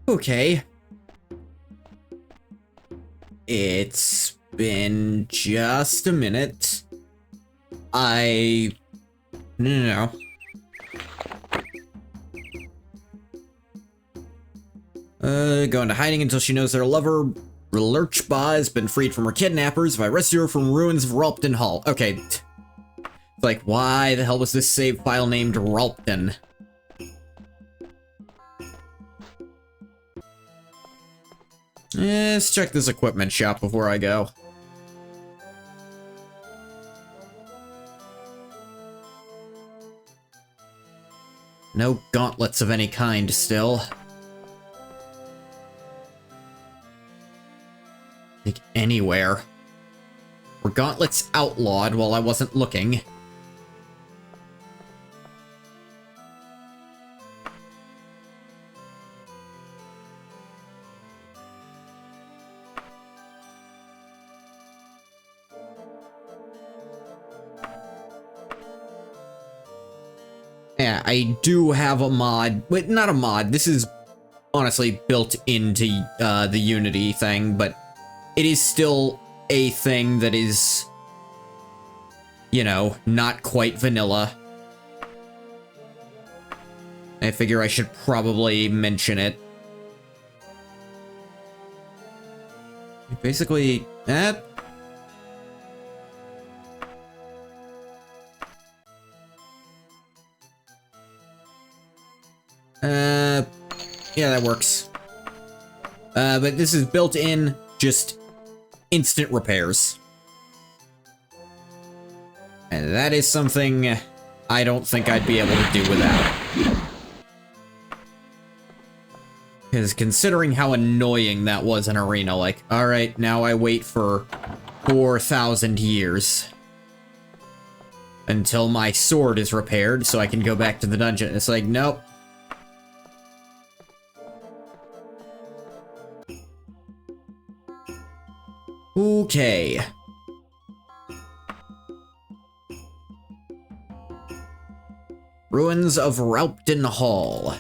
Okay. It's been just a minute. No. Go into hiding until she knows that her lover, Lurchba, has been freed from her kidnappers. If I rescue her from ruins of Ralpton Hall. Okay. It's like, why the hell was this save file named Ralpton? Let's check this equipment shop before I go. No gauntlets of any kind still. Like anywhere. Were gauntlets outlawed while I wasn't looking? Yeah, I do have a mod. Wait, not a mod. This is honestly built into the Unity thing, but it is still a thing that is, you know, not quite vanilla. I figure I should probably mention it. Basically, yeah, that works. But this is built in, just instant repairs. And that is something I don't think I'd be able to do without. Because considering how annoying that was in Arena, like, alright, now I wait for 4,000 years until my sword is repaired so I can go back to the dungeon. It's like, nope. Okay. Ruins of Ralpton Hall.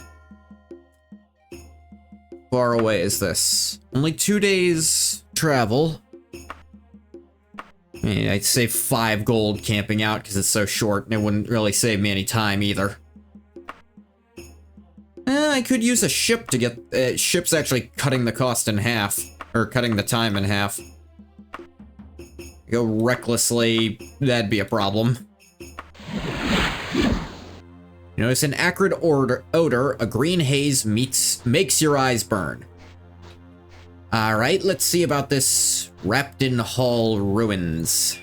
Far away is this? Only 2 days travel. I mean, I'd save 5 gold camping out because it's so short and it wouldn't really save me any time either. I could use a ship to get... ship's actually cutting the cost in half. Or cutting the time in half. Go recklessly, that'd be a problem. You notice an acrid odor, a green haze makes your eyes burn. Alright, let's see about this Ralpton Hall ruins.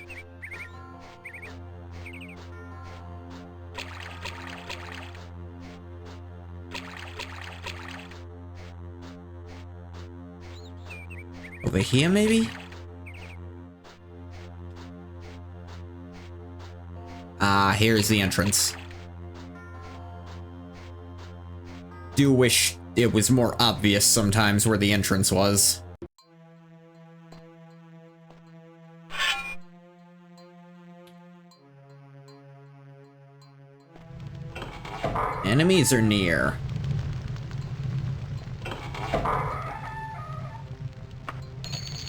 Over here, maybe? Ah, here's the entrance. Do wish it was more obvious sometimes where the entrance was. Enemies are near.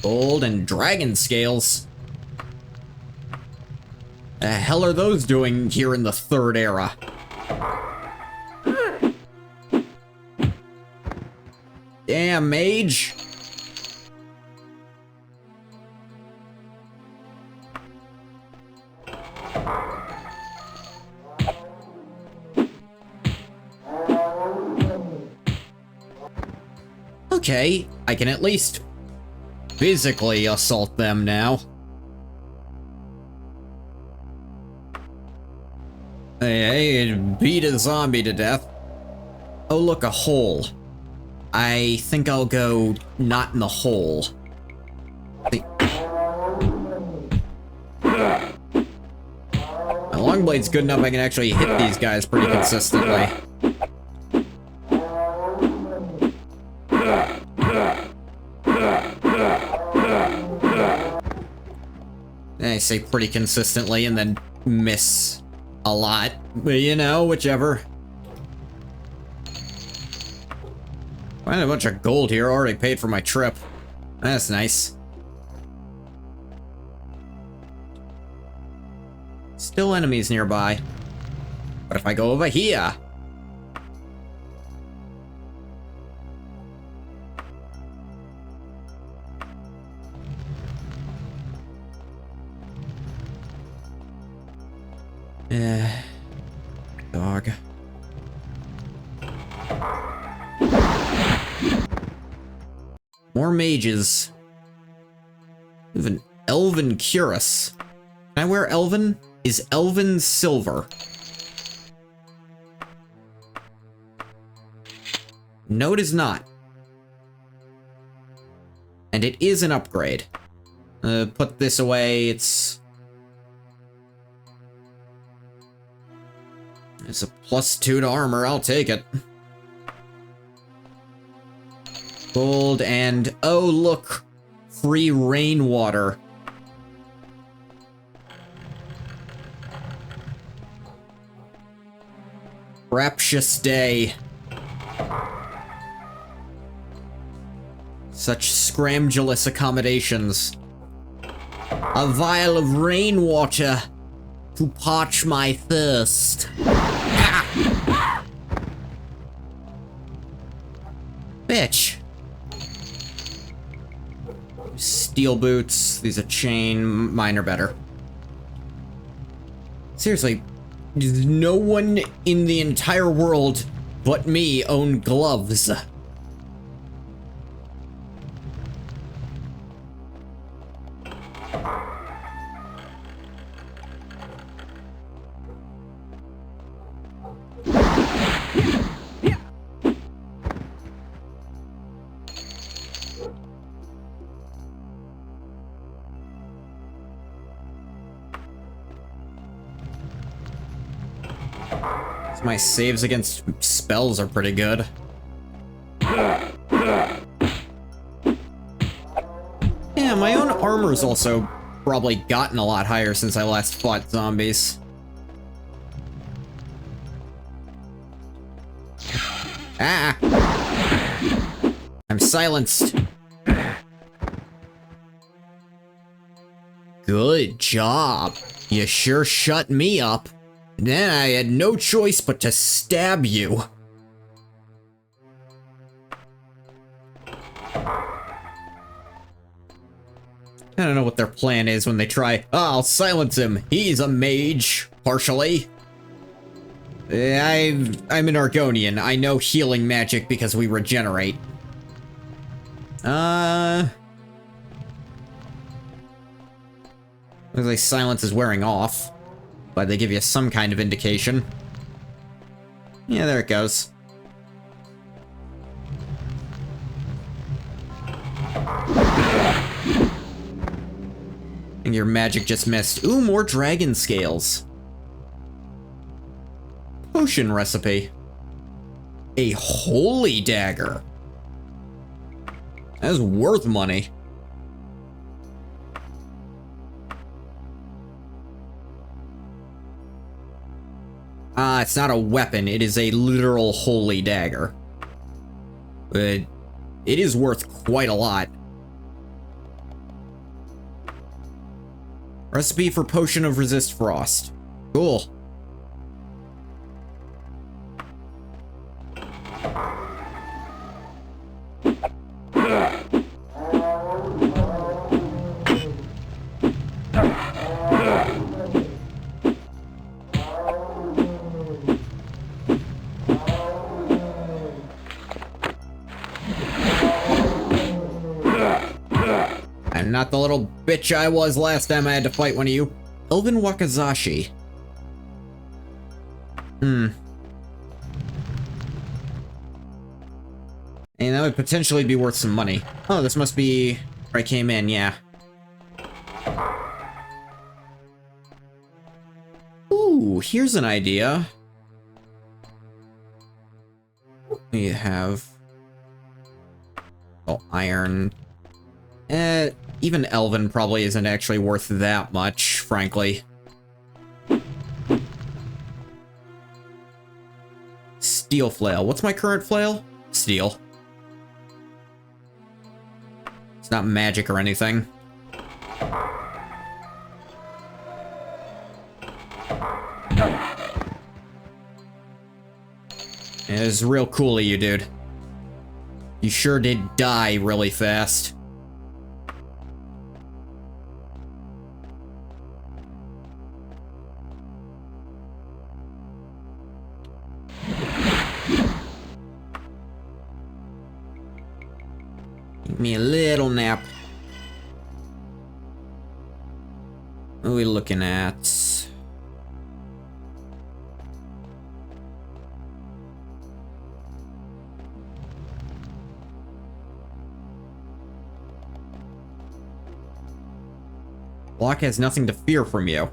Gold and dragon scales. The hell are those doing here in the Third Era? Damn, mage. Okay, I can at least physically assault them now. Hey, beat a zombie to death. Oh, look, a hole. I think I'll go not in the hole. My longblade's good enough I can actually hit these guys pretty consistently. I say pretty consistently and then miss a lot, but you know, whichever. Find a bunch of gold here. Already paid for my trip. That's nice. Still enemies nearby. What if I go over here? Dog. More mages. Even Elven Cuirass. Can I wear Elven? Is Elven silver? No, it is not. And it is an upgrade. Put this away. It's a +2 to armor. I'll take it. Gold and... oh, look. Free rainwater. Raptious day. Such scramulous accommodations. A vial of rainwater to parch my thirst. Ah! Bitch. Steel boots. These are chain. Mine are better. Seriously, does no one in the entire world but me own gloves? My saves against spells are pretty good. Yeah, my own armor's also probably gotten a lot higher since I last fought zombies. Ah! I'm silenced. Good job. You sure shut me up. Then I had no choice but to stab you. I don't know what their plan is when they try. Oh, I'll silence him. He's a mage, partially. I'm an Argonian. I know healing magic because we regenerate. Looks like silence is wearing off. But they give you some kind of indication. Yeah, there it goes. And your magic just missed. Ooh, more dragon scales. Potion recipe. A holy dagger. That's worth money. It's not a weapon, it is a literal holy dagger. But it is worth quite a lot. Recipe for potion of resist frost. Cool. Not the little bitch I was last time I had to fight one of you. Elven Wakazashi. And that would potentially be worth some money. Oh, this must be where I came in, yeah. Ooh, here's an idea. We have... oh, iron. Even Elven probably isn't actually worth that much, frankly. Steel flail. What's my current flail? Steel. It's not magic or anything. It was real cool of you, dude. You sure did die really fast. Give me a little nap. What are we looking at? Block has nothing to fear from you.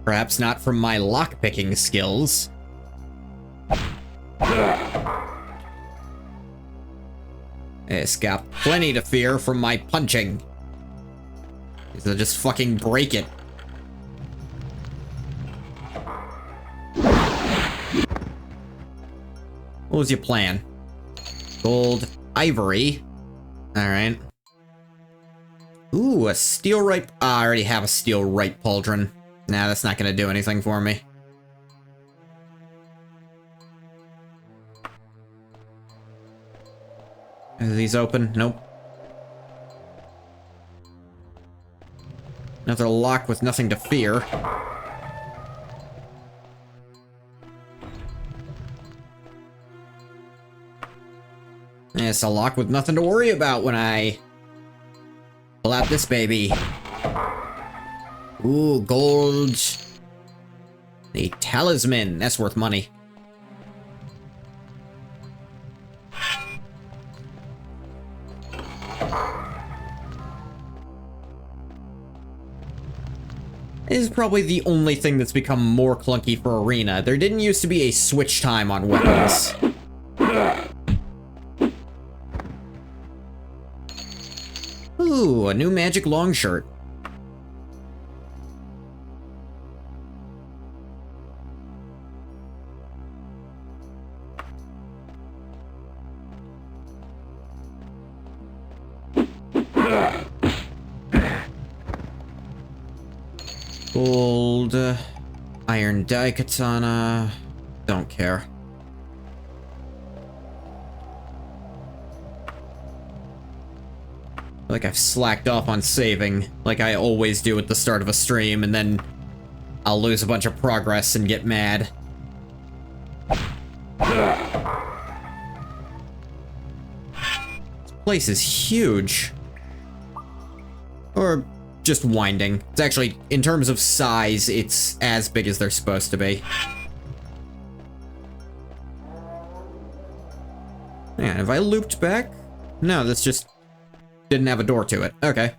Perhaps not from my lockpicking skills. It's got plenty to fear from my punching. So just fucking break it. What was your plan? Gold, ivory. Alright. Ooh, a steel right. I already have a steel right pauldron. Nah, that's not gonna do anything for me. Are these open? Nope. Another lock with nothing to fear. It's a lock with nothing to worry about when I pull out this baby. Ooh, gold. A talisman. That's worth money. This is probably the only thing that's become more clunky for Arena. There didn't used to be a switch time on weapons. Ooh, a new magic long shirt. Gold, iron dye katana, don't care. Like I've slacked off on saving, like I always do at the start of a stream, and then I'll lose a bunch of progress and get mad. This place is huge. Or just winding. It's actually, in terms of size, it's as big as they're supposed to be. Yeah, have I looped back? No, that's just didn't have a door to it. Okay.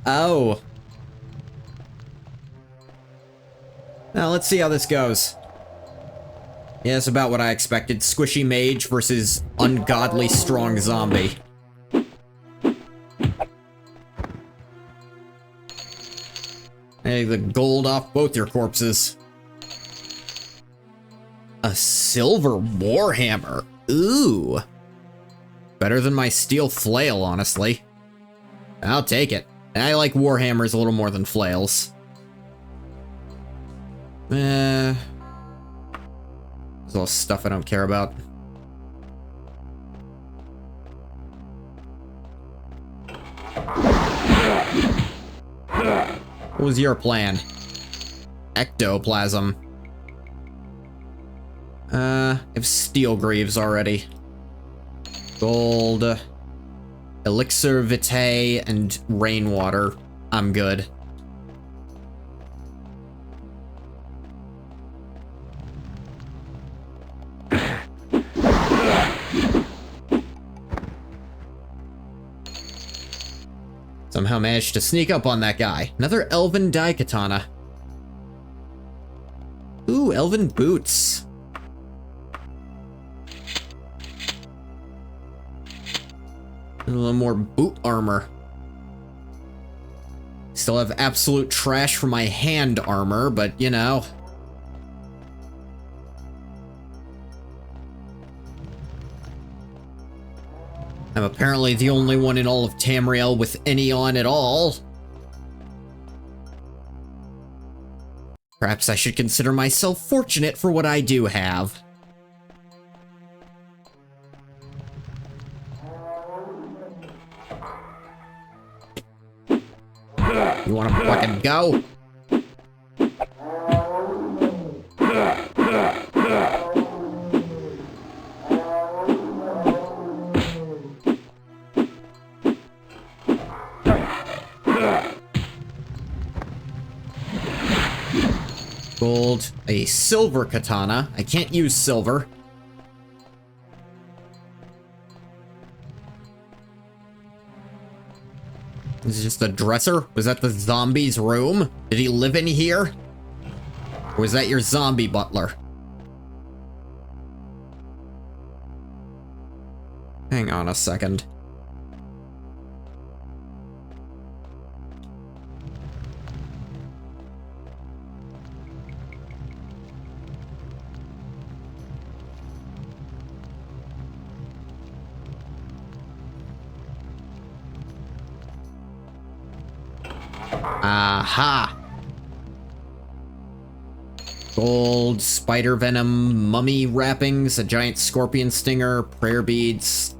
Oh. Now let's see how this goes. Yeah, that's about what I expected. Squishy mage versus ungodly strong zombie. Hey, the gold off both your corpses. A silver warhammer. Ooh. Better than my steel flail, honestly. I'll take it. I like warhammers a little more than flails. There's all stuff I don't care about. What was your plan? Ectoplasm. I have steel greaves already. Gold. Elixir vitae and rainwater. I'm good. Somehow managed to sneak up on that guy. Another elven dye katana. Ooh, elven boots. A little more boot armor. Still have absolute trash for my hand armor, but you know. I'm apparently the only one in all of Tamriel with any on at all. Perhaps I should consider myself fortunate for what I do have. You wanna fucking go? Gold, a silver katana. I can't use silver. This is just a dresser? Was that the zombie's room? Did he live in here? Or was that your zombie butler? Hang on a second. Aha! Gold, spider venom, mummy wrappings, a giant scorpion stinger, prayer beads.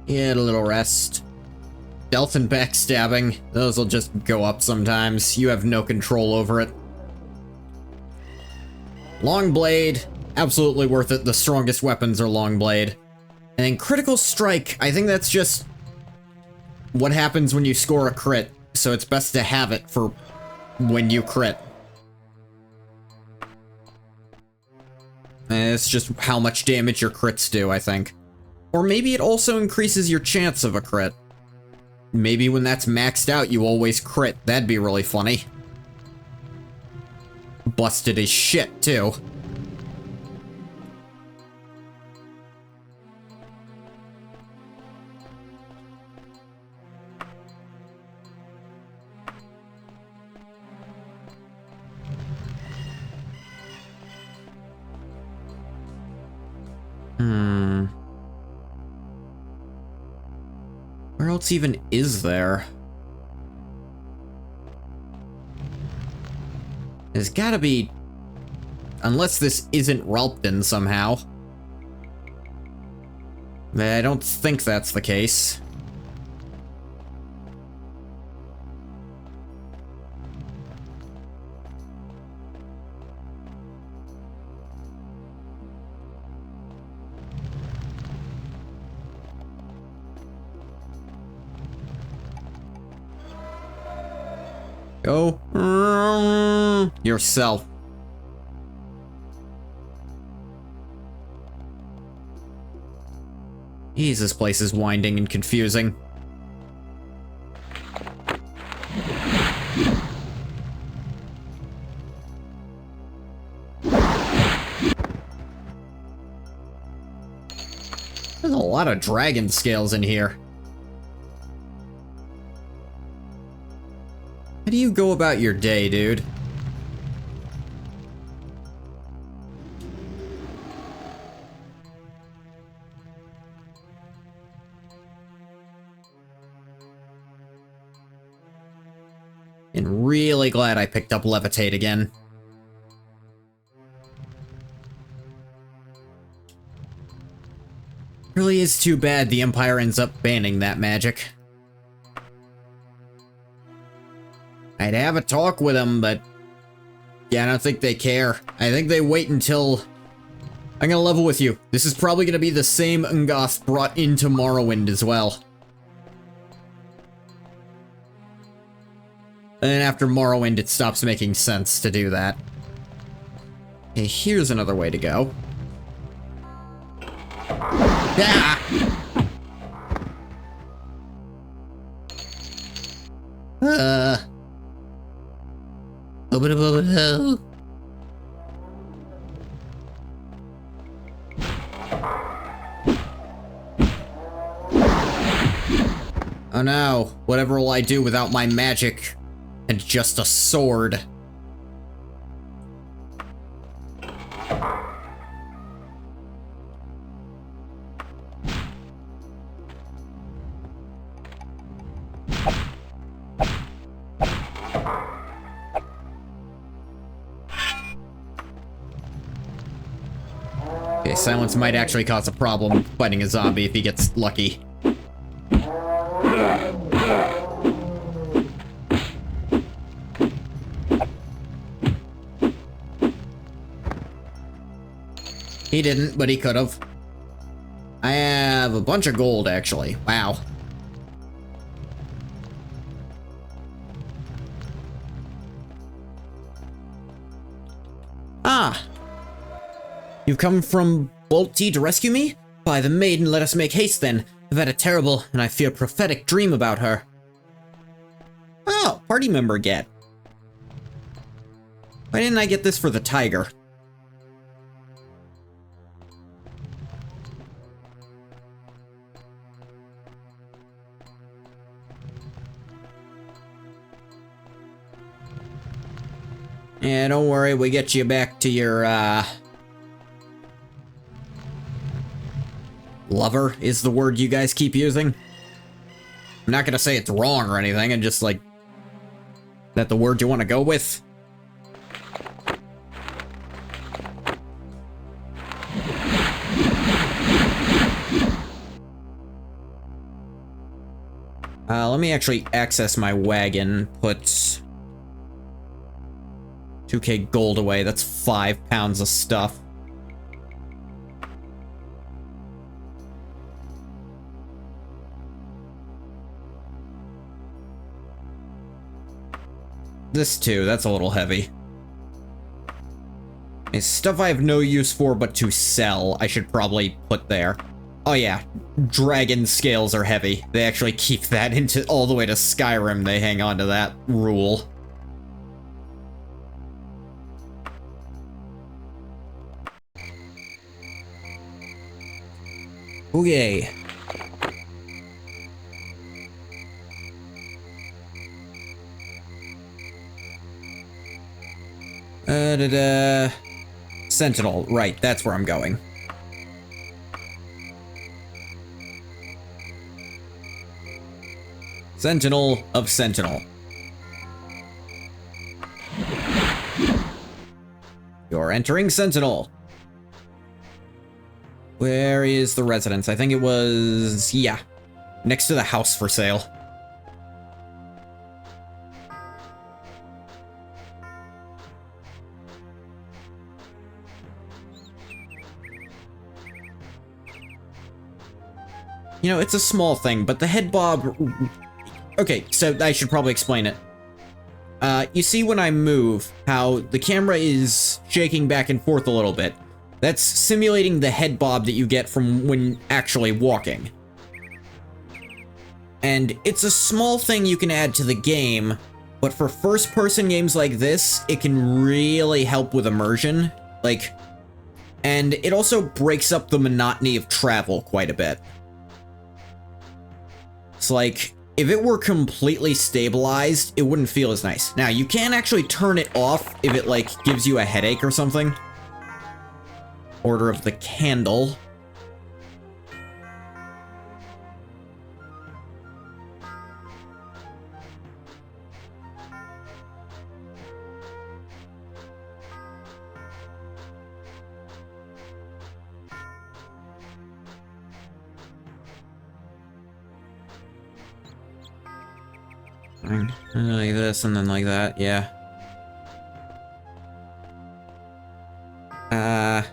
Get a little rest. Stealth and backstabbing. Those will just go up sometimes. You have no control over it. Long blade. Absolutely worth it. The strongest weapons are long blade. And then critical strike. I think that's just what happens when you score a crit. So it's best to have it for when you crit. And it's just how much damage your crits do, I think. Or maybe it also increases your chance of a crit. Maybe when that's maxed out, you always crit. That'd be really funny. Busted as shit, too. Where else even is there? There's gotta be... Unless this isn't Ralpton somehow. I don't think that's the case. Go yourself. Jeez, this place is winding and confusing. There's a lot of dragon scales in here. How do you go about your day, dude? And really glad I picked up Levitate again. Really is too bad the Empire ends up banning that magic. I'd have a talk with them, but yeah, I don't think they care. I think they wait until... I'm gonna level with you. This is probably gonna be the same Ungoth brought into Morrowind as well. And then after Morrowind, it stops making sense to do that. Okay, here's another way to go. Ah! Oh no, whatever will I do without my magic and just a sword? Okay, silence might actually cause a problem fighting a zombie if he gets lucky. He didn't, but he could have. I have a bunch of gold, actually. Wow. Ah! You've come from Ghoti to rescue me? By the maiden, let us make haste then. I've had a terrible, and I fear prophetic dream about her. Oh, party member get. Why didn't I get this for the tiger? Yeah, don't worry, we get you back to your, lover is the word you guys keep using. I'm not gonna say it's wrong or anything, and just, like, that the word you want to go with? Let me actually access my wagon, put 2k gold away. That's 5 pounds of stuff. This too, that's a little heavy. It's stuff I have no use for but to sell, I should probably put there. Oh yeah, dragon scales are heavy. They actually keep that into all the way to Skyrim. They hang on to that rule. Okay. Sentinel, right, that's where I'm going. Sentinel of Sentinel. You're entering Sentinel. Where is the residence? I think it was, yeah, next to the house for sale. You know, it's a small thing, but the head bob... Okay, so I should probably explain it. You see when I move, how the camera is shaking back and forth a little bit. That's simulating the head bob that you get from when actually walking. And it's a small thing you can add to the game, but for first-person games like this, it can really help with immersion. Like, and it also breaks up the monotony of travel quite a bit. It's like, if it were completely stabilized, it wouldn't feel as nice. Now, you can actually turn it off if it, like, gives you a headache or something. Order of the Candle. Like this and then like that, yeah. I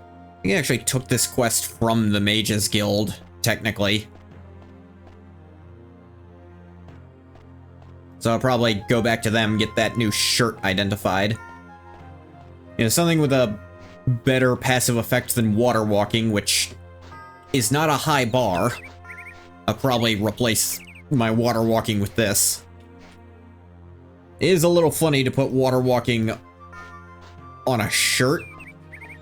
actually took this quest from the Mages Guild, technically. So I'll probably go back to them, get that new shirt identified. You know, something with a better passive effect than water walking, which is not a high bar. I'll probably replace my water walking with this. It is a little funny to put water walking on a shirt,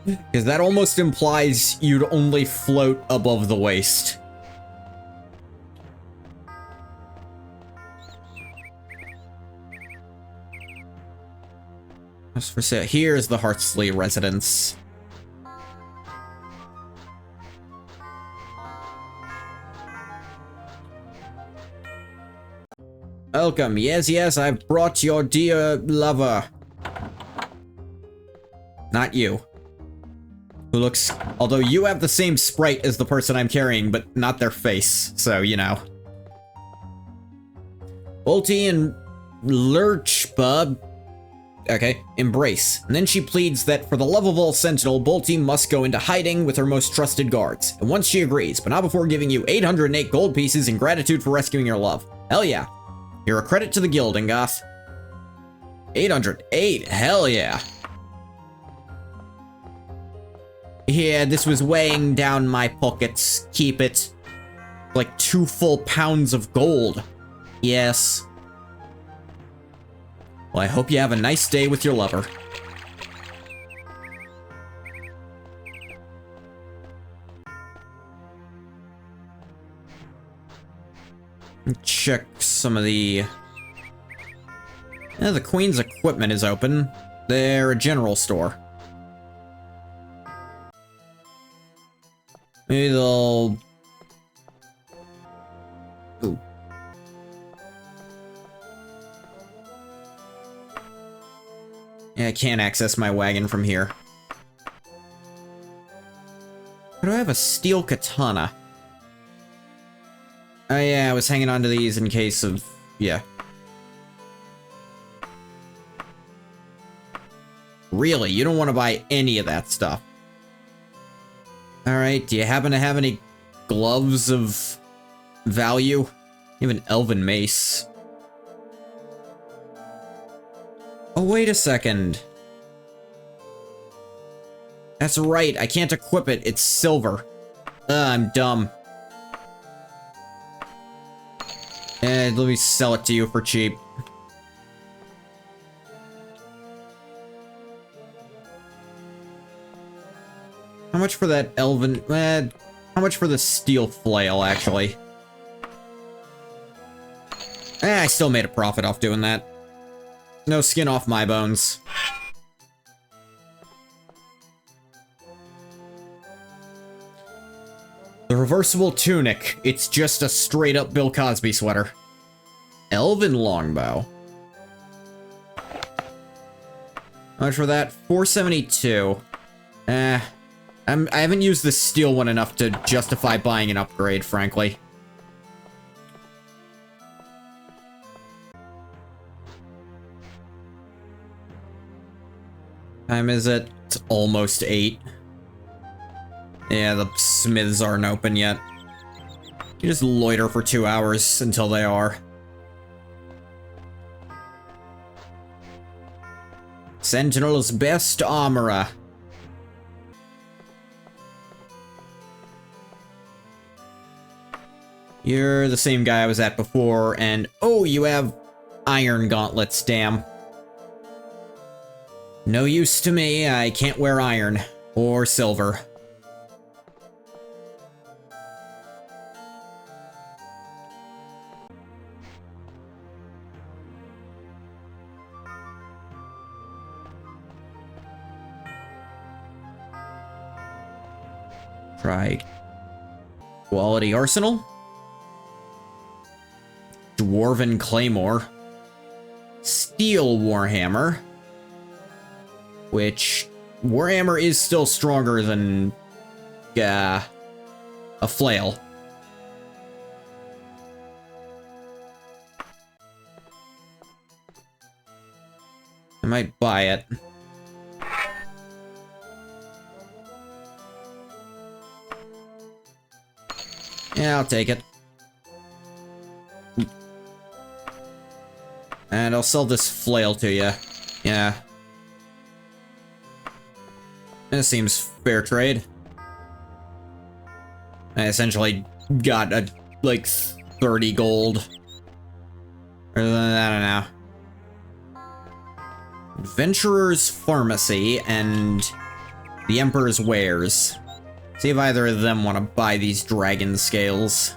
because that almost implies you'd only float above the waist. As for sale, here's the Heartsley residence. Welcome. Yes, yes, I've brought your dear lover. Not you. Who looks... Although you have the same sprite as the person I'm carrying, but not their face. So, you know. Ghoti and Lurch, bub. Okay, embrace. And then she pleads that for the love of all Sentinel, Ghoti must go into hiding with her most trusted guards. And once she agrees, but not before giving you 808 gold pieces in gratitude for rescuing your love. Hell yeah. You're a credit to the guild, Ingoth. 808, hell yeah. Yeah, this was weighing down my pockets. Keep it. Like 2 full pounds of gold. Yes. Well, I hope you have a nice day with your lover. Check some of the... Yeah, the Queen's equipment is open. They're a general store. Maybe they'll... Ooh. Yeah, I can't access my wagon from here. But do I have a steel katana? Oh yeah, I was hanging on to these in case of... yeah. Really? You don't want to buy any of that stuff? Alright, do you happen to have any gloves of value? You have an elven mace. Oh, wait a second. That's right, I can't equip it. It's silver. I'm dumb. Let me sell it to you for cheap. How much for that elven... how much for the steel flail, actually? I still made a profit off doing that. No skin off my bones. The reversible tunic. It's just a straight-up Bill Cosby sweater. Elven longbow. How much for that? 472. I haven't used the steel one enough to justify buying an upgrade, frankly. Time is it? It's almost 8. Yeah, the smiths aren't open yet. You just loiter for 2 hours until they are. Sentinel's best armorer. You're the same guy I was at before, and oh, you have iron gauntlets, damn. No use to me, I can't wear iron. Or silver. Try quality arsenal. Dwarven claymore. Steel warhammer. Which warhammer is still stronger than a flail. I might buy it. Yeah, I'll take it. And I'll sell this flail to you. Yeah. This seems fair trade. I essentially got a, like, 30 gold. Or, I don't know. Adventurer's Pharmacy and the Emperor's Wares. See if either of them want to buy these dragon scales.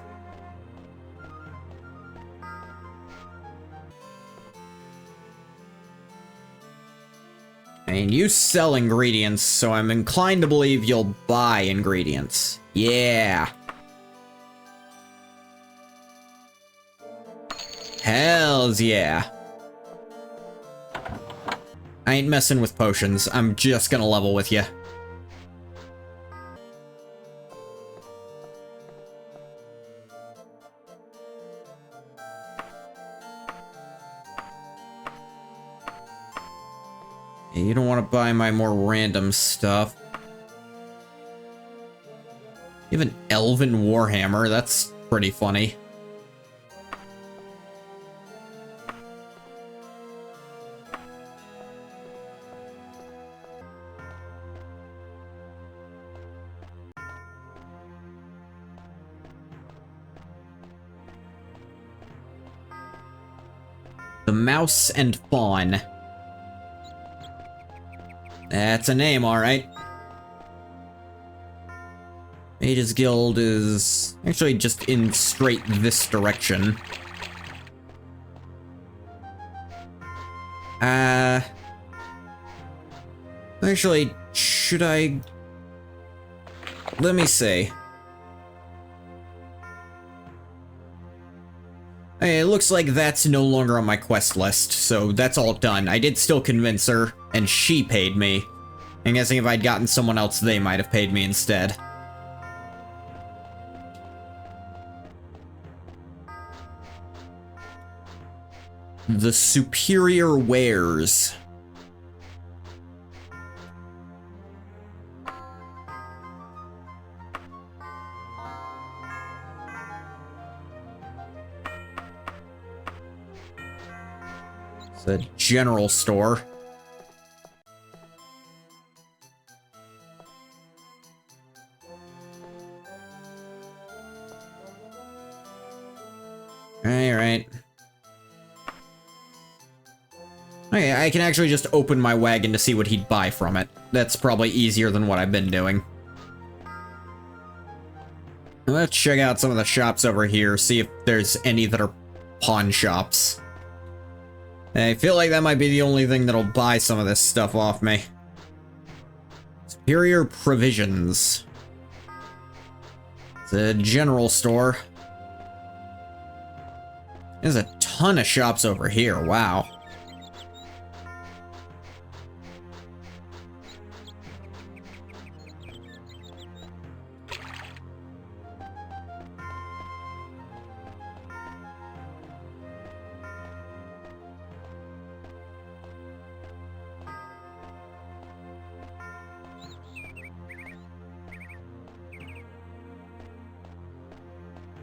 I mean, you sell ingredients, so I'm inclined to believe you'll buy ingredients. Yeah. Hells yeah. I ain't messing with potions. I'm just gonna level with you. You don't want to buy my more random stuff. You have an elven warhammer. That's pretty funny. The Mouse and Fawn. That's a name, alright. Mage's Guild is actually just in straight this direction. Actually, should I... Let me see. Hey, it looks like that's no longer on my quest list, so that's all done. I did still convince her, and she paid me. I'm guessing if I'd gotten someone else, they might have paid me instead. The Superior Wares. The general store. Alright. Okay, I can actually just open my wagon to see what he'd buy from it. That's probably easier than what I've been doing. Let's check out some of the shops over here, see if there's any that are pawn shops. I feel like that might be the only thing that'll buy some of this stuff off me. Superior Provisions. It's a general store. There's a ton of shops over here, wow.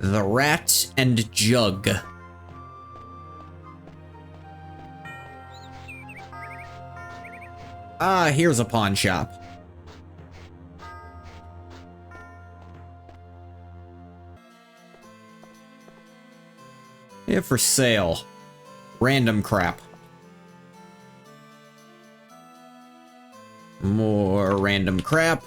The Rat and Jug. Ah, here's a pawn shop. Yeah, for sale. Random crap. More random crap.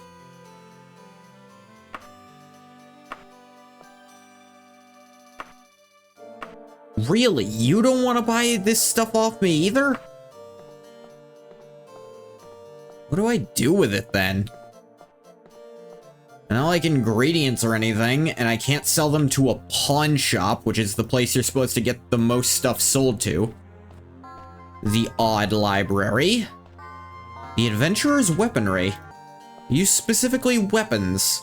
Really? You don't want to buy this stuff off me either? What do I do with it then? Not like ingredients or anything, and I can't sell them to a pawn shop, which is the place you're supposed to get the most stuff sold to. The Odd Library. The Adventurer's Weaponry. Use specifically weapons.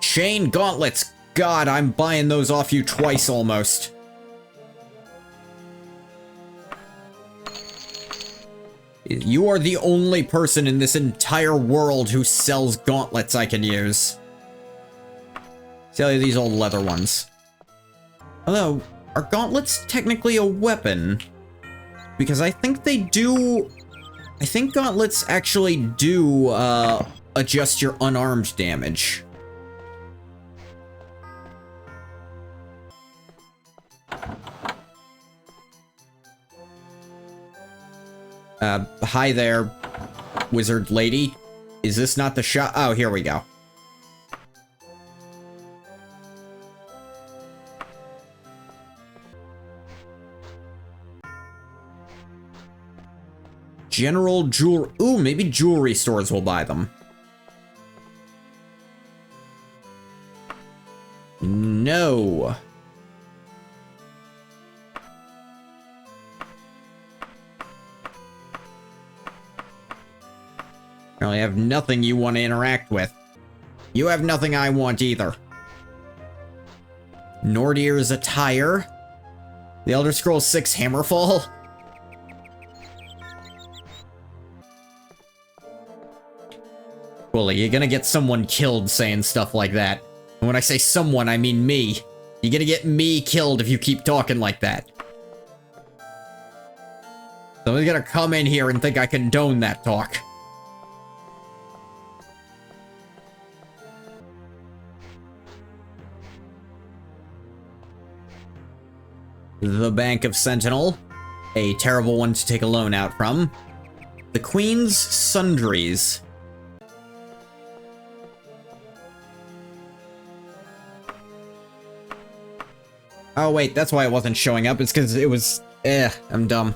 Chain gauntlets. God, I'm buying those off you twice almost. You are the only person in this entire world who sells gauntlets I can use. Sell you these old leather ones. Although, are gauntlets technically a weapon? Because I think they do... I think gauntlets actually do, adjust your unarmed damage. Hi there, wizard lady. Is this not the shot? Oh, here we go. General jewelry. Ooh, maybe jewelry stores will buy them. No. I have nothing you want to interact with. You have nothing I want either. Nordier's attire. The Elder Scrolls 6 Hammerfall. Well, you're gonna get someone killed saying stuff like that. And when I say someone, I mean me. You're gonna get me killed if you keep talking like that. Someone's gonna come in here and think I condone that talk. The Bank of Sentinel. A terrible one to take a loan out from. The Queen's Sundries. Oh wait, that's why it wasn't showing up. It's because it was... I'm dumb.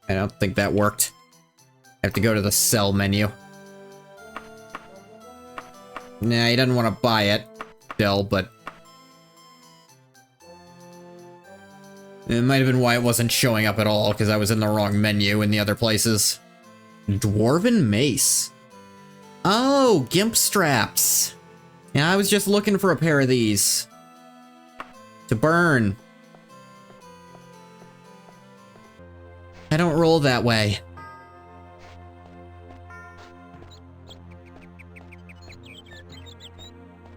I don't think that worked. I have to go to the sell menu. Nah, he doesn't want to buy it still, but... It might have been why it wasn't showing up at all, because I was in the wrong menu in the other places. Dwarven Mace. Oh, gimp straps. Yeah, I was just looking for a pair of these. To burn. I don't roll that way.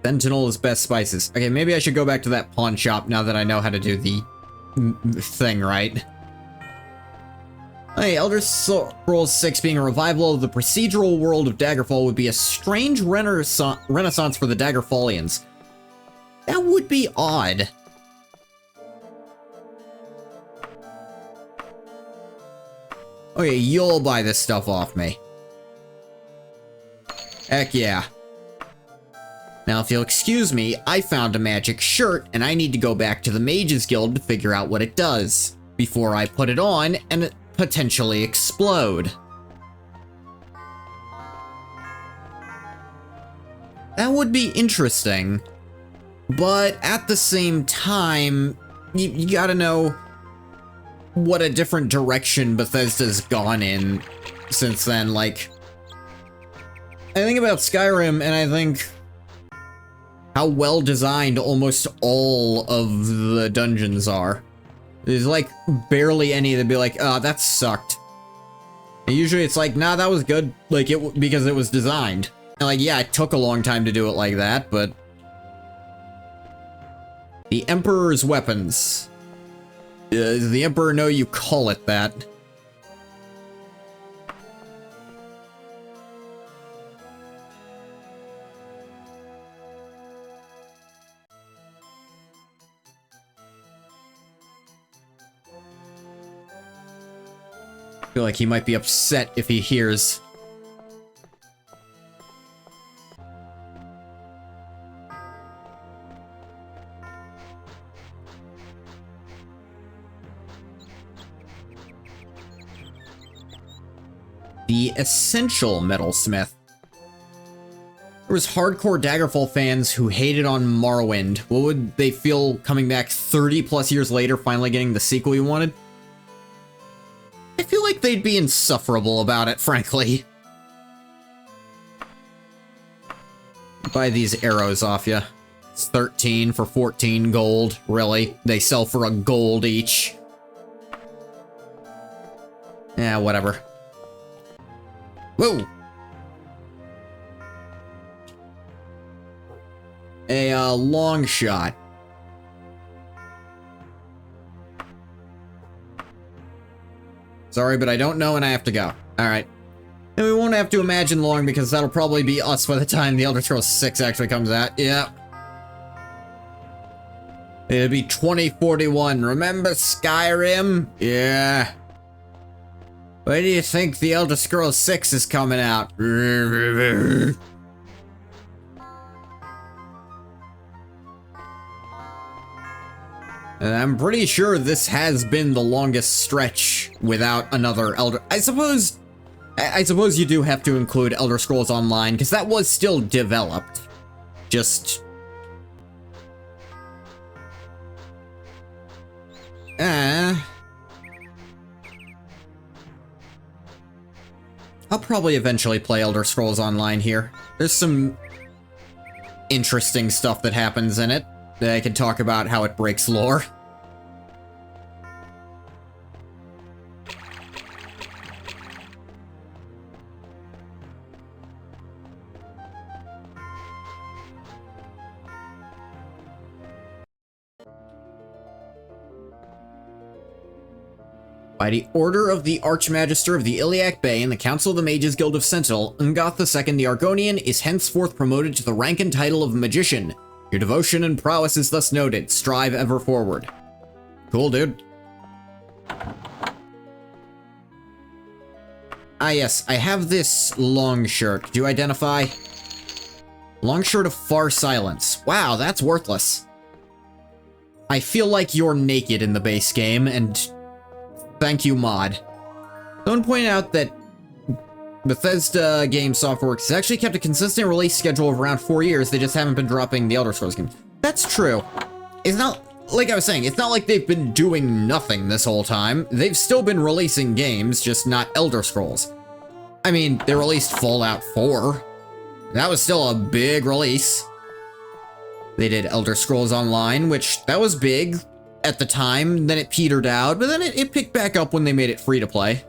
Sentinel is best spices. Okay, maybe I should go back to that pawn shop now that I know how to do the thing right. Hey, Elder Scrolls 6 being a revival of the procedural world of Daggerfall would be a strange renaissance for the Daggerfallians. That would be odd. Okay, you'll buy this stuff off me. Heck yeah. Now, if you'll excuse me, I found a magic shirt, and I need to go back to the Mages Guild to figure out what it does, before I put it on and potentially explode. That would be interesting, but at the same time, you gotta know what a different direction Bethesda's gone in since then. Like, I think about Skyrim, and I think how well designed almost all of the dungeons are. There's like barely any that'd be like, oh, that sucked. And usually it's like, nah, that was good, like because it was designed. And like, yeah, it took a long time to do it like that, but the Emperor's weapons. Does the Emperor know you call it that? I feel like he might be upset if he hears. The Essential Metalsmith. There was hardcore Daggerfall fans who hated on Morrowind. What would they feel coming back 30 plus years later, finally getting the sequel you wanted? I feel like they'd be insufferable about it, frankly. Buy these arrows off you. It's 13 for 14 gold. Really? They sell for a gold each. Yeah, whatever. Whoa! A long shot. Sorry, but I don't know and I have to go. Alright. And we won't have to imagine long because that'll probably be us by the time the Elder Scrolls 6 actually comes out. Yeah. It'll be 2041. Remember Skyrim? Yeah. When do you think the Elder Scrolls 6 is coming out? And I'm pretty sure this has been the longest stretch without another Elder... I suppose you do have to include Elder Scrolls Online, because that was still developed. Just... I'll probably eventually play Elder Scrolls Online here. There's some interesting stuff that happens in it. I can talk about how it breaks lore. By the order of the Archmagister of the Iliac Bay and the Council of the Mages Guild of Sentinel, Ngoth II the Argonian is henceforth promoted to the rank and title of Magician. Your devotion and prowess is thus noted. Strive ever forward. Cool, dude. Ah, yes, I have this long shirt. Could you identify? Long shirt of Far Silence. Wow, that's worthless. I feel like you're naked in the base game, and thank you, mod. Someone pointed out that Bethesda Game Software Works has actually kept a consistent release schedule of around 4 years. They just haven't been dropping the Elder Scrolls games. That's true. It's not, like I was saying, it's not like they've been doing nothing this whole time. They've still been releasing games, just not Elder Scrolls. I mean, they released Fallout 4. That was still a big release. They did Elder Scrolls Online, which, that was big at the time. Then it petered out, but then it picked back up when they made it free to play.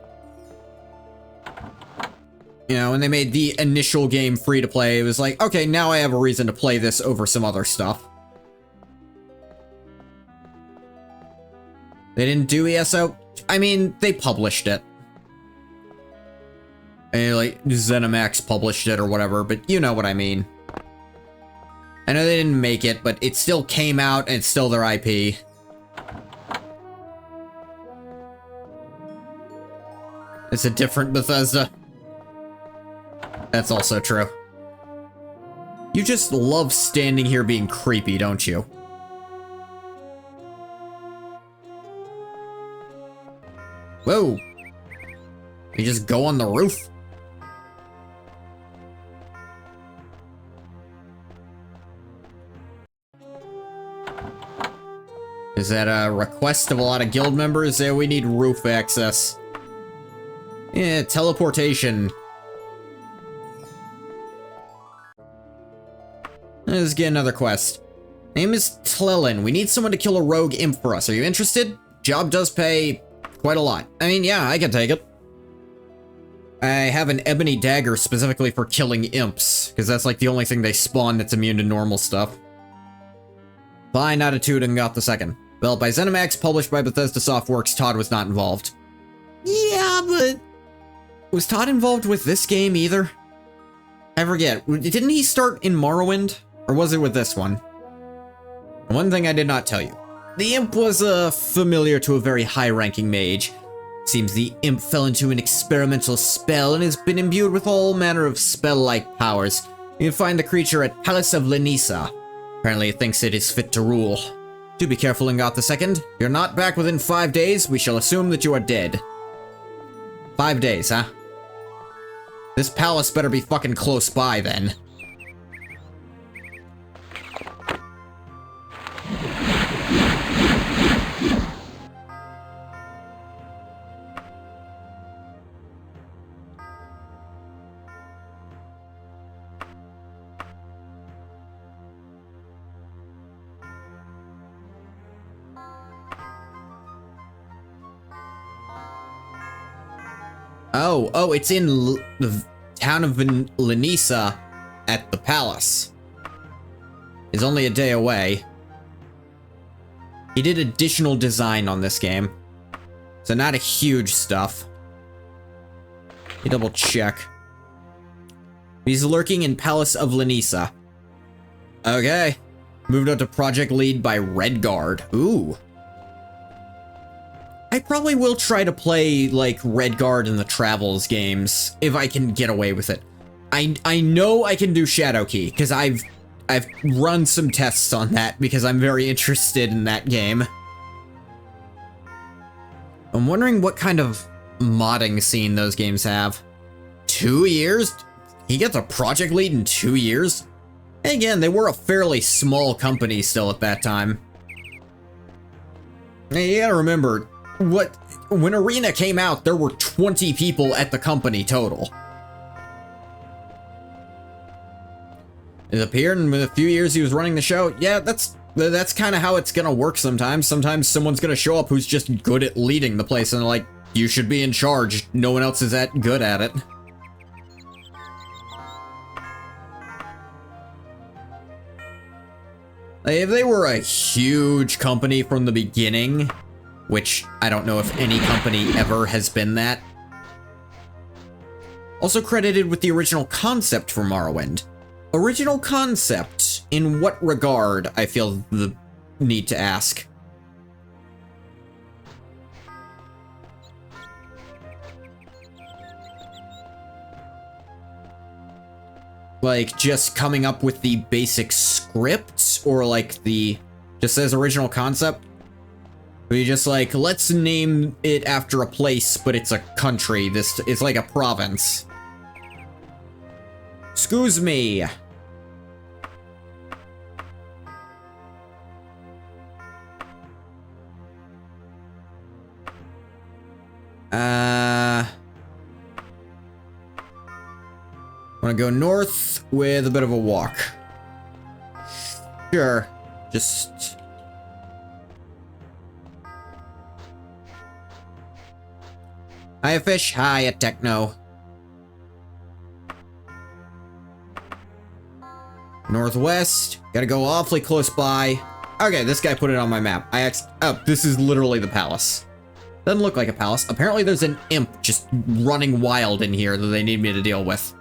You know, when they made the initial game free to play, it was like, okay, now I have a reason to play this over some other stuff. They didn't do ESO? I mean, they published it. And like, ZeniMax published it or whatever, but you know what I mean. I know they didn't make it, but it still came out and it's still their IP. It's a different Bethesda. That's also true. You just love standing here being creepy, don't you? Whoa! You just go on the roof? Is that a request of a lot of guild members? Yeah, we need roof access. Yeah, teleportation. Let's get another quest. Name is Tlelin. We need someone to kill a rogue imp for us. Are you interested? Job does pay quite a lot. I mean, yeah, I can take it. I have an ebony dagger specifically for killing imps, because that's like the only thing they spawn that's immune to normal stuff. Fine attitude and got the second. Well, by ZeniMax, published by Bethesda Softworks, Todd was not involved. Yeah, but was Todd involved with this game either? I forget. Didn't he start in Morrowind? Or was it with this one? One thing I did not tell you. The imp was familiar to a very high-ranking mage. Seems the imp fell into an experimental spell and has been imbued with all manner of spell-like powers. You can find the creature at Palace of Lenisa. Apparently it thinks it is fit to rule. Do be careful, Ngoth II. If you're not back within 5 days, we shall assume that you are dead. 5 days, huh? This palace better be fucking close by, then. Oh, it's in the town of Lenisa at the palace. is only a day away. He did additional design on this game, so not a huge stuff. Let me double check. He's lurking in Palace of Lanisa. Okay. Moved up to project lead by Redguard. Ooh. I probably will try to play, like, Redguard in the Travels games, if I can get away with it. I know I can do Shadow Key, because I've run some tests on that, because I'm very interested in that game. I'm wondering what kind of modding scene those games have. 2 years? He gets a project lead in 2 years? And again, they were a fairly small company still at that time. Now, you gotta remember, when Arena came out, there were 20 people at the company total. It appeared in a few years he was running the show. Yeah, that's kind of how it's gonna work sometimes. Sometimes someone's gonna show up who's just good at leading the place, and they're like, you should be in charge. No one else is that good at it. If they were a huge company from the beginning, which I don't know if any company ever has been that. Also credited with the original concept for Morrowind. Original concept, in what regard, I feel the need to ask. Like, just coming up with the basic script, or like just says original concept? We just like, let's name it after a place, but it's a country. It's like a province. Excuse me. Want to go north with a bit of a walk. Sure. Just... Hiya, fish. Hiya, techno. Northwest. Gotta go awfully close by. Okay, this guy put it on my map. Oh, this is literally the palace. Doesn't look like a palace. Apparently there's an imp just running wild in here that they need me to deal with.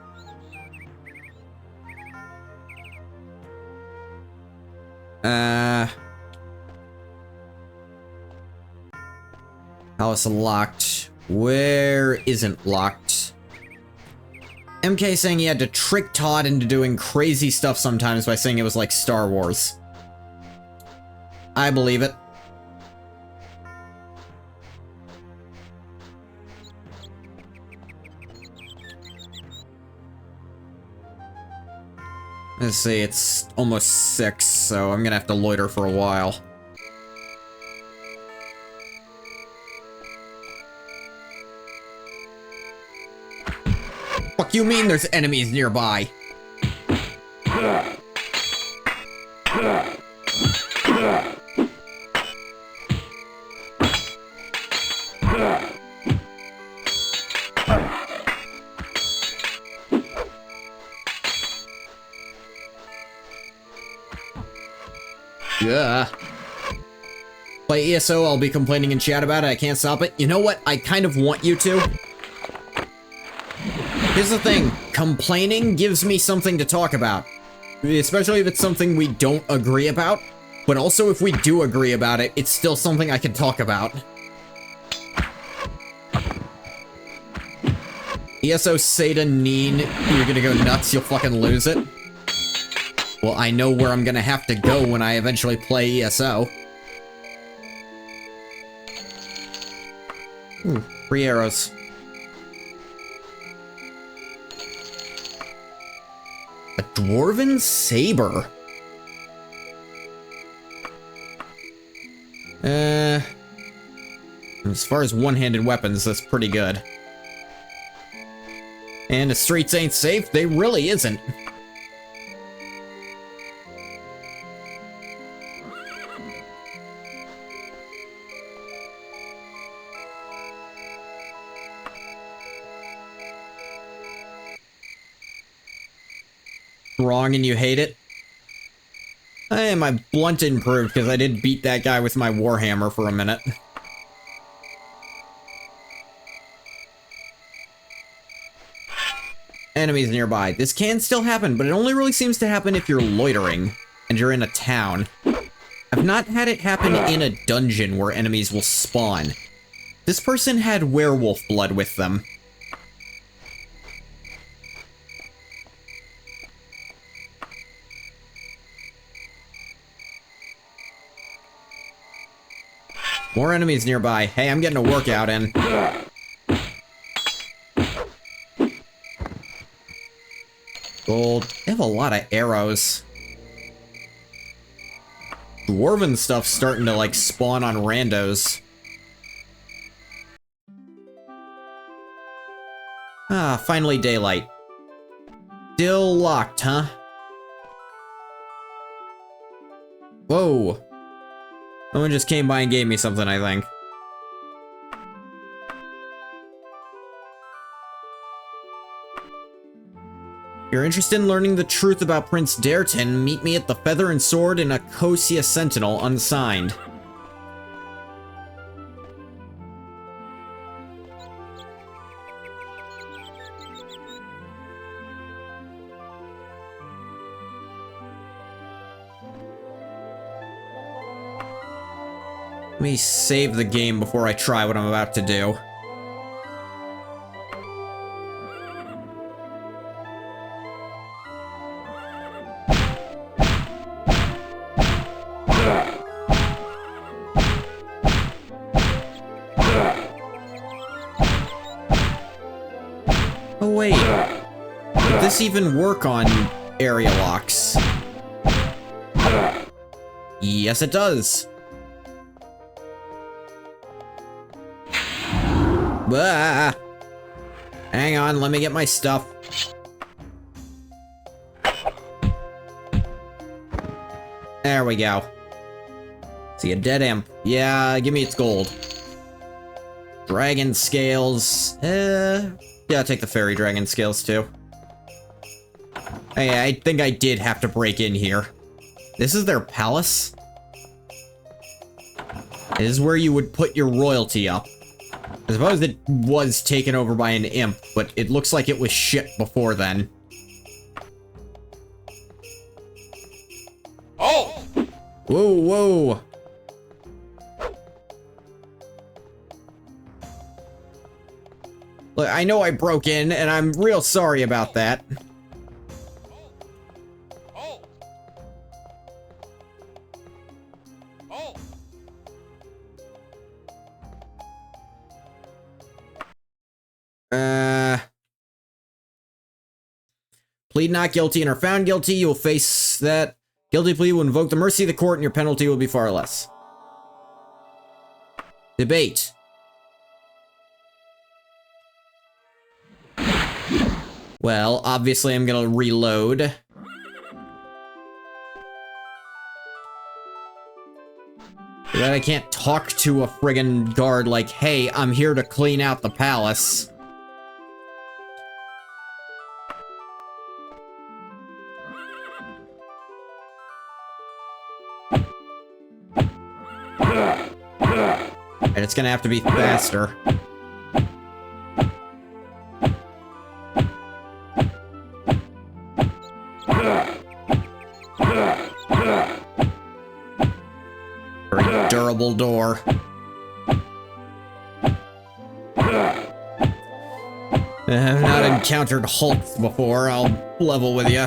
Palace locked. Where isn't locked? MK saying he had to trick Todd into doing crazy stuff sometimes by saying it was like Star Wars. I believe it. Let's see, it's almost 6, so I'm gonna have to loiter for a while. Fuck you mean there's enemies nearby? Yeah. Play ESO, I'll be complaining in chat about it. I can't stop it. You know what? I kind of want you to. Here's the thing. Complaining gives me something to talk about. Especially if it's something we don't agree about. But also if we do agree about it, it's still something I can talk about. ESO Satan Neen, you're gonna go nuts, you'll fucking lose it. Well, I know where I'm gonna have to go when I eventually play ESO. Ooh, 3 arrows. A Dwarven Saber. As far as one-handed weapons, that's pretty good. And the streets ain't safe, they really isn't. Wrong and you hate it? Hey, my blunt improved because I did beat that guy with my warhammer for a minute. Enemies nearby. This can still happen, but it only really seems to happen if you're loitering and you're in a town. I've not had it happen in a dungeon where enemies will spawn. This person had werewolf blood with them. More enemies nearby. Hey, I'm getting a workout in. Gold. They have a lot of arrows. Dwarven stuff's starting to, like, spawn on randos. Ah, finally daylight. Still locked, huh? Whoa. Someone just came by and gave me something, I think. If you're interested in learning the truth about Prince Dareton, meet me at the Feather and Sword in Akosia Sentinel, unsigned. Let me save the game before I try what I'm about to do. Oh wait, did this even work on area locks? Yes, it does. Ah. Hang on, let me get my stuff. There we go. See, a dead imp. Yeah, give me its gold. Dragon scales. Yeah, I'll take the fairy dragon scales too. Hey, I think I did have to break in here. This is their palace? This is where you would put your royalty up. I suppose it was taken over by an imp, but it looks like it was shit before then. Oh! Whoa, whoa. Look, I know I broke in, and I'm real sorry about that. Oh! Oh! Plead not guilty and are found guilty, you will face that. Guilty plea will invoke the mercy of the court and your penalty will be far less. Debate. Well, obviously I'm gonna reload. But I can't talk to a friggin' guard like, hey, I'm here to clean out the palace. And it's gonna have to be faster. Very durable door. I've not encountered halts before, I'll level with you.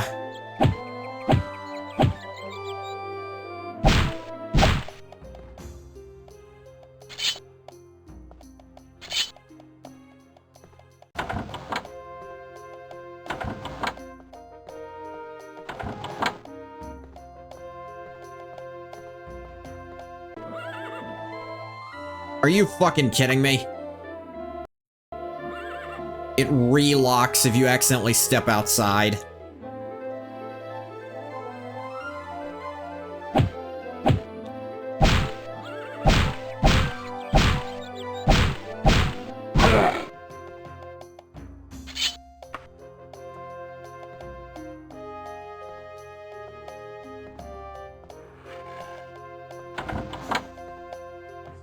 Are you fucking kidding me? It relocks if you accidentally step outside.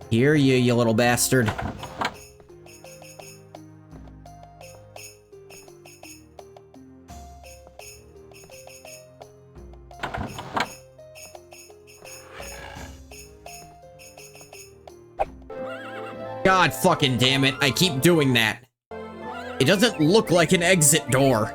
Here, you little bastard. God fucking damn it, I keep doing that. It doesn't look like an exit door.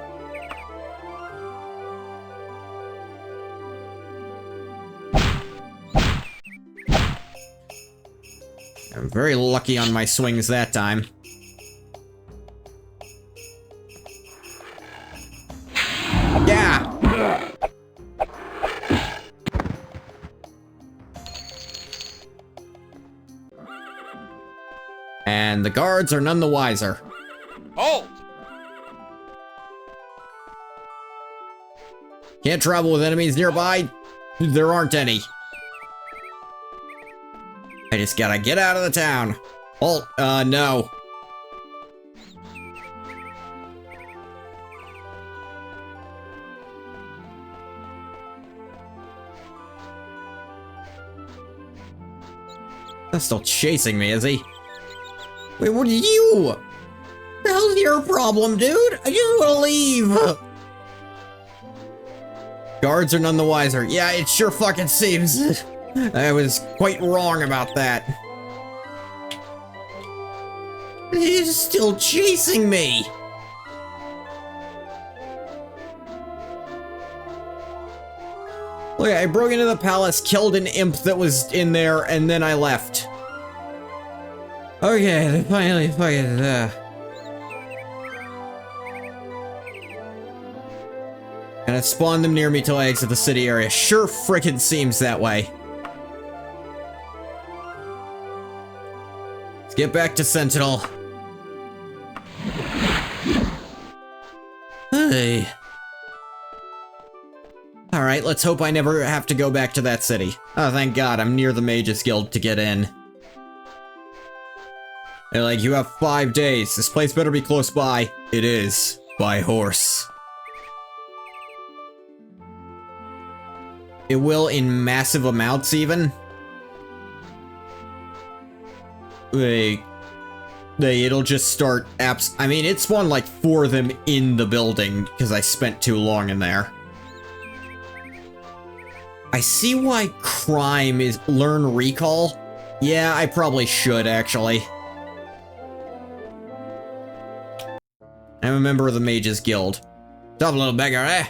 I'm very lucky on my swings that time. Yeah! And the guards are none the wiser. Halt! Can't travel with enemies nearby? There aren't any. I just gotta get out of the town. Halt, no. That's still chasing me, is he? Wait, what are you? What the hell's your problem, dude? I just wanna leave. Guards are none the wiser. Yeah, it sure fucking seems. I was quite wrong about that. He's still chasing me. Look, I broke into the palace, killed an imp that was in there, and then I left. Okay, they finally fucking, And it spawned them near me till I exit the city area. Sure frickin' seems that way. Let's get back to Sentinel. Hey. Alright, let's hope I never have to go back to that city. Oh, thank God, I'm near the Mages Guild to get in. They're like, you have 5 days. This place better be close by. It is. By horse. It will in massive amounts, even. It'll just start apps. I mean, it spawned like 4 of them in the building because I spent too long in there. I see why crime is learn recall. Yeah, I probably should, actually. I'm a member of the Mages Guild. Stop, little beggar, eh?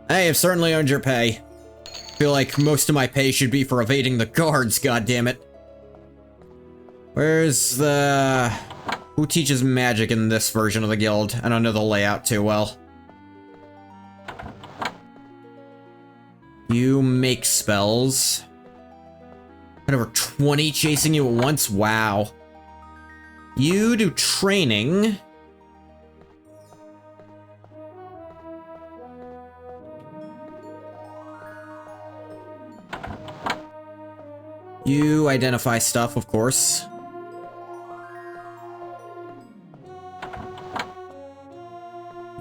I have certainly earned your pay. Feel like most of my pay should be for evading the guards, goddammit. Where's the... Who teaches magic in this version of the guild? I don't know the layout too well. You make spells. Got over 20 chasing you at once? Wow. You do training. You identify stuff, of course.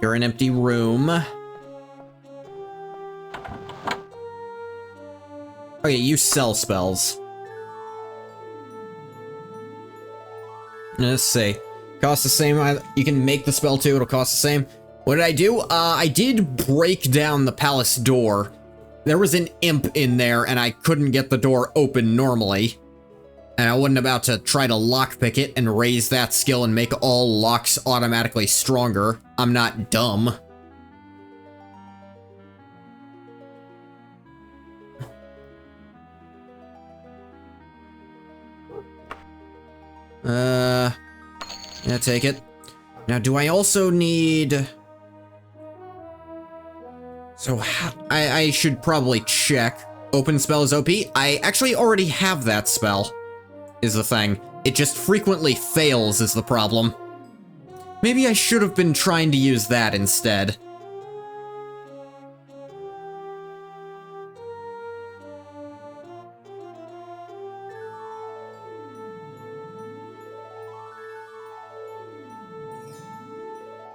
You're an empty room. Okay, you sell spells. Let's see. Costs the same. You can make the spell too, it'll cost the same. What did I do? I did break down the palace door. There was an imp in there, and I couldn't get the door open normally. And I wasn't about to try to lockpick it and raise that skill and make all locks automatically stronger. I'm not dumb. Yeah, take it. Now, do I also need... So, I should probably check. Open spell is OP. I actually already have that spell, is the thing. It just frequently fails is the problem. Maybe I should have been trying to use that instead.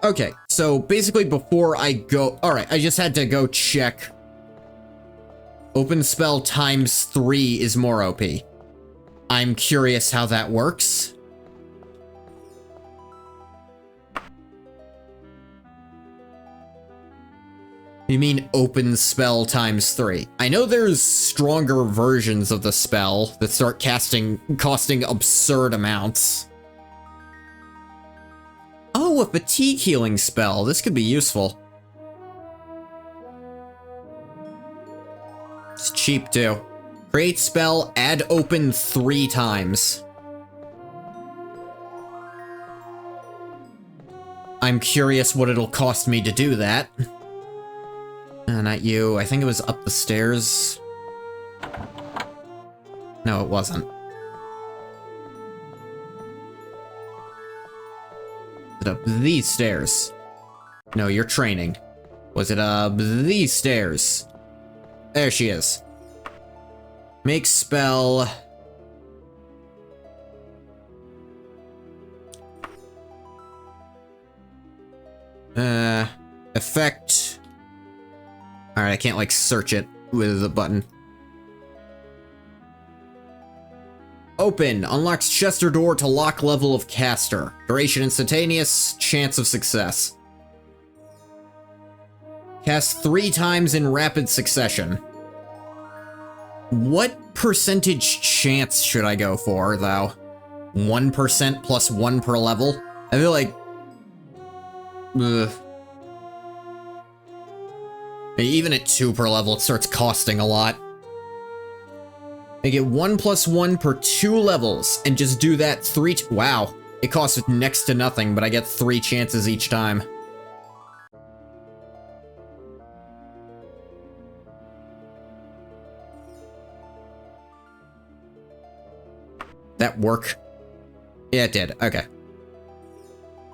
Okay, so basically before I go... Alright, I just had to go check. Open spell times 3 is more OP. I'm curious how that works. You mean open spell times 3? I know there's stronger versions of the spell that start costing absurd amounts. Oh, a fatigue healing spell. This could be useful. It's cheap too. Create spell, add open 3 times. I'm curious what it'll cost me to do that. Not you. I think it was up the stairs. No, it wasn't. Was it up these stairs? No, you're training. Was it up these stairs? There she is. Make spell. Effect. Alright, I can't, like, search it with a button. Open. Unlocks chest or door to lock level of caster. Duration instantaneous. Chance of success. Cast 3 times in rapid succession. What percentage chance should I go for, though? 1% plus 1 per level? I feel like... Ugh. Even at 2 per level, it starts costing a lot. I get 1 plus 1 per 2 levels, and just do that 3 wow. It costs next to nothing, but I get 3 chances each time. That work? Yeah, it did. Okay.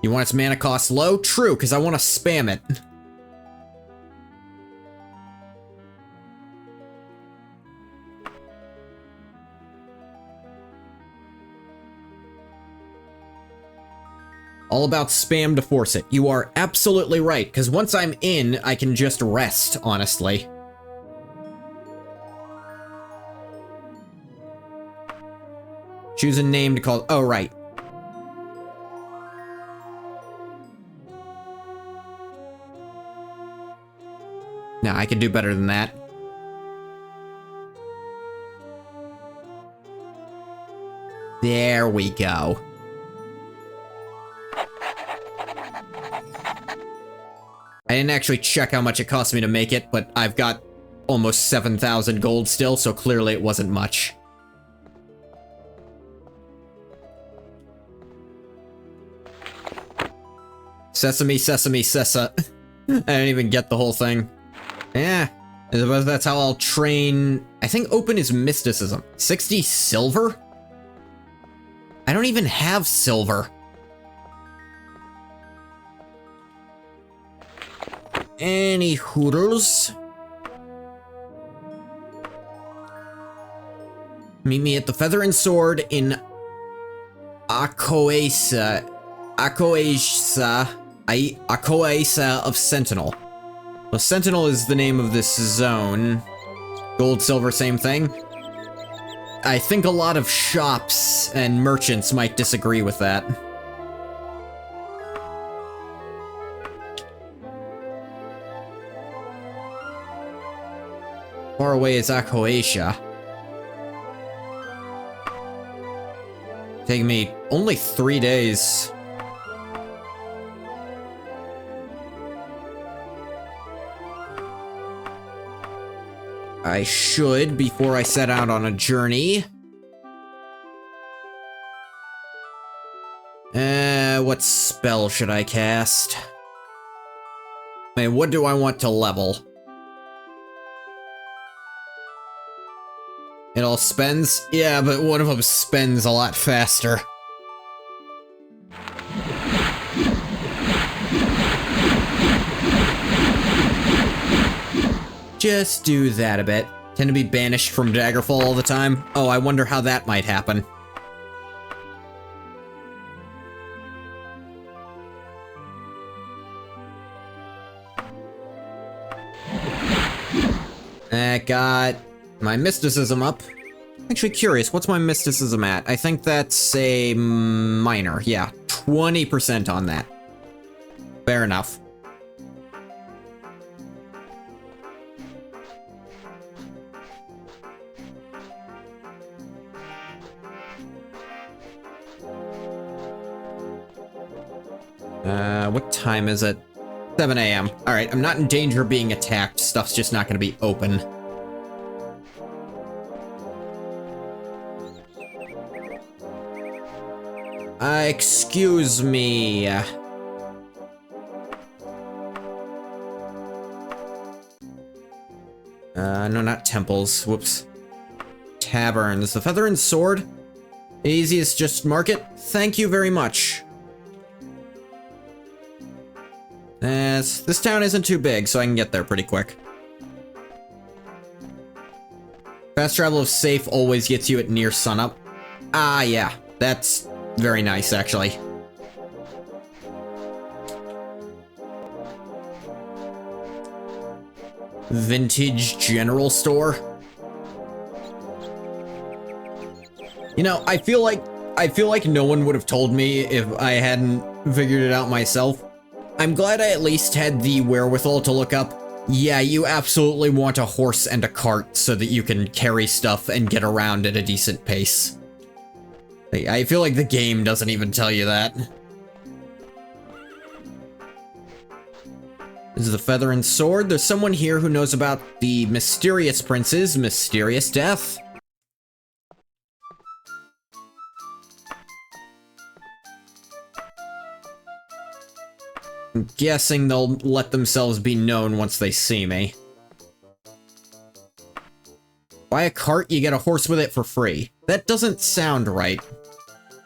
You want its mana cost low? True, because I want to spam it. All about spam to force it. You are absolutely right, because once I'm in, I can just rest, honestly. Choose a name to call... Oh, right. No, I can do better than that. There we go. I didn't actually check how much it cost me to make it, but I've got almost 7,000 gold still, so clearly it wasn't much. Sesame, sesame, sessa. I didn't even get the whole thing. Yeah, that's how I'll train. I think open is mysticism. 60 silver? I don't even have silver. Any hoodles? Meet me at the Feather and Sword in Akoesa of Sentinel. Well, Sentinel is the name of this zone. Gold, silver, same thing. I think a lot of shops and merchants might disagree with that. Far away is Akoesha. Taking me only 3 days. I should, before I set out on a journey. What spell should I cast? I mean, what do I want to level? It all spends? Yeah, but one of them spends a lot faster. Just do that a bit. Tend to be banished from Daggerfall all the time. Oh, I wonder how that might happen. I got my mysticism up. Actually curious, what's my mysticism at? I think that's a minor. Yeah, 20% on that. Fair enough. What time is it? 7 a.m. Alright, I'm not in danger of being attacked. Stuff's just not gonna be open. Excuse me. No, not temples. Whoops. Taverns. The Feather and Sword? Easiest, just market? Thank you very much. This town isn't too big, so I can get there pretty quick. Fast travel if safe always gets you at near sunup. Ah, yeah. That's very nice, actually. Vintage general store. You know, I feel like no one would have told me if I hadn't figured it out myself. I'm glad I at least had the wherewithal to look up, yeah, you absolutely want a horse and a cart so that you can carry stuff and get around at a decent pace. I feel like the game doesn't even tell you that. This is the Feather and Sword. There's someone here who knows about the mysterious prince's mysterious death. I'm guessing they'll let themselves be known once they see me. Buy a cart, you get a horse with it for free. That doesn't sound right.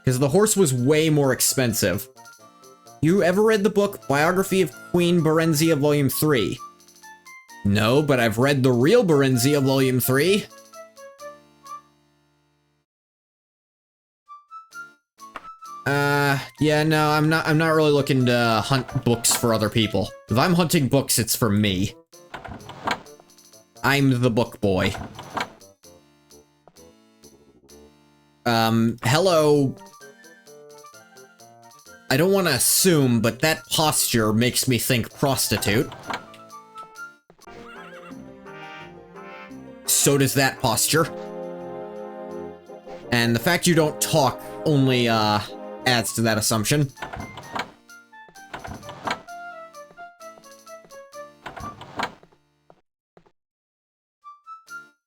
Because the horse was way more expensive. You ever read the book Biography of Queen Berenzia Volume 3? No, but I've read the real Berenzia Volume 3. Yeah, no, I'm not really looking to hunt books for other people. If I'm hunting books, it's for me. I'm the book boy. Hello. I don't want to assume, but that posture makes me think prostitute. So does that posture. And the fact you don't talk only, adds to that assumption.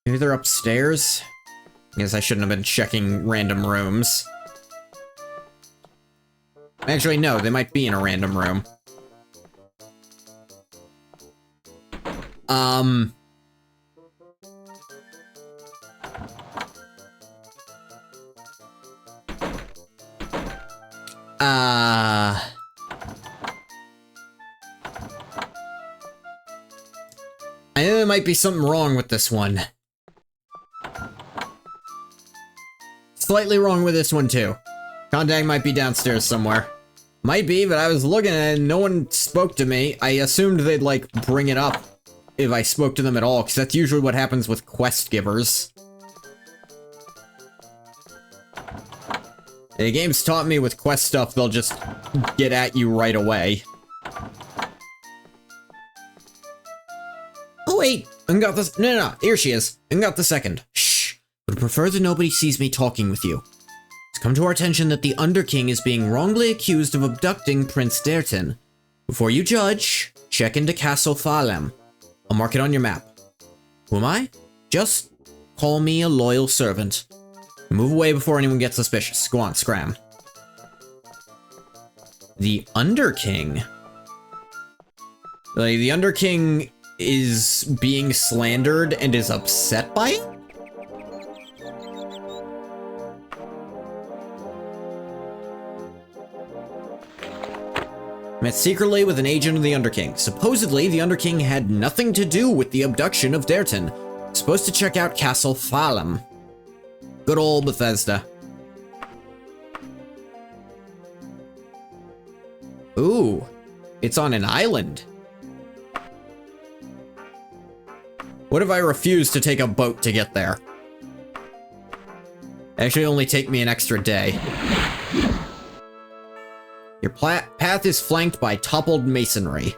Maybe they're upstairs? I guess I shouldn't have been checking random rooms. Actually, no, they might be in a random room. I think there might be something wrong with this one. Slightly wrong with this one, too. Contact might be downstairs somewhere. Might be, but I was looking at it and no one spoke to me. I assumed they'd, like, bring it up if I spoke to them at all, because that's usually what happens with quest givers. The game's taught me with quest stuff, they'll just get at you right away. Oh wait, I got this. No, here she is. I got the second. Shh. Would prefer that nobody sees me talking with you. It's come to our attention that the Underking is being wrongly accused of abducting Prince Daertin. Before you judge, check into Castle Falem. I'll mark it on your map. Who am I? Just call me a loyal servant. Move away before anyone gets suspicious. Go on, scram. The Underking? Like, the Underking is being slandered and is upset by it? Met secretly with an agent of the Underking. Supposedly, the Underking had nothing to do with the abduction of Daertin. Supposed to check out Castle Falem. Good old Bethesda. Ooh, it's on an island. What if I refuse to take a boat to get there? Actually only take me an extra day. Your path is flanked by toppled masonry.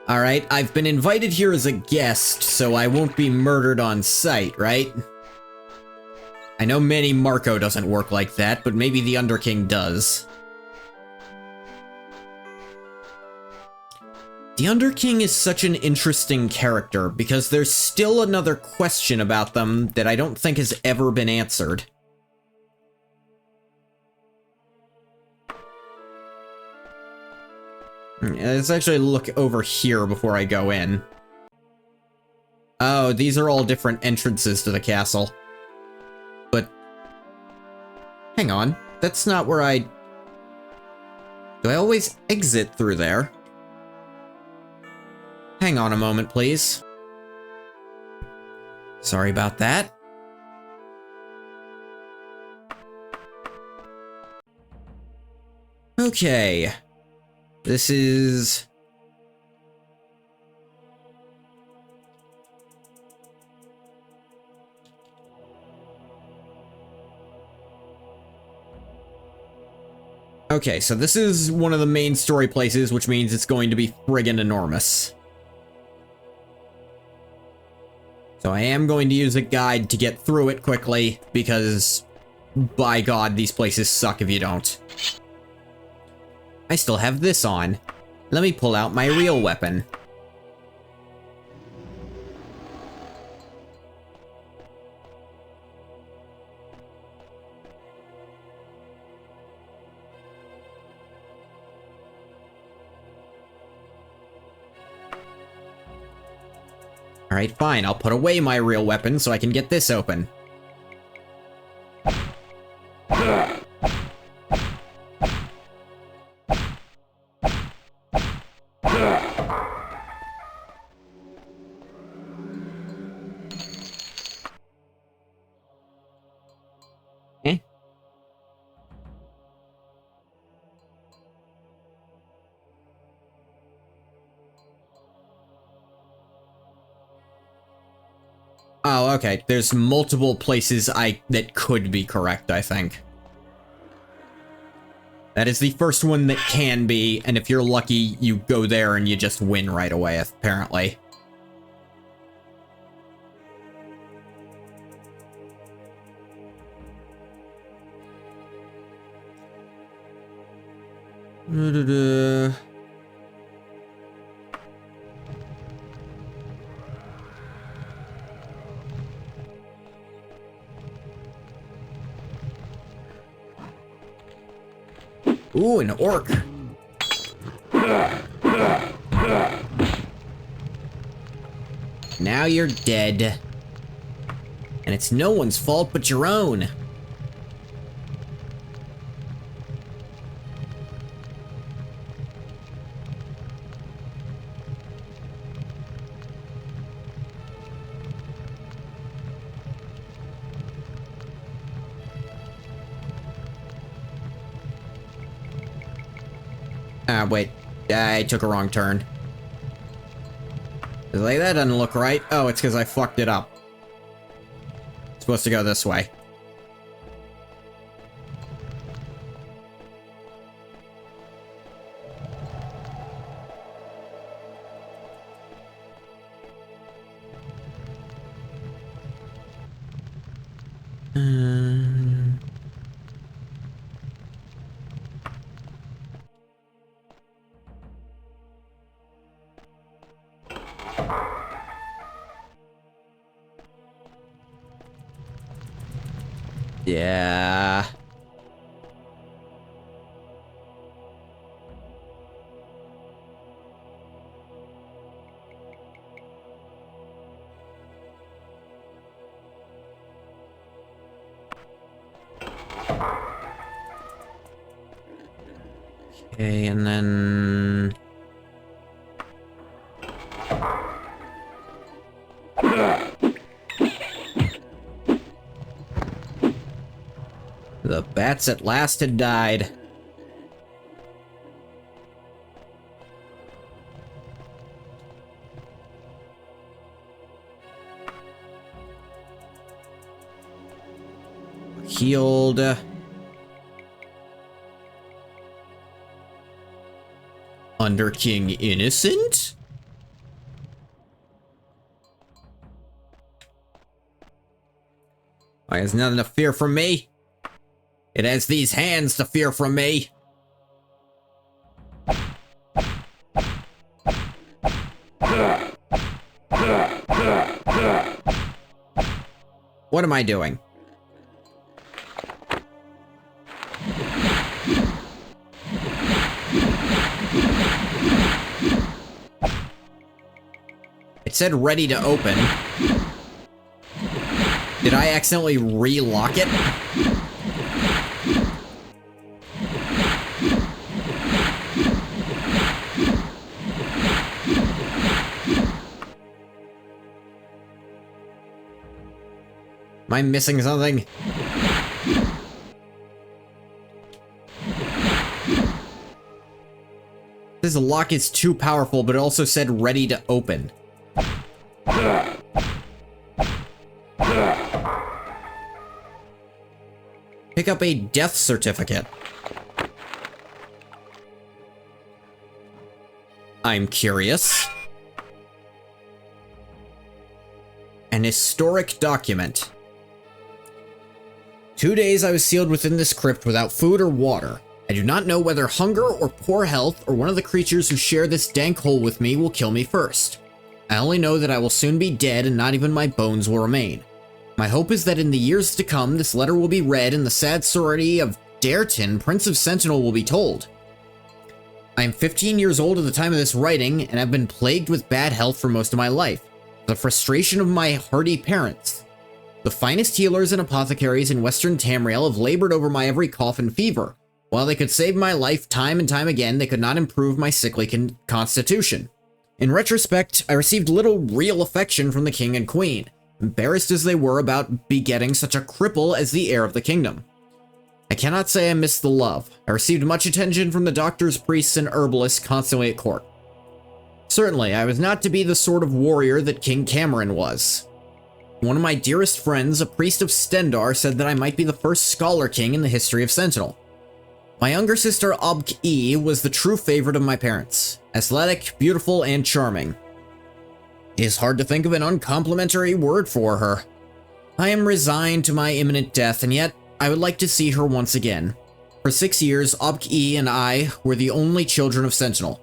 Alright, I've been invited here as a guest, so I won't be murdered on sight, right? I know Manny Marco doesn't work like that, but maybe the Underking does. The Underking is such an interesting character, because there's still another question about them that I don't think has ever been answered. Let's actually look over here before I go in. Oh, these are all different entrances to the castle. But... hang on, that's not where I... do I always exit through there? Hang on a moment, please. Sorry about that. Okay. This is... okay, so this is one of the main story places, which means it's going to be friggin' enormous. So I am going to use a guide to get through it quickly, because, by God, these places suck if you don't. I still have this on. Let me pull out my real weapon. Alright, fine. I'll put away my real weapon so I can get this open. Eh? Oh, okay. There's multiple places that could be correct, I think. That is the first one that can be, and if you're lucky, you go there and you just win right away, apparently. Ooh, an orc. Now you're dead. And it's no one's fault but your own. Ah, wait. I took a wrong turn. Like, that doesn't look right. Oh, it's because I fucked it up. It's supposed to go this way. Yeah. Okay, and then... the bats at last had died. Healed. Under King Innocent? Why, has nothing to fear from me? It has these hands to fear from me. What am I doing? It said ready to open. Did I accidentally re-lock it? Am I missing something? This lock is too powerful, but it also said ready to open. Pick up a death certificate. I'm curious. An historic document. 2 days I was sealed within this crypt without food or water. I do not know whether hunger or poor health or one of the creatures who share this dank hole with me will kill me first. I only know that I will soon be dead and not even my bones will remain. My hope is that in the years to come, this letter will be read and the sad story of Daertin, Prince of Sentinel, will be told. I am 15 years old at the time of this writing and have been plagued with bad health for most of my life. The frustration of my hardy parents. The finest healers and apothecaries in Western Tamriel have labored over my every cough and fever. While they could save my life time and time again, they could not improve my sickly constitution. In retrospect, I received little real affection from the king and queen, embarrassed as they were about begetting such a cripple as the heir of the kingdom. I cannot say I missed the love. I received much attention from the doctors, priests, and herbalists constantly at court. Certainly, I was not to be the sort of warrior that King Cameron was. One of my dearest friends, a priest of Stendar, said that I might be the first scholar king in the history of Sentinel. My younger sister, Obk-E, was the true favorite of my parents. Athletic, beautiful, and charming. It is hard to think of an uncomplimentary word for her. I am resigned to my imminent death, and yet I would like to see her once again. For 6 years, Obk-E and I were the only children of Sentinel.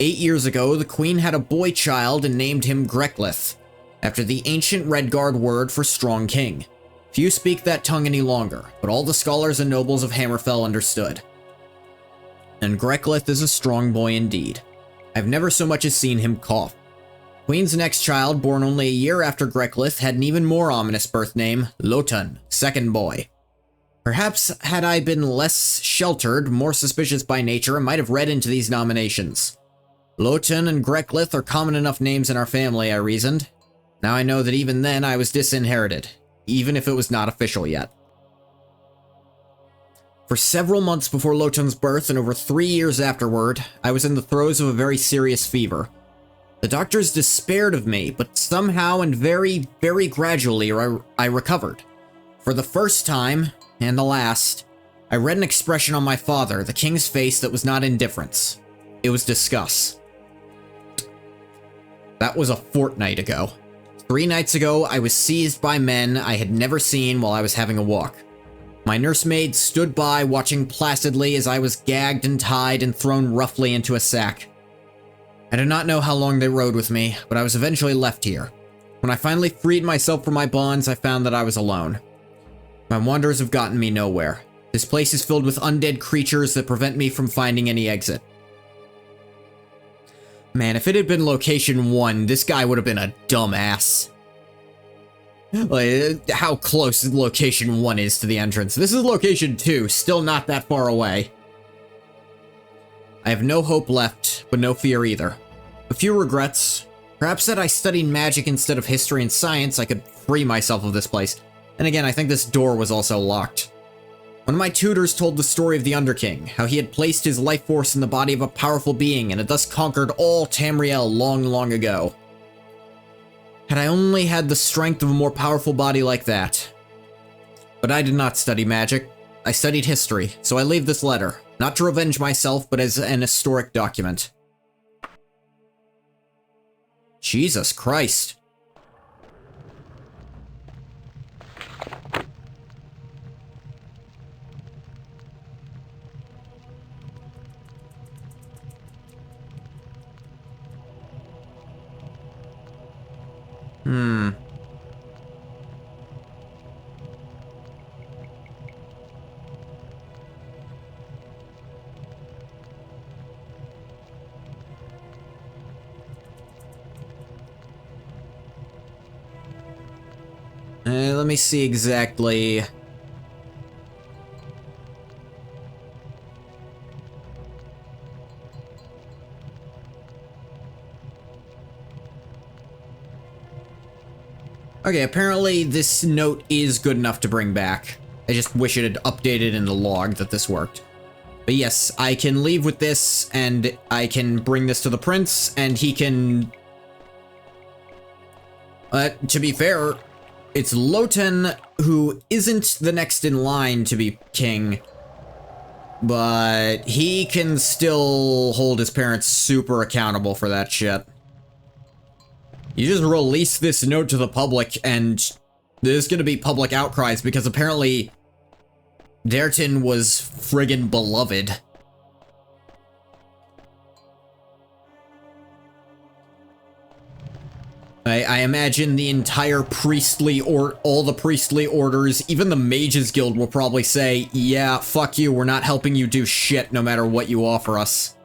8 years ago, the queen had a boy child and named him Greklith, after the ancient Redguard word for strong king. Few speak that tongue any longer, but all the scholars and nobles of Hammerfell understood. And Greklith is a strong boy indeed. I've never so much as seen him cough. Queen's next child, born only a year after Greklith, had an even more ominous birth name, Lotan, second boy. Perhaps had I been less sheltered, more suspicious by nature, I might have read into these nominations. Lotan and Greklith are common enough names in our family, I reasoned. Now I know that even then I was disinherited, even if it was not official yet. For several months before Lotan's birth and over 3 years afterward, I was in the throes of a very serious fever. The doctors despaired of me, but somehow and very, very gradually I recovered. For the first time, and the last, I read an expression on my father, the king's face, that was not indifference. It was disgust. That was a fortnight ago. 3 nights ago, I was seized by men I had never seen while I was having a walk. My nursemaid stood by, watching placidly as I was gagged and tied and thrown roughly into a sack. I do not know how long they rode with me, but I was eventually left here. When I finally freed myself from my bonds, I found that I was alone. My wanders have gotten me nowhere. This place is filled with undead creatures that prevent me from finding any exit. Man, if it had been location 1, this guy would have been a dumbass. Like, how close location 1 is to the entrance. This is location 2, still not that far away. I have no hope left, but no fear either. A few regrets. Perhaps that I studied magic instead of history and science, I could free myself of this place. And again, I think this door was also locked. One of my tutors told the story of the Underking, how he had placed his life force in the body of a powerful being and had thus conquered all Tamriel long, long ago. Had I only had the strength of a more powerful body like that. But I did not study magic. I studied history, so I leave this letter, not to revenge myself, but as an historic document. Jesus Christ. Let me see exactly. Okay, apparently this note is good enough to bring back. I just wish it had updated in the log that this worked. But yes, I can leave with this, and I can bring this to the prince, and he can... to be fair, it's Loten who isn't the next in line to be king, but he can still hold his parents super accountable for that shit. You just release this note to the public, and there's gonna be public outcries because apparently Dertin was friggin' beloved. I imagine the entire priestly or all the priestly orders, even the mages guild will probably say, yeah, fuck you, we're not helping you do shit no matter what you offer us.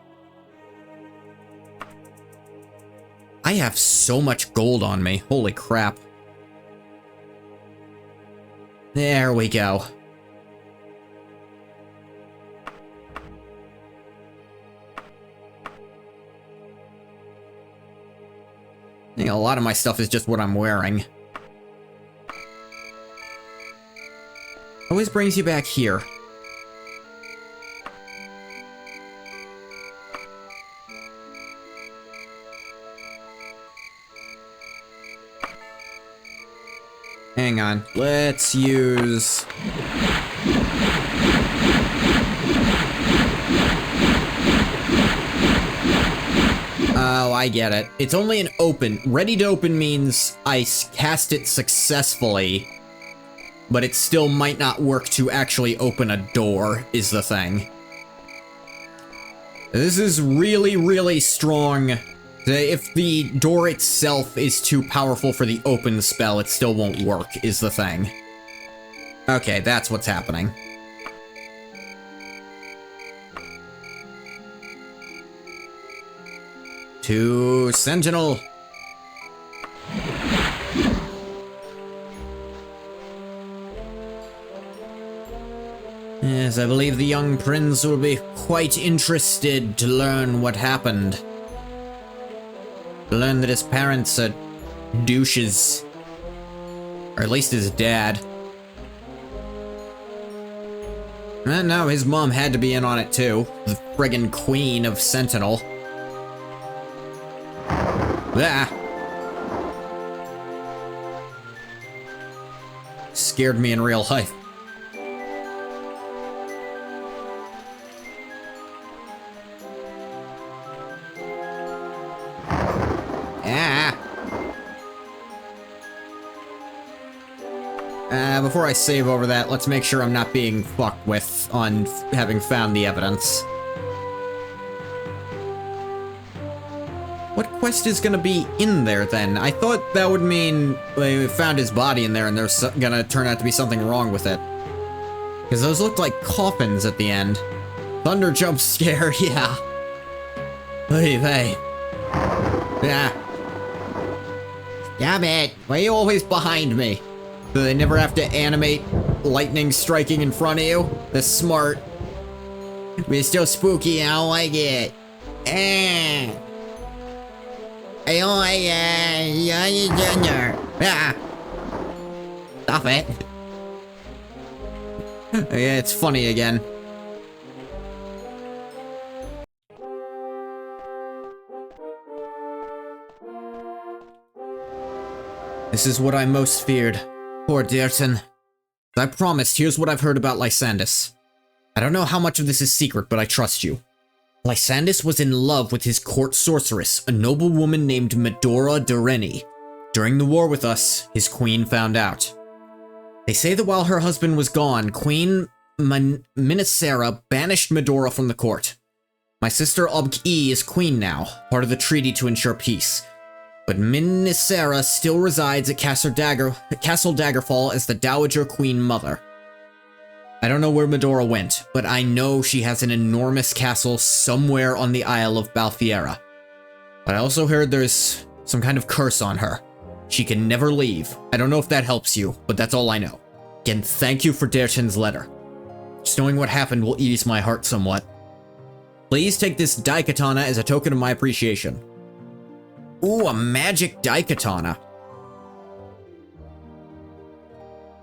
I have so much gold on me, holy crap. There we go. I think a lot of my stuff is just what I'm wearing. Always brings you back here. Hang on, let's use... Oh, I get it. It's only an open. Ready to open means I cast it successfully, but it still might not work to actually open a door, is the thing. This is really, really strong. If the door itself is too powerful for the open spell, it still won't work, is the thing. Okay, that's what's happening. To Sentinel. Yes, I believe the young prince will be quite interested to learn what happened. To learn that his parents are douches. Or at least his dad. And now his mom had to be in on it too. The friggin' queen of Sentinel. Ah! Scared me in real life. Ah! Before I save over that, let's make sure I'm not being fucked with on having found the evidence. What quest is gonna be in there then? I thought that would mean we found his body in there and there's gonna turn out to be something wrong with it. Because those looked like coffins at the end. Thunder jump scare, yeah. Hey. Yeah. Damn it, why are you always behind me? Do they never have to animate lightning striking in front of you? That's smart. But it's still spooky, I don't like it. I don't like it. Ah. Stop it. Yeah, it's funny again. This is what I most feared. Poor Dertin. As I promised, here's what I've heard about Lysandus. I don't know how much of this is secret, but I trust you. Lysandus was in love with his court sorceress, a noble woman named Medora Dureni. During the war with us, his queen found out. They say that while her husband was gone, Queen Minisera banished Medora from the court. My sister Obk-E is queen now, part of the treaty to ensure peace. But Minisera still resides at Castle Daggerfall as the Dowager Queen Mother. I don't know where Medora went, but I know she has an enormous castle somewhere on the Isle of Balfiera. But I also heard there's some kind of curse on her. She can never leave. I don't know if that helps you, but that's all I know. Again, thank you for Derchin's letter. Just knowing what happened will ease my heart somewhat. Please take this Daikatana as a token of my appreciation. Ooh, a magic Daikatana.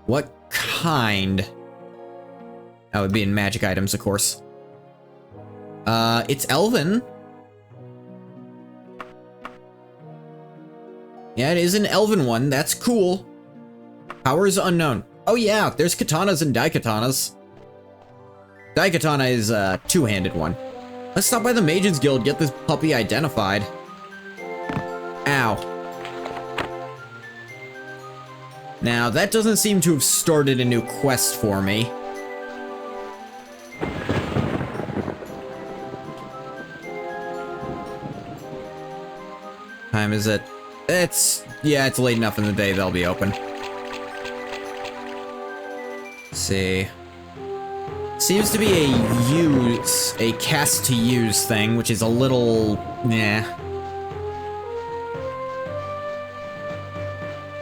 What kind? That would be in magic items, of course. It's Elven. Yeah, it is an Elven one. That's cool. Powers unknown. Oh yeah, there's katanas and daikatanas. Daikatana is a two-handed one. Let's stop by the Mages Guild, get this puppy identified. Ow. Now, that doesn't seem to have started a new quest for me. Time is it? Yeah, it's late enough in the day they'll be open. Let's see. Seems to be a cast to use thing, which is a little, nah.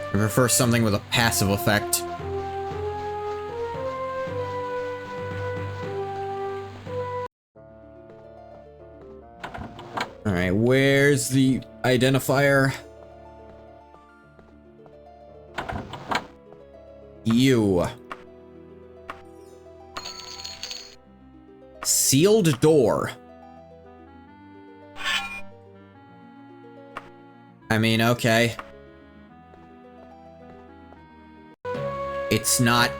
I prefer something with a passive effect. Alright, where's the identifier? You. Sealed door. I mean, okay. It's not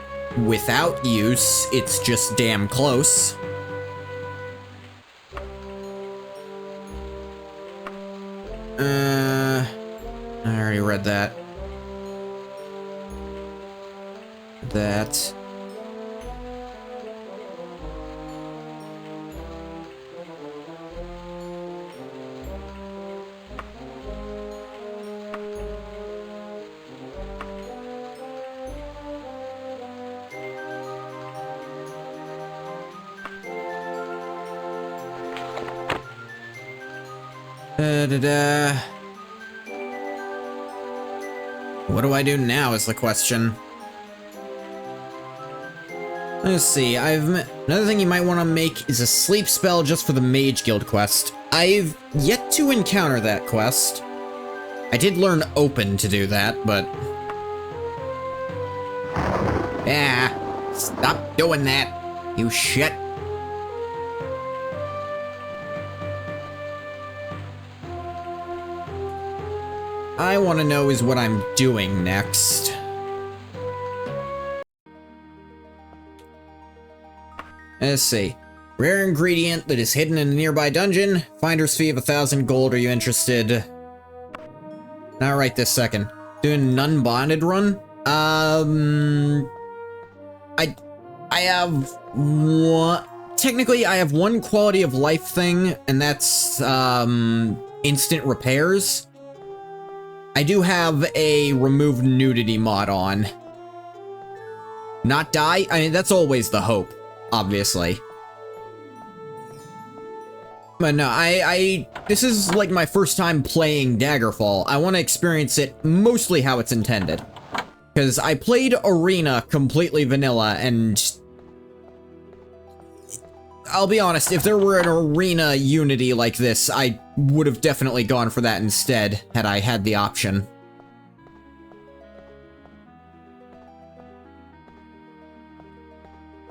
without use, it's just damn close. I already read that. That. What do I do now is the question. Let's see, another thing you might want to make is a sleep spell just for the Mage Guild quest. I've yet to encounter that quest. I did learn Open to do that, but... Yeah, stop doing that, you shit. I want to know is what I'm doing next. Let's see. Rare ingredient that is hidden in a nearby dungeon. Finder's fee of 1,000 gold. Are you interested? Not right this second. Doing none bonded run? I have one... Technically, I have one quality of life thing, and that's, instant repairs. I do have a remove nudity mod on. Not die? I mean, that's always the hope, obviously. But no, this is like my first time playing Daggerfall. I want to experience it mostly how it's intended. Because I played Arena completely vanilla, and... I'll be honest, if there were an Arena Unity like this, I would have definitely gone for that instead, had I had the option.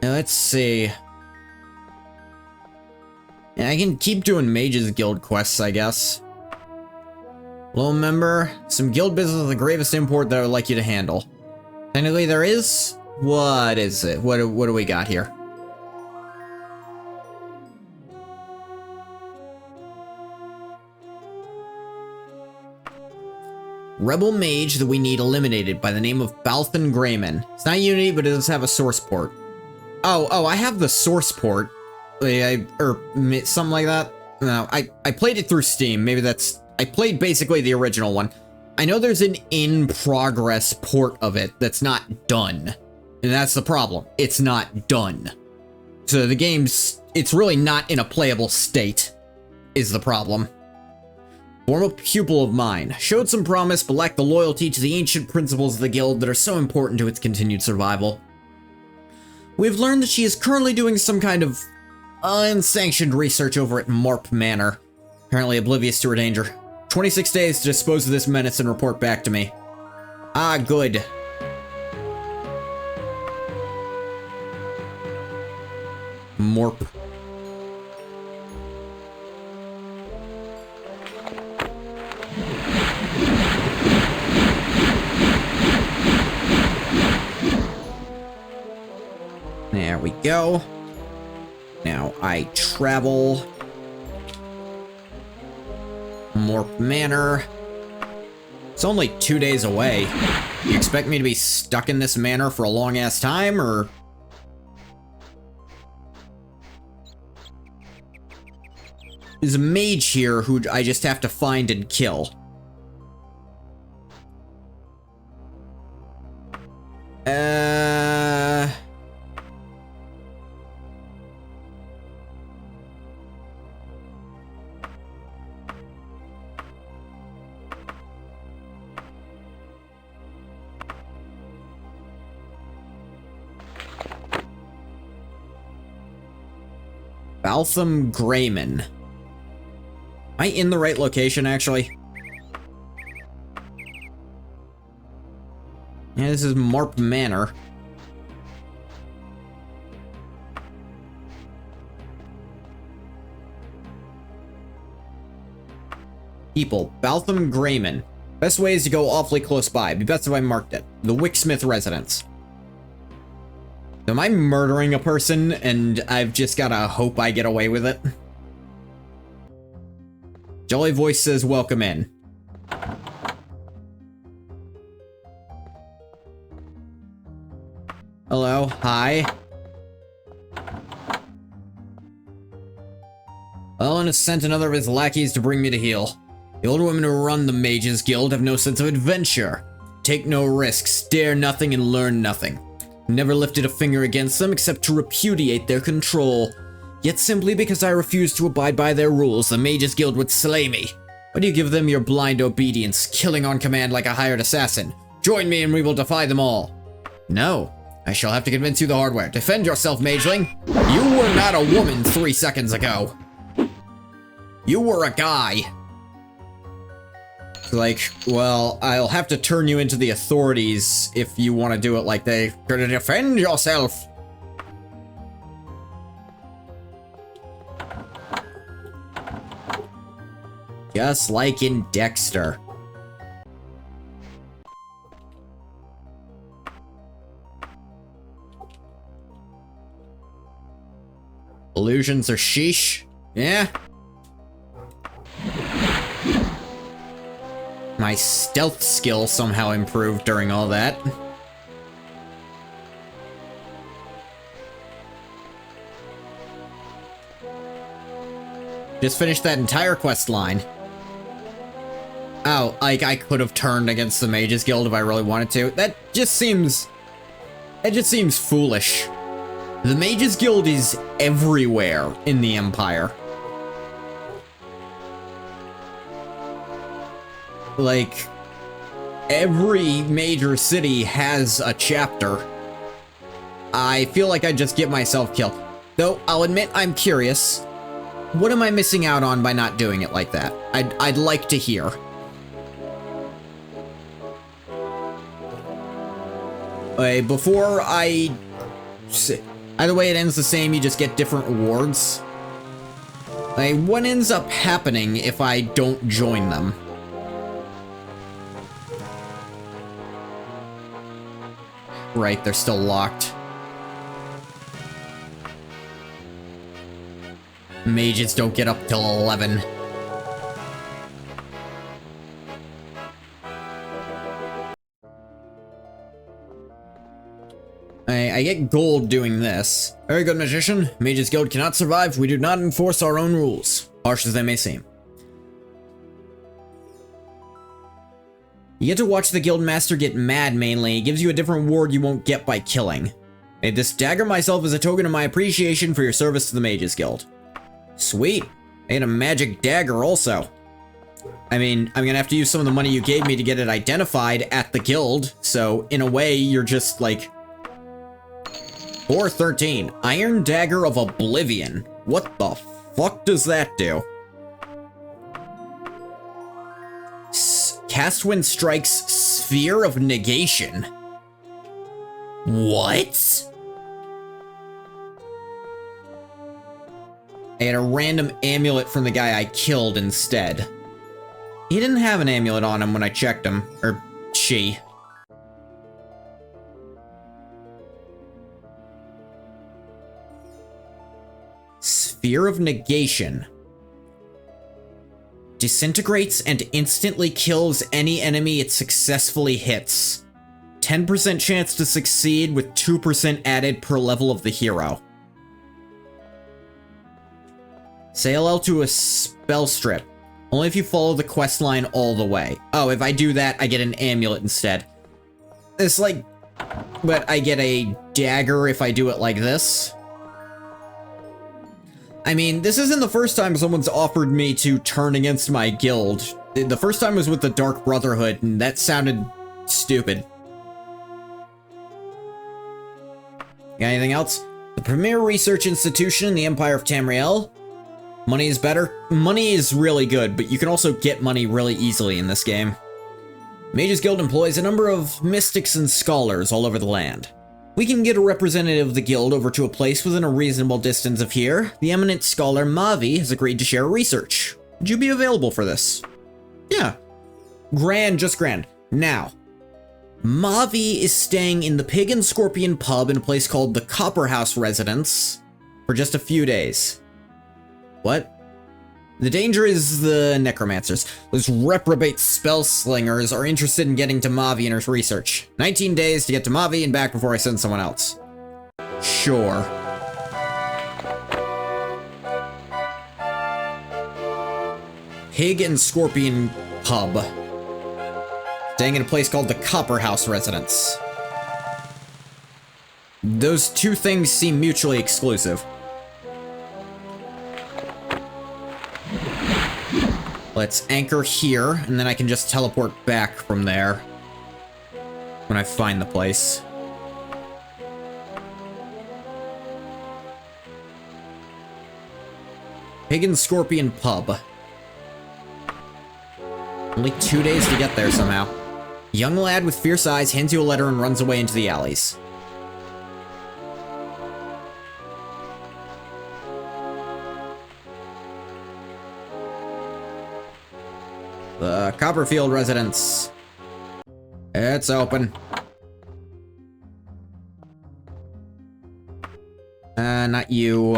Now, let's see. Yeah, I can keep doing Mages Guild quests, I guess. Low member, some guild business of the gravest import that I would like you to handle. Technically, there is What is it? What do we got here? Rebel mage that we need eliminated by the name of Balthan Grayman. It's not Unity, but it does have a source port. Oh, I have the source port. Or something like that. No, I played it through Steam. Maybe that's... I played basically the original one. I know there's an in-progress port of it that's not done. And that's the problem. It's not done. So the game's... It's really not in a playable state, is the problem. Former pupil of mine. Showed some promise, but lacked the loyalty to the ancient principles of the guild that are so important to its continued survival. We've learned that she is currently doing some kind of unsanctioned research over at Marp Manor. Apparently oblivious to her danger. 26 days to dispose of this menace and report back to me. Ah, good. Morp. There we go. Now I travel. Morp Manor. It's only 2 days away. You expect me to be stuck in this manor for a long-ass time, or...? There's a mage here who I just have to find and kill. Baltham Grayman. Am I in the right location, actually? Yeah, this is Marp Manor. People. Baltham Grayman. Best way is to go awfully close by. Be best if I marked it. The Wicksmith residence. Am I murdering a person and I've just gotta hope I get away with it? Jolly voice says welcome in. Hello, hi. Ellen has sent another of his lackeys to bring me to heel. The old women who run the Mages Guild have no sense of adventure. Take no risks, dare nothing, and learn nothing. Never lifted a finger against them except to repudiate their control. Yet simply because I refuse to abide by their rules, the Mages Guild would slay me. Why do you give them your blind obedience, killing on command like a hired assassin? Join me and we will defy them all. No, I shall have to convince you the hard way. Defend yourself, mageling. You were not a woman 3 seconds ago. You were a guy. Like, well, I'll have to turn you into the authorities if you want to do it like they... Gonna defend yourself! Just like in Dexter. Illusions are sheesh? Yeah? My stealth skill somehow improved during all that. Just finished that entire quest line. Oh, like I could have turned against the Mages Guild if I really wanted to. That just seems foolish. The Mages Guild is everywhere in the Empire. Like, every major city has a chapter. I feel like I'd just get myself killed. Though, I'll admit I'm curious. What am I missing out on by not doing it like that? I'd like to hear. Before I... Either way, it ends the same, you just get different rewards. What ends up happening if I don't join them? Right, they're still locked. Mages don't get up till 11. I get gold doing this. Very good, magician. Mages Guild cannot survive. We do not enforce our own rules, harsh as they may seem. You get to watch the guild master get mad mainly. It gives you a different ward you won't get by killing. Made this dagger myself as a token of my appreciation for your service to the Mages Guild. Sweet. I get a magic dagger also. I mean, I'm gonna have to use some of the money you gave me to get it identified at the guild, so in a way, you're just like... 413. Iron Dagger of Oblivion. What the fuck does that do? Cast when strikes Sphere of Negation. What? I had a random amulet from the guy I killed instead. He didn't have an amulet on him when I checked him. Or she. Sphere of Negation. Disintegrates and instantly kills any enemy it successfully hits. 10% chance to succeed with 2% added per level of the hero. Say hello to a spell strip. Only if you follow the quest line all the way. Oh, if I do that, I get an amulet instead. It's like... But I get a dagger if I do it like this. I mean, this isn't the first time someone's offered me to turn against my guild. The first time was with the Dark Brotherhood, and that sounded stupid. Got anything else? The premier research institution in the Empire of Tamriel. Money is better? Money is really good, but you can also get money really easily in this game. Mages Guild employs a number of mystics and scholars all over the land. We can get a representative of the guild over to a place within a reasonable distance of here. The eminent scholar Mavi has agreed to share research. Would you be available for this? Yeah. Grand, just grand. Now, Mavi is staying in the Pig and Scorpion pub in a place called the Copper House Residence for just a few days. What? The danger is the necromancers. Those reprobate spell slingers are interested in getting to Mavi and her research. 19 days to get to Mavi and back before I send someone else. Sure. Pig and Scorpion Pub. Staying in a place called the Copper House Residence. Those two things seem mutually exclusive. Let's anchor here, and then I can just teleport back from there when I find the place. Pig and Scorpion Pub. Only 2 days to get there somehow. Young lad with fierce eyes hands you a letter and runs away into the alleys. The Copperfield residence. It's open. Not you.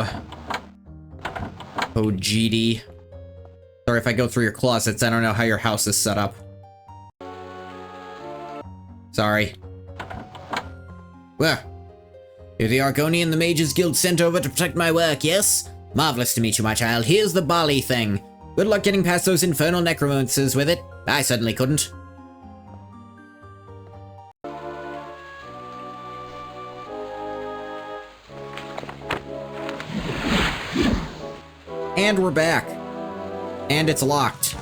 Oh, GD. Sorry if I go through your closets. I don't know how your house is set up. Sorry. Well, you're the Argonian the Mages Guild sent over to protect my work, yes? Marvelous to meet you, my child. Here's the Bali thing. Good luck getting past those infernal necromancers with it. I certainly couldn't. And we're back. And it's locked.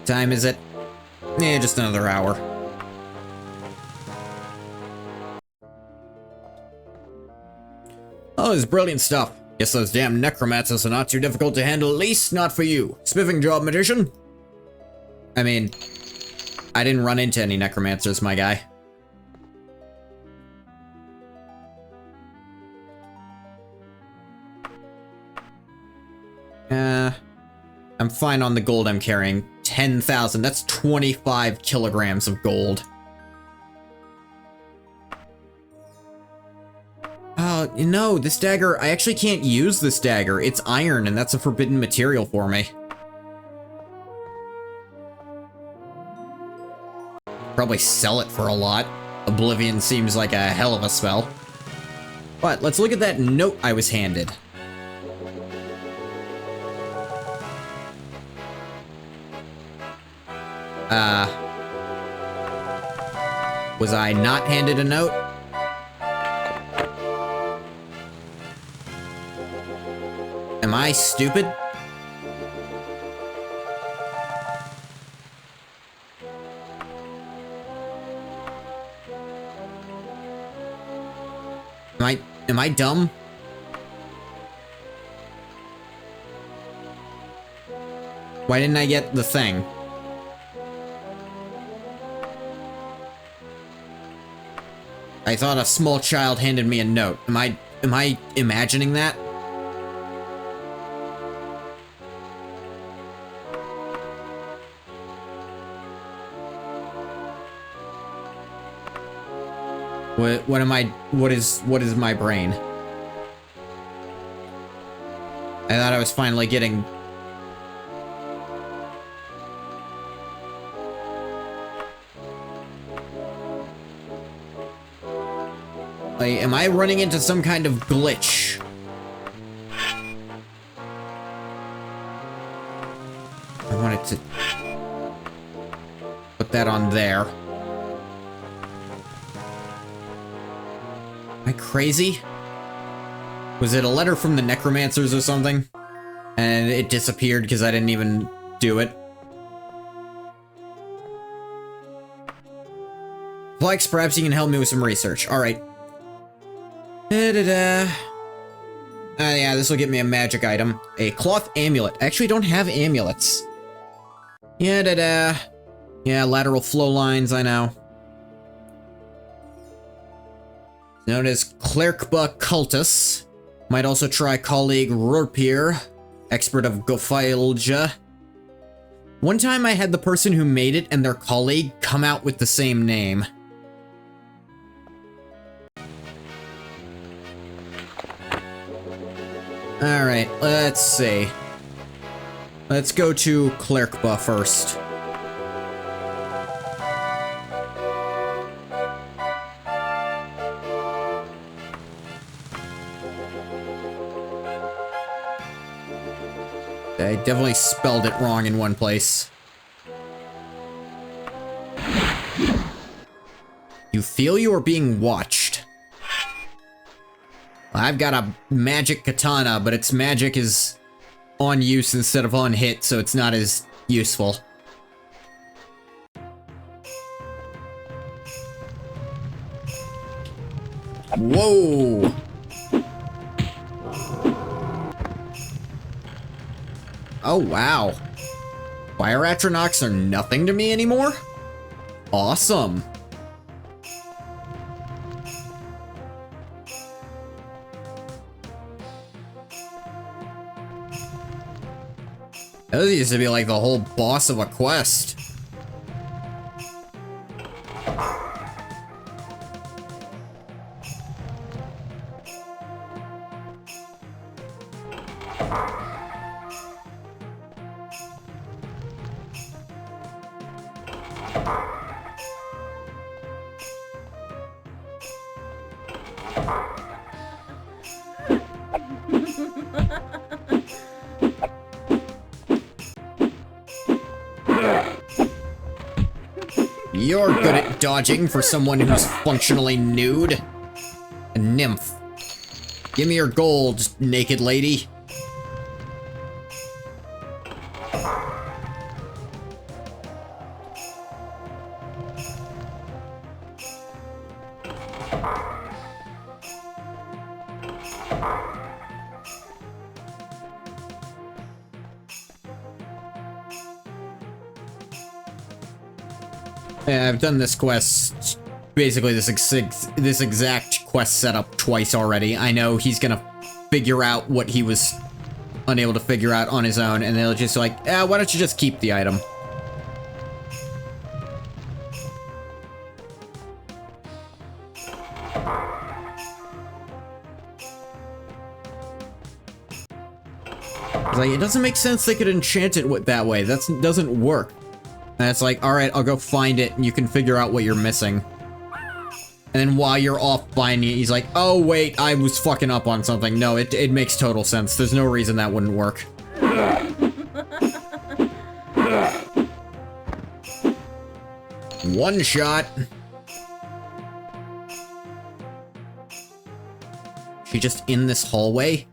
Time is it? Just another hour. Oh, this is brilliant stuff. Guess those damn necromancers are not too difficult to handle, at least not for you. Spiffing job, magician. I mean, I didn't run into any necromancers, my guy. I'm fine on the gold I'm carrying. 10,000. That's 25 kilograms of gold. Oh, no, this dagger, I actually can't use this dagger. It's iron, and that's a forbidden material for me. Probably sell it for a lot. Oblivion seems like a hell of a spell. But let's look at that note I was handed. Was I not handed a note? Am I stupid? Am I dumb? Why didn't I get the thing? I thought a small child handed me a note. Am I imagining that? What is my brain? I thought I was finally getting... Like, am I running into some kind of glitch? I wanted to put that on there. Am I crazy? Was it a letter from the necromancers or something? And it disappeared because I didn't even do it. Flex, perhaps you can help me with some research. Alright. Yeah, this will get me a magic item. A cloth amulet. I actually don't have amulets. Yeah, lateral flow lines, I know. Known as Clerkba Cultus. Might also try colleague Rorpier, expert of Gofilja. One time I had the person who made it and their colleague come out with the same name. Alright, let's see. Let's go to Clerkba first. I definitely spelled it wrong in one place. You feel you are being watched. I've got a magic katana, but its magic is on use instead of on hit, so it's not as useful. Whoa! Oh, wow. Fire Atronachs are nothing to me anymore? Awesome. Those used to be like the whole boss of a quest. You're good at dodging for someone who's functionally nude. A nymph. Give me your gold, naked lady. Yeah, I've done this quest, basically this exact quest setup twice already. I know he's gonna figure out what he was unable to figure out on his own, and they'll just like, why don't you just keep the item? It's like, it doesn't make sense they could enchant it that way. That doesn't work. And it's like, alright, I'll go find it, and you can figure out what you're missing. And then while you're off finding it, he's like, oh wait, I was fucking up on something. No, it makes total sense. There's no reason that wouldn't work. One shot. She just in this hallway?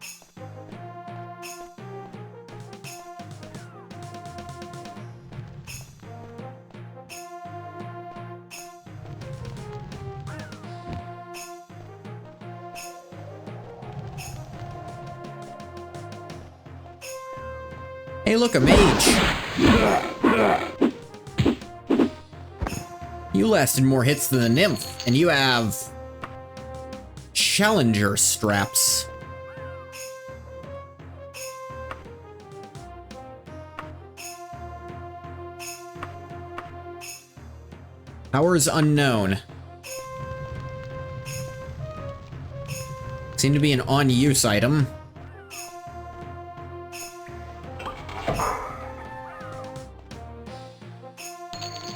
Hey, look, a mage. You lasted more hits than the nymph, and you have challenger straps. Powers unknown. Seem to be an on-use item.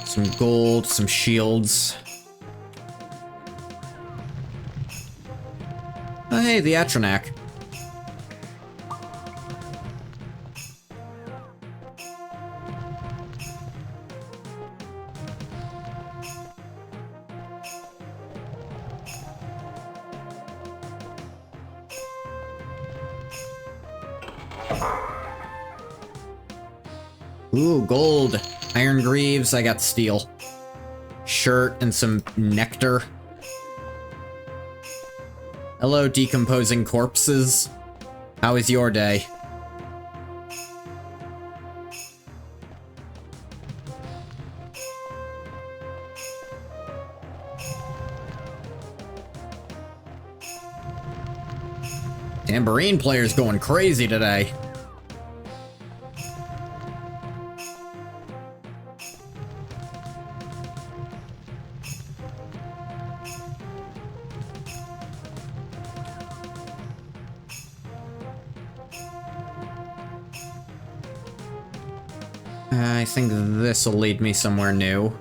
Some gold, some shields. Oh, hey, the Atronak. Ooh, gold. Iron greaves, I got steel. Shirt and some nectar. Hello, decomposing corpses. How is your day? Tambourine player's going crazy today. I think this will lead me somewhere new.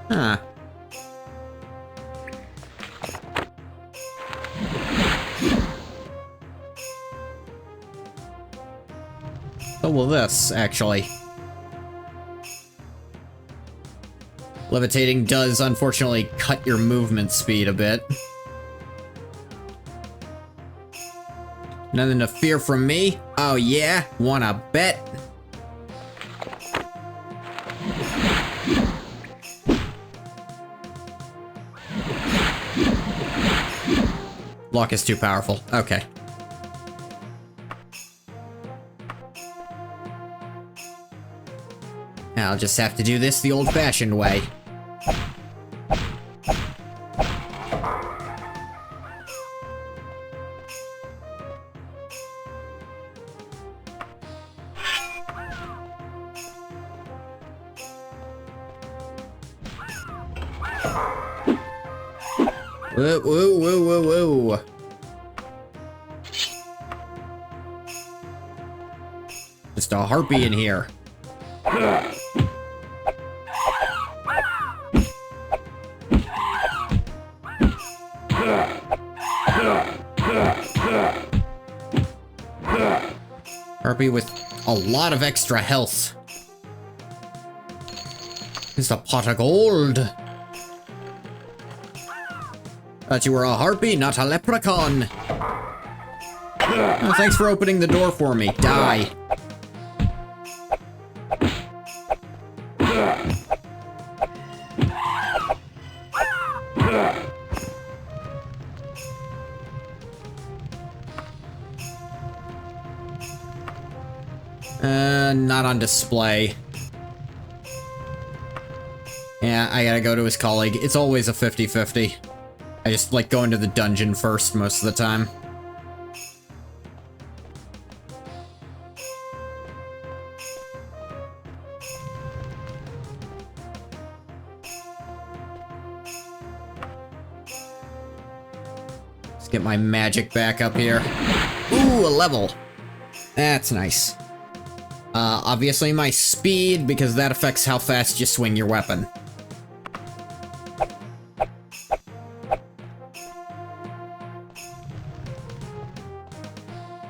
Huh. So will this, actually. Levitating does, unfortunately, cut your movement speed a bit. Nothing to fear from me? Oh yeah? Wanna bet? Lock is too powerful. Okay. I'll just have to do this the old-fashioned way. Whoa, whoa, whoa, whoa, whoa. Just a harpy in here. Harpy with a lot of extra health. It's a pot of gold. Thought you were a harpy, not a leprechaun. Oh, thanks for opening the door for me. Die. Not on display. Yeah, I gotta go to his colleague. It's always a 50-50. I just like going to the dungeon first most of the time. Let's get my magic back up here. Ooh, a level. That's nice. Obviously my speed, because that affects how fast you swing your weapon.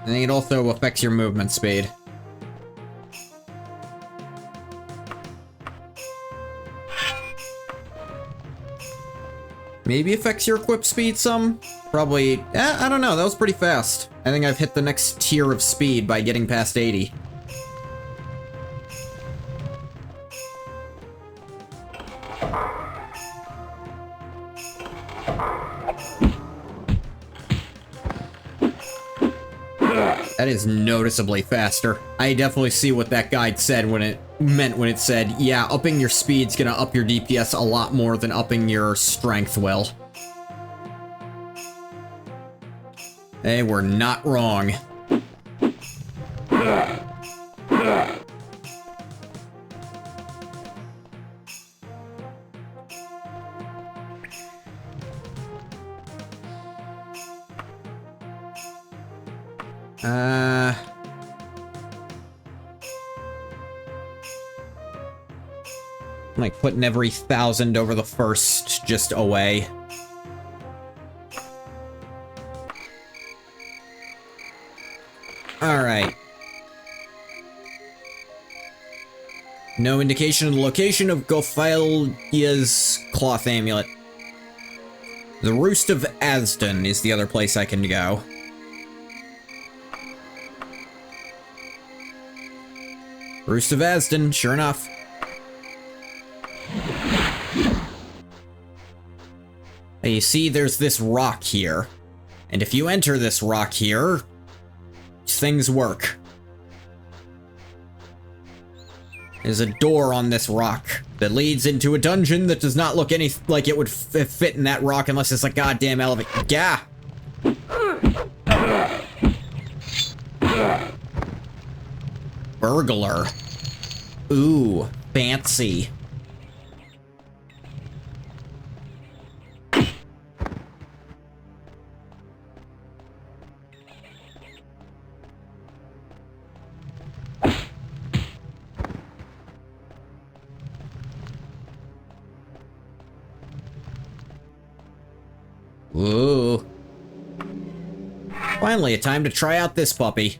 I think it also affects your movement speed. Maybe affects your equip speed some? Probably, I don't know, that was pretty fast. I think I've hit the next tier of speed by getting past 80. That is noticeably faster. I definitely see what that guide said when it meant when it said, yeah, upping your speed's gonna up your DPS a lot more than upping your strength will. They were not wrong. I'm like putting every 1,000 over the first just away. Alright. No indication of the location of Gothalia's cloth amulet. The Roost of Asden is the other place I can go. Roost of Asden, sure enough. Now you see there's this rock here. And if you enter this rock here, things work. There's a door on this rock that leads into a dungeon that does not look any like it would fit in that rock unless it's a goddamn elevator. Yeah. Burglar. Ooh, fancy. Ooh. Finally, a time to try out this puppy.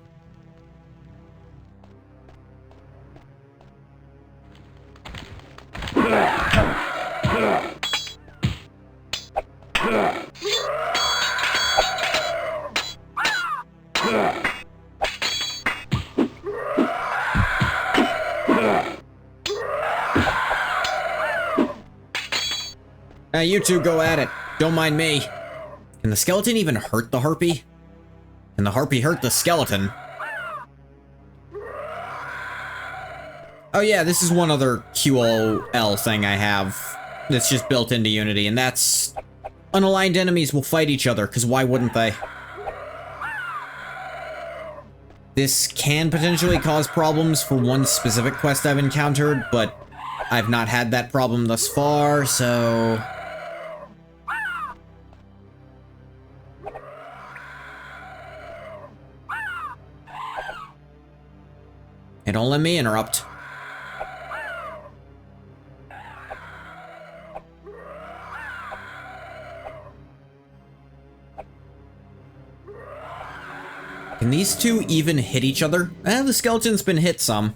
You two go at it. Don't mind me. Can the skeleton even hurt the harpy? Can the harpy hurt the skeleton? Oh yeah, this is one other QOL thing I have that's just built into Unity, and that's unaligned enemies will fight each other, because why wouldn't they? This can potentially cause problems for one specific quest I've encountered, but I've not had that problem thus far, so... Hey, don't let me interrupt. Can these two even hit each other? The skeleton's been hit some.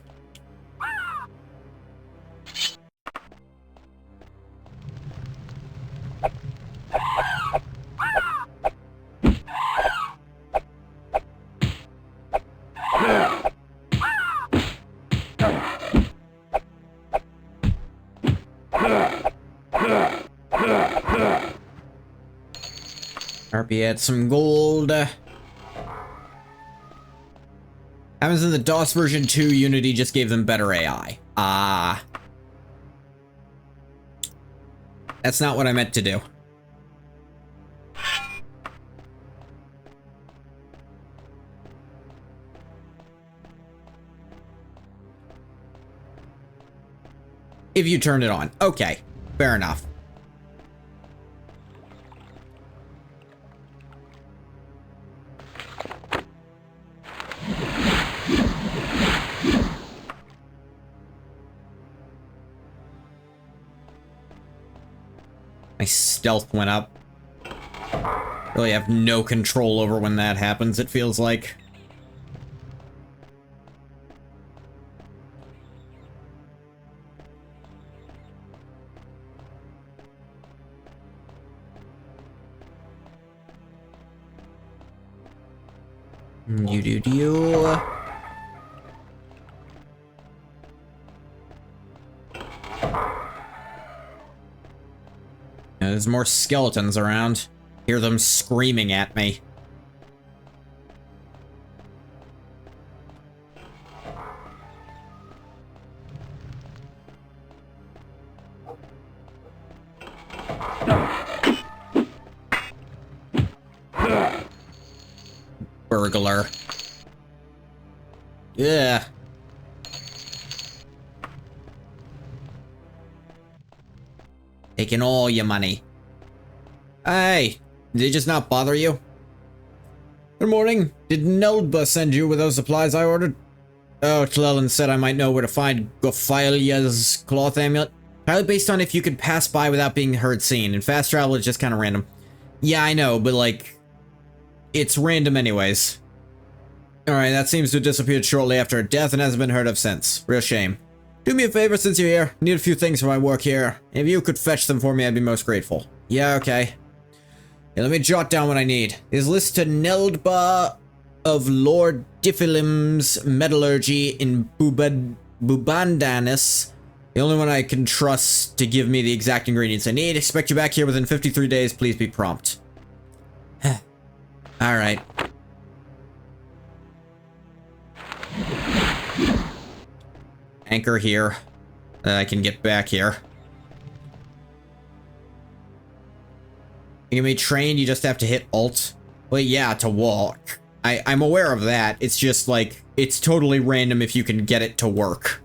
Harpy had some gold. Happens in the DOS version 2, Unity just gave them better AI. That's not what I meant to do. If you turn it on. Okay, fair enough. My stealth went up. Really have no control over when that happens, it feels like. You. There's more skeletons around. Hear them screaming at me. Burglar. Yeah. Taking all your money. Hey, did it just not bother you? Good morning. Did Neldba send you with those supplies I ordered? Oh, Tlelen said I might know where to find Gofilia's cloth amulet. Probably based on if you could pass by without being heard seen, and fast travel is just kind of random. Yeah, I know, but like, it's random anyways. Alright, that seems to have disappeared shortly after her death and hasn't been heard of since. Real shame. Do me a favor since you're here. Need a few things for my work here. If you could fetch them for me, I'd be most grateful. Yeah, okay. Here, let me jot down what I need. Is list to Neldba of Lord Diffilim's metallurgy in Bubandanis. The only one I can trust to give me the exact ingredients I need. Expect you back here within 53 days. Please be prompt. Alright. Anchor here. I can get back here. You can be trained, you just have to hit Alt. Well, yeah, to walk. I'm aware of that. It's just like, it's totally random if you can get it to work.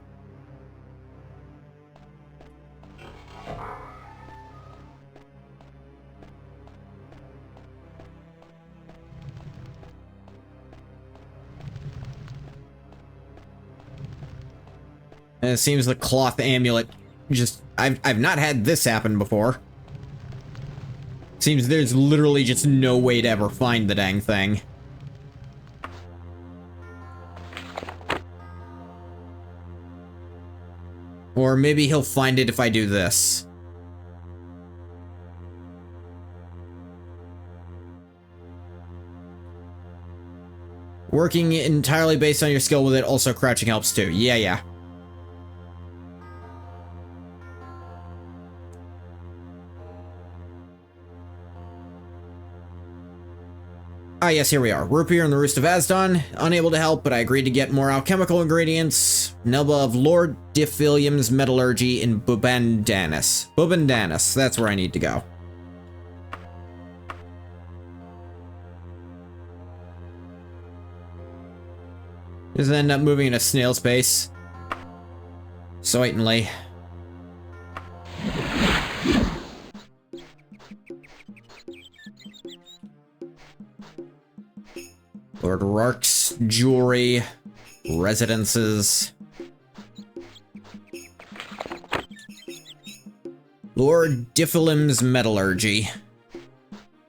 And it seems the cloth amulet just... I've not had this happen before. Seems there's literally just no way to ever find the dang thing. Or maybe he'll find it if I do this. Working entirely based on your skill with it, also crouching helps too. Yeah. Ah, yes, here we are. Rupier and the Roost of Asdon. Unable to help, but I agreed to get more alchemical ingredients. Nelba of Lord Diffilium's metallurgy in Bubandanis. Bubandanis, that's where I need to go. Just end up moving into snail space. Certainly. Lord Rark's jewelry, residences. Lord Diffilim's metallurgy.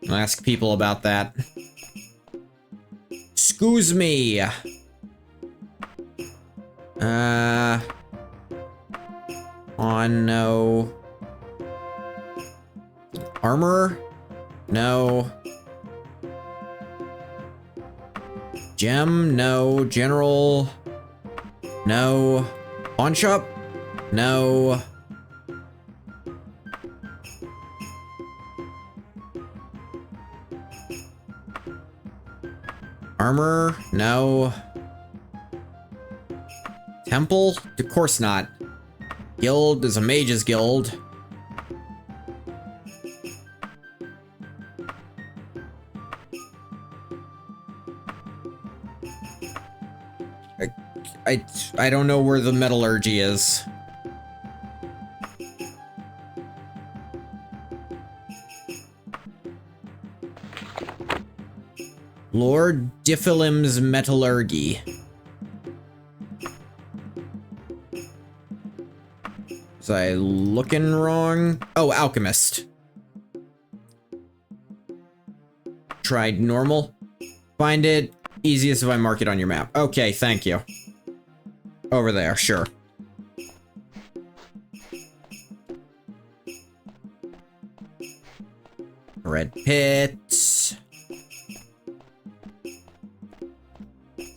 I'll ask people about that. Excuse me. Oh no. Armor? No. Gem? No. General? No. Pawn shop? No. Armor? No. Temple? Of course not. Guild is a mage's guild. I don't know where the metallurgy is. Lord Diffilim's metallurgy. Was I looking wrong? Oh, alchemist. Tried normal. Find it. Easiest if I mark it on your map. Okay, thank you. Over there, sure. Red pits.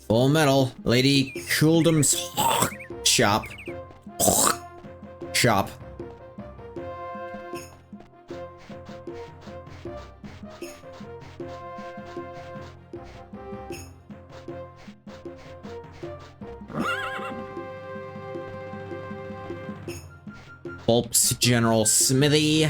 Full metal. Lady Kuldum's shop. Shop. Bulb's General Smithy.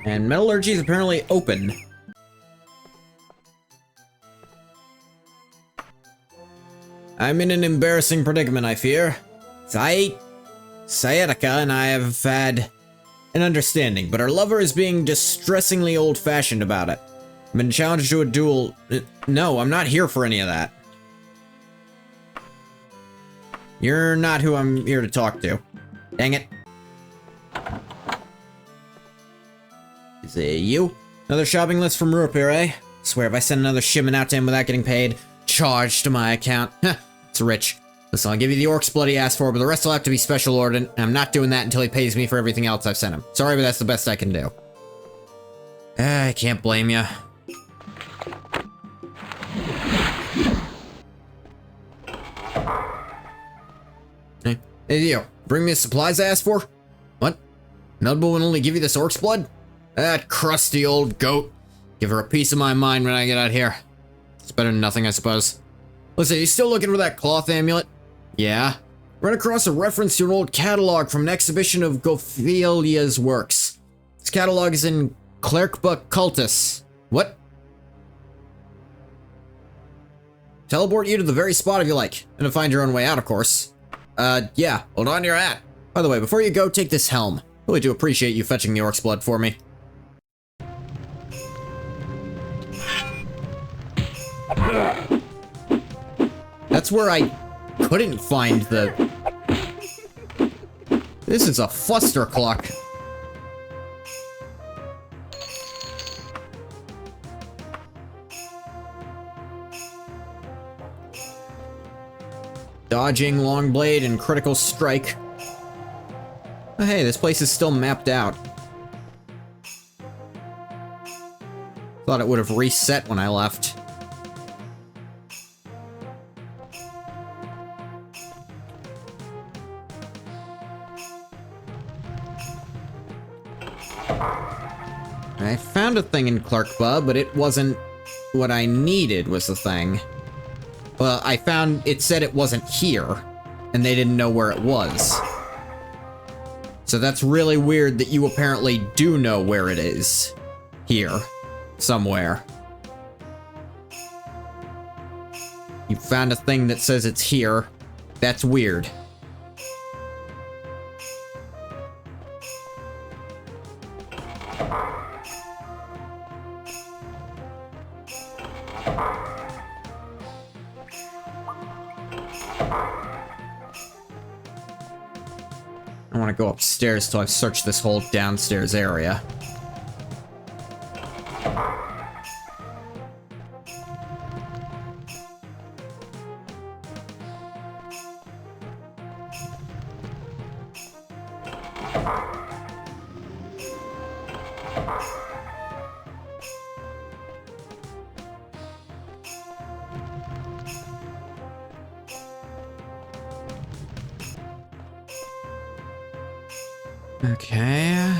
And metallurgy is apparently open. I'm in an embarrassing predicament, I fear. Sayedaka and I have had an understanding, but our lover is being distressingly old-fashioned about it. I've been challenged to a duel. No, I'm not here for any of that. You're not who I'm here to talk to. Dang it. Is it you? Another shopping list from Rupir, eh? Swear if I send another shipment out to him without getting paid, charged to my account. It's rich. Listen, I'll give you the orc's blood he asked for, but the rest will have to be special ordered, and I'm not doing that until he pays me for everything else I've sent him. Sorry, but that's the best I can do. I can't blame you. Hey, you. Bring me the supplies I asked for? What? Nudbull will only give you this orc's blood? That crusty old goat. Give her a piece of my mind when I get out here. It's better than nothing, I suppose. Listen, you still looking for that cloth amulet? Yeah. Run across a reference to an old catalog from an exhibition of Gophelia's works. This catalog is in Clerkba Cultus. What? Teleport you to the very spot if you like. And to find your own way out, of course. Yeah. Hold on to your hat. By the way, before you go, take this helm. Really do appreciate you fetching the orc's blood for me. That's where I couldn't find the... This is a fustercluck. Dodging, long blade, and critical strike. Oh, hey, this place is still mapped out. Thought it would have reset when I left. I found a thing in Clerkba, but it wasn't what I needed was the thing. Well, I found it said it wasn't here, and they didn't know where it was. So that's really weird that you apparently do know where it is. Here. Somewhere. You found a thing that says it's here. That's weird. I want to go upstairs till I've searched this whole downstairs area. Okay.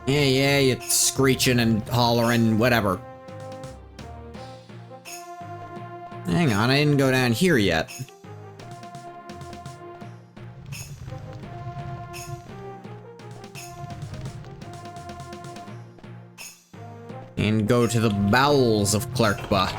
Yeah, you're screeching and hollering, whatever. Hang on, I didn't go down here yet. And go to the bowels of Clerkba.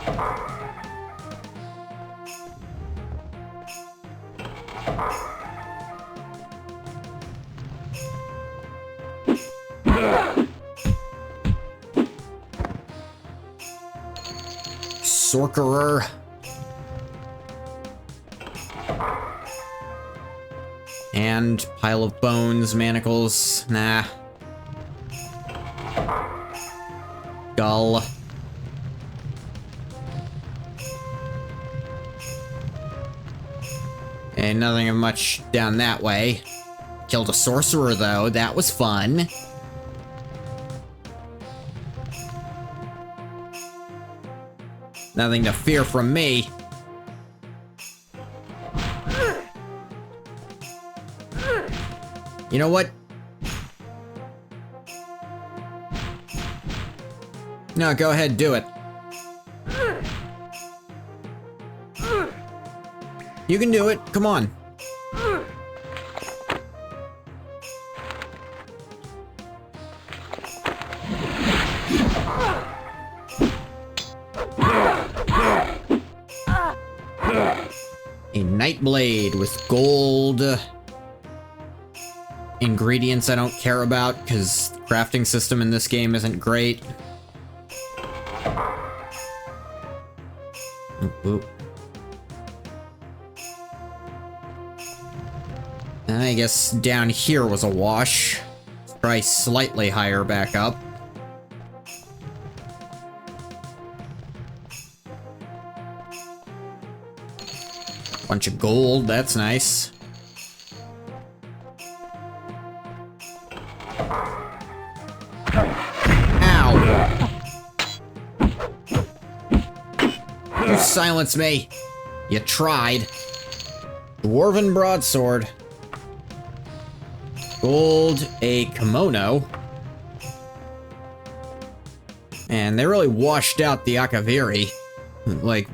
Sorcerer. And pile of bones, manacles, nah. Gull. And nothing of much down that way. Killed a sorcerer though, that was fun. Nothing to fear from me. You know what? No, go ahead, do it. You can do it, come on. A night blade with gold ingredients I don't care about because the crafting system in this game isn't great. Oop, oop. I guess down here was a wash. Let's try slightly higher back up. Bunch of gold, that's nice. Ow! You silence me! You tried. Dwarven broadsword. Gold, a kimono. And they really washed out the Akaviri. Like,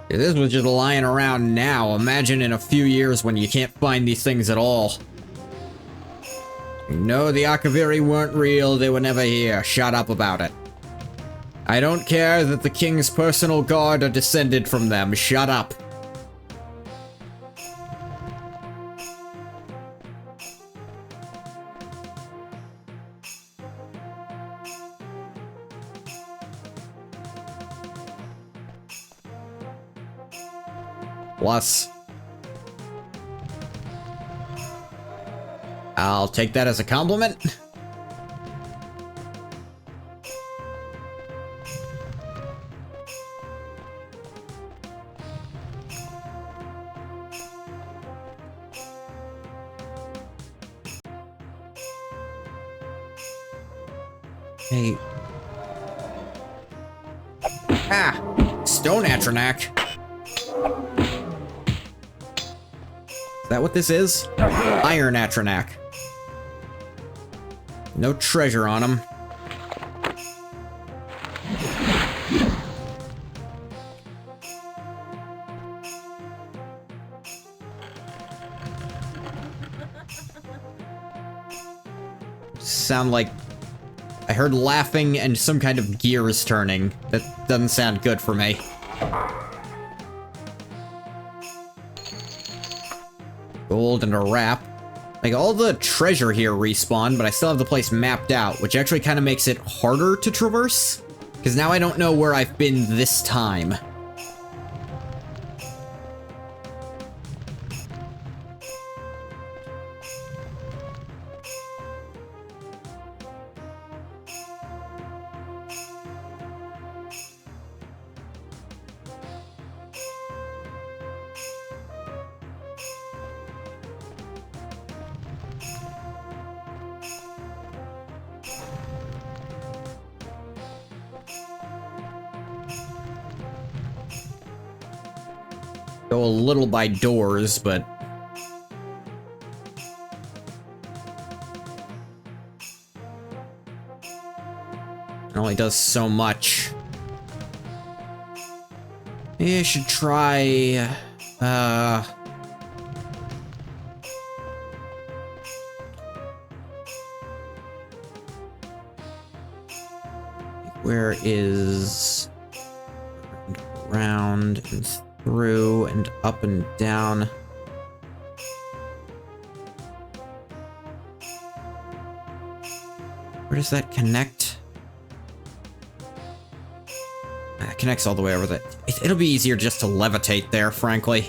if this was just lying around now, imagine in a few years when you can't find these things at all. No, the Akaviri weren't real, they were never here. Shut up about it. I don't care that the king's personal guard are descended from them. Shut up. Plus, I'll take that as a compliment. Hey. Ah! Stone Atronak. Is that what this is? Iron Atronak. No treasure on him. Sound like I heard laughing and some kind of gears turning. That doesn't sound good for me. Gold and a wrap. Like, all the treasure here respawned, but I still have the place mapped out, which actually kind of makes it harder to traverse. Because now I don't know where I've been this time. Go a little by doors, but It only does so much. Maybe I should try... Where is... Around and through and up and down. Where does that connect? It connects all the way over there. It'll be easier just to levitate there, frankly.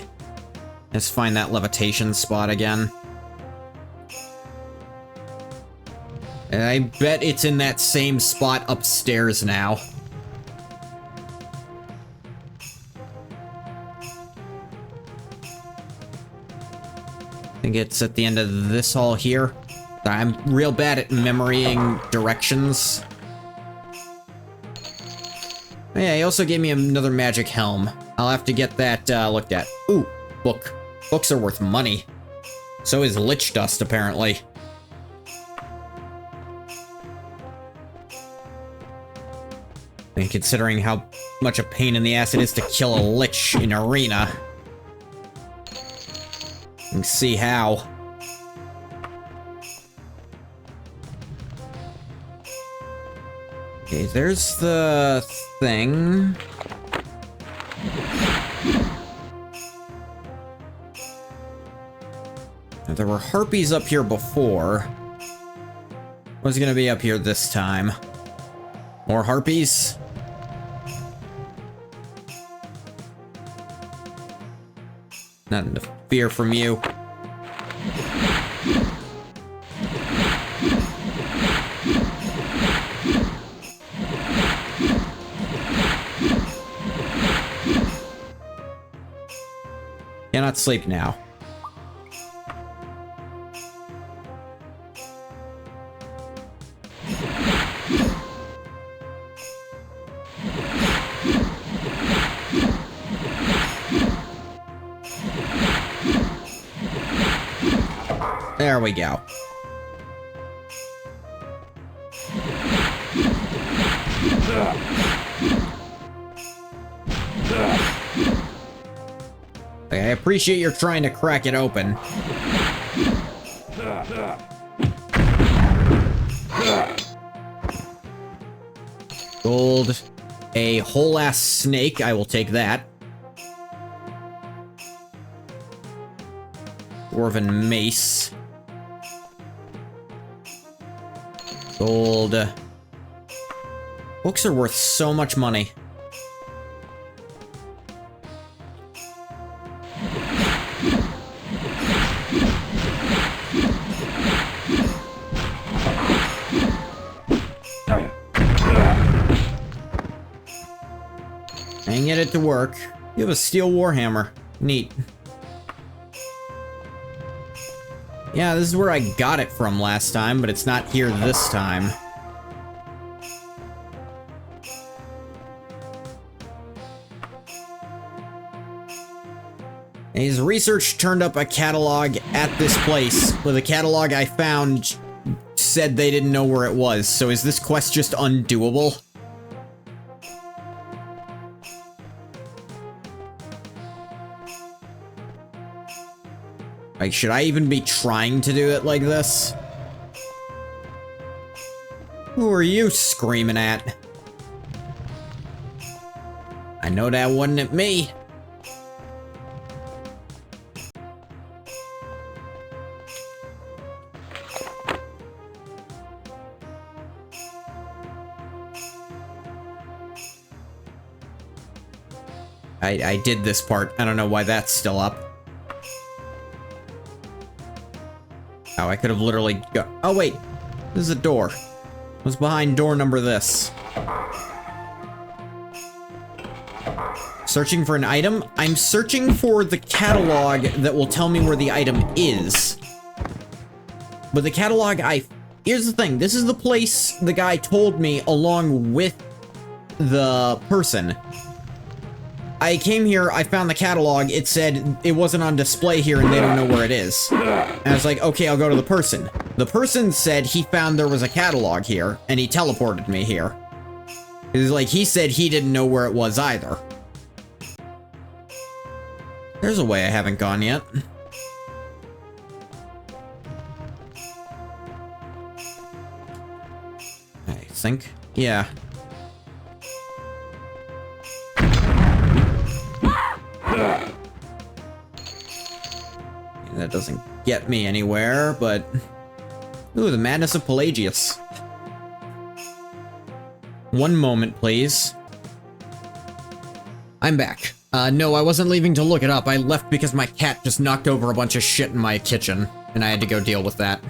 Let's find that levitation spot again. And I bet it's in that same spot upstairs now. I think it's at the end of this hall here. I'm real bad at memorying directions. Oh, yeah, he also gave me another magic helm. I'll have to get that looked at. Ooh, book. Books are worth money. So is lich dust, apparently. And considering how much a pain in the ass it is to kill a lich in arena. You can see how. Okay, there's the thing. Now, there were harpies up here before. What's gonna be up here this time? More harpies? Nothing to fear from you. Cannot sleep now. There we go. I appreciate you're trying to crack it open. Gold. A whole-ass snake. I will take that. Dwarven mace. Gold. Books are worth so much money. I can get it to work. You have a steel warhammer. Neat. Yeah, this is where I got it from last time, but it's not here this time. And his research turned up a catalog at this place, but the catalog I found said they didn't know where it was, so is this quest just undoable? Like, should I even be trying to do it like this? Who are you screaming at? I know that wasn't me. I did this part. I don't know why that's still up. Oh, I could have literally go- Oh, wait. This is a door. What's behind door number this? Searching for an item? I'm searching for the catalog that will tell me where the item is. But the catalog Here's the thing. This is the place the guy told me along with the person. I came here, I found the catalog, it said it wasn't on display here and they don't know where it is. And I was like, okay, I'll go to the person. The person said he found there was a catalog here, and he teleported me here. It's like, he said he didn't know where it was either. There's a way I haven't gone yet. I think. Yeah. That doesn't get me anywhere, but... Ooh, the madness of Pelagius. One moment, please. I'm back. No, I wasn't leaving to look it up. I left because my cat just knocked over a bunch of shit in my kitchen, and I had to go deal with that.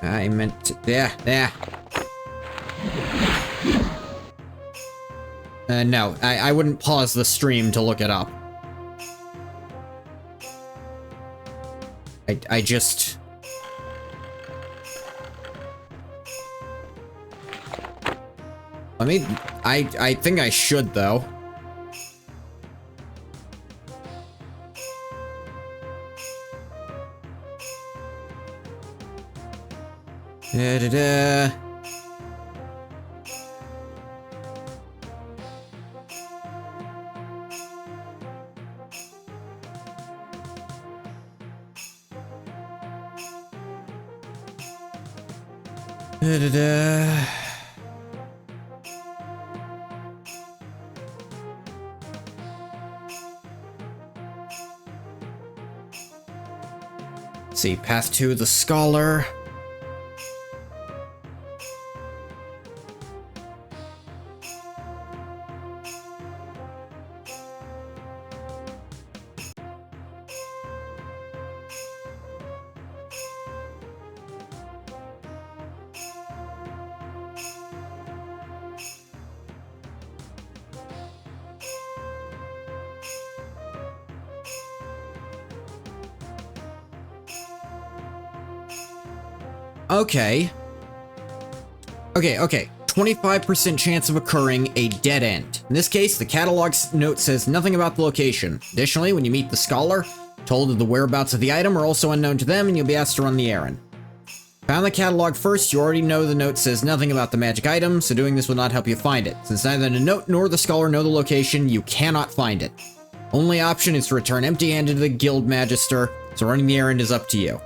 I meant to... Yeah. No, I wouldn't pause the stream to look it up. I just... I mean, I think I should, though. Da-da-da. Da-da-da. Let's see, path to the scholar. Okay. Okay. 25% chance of occurring a dead end. In this case, the catalog note says nothing about the location. Additionally, when you meet the scholar, told that the whereabouts of the item are also unknown to them, and you'll be asked to run the errand. Found the catalog first, you already know the note says nothing about the magic item, so doing this will not help you find it. Since neither the note nor the scholar know the location, you cannot find it. Only option is to return empty-handed to the guild magister, so running the errand is up to you.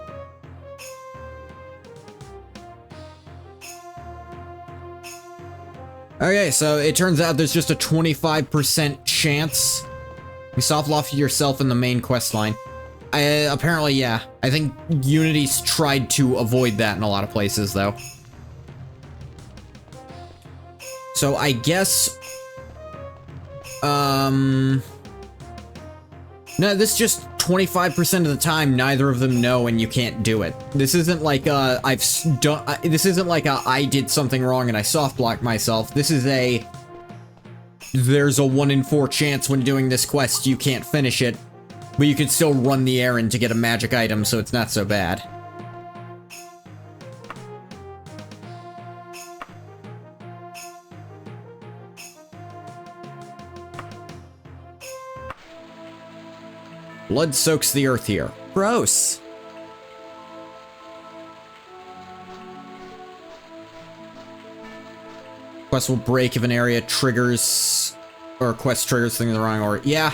Okay, so it turns out there's just a 25% chance. You soft lock yourself in the main quest line. Apparently, yeah. I think Unity's tried to avoid that in a lot of places, though. So I guess... No, this is just 25% of the time neither of them know and you can't do it. This isn't like this isn't like I did something wrong and I soft blocked myself. This is there's a 1 in 4 chance when doing this quest you can't finish it, but you can still run the errand to get a magic item, so it's not so bad. Blood soaks the earth here. Gross. Quest will break if an area triggers... or quest triggers things in the wrong order. Yeah.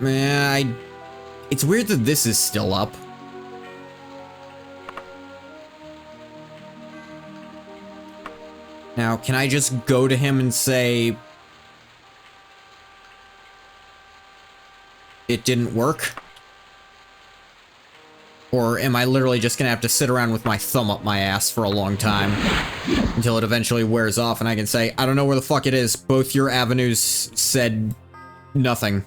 Man, it's weird that this is still up. Now, can I just go to him and say... it didn't work? Or am I literally just gonna have to sit around with my thumb up my ass for a long time until it eventually wears off and I can say, I don't know where the fuck it is. Both your avenues said nothing.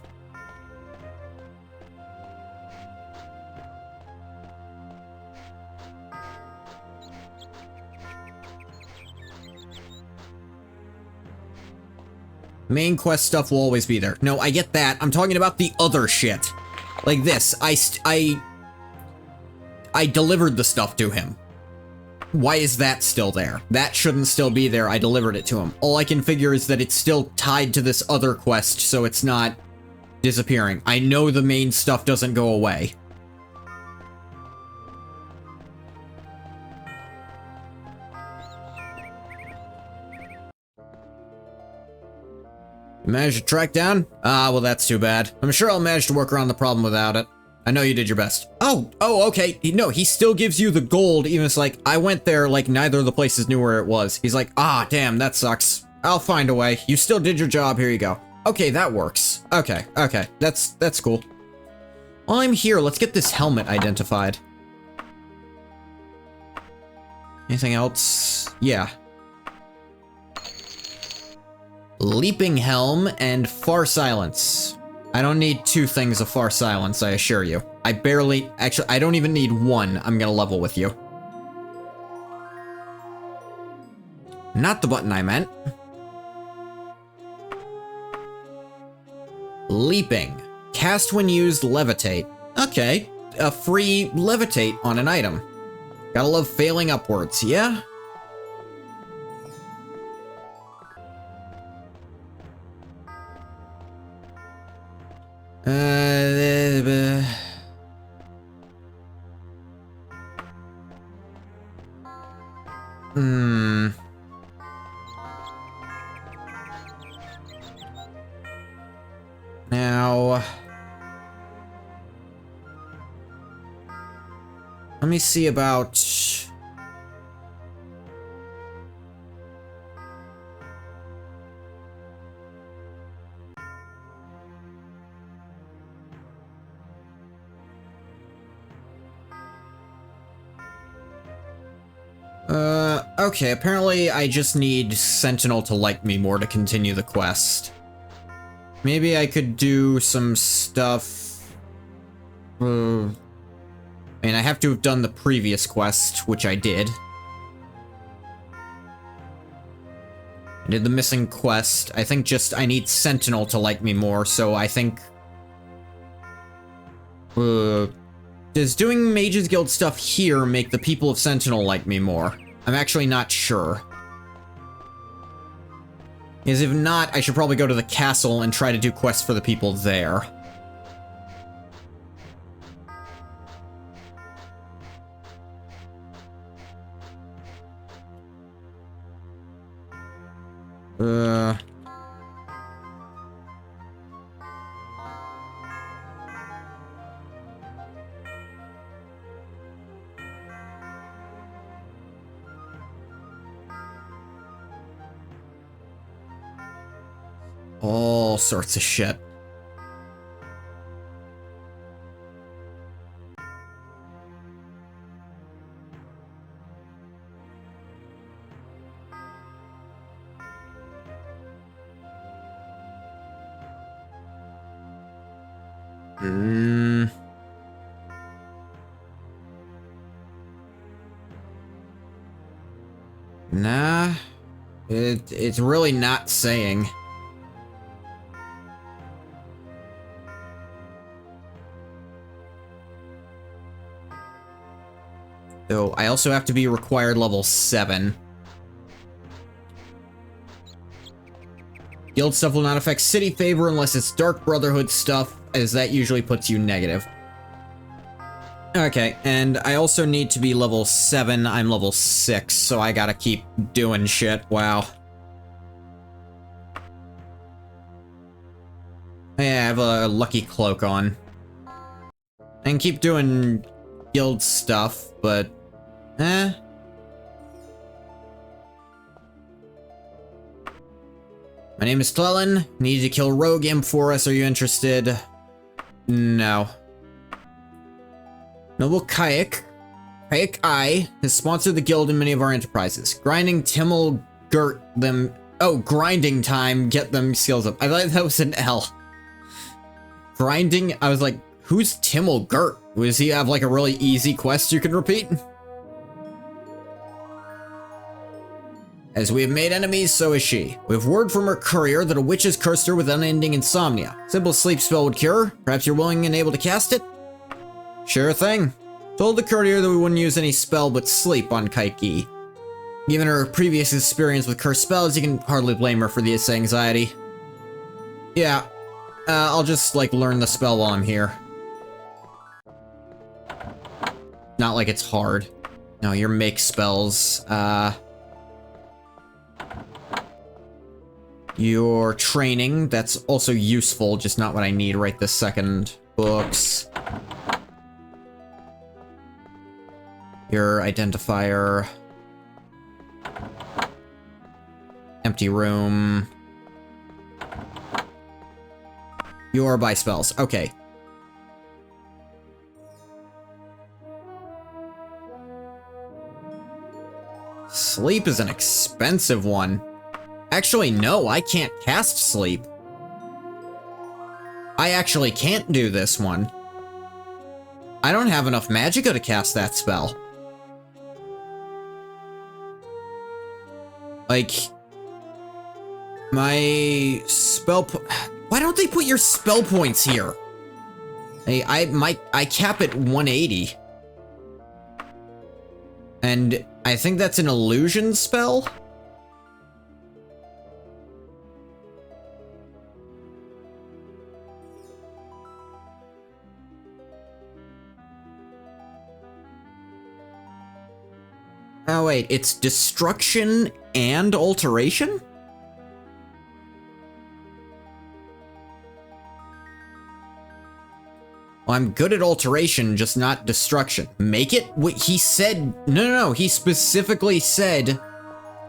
Main quest stuff will always be there. No, I get that. I'm talking about the other shit. Like this. I delivered the stuff to him. Why is that still there? That shouldn't still be there. I delivered it to him. All I can figure is that it's still tied to this other quest, so it's not disappearing. I know the main stuff doesn't go away. Managed to track down? Ah, well, that's too bad. I'm sure I'll manage to work around the problem without it. I know you did your best. Oh, okay. No, he still gives you the gold, even if it's like, I went there, like, neither of the places knew where it was. He's like, ah, damn, that sucks. I'll find a way. You still did your job, here you go. Okay, that works. Okay, that's cool. While I'm here, let's get this helmet identified. Anything else? Yeah. Leaping helm and far silence. I don't need 2 things of far silence, I assure you. Actually, I don't even need 1. I'm gonna level with you. Not the button I meant. Leaping. Cast when used, levitate. Okay, a free levitate on an item. Gotta love failing upwards, yeah? Now, let me see about... Okay, apparently I just need Sentinel to like me more to continue the quest. Maybe I could do some stuff... I mean, I have to have done the previous quest, which I did. I did the missing quest. I think just I need Sentinel to like me more, so I think... does doing Mages Guild stuff here make the people of Sentinel like me more? I'm actually not sure. Because if not, I should probably go to the castle and try to do quests for the people there. All sorts of shit. Nah. It's really not saying. So I also have to be required level 7. Guild stuff will not affect city favor unless it's Dark Brotherhood stuff, as that usually puts you negative. Okay, and I also need to be level 7. I'm level 6, so I gotta keep doing shit. Wow. Yeah, I have a lucky cloak on. And keep doing guild stuff, but... My name is Tlelen. Need to kill Rogue Imp for us. Are you interested? No. Noble Kayak I has sponsored the guild in many of our enterprises. Grinding Timmel Gert them. Oh, grinding time. Get them skills up. I thought that was an L. Grinding. I was like, who's Timmel Gert? Does he have like a really easy quest you can repeat? As we have made enemies, so is she. We have word from her courier that a witch has cursed her with unending insomnia. Simple sleep spell would cure her. Perhaps you're willing and able to cast it? Sure thing. Told the courier that we wouldn't use any spell but sleep on Kaiki. Given her previous experience with cursed spells, you can hardly blame her for this anxiety. Yeah, I'll just, like, learn the spell while I'm here. Not like it's hard. No, your make spells, Your training, that's also useful, just not what I need right this second. Books. Your identifier. Empty room. Your buy spells. Okay. Sleep is an expensive one. Actually, no, I can't cast sleep. I actually can't do this one. I don't have enough magicka to cast that spell. Like, my spell why don't they put your spell points here? Hey, I cap at 180. And I think that's an illusion spell? Oh wait, it's destruction and alteration? Well, I'm good at alteration, just not destruction. Make it? Wait, he said... No, he specifically said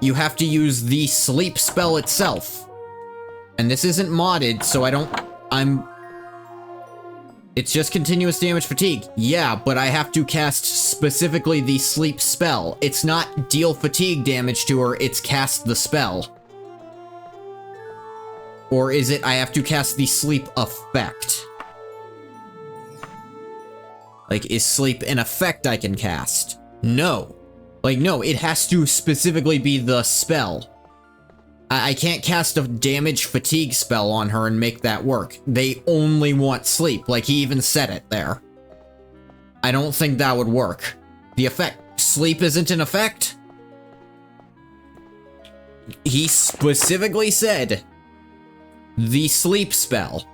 you have to use the sleep spell itself. And this isn't modded, so it's just continuous damage fatigue. Yeah, but I have to cast specifically the sleep spell. It's not deal fatigue damage to her, it's cast the spell. Or is it I have to cast the sleep effect? Like, is sleep an effect I can cast? No. Like, no, it has to specifically be the spell. I can't cast a damage fatigue spell on her and make that work. They only want sleep, like he even said it there. I don't think that would work. The effect, sleep isn't an effect? He specifically said the sleep spell.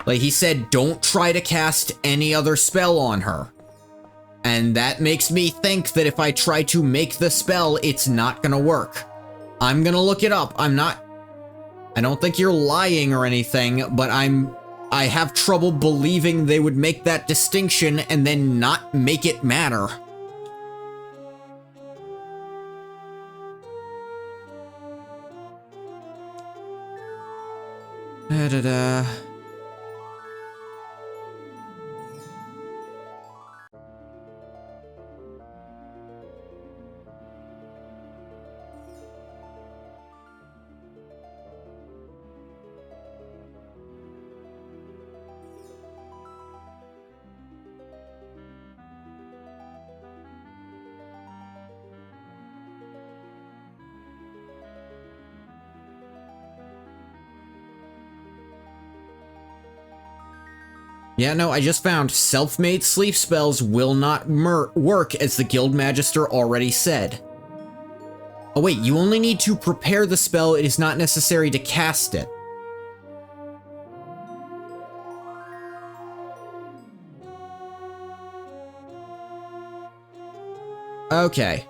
Like, he said, don't try to cast any other spell on her. And that makes me think that if I try to make the spell, it's not gonna work. I'm gonna look it up. I don't think you're lying or anything, but I have trouble believing they would make that distinction and then not make it matter. Da-da-da. Yeah, no, I just found self-made sleep spells will not work, as the Guild Magister already said. Oh wait, you only need to prepare the spell, it is not necessary to cast it. Okay.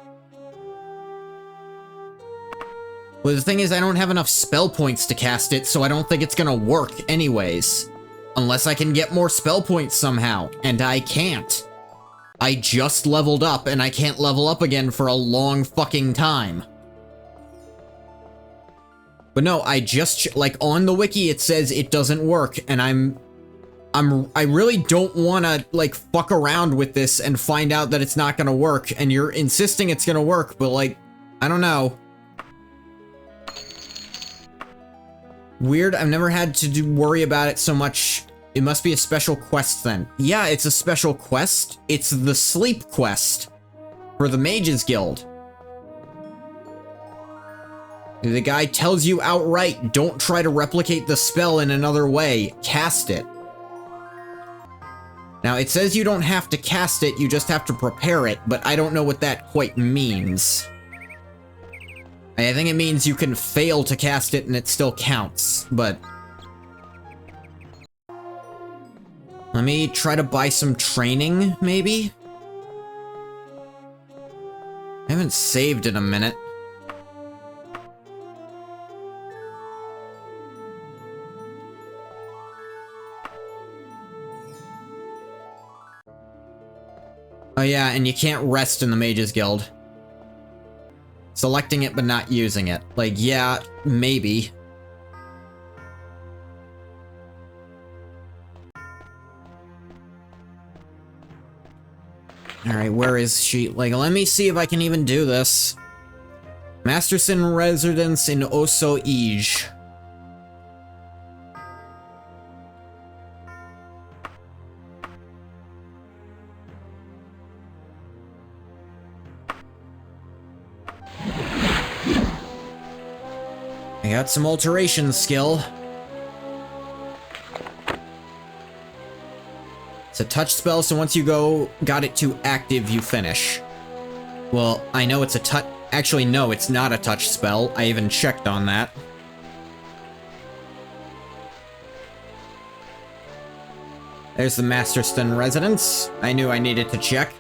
Well, the thing is, I don't have enough spell points to cast it, so I don't think it's gonna work anyways. Unless I can get more spell points somehow, and I can't. I just leveled up, and I can't level up again for a long fucking time. But no, I just, like, on the wiki it says it doesn't work, and I really don't want to, like, fuck around with this and find out that it's not gonna work, and you're insisting it's gonna work, but, like, I don't know. Weird, I've never had to worry about it so much. It must be a special quest then. Yeah, it's a special quest. It's the sleep quest for the Mages Guild. The guy tells you outright, don't try to replicate the spell in another way, cast it. Now, it says you don't have to cast it, you just have to prepare it, but I don't know what that quite means. I think it means you can fail to cast it and it still counts, but... Let me try to buy some training, maybe? I haven't saved in a minute. Oh yeah, and you can't rest in the Mages Guild. Selecting it but not using it. Like, yeah, maybe. Alright, where is she? Like, let me see if I can even do this. Masterson residence in Oso Ij. I got some alteration skill. It's a touch spell, so once you got it to active, you finish. Well, I know it's a touch. Actually, no, it's not a touch spell. I even checked on that. There's the Masterston residence. I knew I needed to check.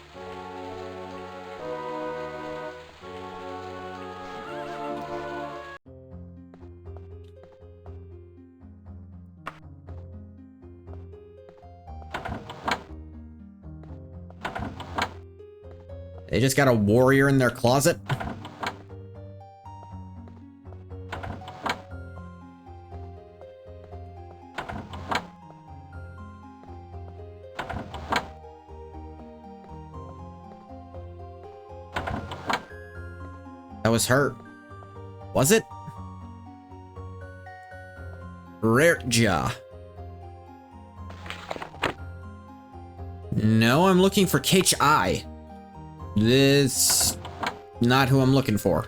They just got a warrior in their closet? That was her. Was it? Rerja. No, I'm looking for KHI. This... not who I'm looking for.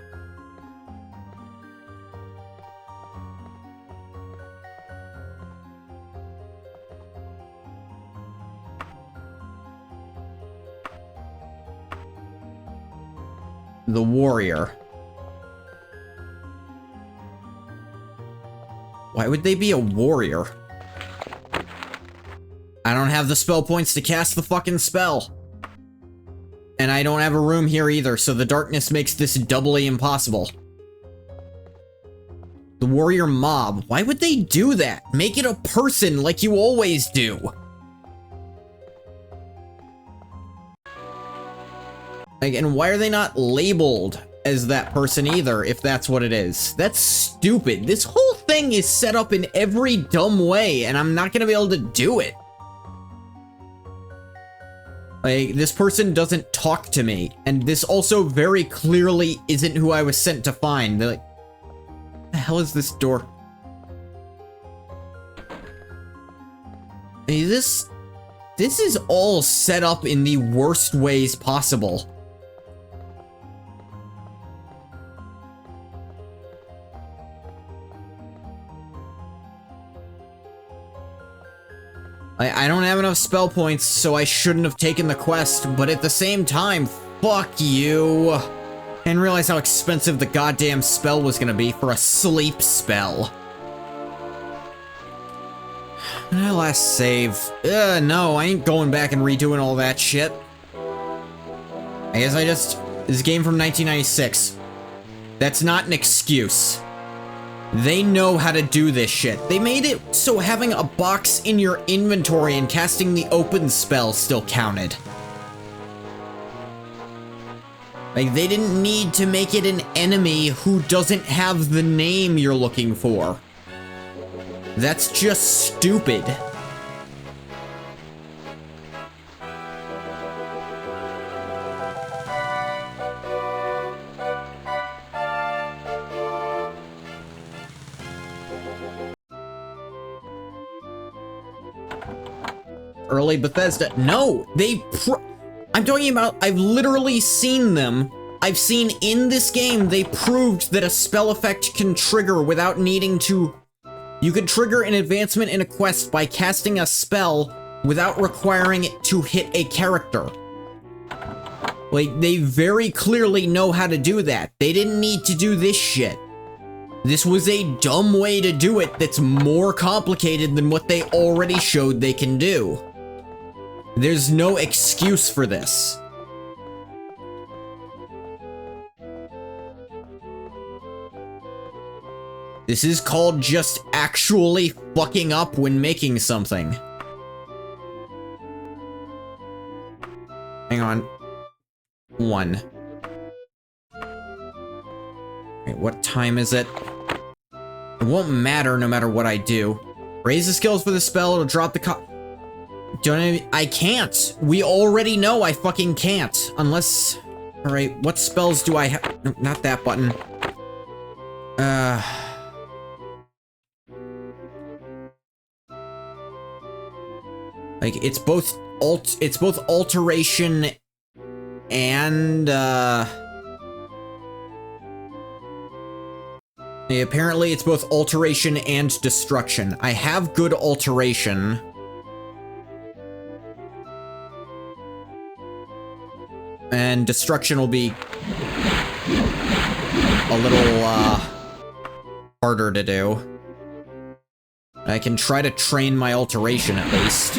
The warrior. Why would they be a warrior? I don't have the spell points to cast the fucking spell. And I don't have a room here either, so the darkness makes this doubly impossible. The warrior mob. Why would they do that? Make it a person like you always do. Like, and why are they not labeled as that person either, if that's what it is? That's stupid. This whole thing is set up in every dumb way, and I'm not gonna be able to do it. Like, this person doesn't talk to me, and this also very clearly isn't who I was sent to find. They're like, what the hell is this door? Hey, this is all set up in the worst ways possible. I don't have enough spell points, so I shouldn't have taken the quest, but at the same time, fuck you. And realize how expensive the goddamn spell was gonna be for a sleep spell. When did I last save? No, I ain't going back and redoing all that shit. I guess this is a game from 1996. That's not an excuse. They know how to do this shit. They made it so having a box in your inventory and casting the open spell still counted. Like, they didn't need to make it an enemy who doesn't have the name you're looking for. That's just stupid. Early Bethesda. No, I'm talking about, I've literally seen them. I've seen in this game, they proved that a spell effect can trigger without needing to... You could trigger an advancement in a quest by casting a spell without requiring it to hit a character. Like, they very clearly know how to do that. They didn't need to do this shit. This was a dumb way to do it that's more complicated than what they already showed they can do. There's no excuse for this. This is called just actually fucking up when making something. Hang on. 1. Wait, what time is it? It won't matter no matter what I do. Raise the skills for the spell, it'll drop the I can't! We already know I fucking can't. Unless... Alright, what spells do I have? No, not that button. Like, it's both alteration and, apparently it's both alteration and destruction. I have good alteration. And destruction will be a little, harder to do. I can try to train my alteration at least.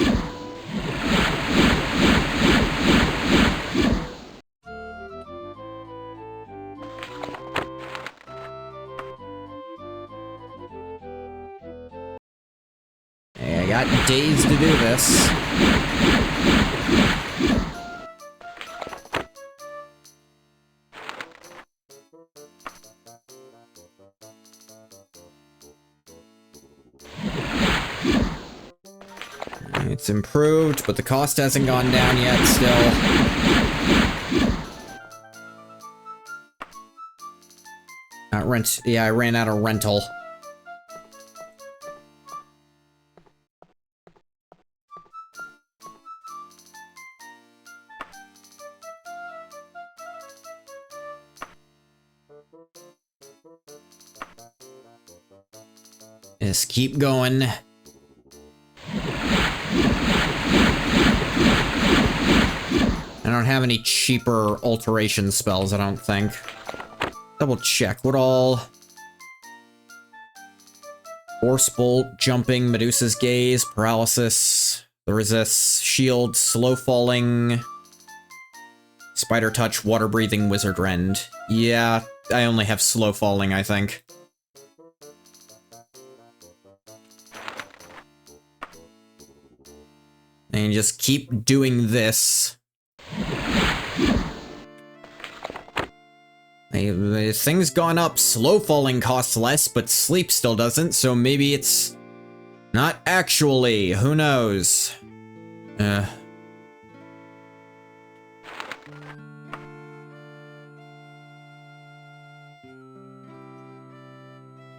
I got days to do this. It's improved, but the cost hasn't gone down yet still. Not rent. Yeah, I ran out of rental. Just keep going. I don't have any cheaper alteration spells, I don't think. Double check. What all? Force Bolt, Jumping, Medusa's Gaze, Paralysis, the Resist, Shield, Slow Falling, Spider Touch, Water Breathing, Wizard Rend. Yeah, I only have Slow Falling, I think. And you just keep doing this. Things gone up. Slow falling costs less, but sleep still doesn't, so maybe it's not actually. Who knows?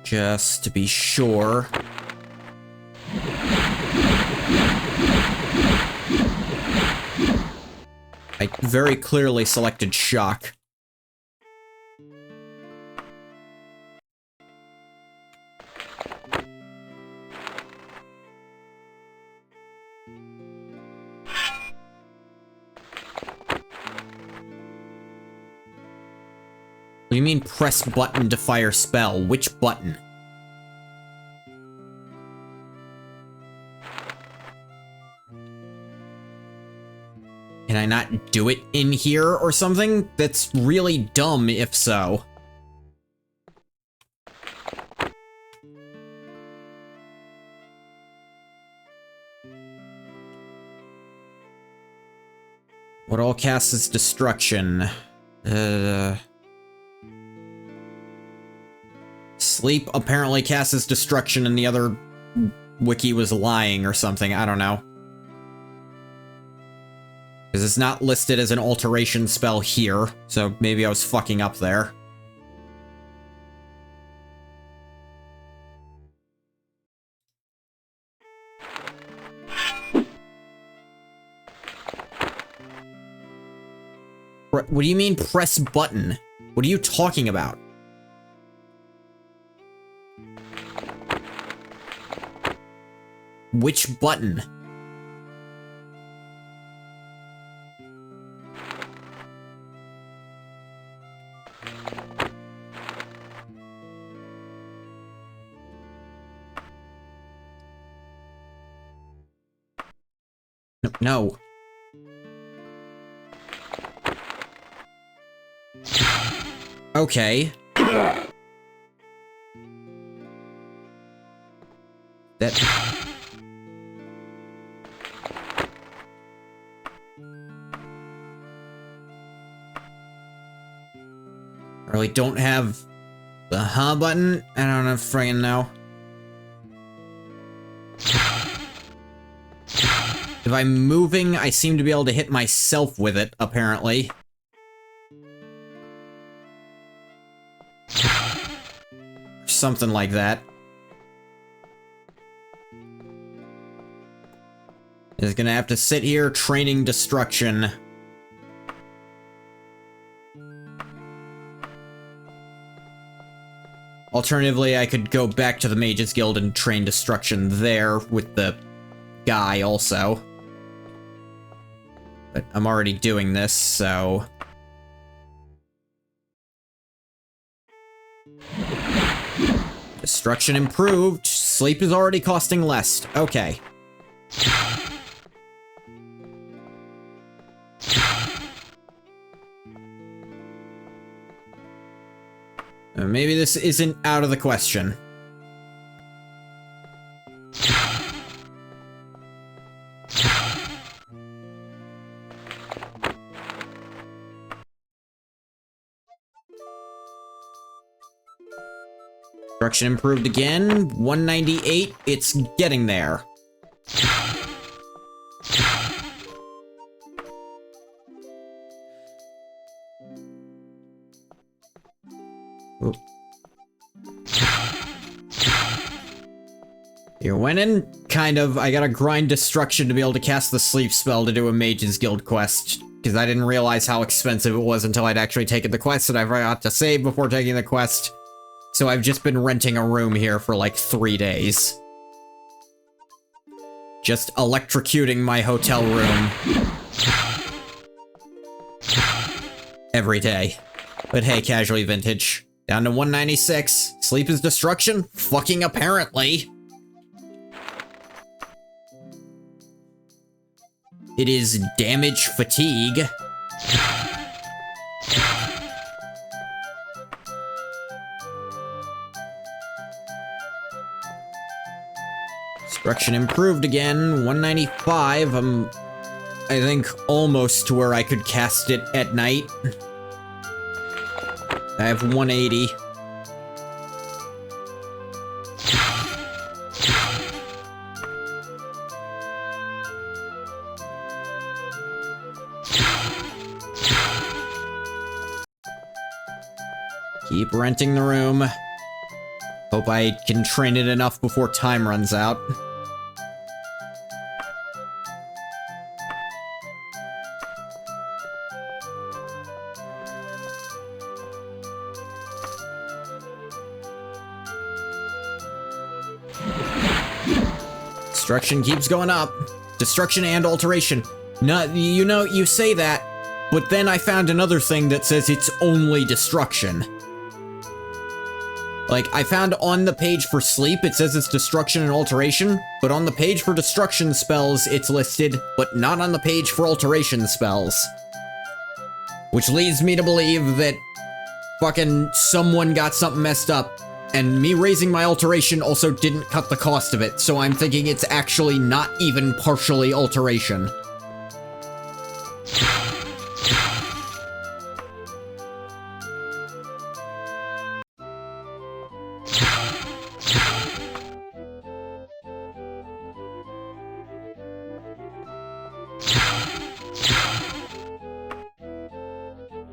Just to be sure. I very clearly selected shock. What do you mean press button to fire spell? Which button? Can I not do it in here or something? That's really dumb if so. What all casts is destruction? Sleep apparently casts as destruction and the other wiki was lying or something, I don't know. Because it's not listed as an alteration spell here, so maybe I was fucking up there. What do you mean press button? What are you talking about? Which button? No. Okay. That... Really don't have the huh button? I don't know, friggin' know. If I'm moving, I seem to be able to hit myself with it, apparently. Something like that. Is gonna have to sit here training destruction. Alternatively, I could go back to the Mages Guild and train destruction there with the guy also. But I'm already doing this, so... Destruction improved. Sleep is already costing less. Okay. Maybe this isn't out of the question. Destruction improved again. 198. It's getting there. Oop. You're winning? Kind of. I gotta grind destruction to be able to cast the sleep spell to do a Mages Guild quest. Because I didn't realize how expensive it was until I'd actually taken the quest, and I forgot to save before taking the quest. So I've just been renting a room here for like 3 days. Just electrocuting my hotel room. Every day. But hey, casually vintage. Down to 196. Sleep is destruction? Fucking apparently. It is damage fatigue. Destruction improved again. 195. I'm, I think, almost to where I could cast it at night. I have 180. Keep renting the room. Hope I can train it enough before time runs out. Destruction keeps going up. Destruction and alteration. No, you know, you say that, but then I found another thing that says it's only destruction. Like, I found on the page for sleep, it says it's destruction and alteration, but on the page for destruction spells, it's listed, but not on the page for alteration spells. Which leads me to believe that fucking someone got something messed up, and me raising my alteration also didn't cut the cost of it, so I'm thinking it's actually not even partially alteration.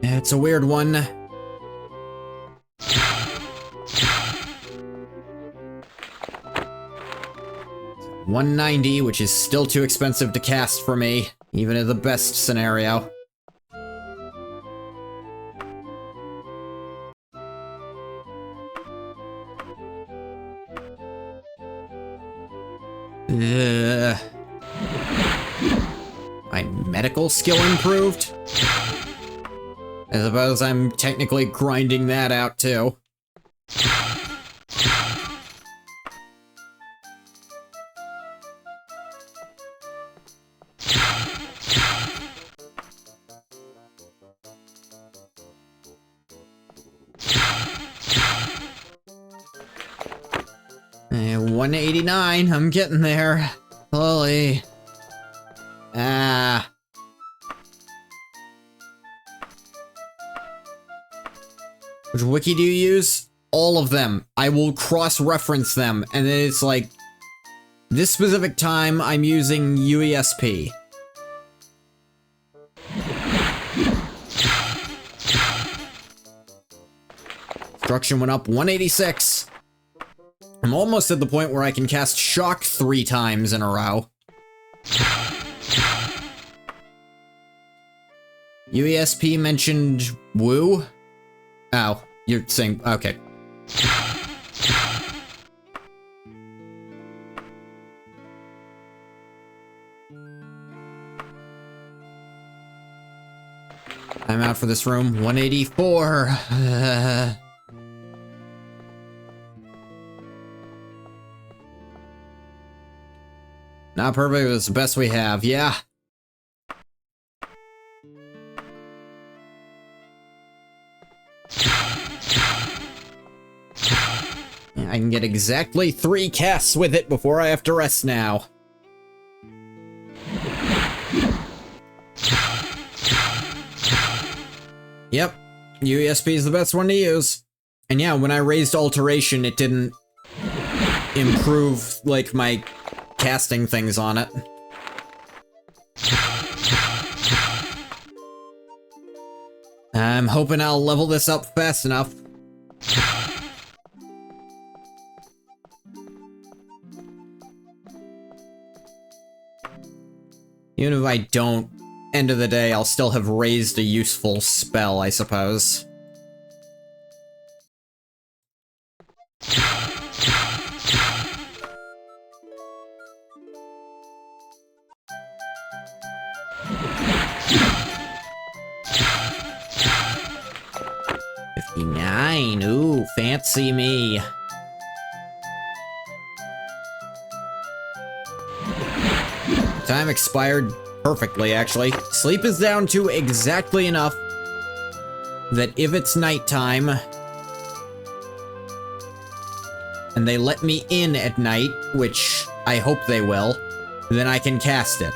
It's a weird one. $190, which is still too expensive to cast for me, even in the best scenario. My medical skill improved? I suppose I'm technically grinding that out, too. And 189, I'm getting there. Slowly. Ah. Which wiki do you use? All of them. I will cross-reference them, and then it's like, this specific time, I'm using UESP. Destruction went up 186. I'm almost at the point where I can cast Shock 3 times in a row. UESP mentioned Woo? Oh, you're saying, okay. I'm out for this room. 184. Not perfect, but it's the best we have, yeah. I can get exactly 3 casts with it before I have to rest now. Yep, UESP is the best one to use. And yeah, when I raised Alteration, it didn't improve, like, my casting things on it. I'm hoping I'll level this up fast enough. Even if I don't, end of the day, I'll still have raised a useful spell, I suppose. $59, ooh, fancy me. Time expired perfectly, actually. Sleep is down to exactly enough that if it's nighttime and they let me in at night, which I hope they will, then I can cast it.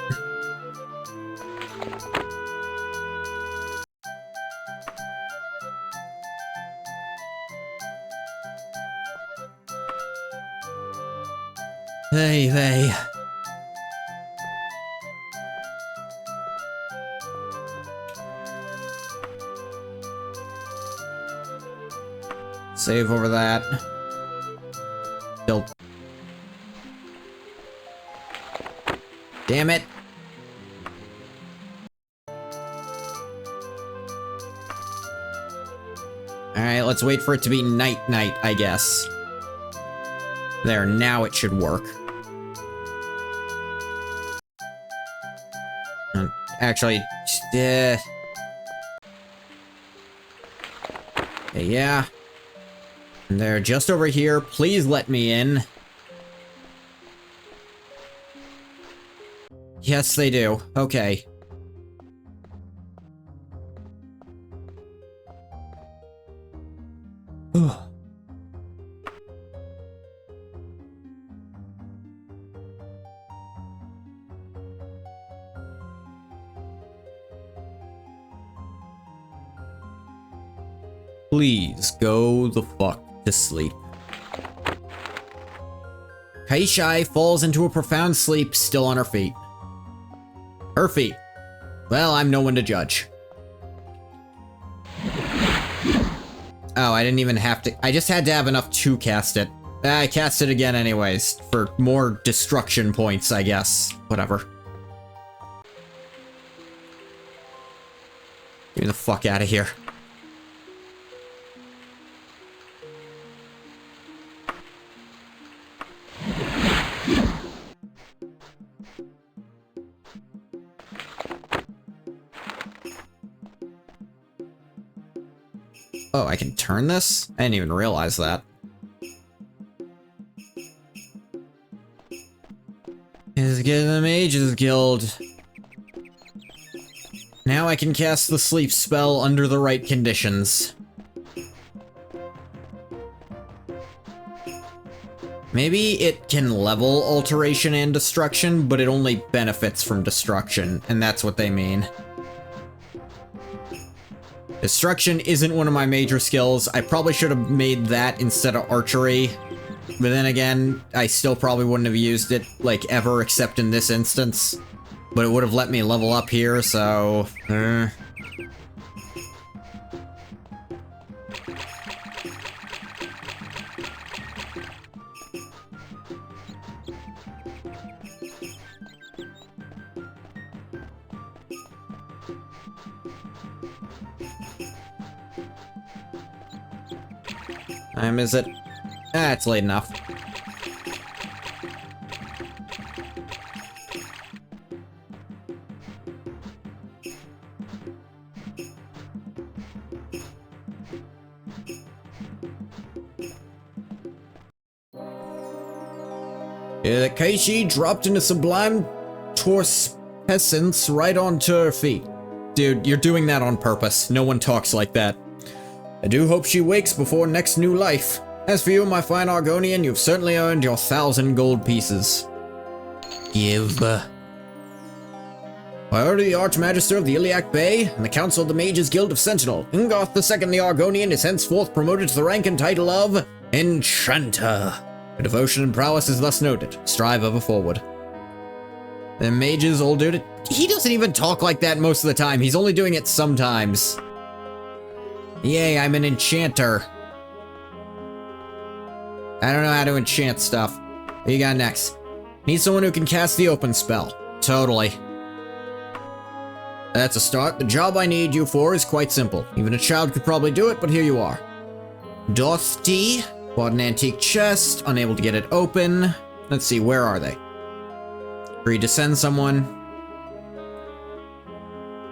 Hey. Save over that. Still. Damn it. Alright, let's wait for it to be night, I guess. There, now it should work. Actually, yeah. They're just over here. Please let me in. Yes, they do. Okay. Please go the fuck to sleep. Kaishai falls into a profound sleep, still on her feet. Her feet. Well, I'm no one to judge. Oh, I didn't even have to. I just had to have enough to cast it. I cast it again anyways, for more destruction points, I guess. Whatever. Get me the fuck out of here. Oh, I can turn this? I didn't even realize that. Is getting the Mages Guild. Now I can cast the sleep spell under the right conditions. Maybe it can level alteration and destruction, but it only benefits from destruction, and that's what they mean. Destruction isn't one of my major skills. I probably should have made that instead of archery. But then again, I still probably wouldn't have used it, like, ever except in this instance. But it would have let me level up here, so... Time is it? Ah, it's late enough. Keishi dropped into sublime torpescence right onto her feet. Dude, you're doing that on purpose. No one talks like that. I do hope she wakes before next new life. As for you, my fine Argonian, you've certainly earned your 1,000 gold pieces. Give. I order the Archmagister of the Iliac Bay and the Council of the Mages Guild of Sentinel. Ingoth II the Argonian is henceforth promoted to the rank and title of Enchanter. Her devotion and prowess is thus noted. Strive ever forward. The mages, old dude, he doesn't even talk like that most of the time. He's only doing it sometimes. Yay, I'm an enchanter. I don't know how to enchant stuff. What you got next? Need someone who can cast the open spell. Totally. That's a start. The job I need you for is quite simple. Even a child could probably do it, but here you are. Ghoti bought an antique chest, unable to get it open. Let's see, where are they? Agreed to send someone.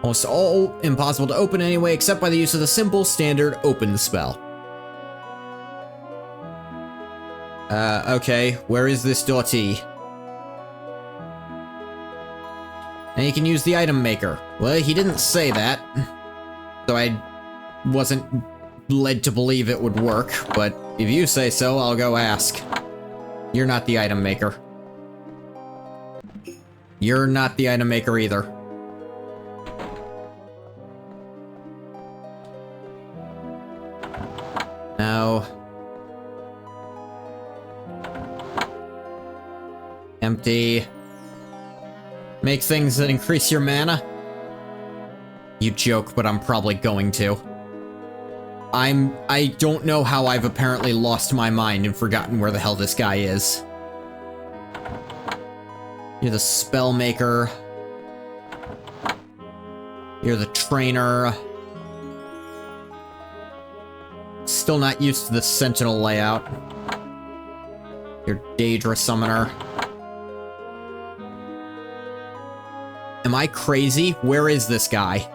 Almost all impossible to open anyway, except by the use of the simple standard open spell. Okay, where is this Ghoti? And you can use the item maker. Well, he didn't say that, so I wasn't led to believe it would work, but if you say so, I'll go ask. You're not the item maker. You're not the item maker either. No. Empty. Make things that increase your mana? You joke, but I'm probably going to. I don't know how I've apparently lost my mind and forgotten where the hell this guy is. You're the spell maker. You're the trainer. Still not used to the sentinel layout. You're Daedra summoner. Am I crazy? Where is this guy?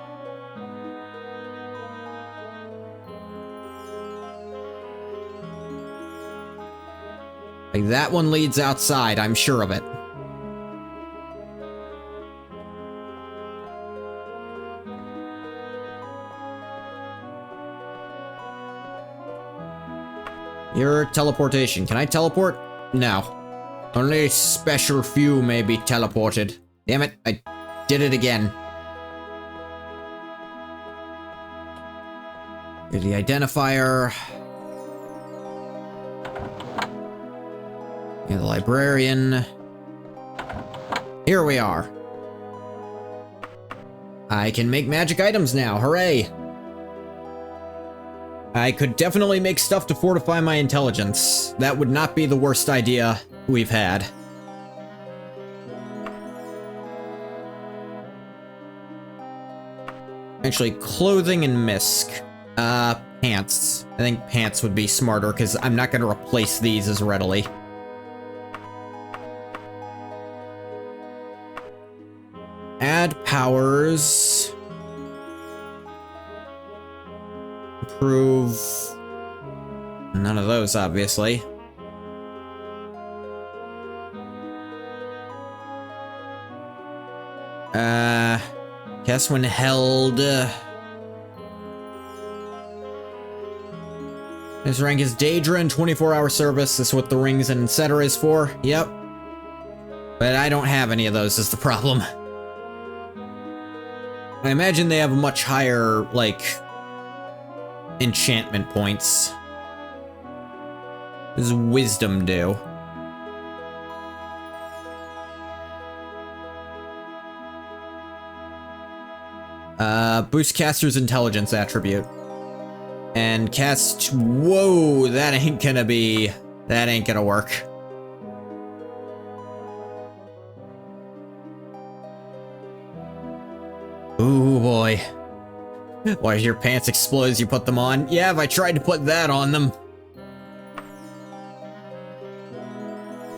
Like, that one leads outside, I'm sure of it. Your teleportation. Can I teleport? No. Only a special few may be teleported. Damn it, I did it again. Here's the identifier. You're the librarian. Here we are. I can make magic items now, hooray! I could definitely make stuff to fortify my intelligence. That would not be the worst idea we've had. Actually, clothing and misc. Pants. I think pants would be smarter, because I'm not going to replace these as readily. Add powers. Improve. None of those, obviously. Guess when held. His rank is Daedra in 24-hour service. That's what the rings and etc. is for. Yep. But I don't have any of those is the problem. I imagine they have a much higher, like, enchantment points. What does wisdom do? Boost caster's intelligence attribute. And cast... Whoa, that ain't gonna work. Ooh, boy. Why, your pants explode as you put them on? Yeah, if I tried to put that on them.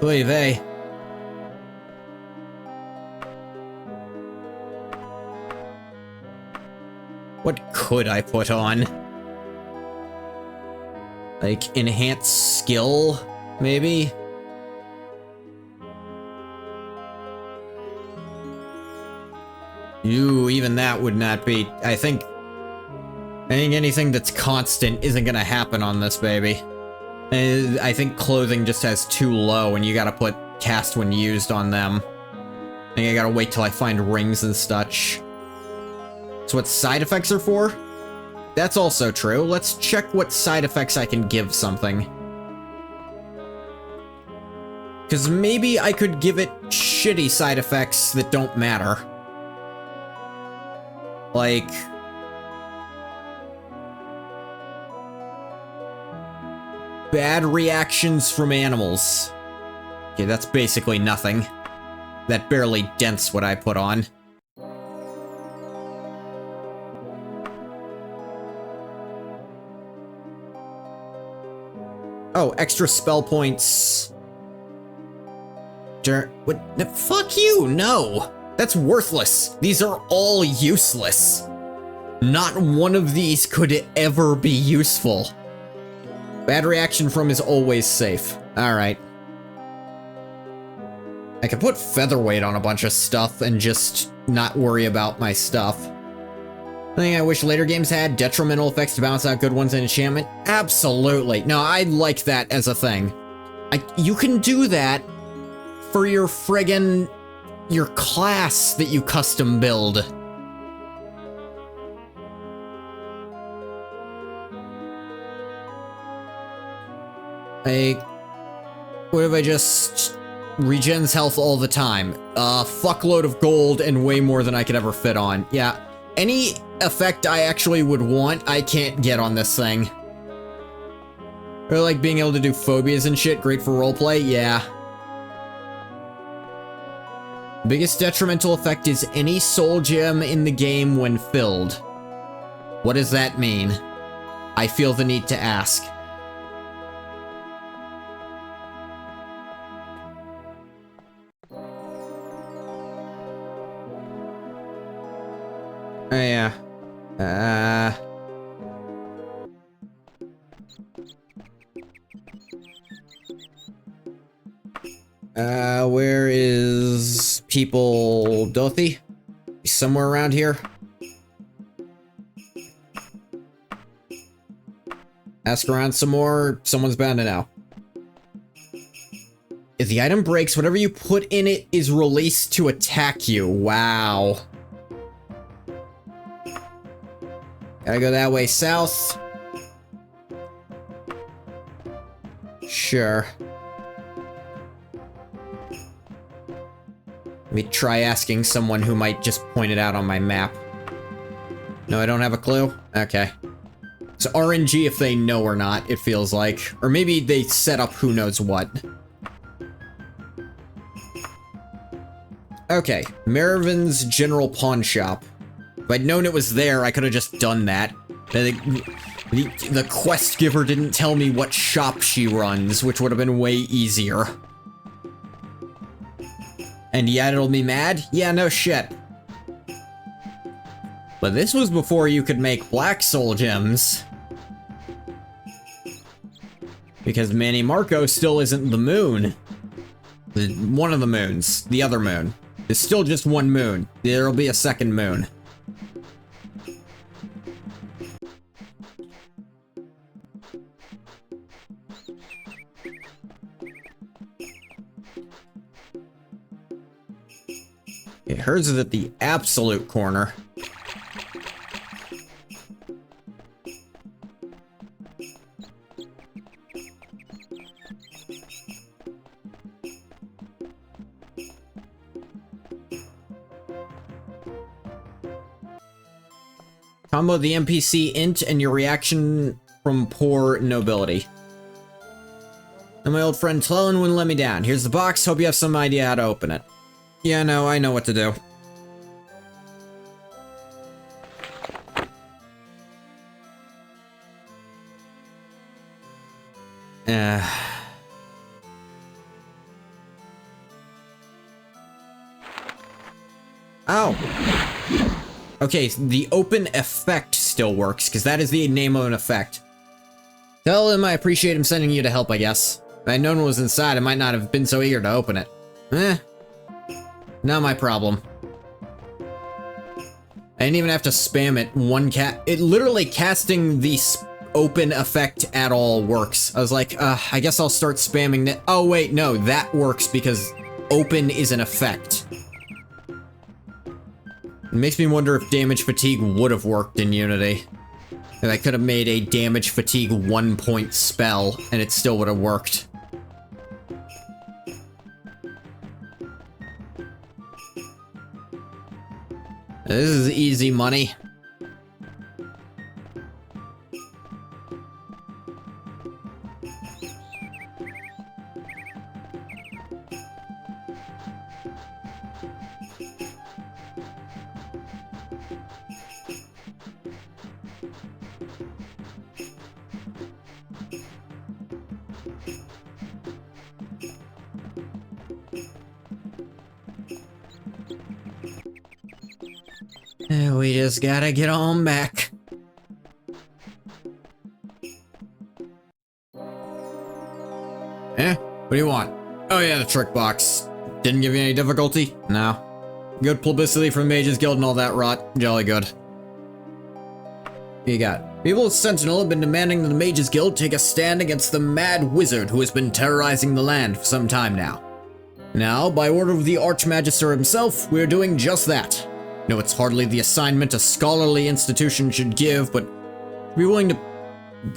Oy vey. What could I put on? Like, enhanced skill, maybe? Ooh, even that would not be... I think anything that's constant isn't gonna happen on this baby. I think clothing just has too low, and you gotta put cast when used on them. I think I gotta wait till I find rings and such. So what side effects are for? That's also true. Let's check what side effects I can give something. Because maybe I could give it shitty side effects that don't matter. Like... bad reactions from animals. Okay, that's basically nothing. That barely dents what I put on. Oh, extra spell points. What? No, fuck you, no! That's worthless. These are all useless. Not one of these could ever be useful. Bad reaction from is always safe. Alright. I could put featherweight on a bunch of stuff and just not worry about my stuff. Thing I wish later games had, detrimental effects to balance out good ones in enchantment. Absolutely. No, I like that as a thing. You can do that for your friggin' your class that you custom build. Like, what if I just regens health all the time? A fuckload of gold and way more than I could ever fit on. Yeah, any effect I actually would want, I can't get on this thing. Or like being able to do phobias and shit, great for roleplay, yeah. Biggest detrimental effect is any soul gem in the game when filled. What does that mean? I feel the need to ask. Oh, yeah. Where is people Ghoti? He's somewhere around here. Ask around some more, someone's bound to know. If the item breaks, whatever you put in it is released to attack you. Wow. Gotta go that way south. Sure. Let me try asking someone who might just point it out on my map. No, I don't have a clue? Okay. So RNG if they know or not, it feels like. Or maybe they set up who knows what. Okay, Mervin's General Pawn Shop. If I'd known it was there, I could have just done that. The quest giver didn't tell me what shop she runs, which would have been way easier. And yet it'll be mad? Yeah, no shit. But this was before you could make black soul gems. Because Manny Marco still isn't the moon. One of the moons. The other moon. There's still just one moon. There'll be a second moon. Hers is at the absolute corner. Combo the NPC int and your reaction from poor nobility. And my old friend Tlellen wouldn't let me down. Here's the box. Hope you have some idea how to open it. Yeah, no, I know what to do. Oh. Okay, the open effect still works, because that is the name of an effect. Tell him I appreciate him sending you to help, I guess. If I'd known what was inside, I might not have been so eager to open it. Not my problem. I didn't even have to spam it. It literally casting the open effect at all works. I was like, I guess I'll start spamming that. Oh wait, no, that works because open is an effect. It makes me wonder if damage fatigue would have worked in Unity. And I could have made a damage fatigue 1-point spell, and it still would have worked. This is easy money. We just gotta get on back. What do you want? Oh yeah, the trick box. Didn't give you any difficulty? No. Good publicity from Mages Guild and all that rot. Jolly good. What you got? People of Sentinel have been demanding that the Mages Guild take a stand against the mad wizard who has been terrorizing the land for some time now. Now, by order of the Archmagister himself, we are doing just that. No, it's hardly the assignment a scholarly institution should give, but be willing to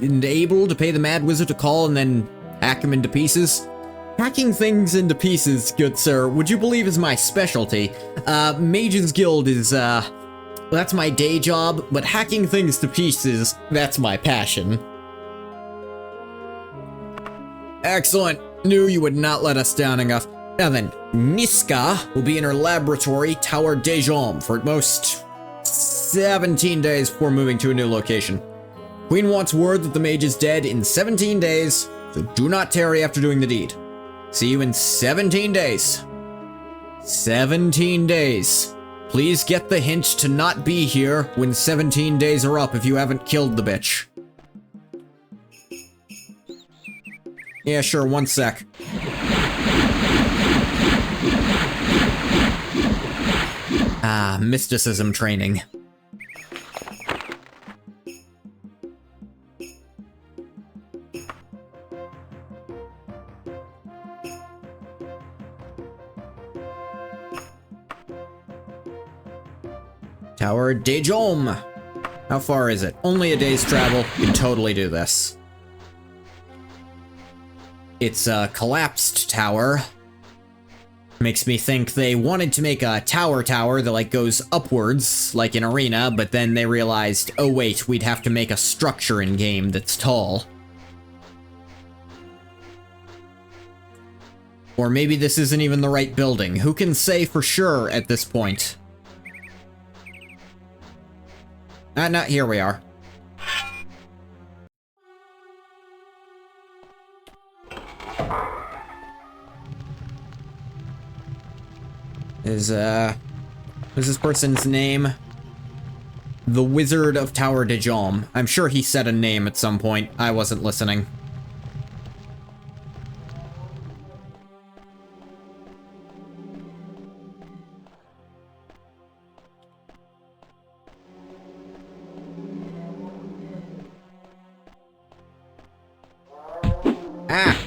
and able to pay the Mad Wizard a call and then hack him into pieces? Hacking things into pieces, good sir, would you believe is my specialty? Mages Guild is, that's my day job, but hacking things to pieces, that's my passion. Excellent. Knew you would not let us down enough. Now then, Niska will be in her laboratory, Tower des Jaumes, for at most 17 days before moving to a new location. Queen wants word that the mage is dead in 17 days, so do not tarry after doing the deed. See you in 17 days. 17 days. Please get the hint to not be here when 17 days are up if you haven't killed the bitch. Yeah, sure, 1 sec. Mysticism training. Tower des Jaumes. How far is it? Only a day's travel. You can totally do this. It's a collapsed tower. Makes me think they wanted to make a tower that like goes upwards, like an arena, but then they realized, oh wait, we'd have to make a structure in game that's tall. Or maybe this isn't even the right building. Who can say for sure at this point? Not here we are. What's this person's name? The Wizard of Tower des Jaumes. I'm sure he said a name at some point. I wasn't listening. Ah!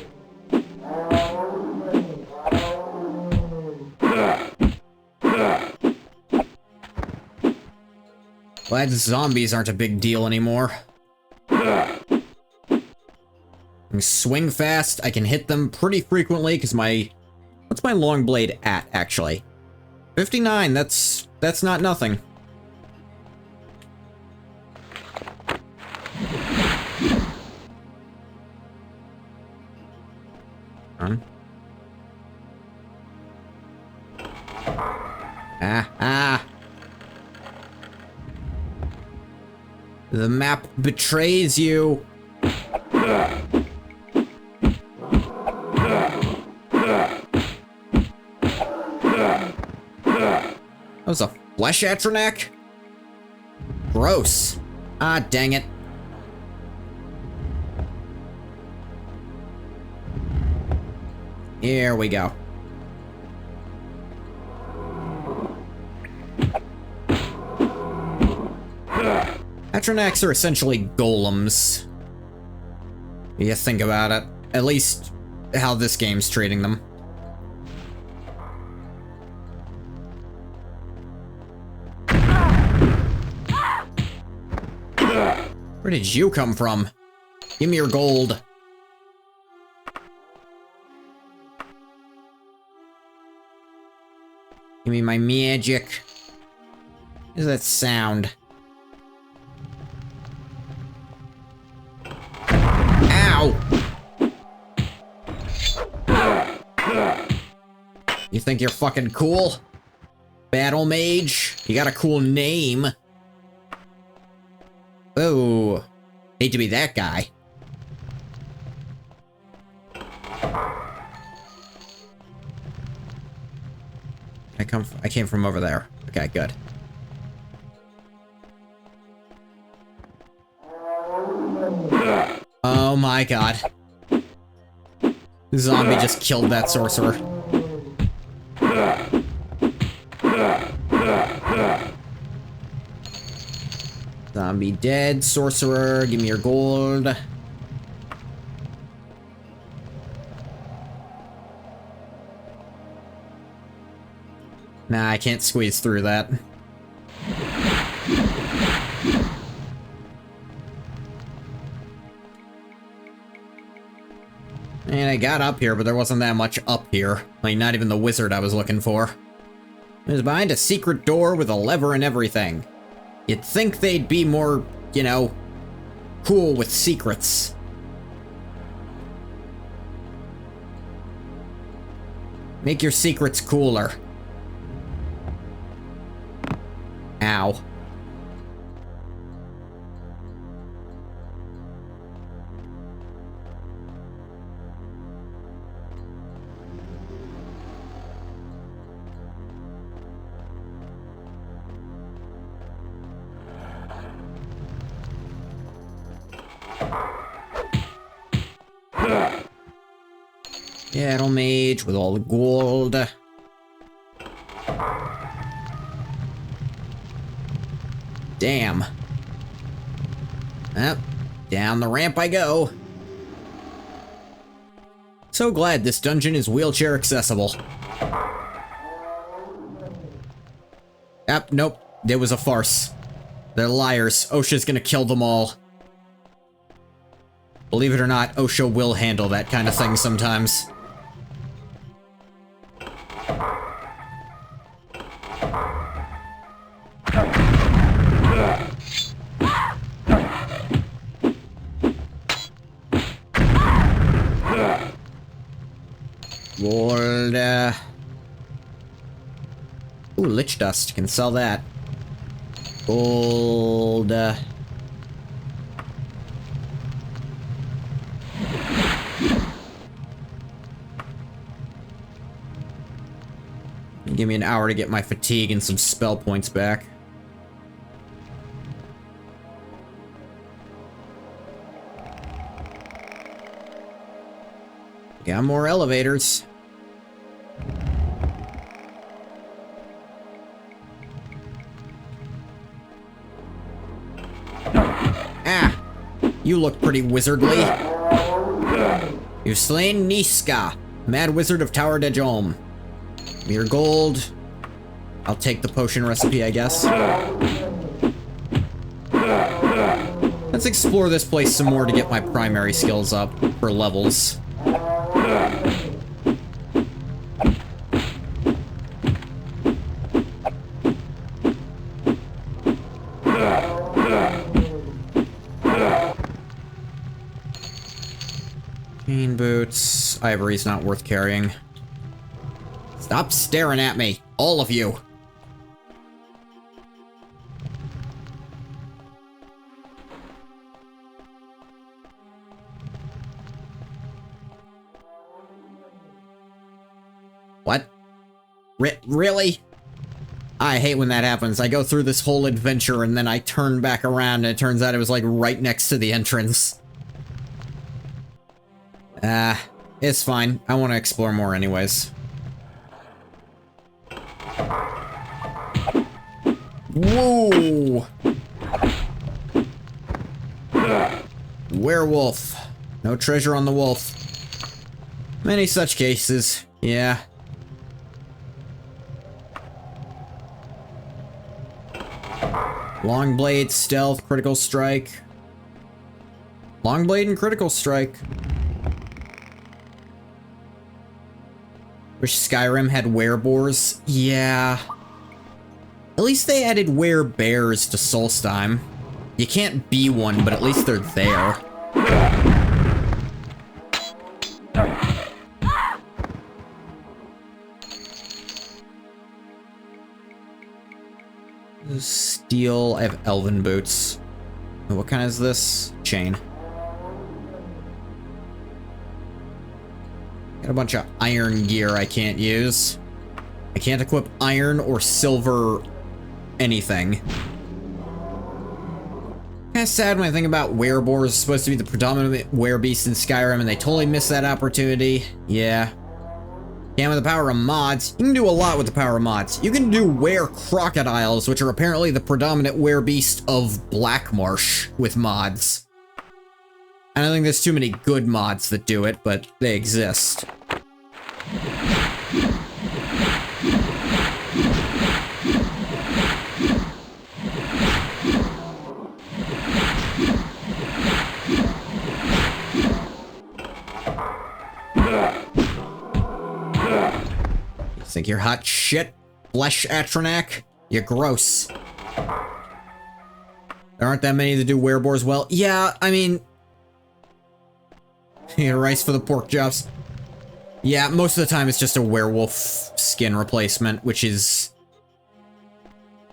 Glad zombies aren't a big deal anymore. I can swing fast, I can hit them pretty frequently, because my... What's my long blade at, actually? 59, that's not nothing. on. Ah. The map betrays you. That was a flesh atronach? Gross. Ah, dang it. Here we go. Atronachs are essentially golems. You think about it. At least how this game's treating them. Where did you come from? Give me your gold. Give me my magic. What does that sound? Ow! You think you're fucking cool? Battle Mage? You got a cool name. Oh, hate to be that guy. I came from over there. Okay, good. Oh my god. The zombie just killed that sorcerer. Zombie dead. Sorcerer, give me your gold. Nah, I can't squeeze through that. And I got up here, but there wasn't that much up here. Like, not even the wizard I was looking for. It was behind a secret door with a lever and everything. You'd think they'd be more, you know, cool with secrets. Make your secrets cooler. Ow. Battle Mage with all the gold. Damn. Well, down the ramp I go. So glad this dungeon is wheelchair accessible. Nope. It was a farce. They're liars. OSHA's gonna kill them all. Believe it or not, OSHA will handle that kind of thing sometimes. Gold, ooh, lich dust. Can sell that. Gold, give me an hour to get my fatigue and some spell points back. Got more elevators. Ah! You look pretty wizardly. You've slain Niska, Mad Wizard of Tower de Jom. Your gold. I'll take the potion recipe, I guess. Let's explore this place some more to get my primary skills up for levels. Chain boots. Ivory's not worth carrying. Stop staring at me, all of you. What? Really? I hate when that happens. I go through this whole adventure and then I turn back around and it turns out it was like right next to the entrance. It's fine. I want to explore more anyways. Whoa! Werewolf. No treasure on the wolf. Many such cases. Yeah. Long blade, stealth, critical strike. Long blade and critical strike. Wish Skyrim had werebears. Yeah. At least they added werebears to Solstheim. You can't be one, but at least they're there. Steel. I have elven boots. What kind is this? Chain. Got a bunch of iron gear I can't use. I can't equip iron or silver anything. Kinda sad when I think about werebears. Supposed to be the predominant werebeast in Skyrim and they totally missed that opportunity. Yeah. And with the power of mods, you can do a lot with the power of mods. You can do were crocodiles, which are apparently the predominant werebeast of Blackmarsh with mods. I don't think there's too many good mods that do it, but they exist. Think you're hot shit, Flesh Atronak? You're gross. There aren't that many that do werebears well. Yeah, I mean... Yeah, rice for the pork chops. Yeah, most of the time it's just a werewolf skin replacement, which is...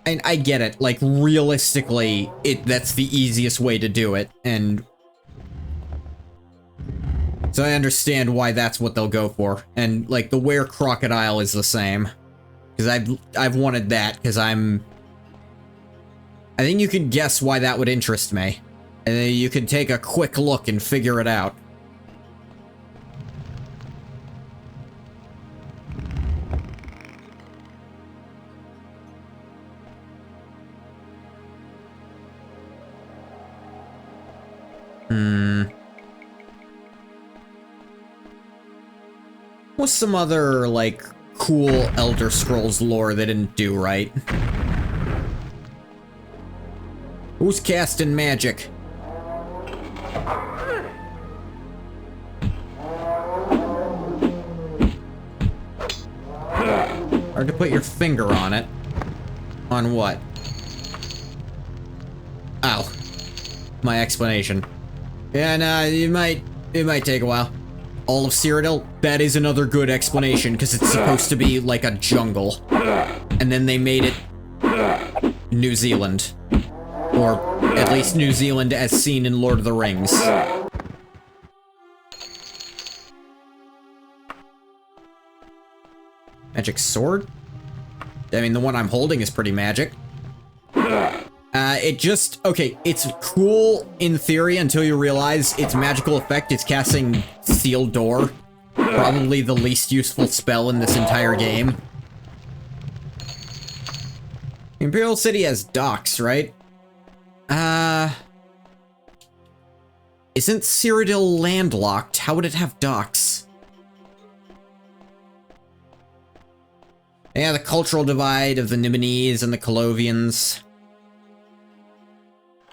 And I get it, like, realistically, that's the easiest way to do it, and... So I understand why that's what they'll go for. And, like, the were crocodile is the same. Because I've wanted that, because I think you can guess why that would interest me. And then you can take a quick look and figure it out. What's some other, like, cool Elder Scrolls lore they didn't do right? Who's casting magic? Hard to put your finger on it. On what? Ow. My explanation. Yeah, nah, it might take a while. All of Cyrodiil, that is another good explanation, because it's supposed to be like a jungle. And then they made it New Zealand. Or at least New Zealand as seen in Lord of the Rings. Magic sword? I mean, the one I'm holding is pretty magic. Okay, it's cool in theory until you realize its magical effect is casting Sealed Door. Probably the least useful spell in this entire game. Imperial City has docks, right? Isn't Cyrodiil landlocked? How would it have docks? Yeah, the cultural divide of the Nibonese and the Colovians.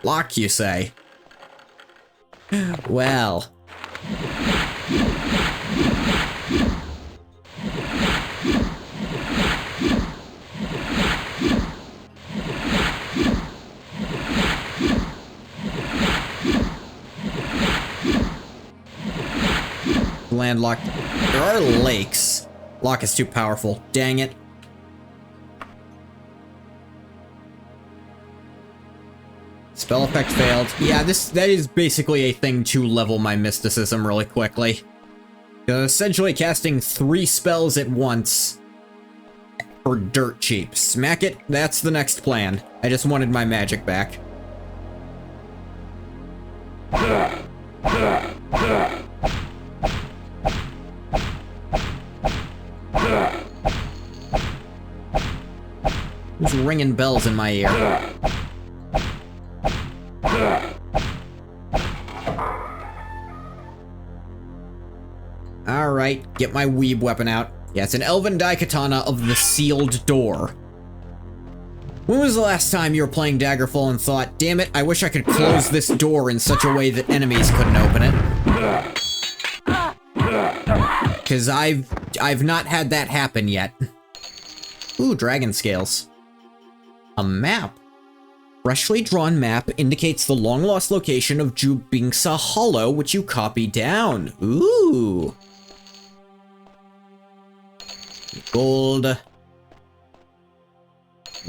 Lock, you say? Well. landlocked. There are lakes. Lock is too powerful. Dang it. Spell effect failed. Yeah, that is basically a thing to level my mysticism really quickly. Essentially casting 3 spells at once for dirt cheap. Smack it, that's the next plan. I just wanted my magic back. Who's ringing bells in my ear? Alright, get my weeb weapon out. Yeah, it's an elven daikatana of the sealed door. When was the last time you were playing Daggerfall and thought, damn it, I wish I could close this door in such a way that enemies couldn't open it? Because I've not had that happen yet. Ooh, dragon scales. A map. Freshly drawn map indicates the long-lost location of Jubingsa Hollow, which you copy down. Ooh. Gold.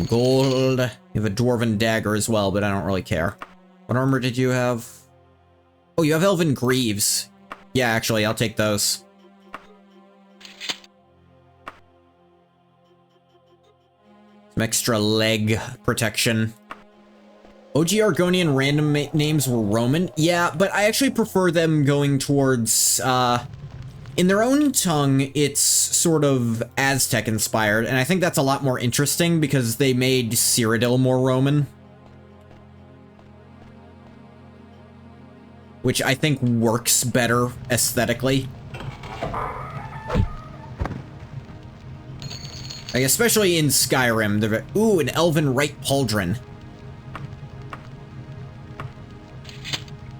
Gold. You have a dwarven dagger as well, but I don't really care. What armor did you have? Oh, you have elven greaves. Yeah, actually, I'll take those. Some extra leg protection. OG Argonian random names were Roman. Yeah, but I actually prefer them going towards, in their own tongue, it's sort of Aztec inspired, and I think that's a lot more interesting because they made Cyrodiil more Roman. Which I think works better aesthetically. Like, especially in Skyrim, they're ooh, an elven right pauldron.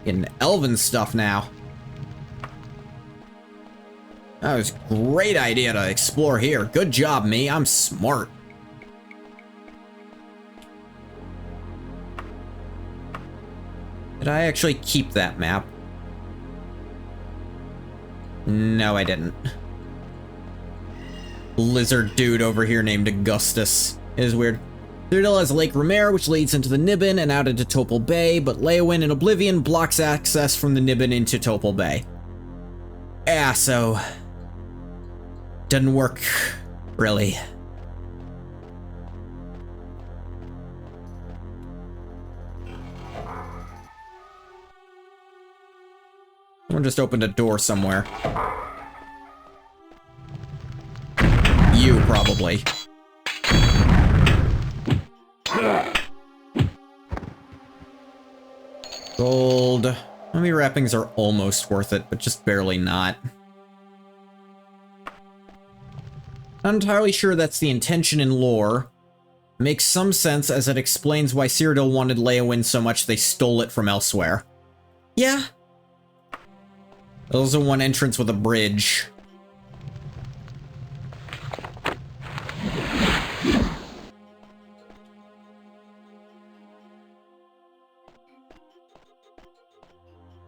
Getting elven stuff now. That was a great idea to explore here. Good job, me. I'm smart. Did I actually keep that map? No, I didn't. Lizard dude over here named Augustus. It is weird. Cyrodiil has Lake Romare, which leads into the Niben and out into Topal Bay, but Leyawiin and Oblivion blocks access from the Niben into Topal Bay. Yeah, so... doesn't work, really. Someone just opened a door somewhere. You, probably. Gold. Mummy wrappings are almost worth it, but just barely not. Not entirely sure that's the intention in lore. Makes some sense as it explains why Cyrodiil wanted Leyawiin so much they stole it from elsewhere. Yeah. There's one entrance with a bridge.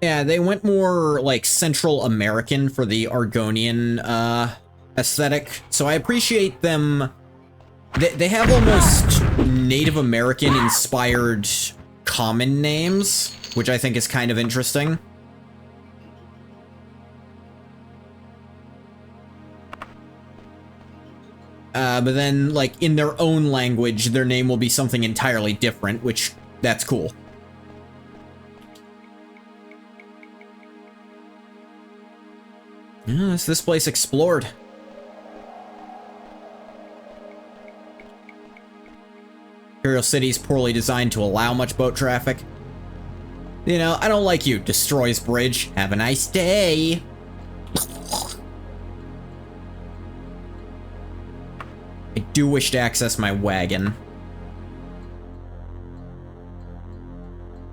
Yeah, they went more, like, Central American for the Argonian, aesthetic. So I appreciate them. They have almost Native American-inspired common names, which I think is kind of interesting. But then, like, in their own language, their name will be something entirely different, which, that's cool. Yeah, is this place explored? Imperial City is poorly designed to allow much boat traffic. You know, I don't like you. Destroys bridge. Have a nice day. I do wish to access my wagon.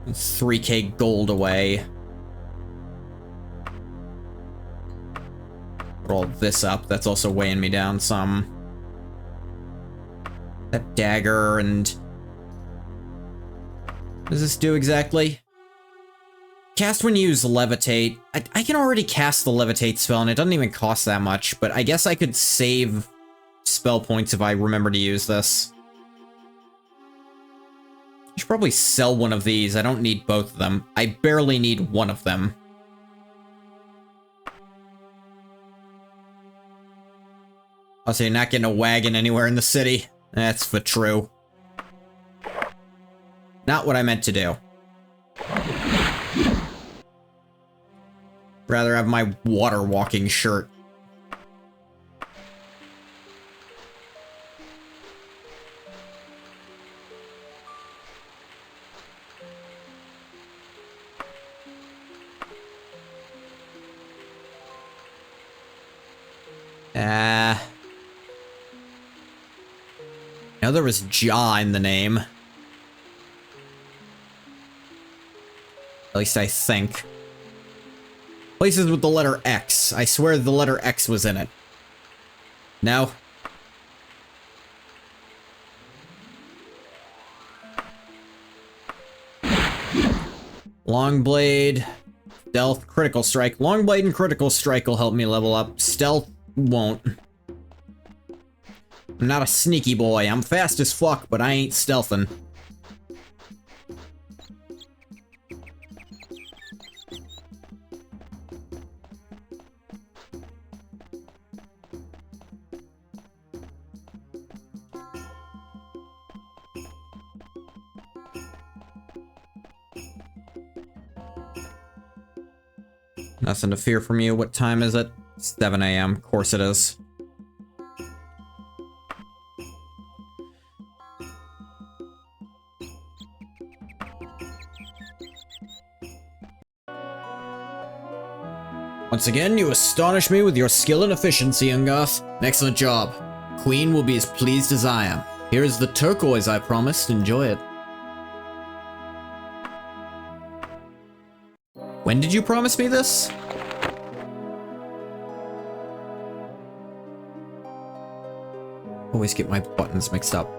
It's 3k gold away. Roll this up. That's also weighing me down some. That dagger and... what does this do exactly? cast when you use Levitate. I can already cast the Levitate spell, and it doesn't even cost that much, but I guess I could save spell points if I remember to use this. I should probably sell one of these. I don't need both of them. I barely need one of them. Also, you're not getting a wagon anywhere in the city. That's for true. Not what I meant to do. Rather have my water walking shirt. I know there was Ja in the name. At least I think. Places with the letter X. I swear the letter X was in it. No? Longblade. Stealth, critical strike. Longblade and critical strike will help me level up. Stealth won't. I'm not a sneaky boy. I'm fast as fuck, but I ain't stealthing. Nothing to fear from you. What time is it? 7 a.m. Of course it is. Once again, you astonish me with your skill and efficiency, Ungoth. An excellent job. Queen will be as pleased as I am. Here is the turquoise I promised. Enjoy it. When did you promise me this? Always get my buttons mixed up.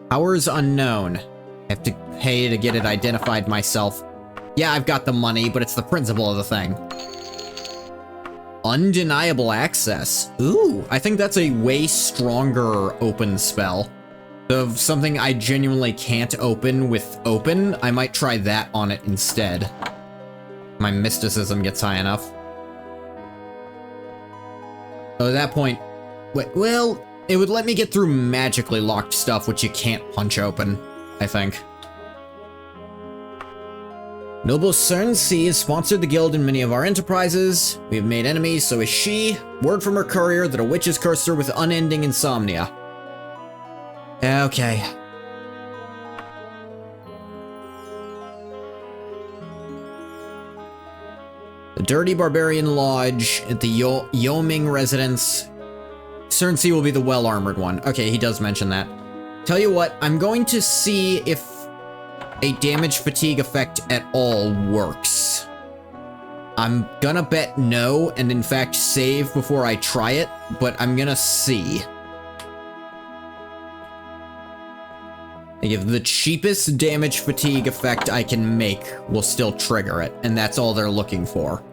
Powers unknown. I have to pay to get it identified myself. Yeah, I've got the money, but it's the principle of the thing. Undeniable access. Ooh, I think that's a way stronger open spell. Of something I genuinely can't open with open, I might try that on it instead. My mysticism gets high enough. Oh, at that point, well, it would let me get through magically locked stuff, which you can't punch open, I think. Noble Cerncy has sponsored the guild in many of our enterprises. We have made enemies, so is she. Word from her courier that a witch has cursed her with unending insomnia. Okay. The Dirty Barbarian Lodge at the Yoming residence. Cerncy will be the well-armored one. Okay, he does mention that. Tell you what, I'm going to see if a damage fatigue effect at all works. I'm gonna bet no, and in fact save before I try it, but I'm gonna see. If the cheapest damage fatigue effect I can make will still trigger it, and that's all they're looking for.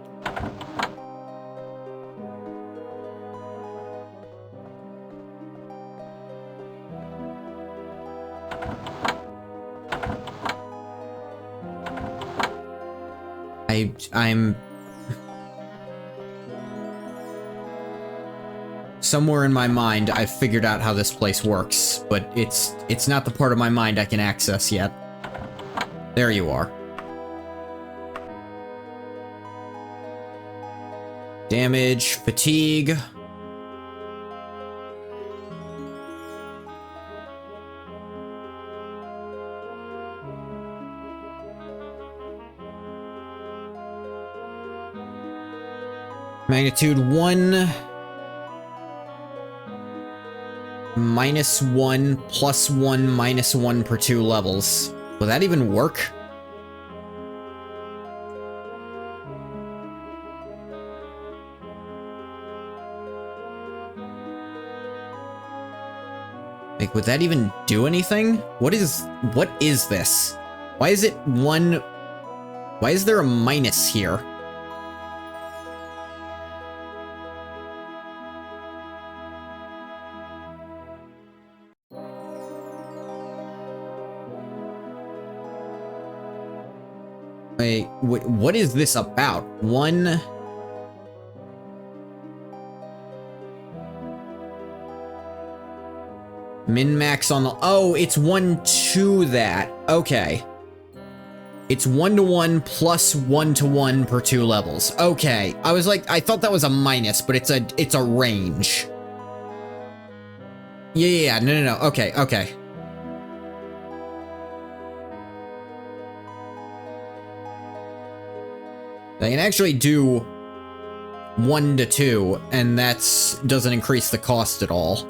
I'm somewhere in my mind I've figured out how this place works, but it's not the part of my mind I can access yet. There you are. Damage, fatigue. Magnitude 1, -1, +1, -1 per 2 levels. Will that even work? Like, would that even do anything? What is this? Why is it 1 Why is there a minus here? Wait, what is this about? One... Min-max on the... Oh, it's 1 to that. Okay. It's 1-to-1 plus 1-to-1 per 2 levels. Okay. I was like, I thought that was a minus, but it's a range. Yeah. No. Okay. I can actually do 1 to 2, and that's doesn't increase the cost at all.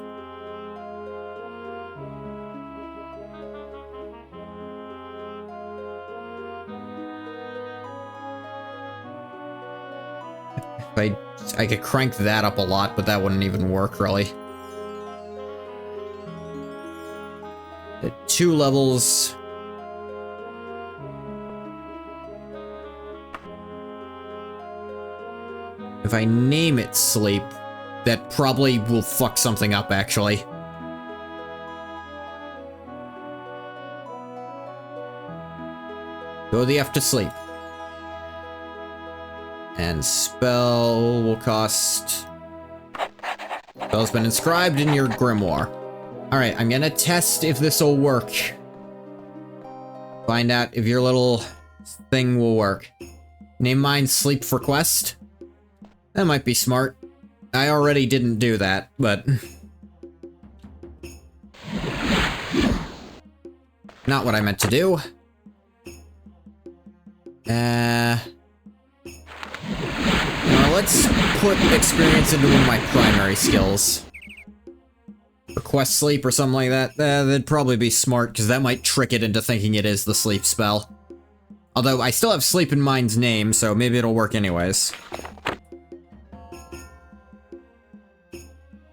I could crank that up a lot, but that wouldn't even work, really. The 2 levels. If I name it sleep, that probably will fuck something up, actually. Go the F to sleep. And spell will cost... Spell's been inscribed in your grimoire. Alright, I'm gonna test if this'll work. Find out if your little thing will work. Name mine Sleep for Quest. That might be smart. I already didn't do that, but... Not what I meant to do. Let's put experience into one of my primary skills. Request sleep or something like that. That'd probably be smart, because that might trick it into thinking it is the sleep spell. Although, I still have sleep in mine's name, so maybe it'll work anyways.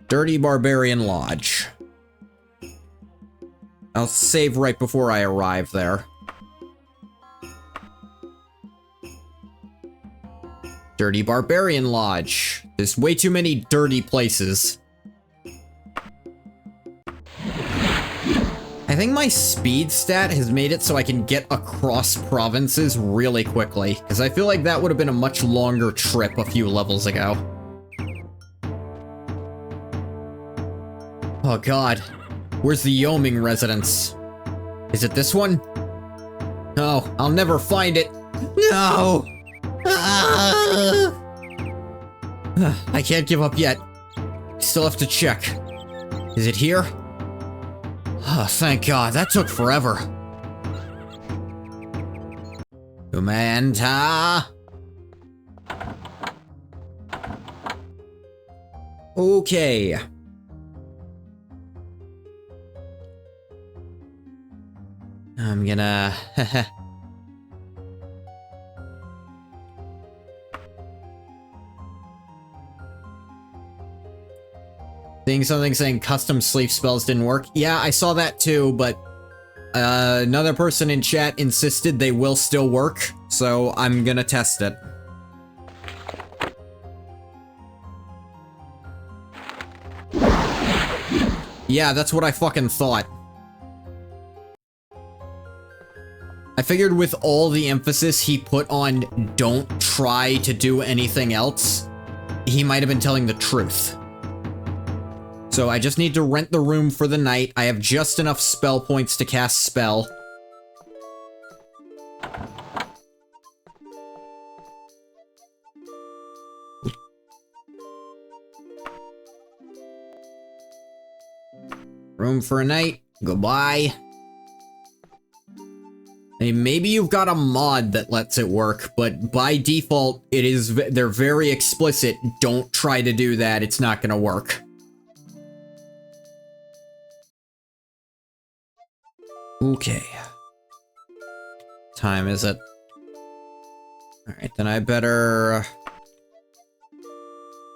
Dirty Barbarian Lodge. I'll save right before I arrive there. Dirty Barbarian Lodge. There's way too many dirty places. I think my speed stat has made it so I can get across provinces really quickly, because I feel like that would have been a much longer trip a few levels ago. Oh god. Where's the Yoming residence? Is it this one? No, I'll never find it. No! I can't give up yet. Still have to check. Is it here? Oh, thank God. That took forever. Humanta. Okay. I'm gonna... Seeing something saying custom sleep spells didn't work. Yeah, I saw that too, but another person in chat insisted they will still work, so I'm gonna test it. Yeah, that's what I fucking thought. I figured with all the emphasis he put on don't try to do anything else, he might have been telling the truth. So I just need to rent the room for the night. I have just enough spell points to cast spell. Room for a night. Goodbye. Hey, maybe you've got a mod that lets it work, but by default, they're very explicit. Don't try to do that. It's not gonna work. Okay. Time is it? Alright, then I better...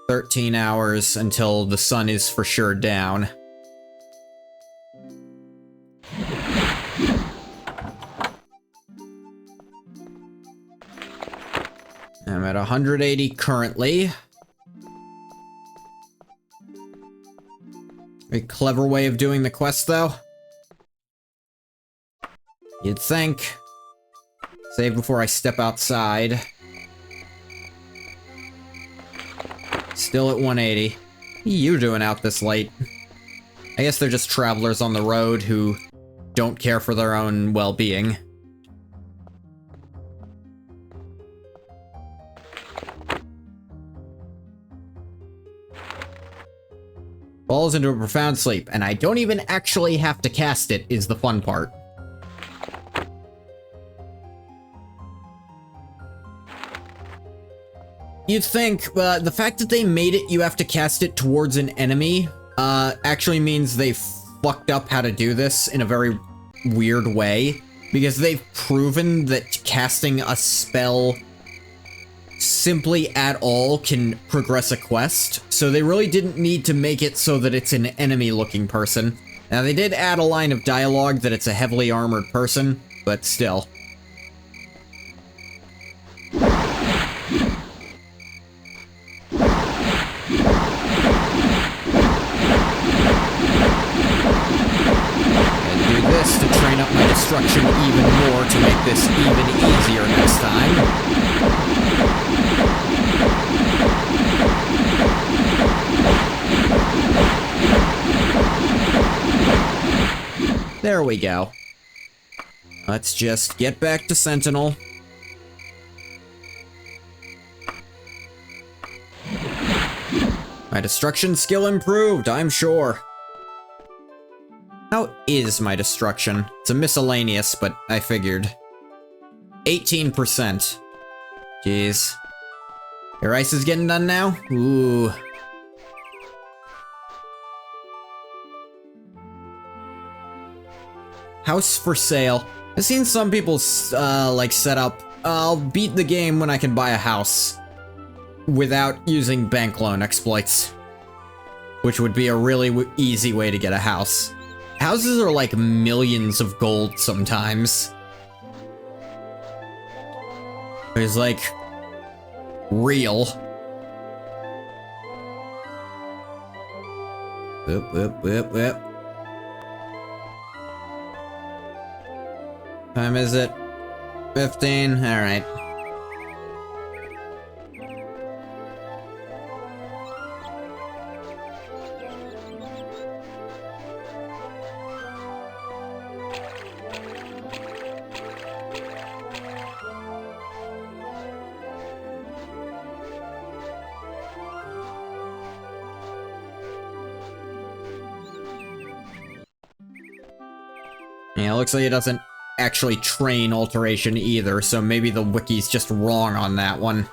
13 hours until the sun is for sure down. I'm at 180 currently. A clever way of doing the quest, though. You'd think. Save before I step outside. Still at 180. What are you doing out this late? I guess they're just travelers on the road who don't care for their own well-being. Falls into a profound sleep, and I don't even actually have to cast it, is the fun part. You'd think, the fact that they made it you have to cast it towards an enemy, actually means they fucked up how to do this in a very weird way, because they've proven that casting a spell simply at all can progress a quest, so they really didn't need to make it so that it's an enemy-looking person. Now, they did add a line of dialogue that it's a heavily armored person, but still. To train up my destruction even more to make this even easier next time. There we go. Let's just get back to Sentinel. My destruction skill improved, I'm sure. How is my destruction? It's a miscellaneous, but I figured. 18%. Jeez. Your ice is getting done now? Ooh. House for sale. I've seen some people, like, set up, I'll beat the game when I can buy a house. Without using bank loan exploits. Which would be a really easy way to get a house. Houses are like millions of gold sometimes. It's like real. Whip, whip, whip, whip. Time is it? 15? Alright. Yeah, it looks like it doesn't actually train alteration either, so maybe the wiki's just wrong on that one.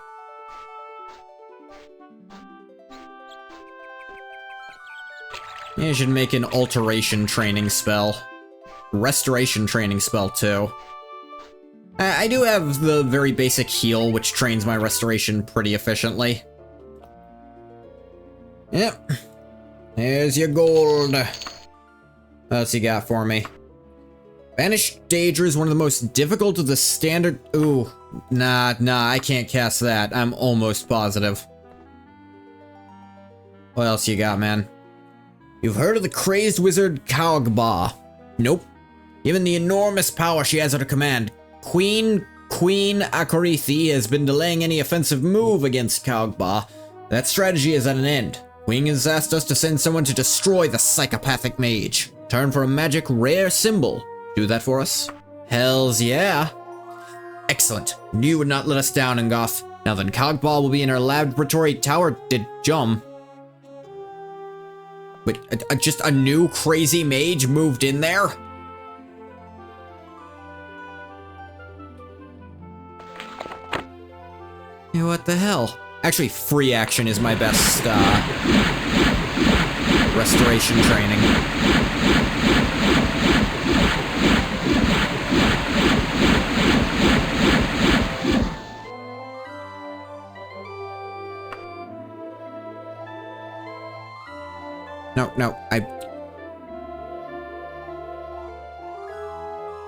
Yeah, you should make an alteration training spell. Restoration training spell, too. I do have the very basic heal, which trains my restoration pretty efficiently. Yep. Here's your gold. What else you got for me? Banished Daedra is one of the most difficult of the standard... Ooh. Nah, I can't cast that. I'm almost positive. What else you got, man? You've heard of the crazed wizard Kaogba? Nope. Given the enormous power she has at her command, Queen Akarithi has been delaying any offensive move against Kaogba. That strategy is at an end. Queen has asked us to send someone to destroy the psychopathic mage. Turn for a magic rare symbol. Do that for us? Hells yeah. Excellent. Knew you would not let us down, Ngoth. Now then, Kaogba will be in her laboratory tower. Did Jum. Wait, just a new crazy mage moved in there? Yeah, what the hell? Actually, free action is my best, restoration training. No,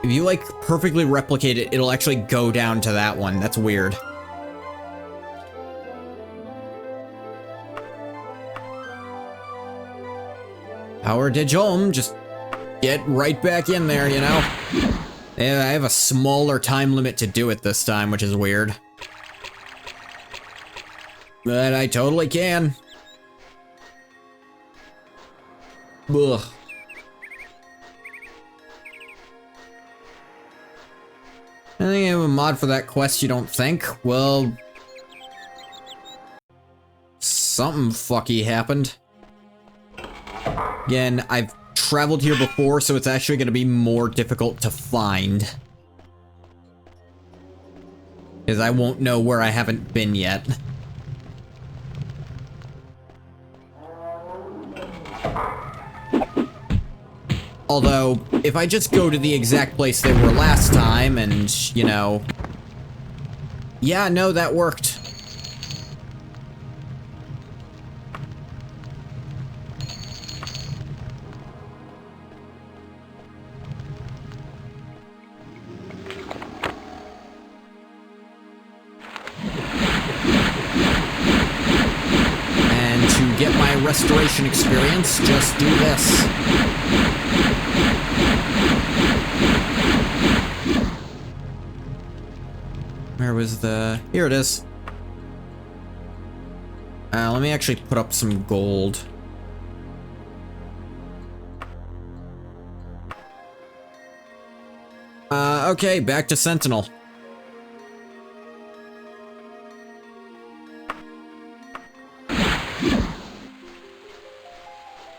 if you, like, perfectly replicate it, it'll actually go down to that one. That's weird. Power Digom, just get right back in there, you know? Yeah, I have a smaller time limit to do it this time, which is weird. But I totally can. Ugh. I think I have a mod for that quest, you don't think? Well... something fucky happened. Again, I've traveled here before, so it's actually going to be more difficult to find. Because I won't know where I haven't been yet. Although, if I just go to the exact place they were last time and, you know... yeah, no, that worked. And to get my restoration experience, just do this. Where was the... here it is. Let me actually put up some gold. Okay, back to Sentinel.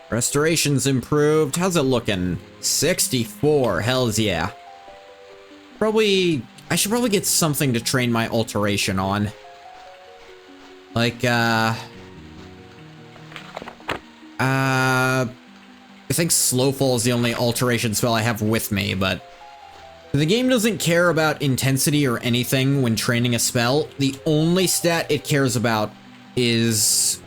Restoration's improved. How's it looking? 64. Hells yeah. I should probably get something to train my alteration on. Like, I think Slowfall is the only alteration spell I have with me, but the game doesn't care about intensity or anything when training a spell. The only stat it cares about is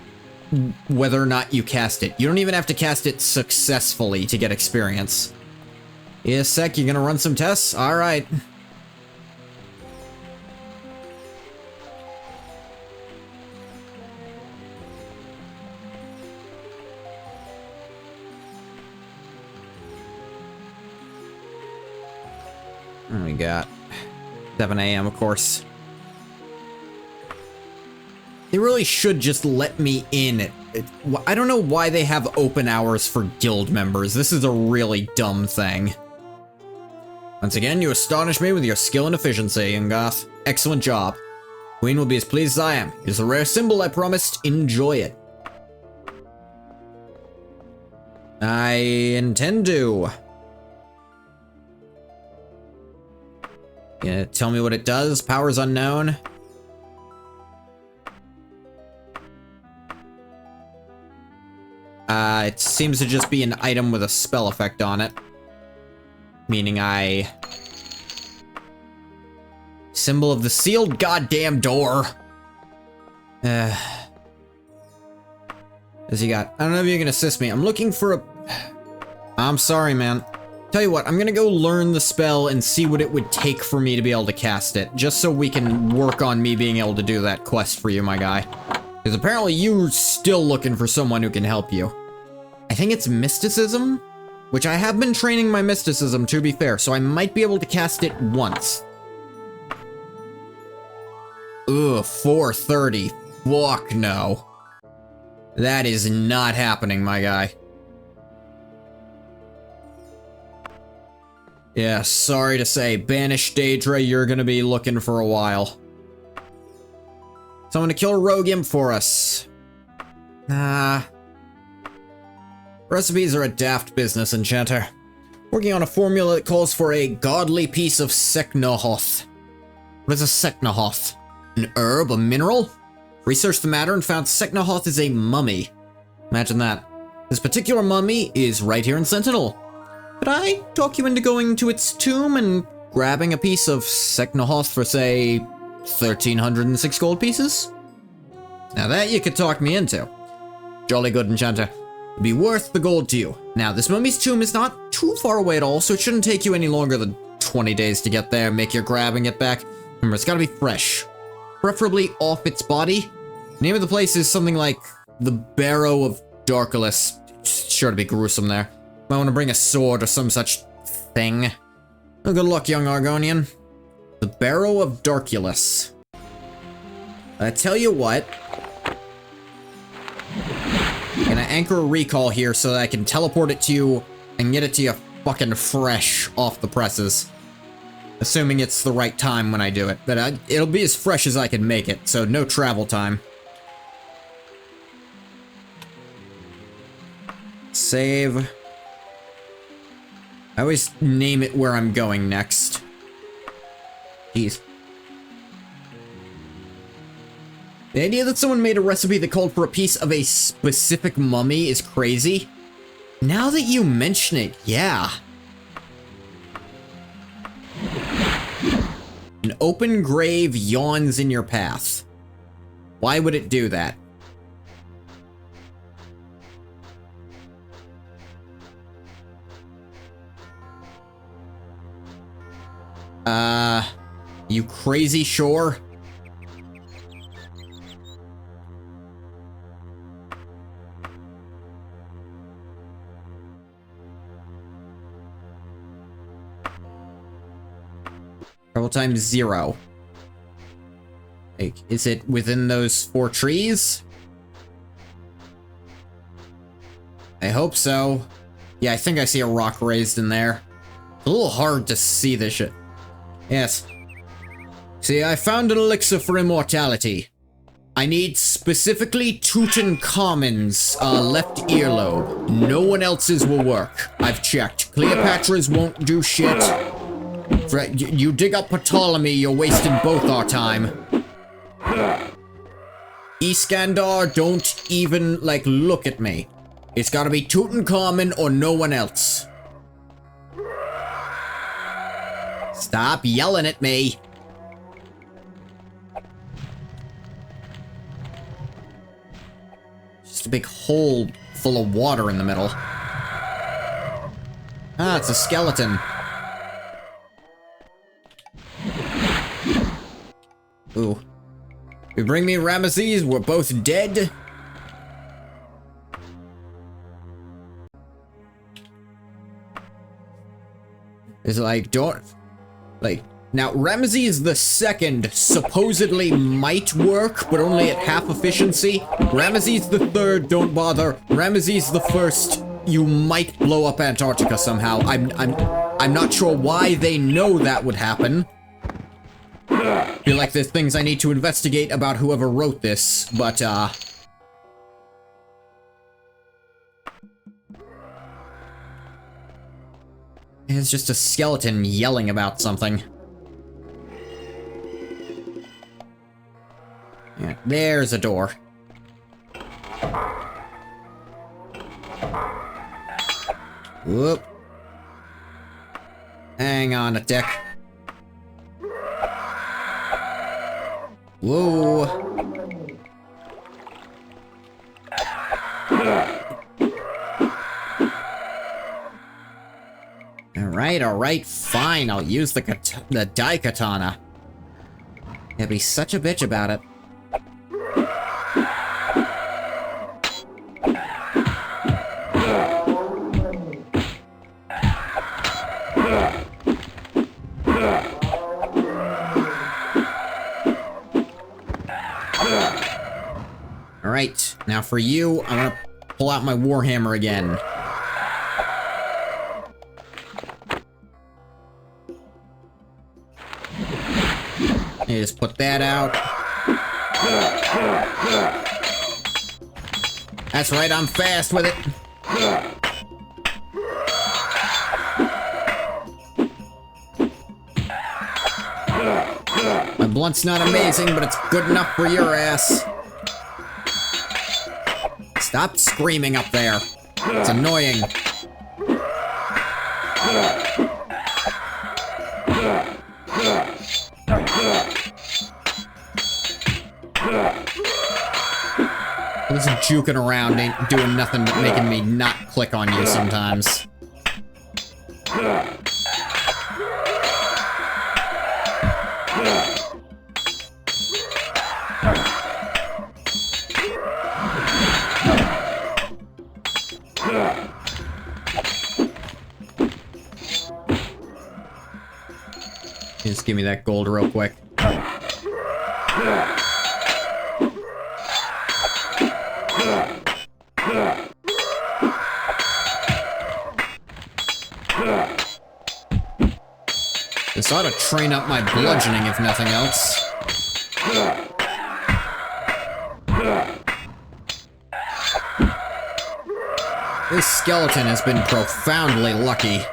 whether or not you cast it. You don't even have to cast it successfully to get experience. Yeah, Sec, you're gonna run some tests? Alright. What we got? 7 a.m., of course. They really should just let me in. I don't know why they have open hours for guild members. This is a really dumb thing. Once again, you astonish me with your skill and efficiency, Ngoth. Excellent job. Queen will be as pleased as I am. It is a rare symbol, I promised. Enjoy it. I intend to. Yeah, tell me what it does. Powers unknown. It seems to just be an item with a spell effect on it. Meaning symbol of the sealed goddamn door. As you got? I don't know if you can assist me. I'm looking for a... I'm sorry, man. Tell you what, I'm gonna go learn the spell and see what it would take for me to be able to cast it, just so we can work on me being able to do that quest for you, my guy. Because apparently you're still looking for someone who can help you. I think it's mysticism, which I have been training my mysticism, to be fair, so I might be able to cast it once. Ugh, 430. Fuck no. That is not happening, my guy. Yeah, sorry to say, banished Daedra, you're gonna be looking for a while. Someone to kill a rogue imp for us. Nah. Recipes are a daft business, Enchanter. Working on a formula that calls for a godly piece of Seknohoth. What is a Seknohoth? An herb, a mineral? Researched the matter and found Seknohoth is a mummy. Imagine that. This particular mummy is right here in Sentinel. Could I talk you into going to its tomb and grabbing a piece of Seknohoth for, say, 1,306 gold pieces? Now that you could talk me into. Jolly good, Enchanter. It'd be worth the gold to you. Now, this mummy's tomb is not too far away at all, so it shouldn't take you any longer than 20 days to get there and make your grabbing it back. Remember, it's gotta be fresh. Preferably off its body. The name of the place is something like the Barrow of Darkulus. sure to be gruesome there. Might want to bring a sword or some such thing. Well, good luck, young Argonian. The Barrow of Darkulus. I tell you what. I'm gonna anchor a recall here so that I can teleport it to you and get it to you fucking fresh off the presses. Assuming it's the right time when I do it. But it'll be as fresh as I can make it, so no travel time. Save. I always name it where I'm going next. Jeez. The idea that someone made a recipe that called for a piece of a specific mummy is crazy. Now that you mention it, yeah. An open grave yawns in your path. Why would it do that? You crazy sure? Travel time 0. Like, is it within those 4 trees? I hope so. Yeah, I think I see a rock raised in there. It's a little hard to see this shit. Yes. See, I found an elixir for immortality. I need specifically Tutankhamun's left earlobe. No one else's will work. I've checked. Cleopatra's won't do shit. You dig up Ptolemy, you're wasting both our time. Iskandar, don't even, like, look at me. It's gotta be Tutankhamun or no one else. Stop yelling at me. Just a big hole full of water in the middle. Ah, it's a skeleton. Ooh. You bring me Ramesses, we're both dead. It's like, don't... Like, now, Ramesses the Second supposedly might work, but only at half efficiency. Ramesses the Third, don't bother. Ramesses the First, you might blow up Antarctica somehow. I'm not sure why they know that would happen. Feel like there's things I need to investigate about whoever wrote this, but, it's just a skeleton yelling about something. Yeah, there's a door. Whoop. Hang on a tick. Whoa. Alright, fine, I'll use the Daikatana. Yeah, be such a bitch about it. Alright, now for you, I'm gonna pull out my Warhammer again. You just put that out. That's right, I'm fast with it. My blunt's not amazing, but it's good enough for your ass. Stop screaming up there. It's annoying. This juking around ain't doing nothing but making me not click on you sometimes. Give me that gold real quick. This ought to train up my bludgeoning, if nothing else. This skeleton has been profoundly lucky.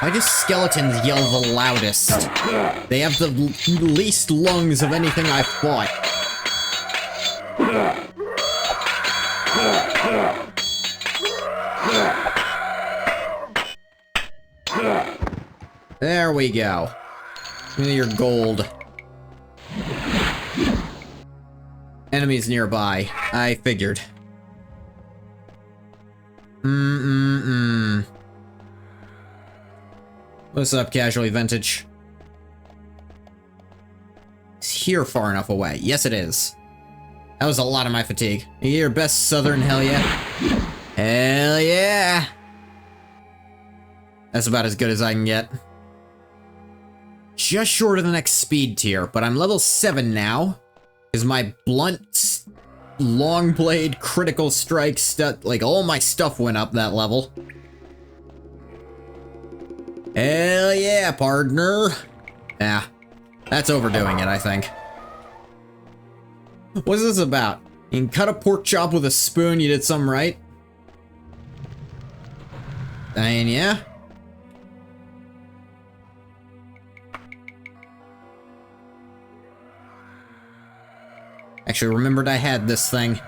Why do skeletons yell the loudest? They have the least lungs of anything I've fought. There we go. Give me your gold. Enemies nearby. I figured. What's up, Casually Vintage? Is here far enough away? Yes, it is. That was a lot of my fatigue. Your best southern hell yeah? Hell yeah! That's about as good as I can get. Just short of the next speed tier, but I'm level 7 now. Because my blunt, long blade, critical strike stuff, like all my stuff went up that level. Hell yeah, partner. Yeah, that's overdoing it, I think. What's this about? You can cut a pork chop with a spoon, you did something right? I mean, yeah. Actually remembered I had this thing.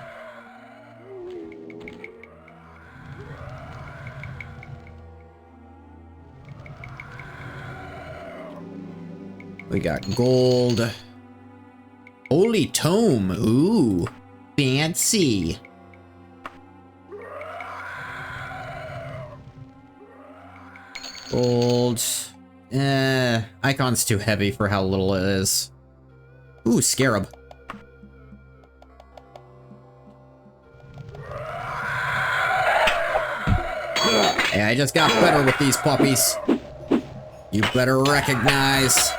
We got gold. Holy tome. Ooh. Fancy. Gold. Icon's too heavy for how little it is. Ooh, scarab. Yeah, I just got better with these puppies. You better recognize.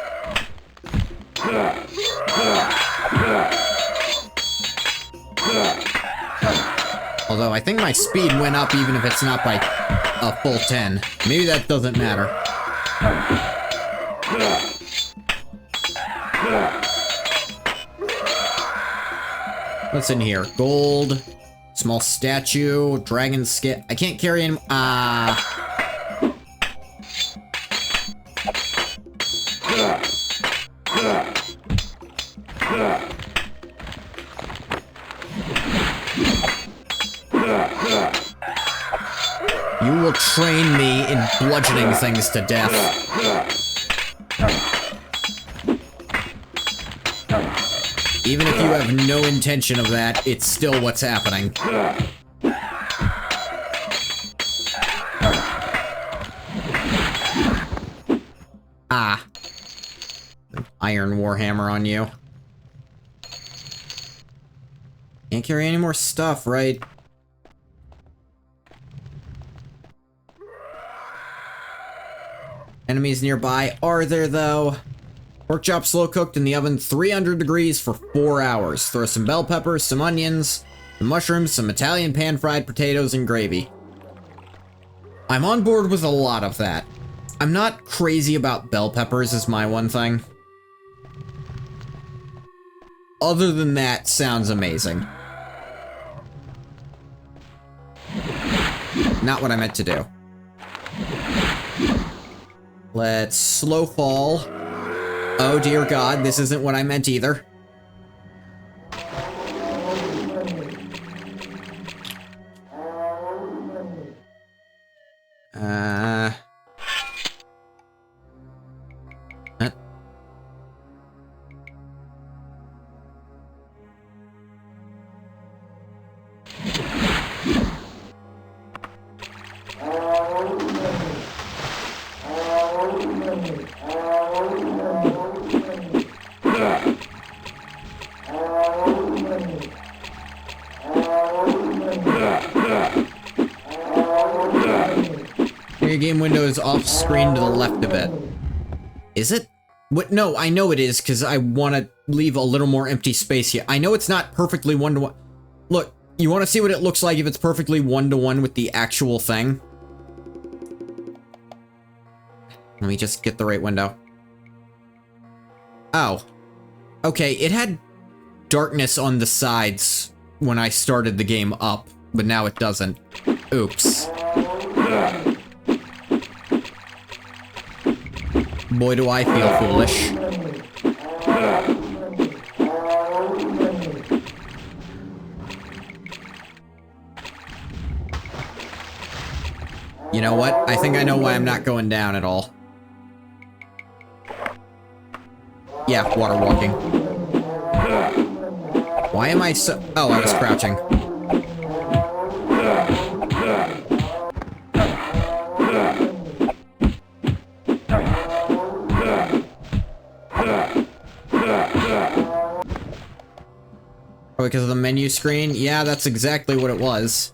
Although I think my speed went up even if it's not by a full 10. Maybe that doesn't matter. What's in here? Gold. Small statue, dragon skin. I can't carry him. You will train me in bludgeoning things to death. Even if you have no intention of that, it's still what's happening. Ah. Iron Warhammer on you. Can't carry any more stuff, right? Enemies nearby, are there though? Pork chop slow cooked in the oven 300 degrees for 4 hours. Throw some bell peppers, some onions, some mushrooms, some Italian pan fried potatoes, and gravy. I'm on board with a lot of that. I'm not crazy about bell peppers is my one thing. Other than that, sounds amazing. Not what I meant to do. Let's slow fall. Oh dear God, this isn't what I meant either. your game window is off screen to the left a bit. Is it? What? No, I know it is, because I want to leave a little more empty space here. I know it's not perfectly one-to-one. Look, you want to see what it looks like if it's perfectly one-to-one with the actual thing? Let me just get the right window. Oh. Okay, it had darkness on the sides when I started the game up, but now it doesn't. Oops. Boy, do I feel foolish. You know what? I think I know why I'm not going down at all. Yeah, water walking. Why am I so... Oh, I was crouching. Oh, because of the menu screen? Yeah, that's exactly what it was.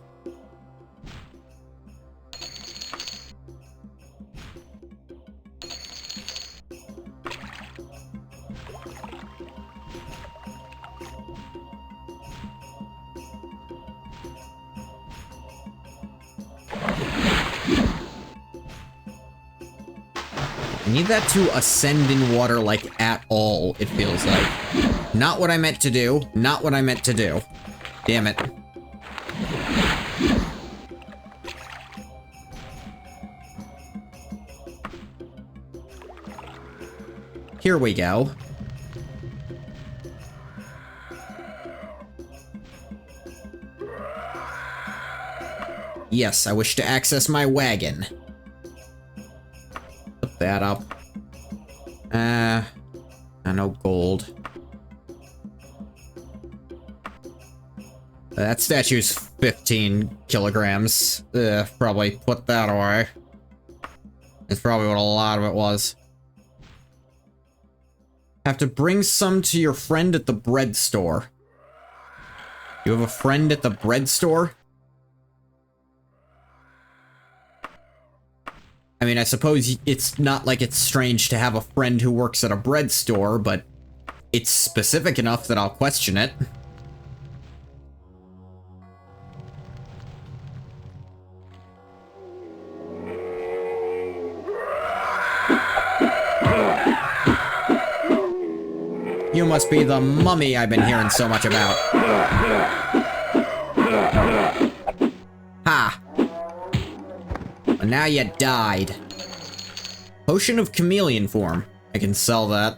I need that to ascend in water, like, at all, it feels like. Not what I meant to do. Not what I meant to do. Damn it. Here we go. Yes, I wish to access my wagon. Put that up. No gold. That statue's 15 kilograms. Probably put that away. It's probably what a lot of it was. Have to bring some to your friend at the bread store. You have a friend at the bread store? I mean, I suppose it's not like it's strange to have a friend who works at a bread store, but it's specific enough that I'll question it. You must be the mummy I've been hearing so much about. Ha! Well, now you died. Potion of chameleon form. I can sell that.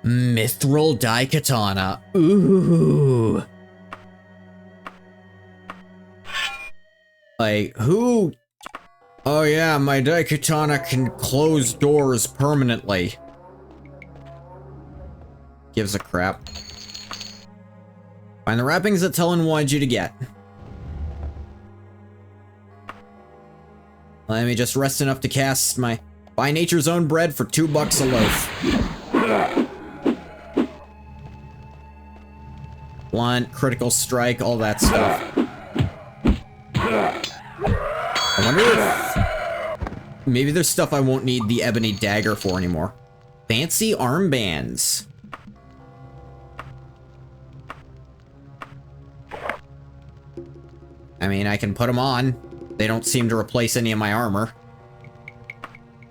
Mithril Daikatana. Ooh. Like, who... Oh yeah, my Daikatana can close doors permanently. Gives a crap. Find the wrappings that Tellin wanted you to get. Let me just rest enough to cast my... Buy nature's own bread for $2 a loaf. Blunt, critical strike, all that stuff. I wonder if... Maybe there's stuff I won't need the ebony dagger for anymore. Fancy armbands. I mean, I can put them on. They don't seem to replace any of my armor.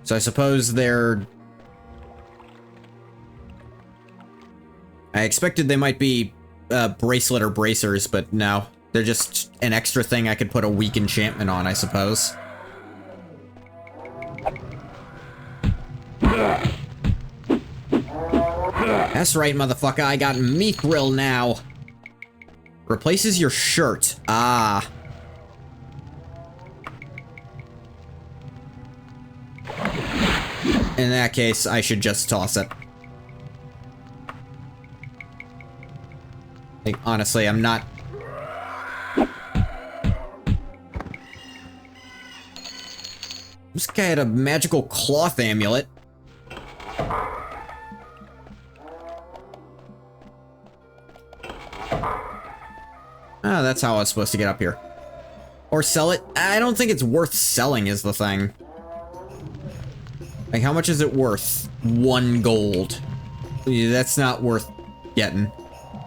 So I suppose they're... I expected they might be bracelet or bracers, but no. They're just an extra thing I could put a weak enchantment on, I suppose. That's right, motherfucker. I got mithril now. Replaces your shirt. Ah. In that case, I should just toss it. Like, honestly, I'm not... This guy had a magical cloth amulet. Oh, that's how I was supposed to get up here. Or sell it? I don't think it's worth selling is the thing. Like, how much is it worth? 1 gold. That's not worth getting.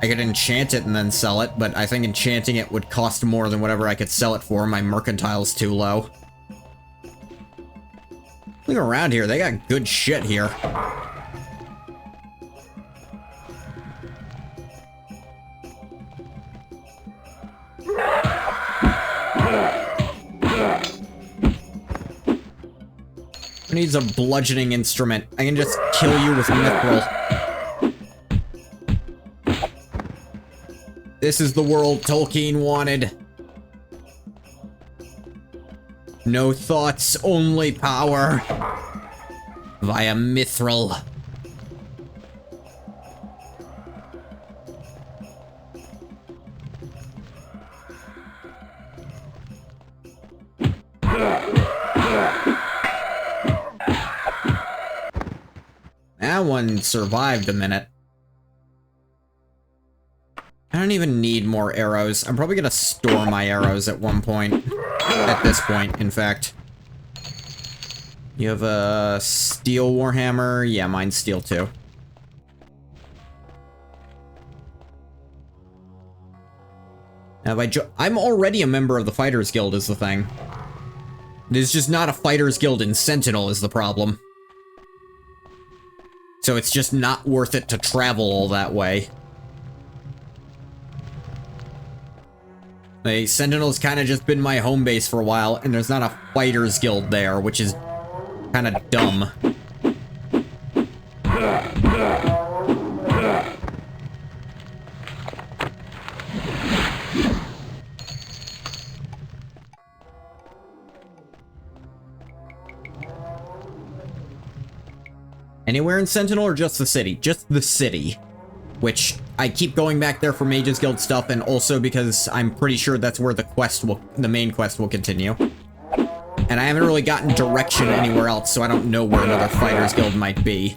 I could enchant it and then sell it, but I think enchanting it would cost more than whatever I could sell it for. My mercantile's too low. Look around here, they got good shit here. Who needs a bludgeoning instrument? I can just kill you with mithril. This is the world Tolkien wanted. No thoughts, only power. Via mithril. That one survived a minute. I don't even need more arrows. I'm probably gonna store my arrows at one point. At this point, in fact. You have a steel warhammer. Yeah, mine's steel too. Now, I'm already a member of the Fighters Guild is the thing. There's just not a Fighters Guild in Sentinel is the problem. So it's just not worth it to travel all that way. Like, Sentinel's kind of just been my home base for a while, and there's not a Fighters Guild there, which is kind of dumb. Anywhere in Sentinel or just the city? Just the city. Which, I keep going back there for Mages Guild stuff, and also because I'm pretty sure that's where the main quest will continue. And I haven't really gotten direction anywhere else, so I don't know where another Fighters Guild might be.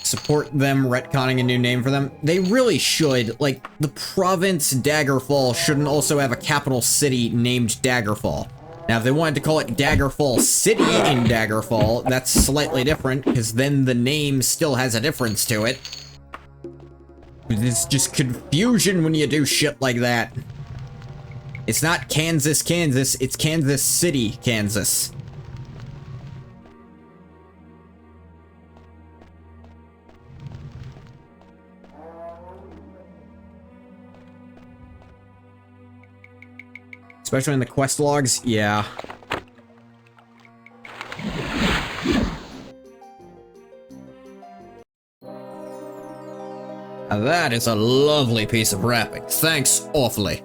Support them retconning a new name for them. They really should. Like, the province Daggerfall shouldn't also have a capital city named Daggerfall. Now, if they wanted to call it Daggerfall City in Daggerfall, that's slightly different, because then the name still has a difference to it. It's just confusion when you do shit like that. It's not Kansas, Kansas, it's Kansas City, Kansas. Especially in the quest logs, yeah. Now that is a lovely piece of wrapping. Thanks awfully.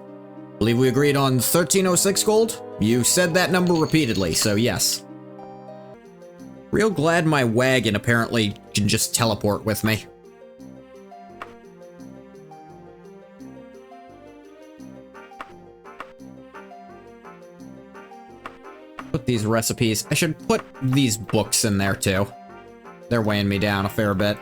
Believe we agreed on 1306 gold? You said that number repeatedly, so yes. Real glad my wagon apparently can just teleport with me. Put these recipes. I should put these books in there too. They're weighing me down a fair bit.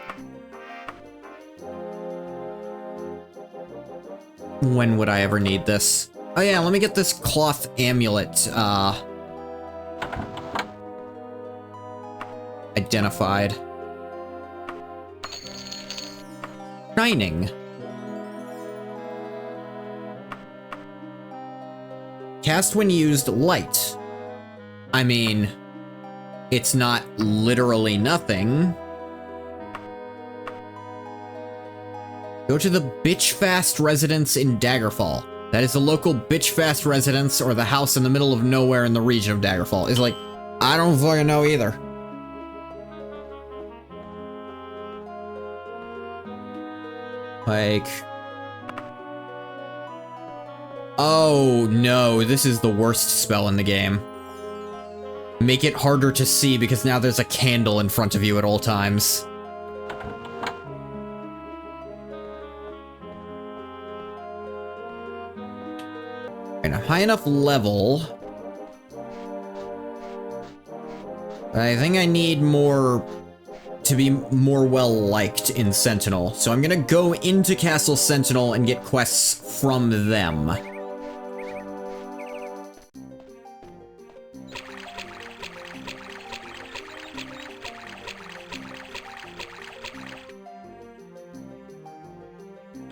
When would I ever need this? Oh yeah, let me get this cloth amulet, identified. Shining. Cast when used light. I mean, it's not literally nothing. Go to the Bitchfast residence in Daggerfall. That is the local Bitchfast residence or the house in the middle of nowhere in the region of Daggerfall. It's like, I don't fucking know either. Like... Oh no, this is the worst spell in the game. Make it harder to see because now there's a candle in front of you at all times. And a high enough level. I think I need more to be more well-liked in Sentinel. So I'm gonna go into Castle Sentinel and get quests from them.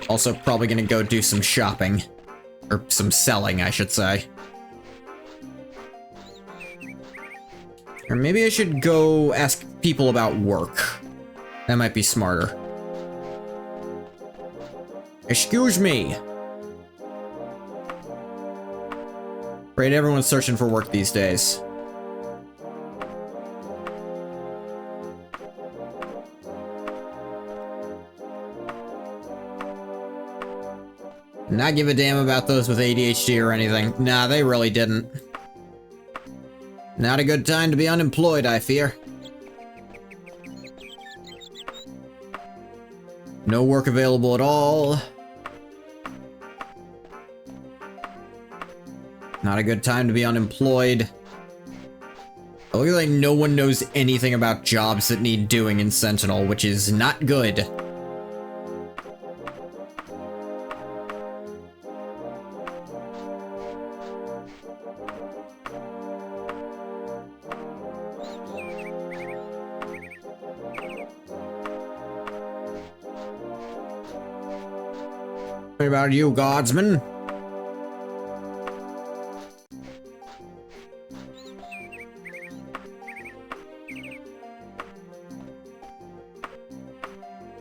Also, probably gonna go do some shopping. Or some selling, I should say. Or maybe I should go ask people about work. That might be smarter. Excuse me. Right, everyone's searching for work these days. Not give a damn about those with ADHD or anything. Nah, they really didn't. Not a good time to be unemployed, I fear. No work available at all. Not a good time to be unemployed. It looks like no one knows anything about jobs that need doing in Sentinel, which is not good. What about you, guardsman?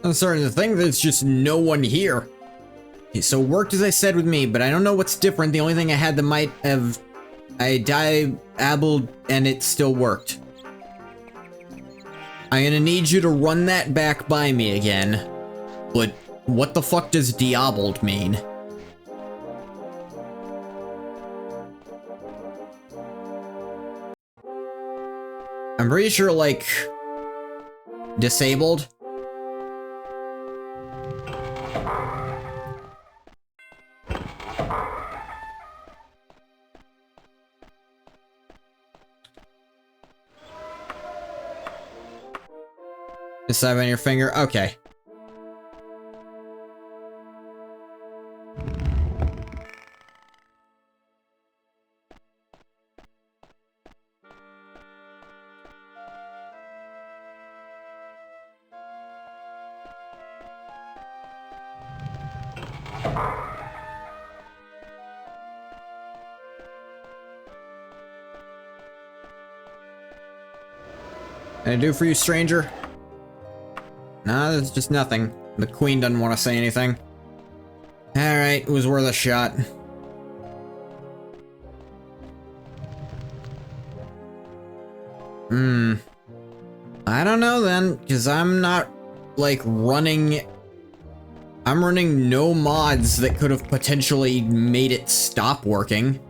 I'm starting to think there's just no one here. Okay, so worked as I said with me, but I don't know what's different. The only thing I had that might have... I diabled and it still worked. I'm gonna need you to run that back by me again. But what the fuck does diabled mean? I'm pretty sure, like... disabled? Decide on your finger? Okay. Can I do for you, stranger? Nah, there's just nothing. The queen doesn't want to say anything. Alright, it was worth a shot. I don't know then, because I'm not, like, running... I'm running no mods that could have potentially made it stop working.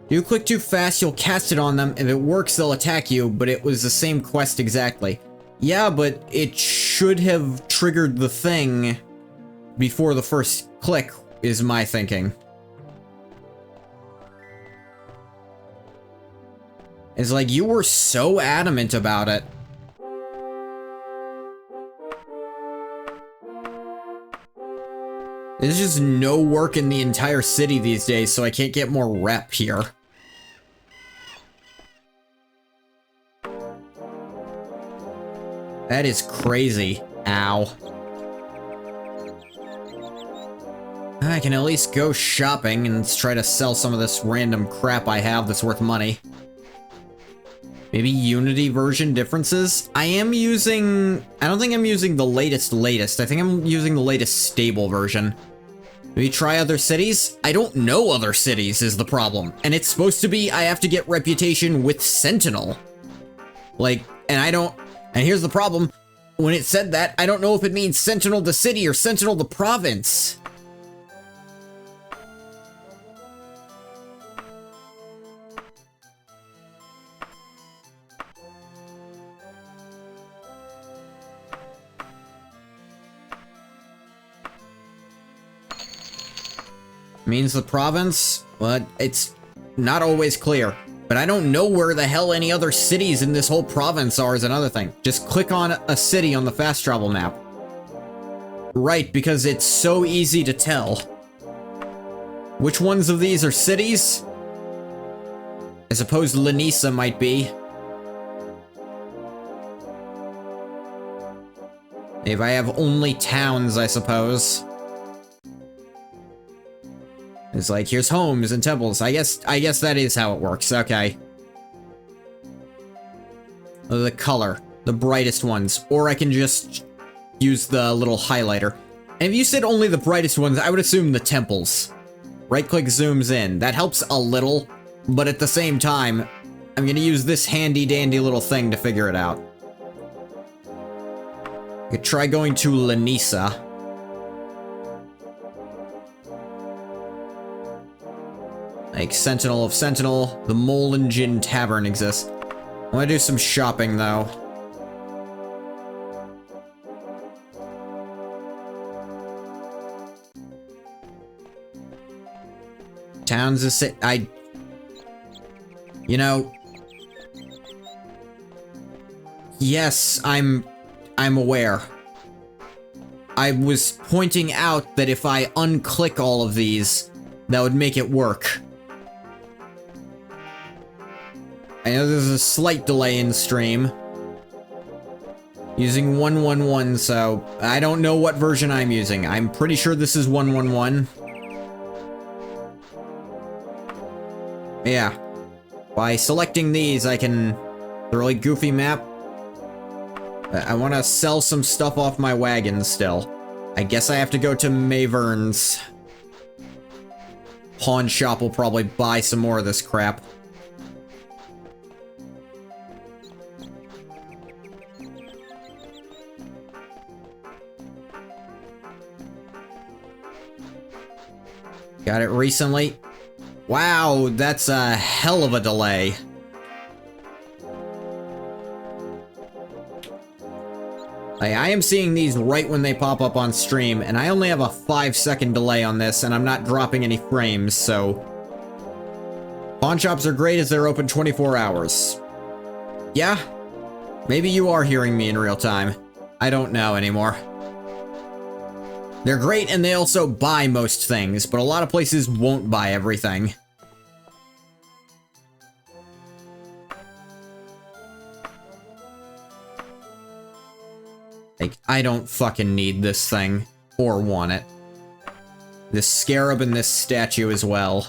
You click too fast, you'll cast it on them. If it works, they'll attack you, but it was the same quest exactly. Yeah, but it should have triggered the thing before the first click, is my thinking. It's like, you were so adamant about it. There's just no work in the entire city these days, so I can't get more rep here. That is crazy. Ow. I can at least go shopping and try to sell some of this random crap I have that's worth money. Maybe Unity version differences? I don't think I'm using the latest. I think I'm using the latest stable version. Maybe try other cities? I don't know other cities is the problem. And it's supposed to be I have to get reputation with Sentinel. Like, and here's the problem. When it said that, I don't know if it means Sentinel the city or Sentinel the province. Means the province? But it's not always clear. But I don't know where the hell any other cities in this whole province are is another thing. Just click on a city on the fast travel map. Right, because it's so easy to tell. Which ones of these are cities? I suppose Lanisa might be. If I have only towns, I suppose. It's like, here's homes and temples. I guess that is how it works. Okay. The color. The brightest ones. Or I can just use the little highlighter. And if you said only the brightest ones, I would assume the temples. Right-click zooms in. That helps a little, but at the same time, I'm gonna use this handy-dandy little thing to figure it out. I could try going to Lanisa. Like, Sentinel of Sentinel, the Mole and Gin Tavern exists. I wanna do some shopping, though. Towns is you know, yes, I'm aware. I was pointing out that if I unclick all of these, that would make it work. I know there's a slight delay in stream. Using 111, so I don't know what version I'm using. I'm pretty sure this is 111. Yeah. By selecting these, I can... The really goofy map. I want to sell some stuff off my wagon still. I guess I have to go to Mavern's. Pawn shop will probably buy some more of this crap. Got it recently. Wow, that's a hell of a delay. I am seeing these right when they pop up on stream, and I only have a 5-second delay on this, and I'm not dropping any frames, so... Pawn shops are great as they're open 24 hours. Yeah? Maybe you are hearing me in real time. I don't know anymore. They're great, and they also buy most things, but a lot of places won't buy everything. Like, I don't fucking need this thing, or want it. This scarab and this statue as well.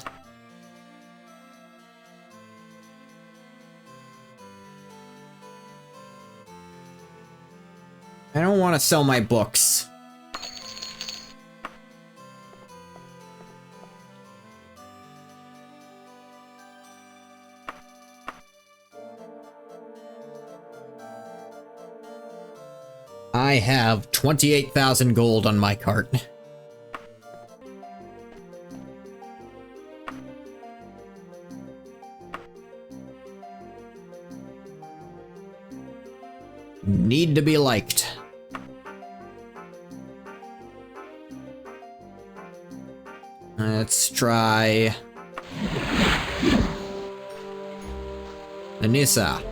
I don't want to sell my books. I have 28,000 gold on my cart. Need to be liked. Let's try... Anissa.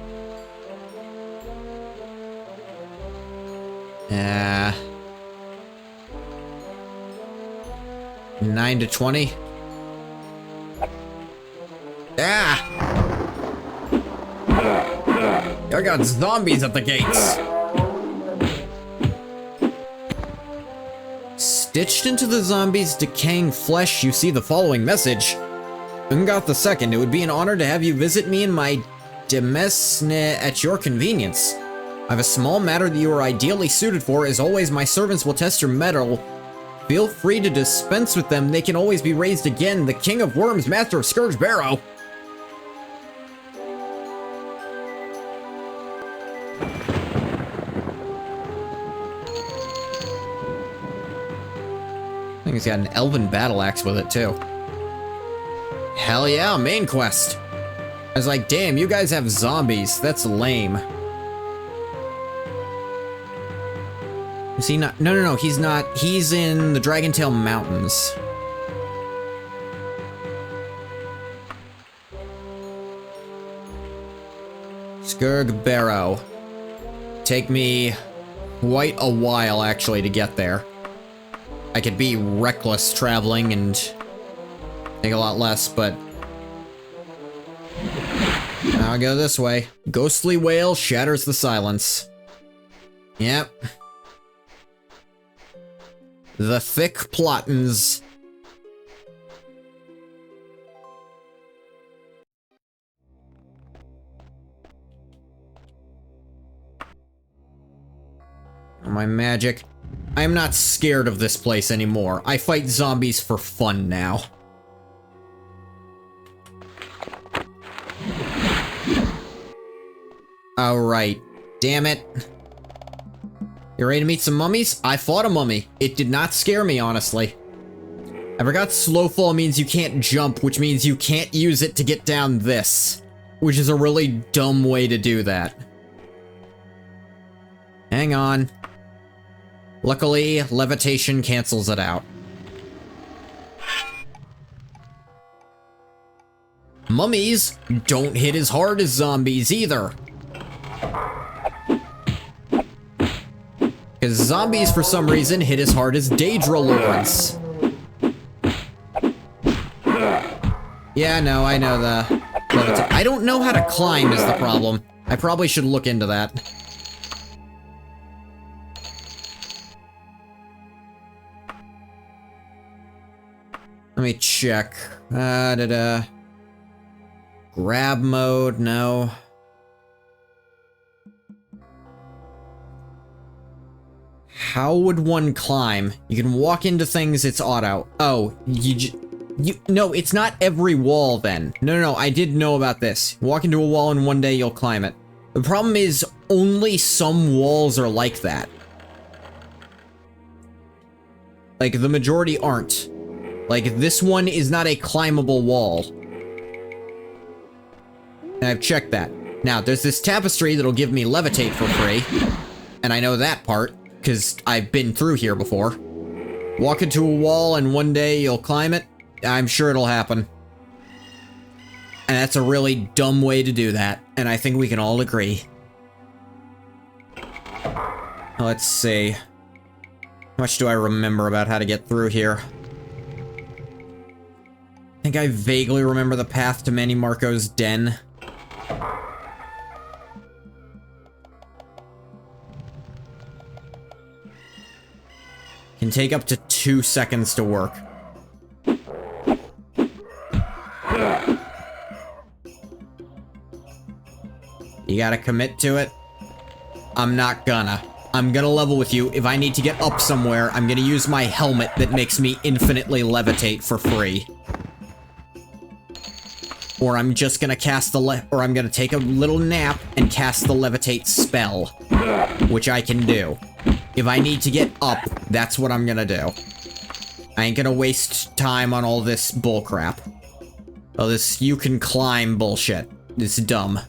9 to 20. Ah! I got zombies at the gates. Stitched into the zombies' decaying flesh, you see the following message. Ungoth II, it would be an honor to have you visit me in my demesne at your convenience. I have a small matter that you are ideally suited for. As always, my servants will test your mettle. Feel free to dispense with them. They can always be raised again. The King of Worms, Master of Scourge Barrow. I think he's got an elven battle axe with it, too. Hell yeah, main quest. I was like, damn, you guys have zombies. That's lame. Is he not? No, he's not. He's in the Dragontail Mountains. Scourge Barrow. Take me quite a while, actually, to get there. I could be reckless traveling and take a lot less, but... I'll go this way. Ghostly wail shatters the silence. Yep. The thick plottins. My magic. I am not scared of this place anymore. I fight zombies for fun now. Alright. Damn it. You ready to meet some mummies? I fought a mummy. It did not scare me, honestly. I forgot slow fall means you can't jump, which means you can't use it to get down this. Which is a really dumb way to do that. Hang on. Luckily, levitation cancels it out. Mummies don't hit as hard as zombies either. Because zombies, for some reason, hit as hard as Daedra Lords. Yeah, no, I know the... I don't know how to climb is the problem. I probably should look into that. Let me check. Grab mode, no. How would one climb? You can walk into things, it's auto. Oh, no, it's not every wall then. No, I did know about this. Walk into a wall and one day you'll climb it. The problem is, only some walls are like that. Like, the majority aren't. Like, this one is not a climbable wall. And I've checked that. Now, there's this tapestry that'll give me levitate for free. And I know that part, because I've been through here before. Walk into a wall and one day you'll climb it. I'm sure it'll happen. And that's a really dumb way to do that. And I think we can all agree. Let's see. How much do I remember about how to get through here? I think I vaguely remember the path to Manny Marco's den. Can take up to 2 seconds to work. You gotta commit to it? I'm not gonna. I'm gonna level with you. If I need to get up somewhere, I'm gonna use my helmet that makes me infinitely levitate for free. Or I'm just gonna cast the or I'm gonna take a little nap and cast the levitate spell. Which I can do. If I need to get up, that's what I'm gonna do. I ain't gonna waste time on all this bullcrap. Oh, this you can climb bullshit. It's dumb.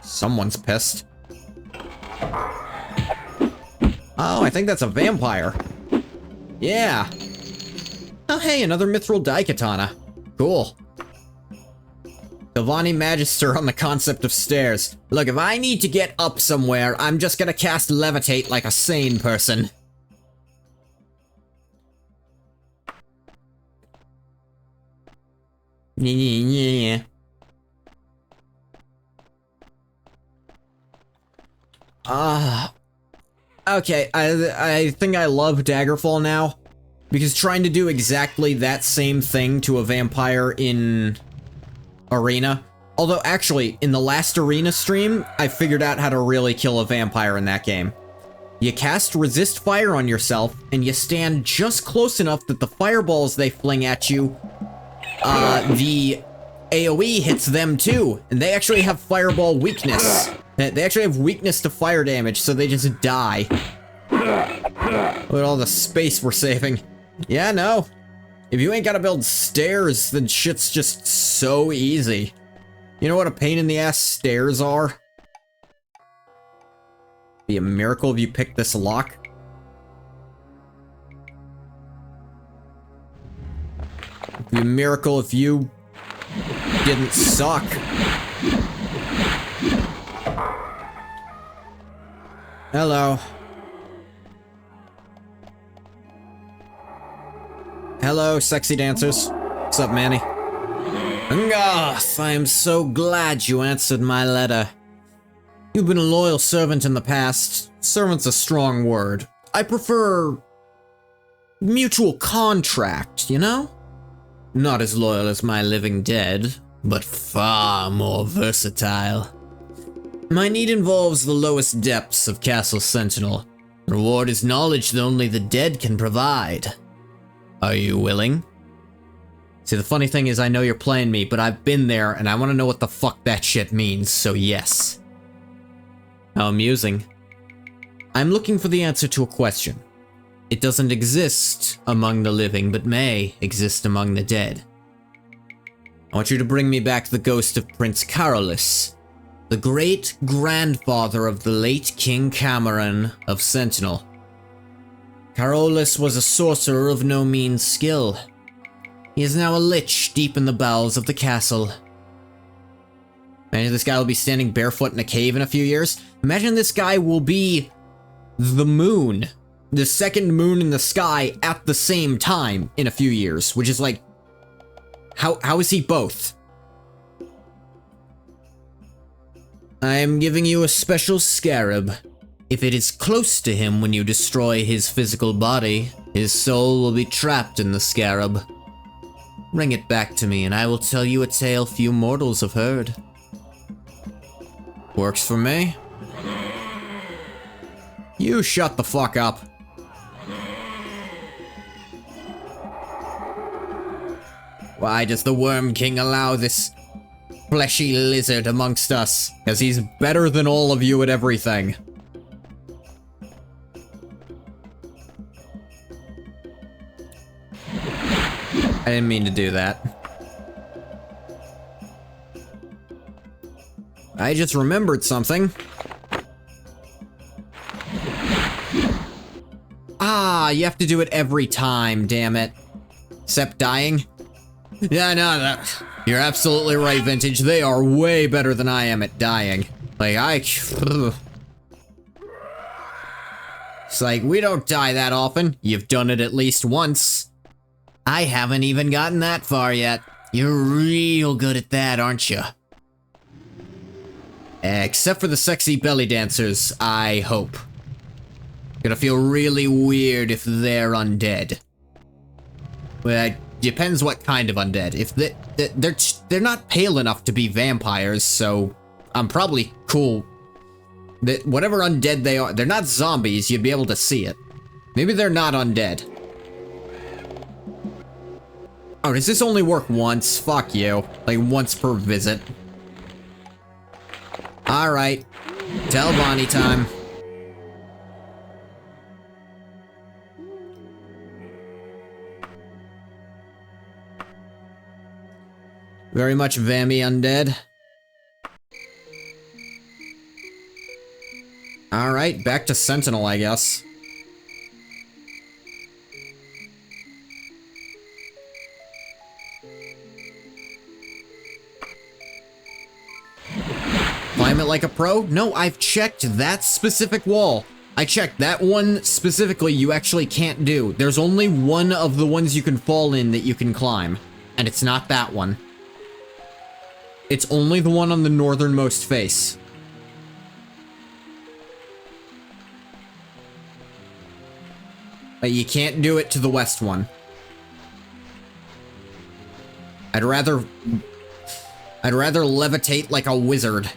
Someone's pissed. Oh, I think that's a vampire. Yeah. Oh, hey, another mithril daikatana. Cool. Giovanni Magister on the concept of stairs. Look, if I need to get up somewhere, I'm just gonna cast levitate like a sane person. Yeah. Okay, I think I love Daggerfall now, because trying to do exactly that same thing to a vampire in Arena, although actually, in the last Arena stream, I figured out how to really kill a vampire in that game. You cast resist fire on yourself, and you stand just close enough that the fireballs they fling at you, the AoE hits them too, and they actually have fireball weakness. They actually have weakness to fire damage, so they just die. Look at all the space we're saving. Yeah, no. If you ain't gotta build stairs, then shit's just so easy. You know what a pain in the ass stairs are? Be a miracle if you pick this lock. Be a miracle if you didn't suck. Hello. Hello, sexy dancers. What's up, Manny? Ngoth, I am so glad you answered my letter. You've been a loyal servant in the past. Servant's a strong word. I prefer mutual contract, you know? Not as loyal as my living dead. but far more versatile. My need involves the lowest depths of Castle Sentinel. Reward is knowledge that only the dead can provide. Are you willing? See, the funny thing is I know you're playing me, but I've been there and I want to know what the fuck that shit means, so yes. How amusing. I'm looking for the answer to a question. It doesn't exist among the living, but may exist among the dead. I want you to bring me back the ghost of Prince Carolus, the great-grandfather of the late King Cameron of Sentinel. Carolus was a sorcerer of no mean skill. He is now a lich deep in the bowels of the castle. Imagine this guy will be standing barefoot in a cave in a few years. Imagine this guy will be the moon, the second moon in the sky at the same time in a few years, which is like, how is he both? I am giving you a special scarab. If it is close to him when you destroy his physical body, his soul will be trapped in the scarab. Bring it back to me and I will tell you a tale few mortals have heard. Works for me. You shut the fuck up. Why does the Worm King allow this fleshy lizard amongst us? Because he's better than all of you at everything. I didn't mean to do that. I just remembered something. Ah, you have to do it every time, damn it. Except dying? Yeah, no, you're absolutely right, Vintage. They are way better than I am at dying. Like, it's like, we don't die that often. You've done it at least once. I haven't even gotten that far yet. You're real good at that, aren't you? Except for the sexy belly dancers, I hope. Gonna feel really weird if they're undead. Well, depends what kind of undead. If they're not pale enough to be vampires, so I'm probably cool. That whatever undead they are, they're not zombies. You'd be able to see it. Maybe they're not undead. Oh, does this only work once? Fuck you. Like once per visit. All right. Tell Bonnie time. Very much Vammy undead. Alright, back to Sentinel, I guess. Climb it like a pro? No, I've checked that specific wall. I checked that one specifically you actually can't do. There's only one of the ones you can fall in that you can climb. And it's not that one. It's only the one on the northernmost face. But you can't do it to the west one. I'd rather levitate like a wizard.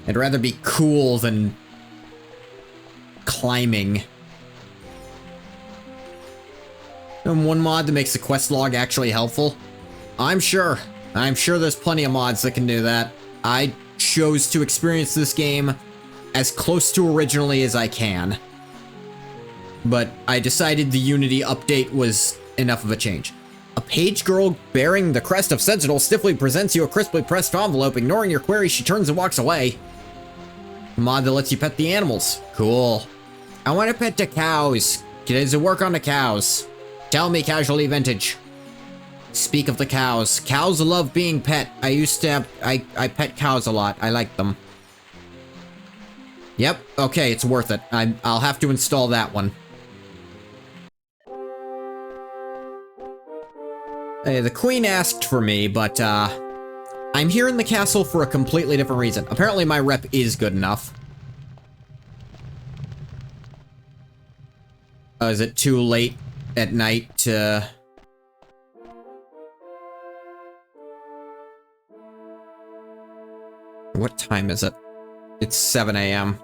I'd rather be cool than climbing. And one mod that makes the quest log actually helpful? I'm sure there's plenty of mods that can do that. I chose to experience this game as close to originally as I can. But I decided the Unity update was enough of a change. A page girl bearing the crest of Sentinel stiffly presents you a crisply pressed envelope. Ignoring your query, she turns and walks away. A mod that lets you pet the animals. Cool. I want to pet the cows. Does it work on the cows? Tell me, Casually Vintage. Speak of the cows. Cows love being pet. I used to have... I pet cows a lot. I like them. Yep. Okay, it's worth it. I'll have to install that one. Hey, the queen asked for me, but, I'm here in the castle for a completely different reason. Apparently my rep is good enough. Oh, is it too late? at night to... What time is it? It's 7 a.m.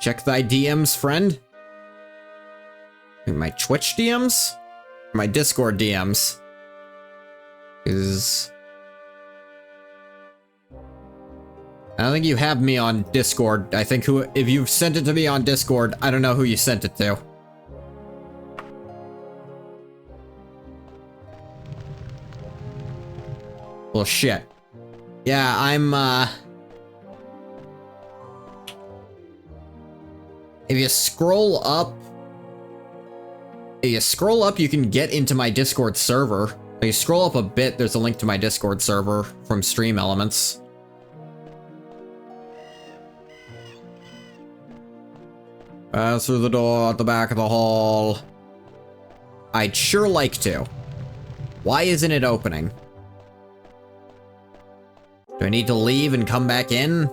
Check thy DMs, friend. My Twitch DMs? My Discord DMs? I don't think you have me on Discord. I think if you've sent it to me on Discord, I don't know who you sent it to. Well, shit. Yeah, I'm, If you scroll up, you can get into my Discord server. If you scroll up a bit, there's a link to my Discord server from Stream Elements. Pass through the door at the back of the hall. I'd sure like to. Why isn't it opening? Do I need to leave and come back in?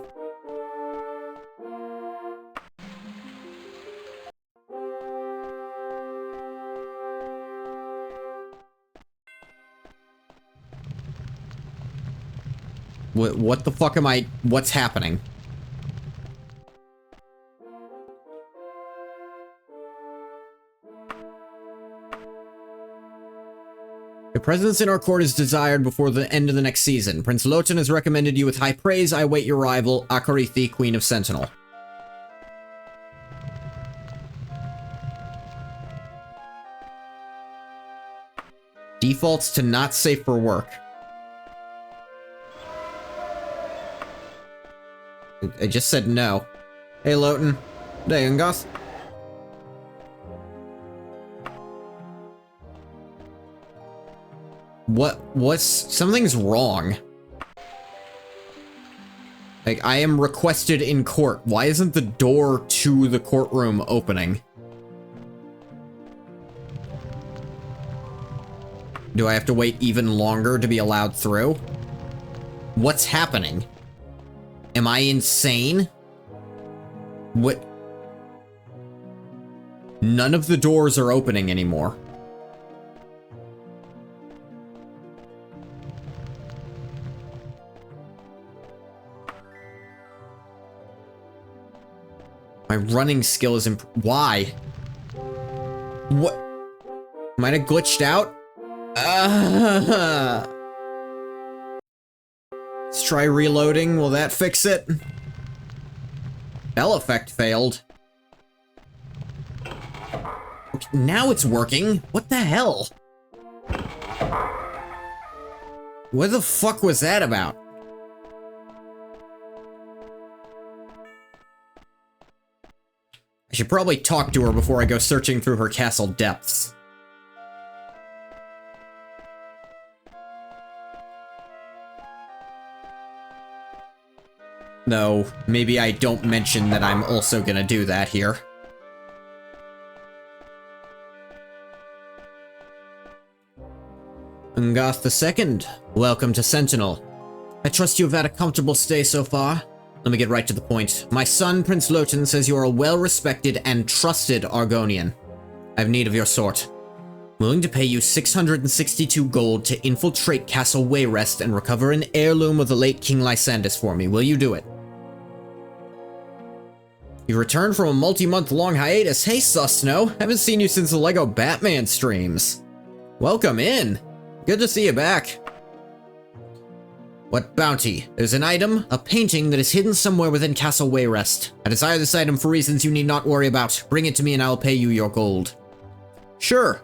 What the fuck am I... What's happening? Your presence in our court is desired before the end of the next season. Prince Lotan has recommended you with high praise. I await your arrival, Akarithi, Queen of Sentinel. Defaults to not safe for work. I just said no. Hey, Lotan. Hey, Ungoth. Something's wrong. Like, I am requested in court. Why isn't the door to the courtroom opening? Do I have to wait even longer to be allowed through? What's happening? Am I insane? What? None of the doors are opening anymore. My running skill is why? What? Might have glitched out? Let's try reloading. Will that fix it? Bell effect failed. Okay, now it's working. What the hell? What the fuck was that about? I should probably talk to her before I go searching through her castle depths. Though, maybe I don't mention that I'm also gonna do that here. Ungoth II, welcome to Sentinel. I trust you have had a comfortable stay so far. Let me get right to the point. My son, Prince Lotan, says you are a well-respected and trusted Argonian. I have need of your sort. I'm willing to pay you 662 gold to infiltrate Castle Wayrest and recover an heirloom of the late King Lysandus for me. Will you do it? You returned from a multi-month-long hiatus. Hey, Susno. Haven't seen you since the LEGO Batman streams. Welcome in. Good to see you back. What bounty? There's an item, a painting that is hidden somewhere within Castle Wayrest. I desire this item for reasons you need not worry about. Bring it to me and I'll pay you your gold. Sure.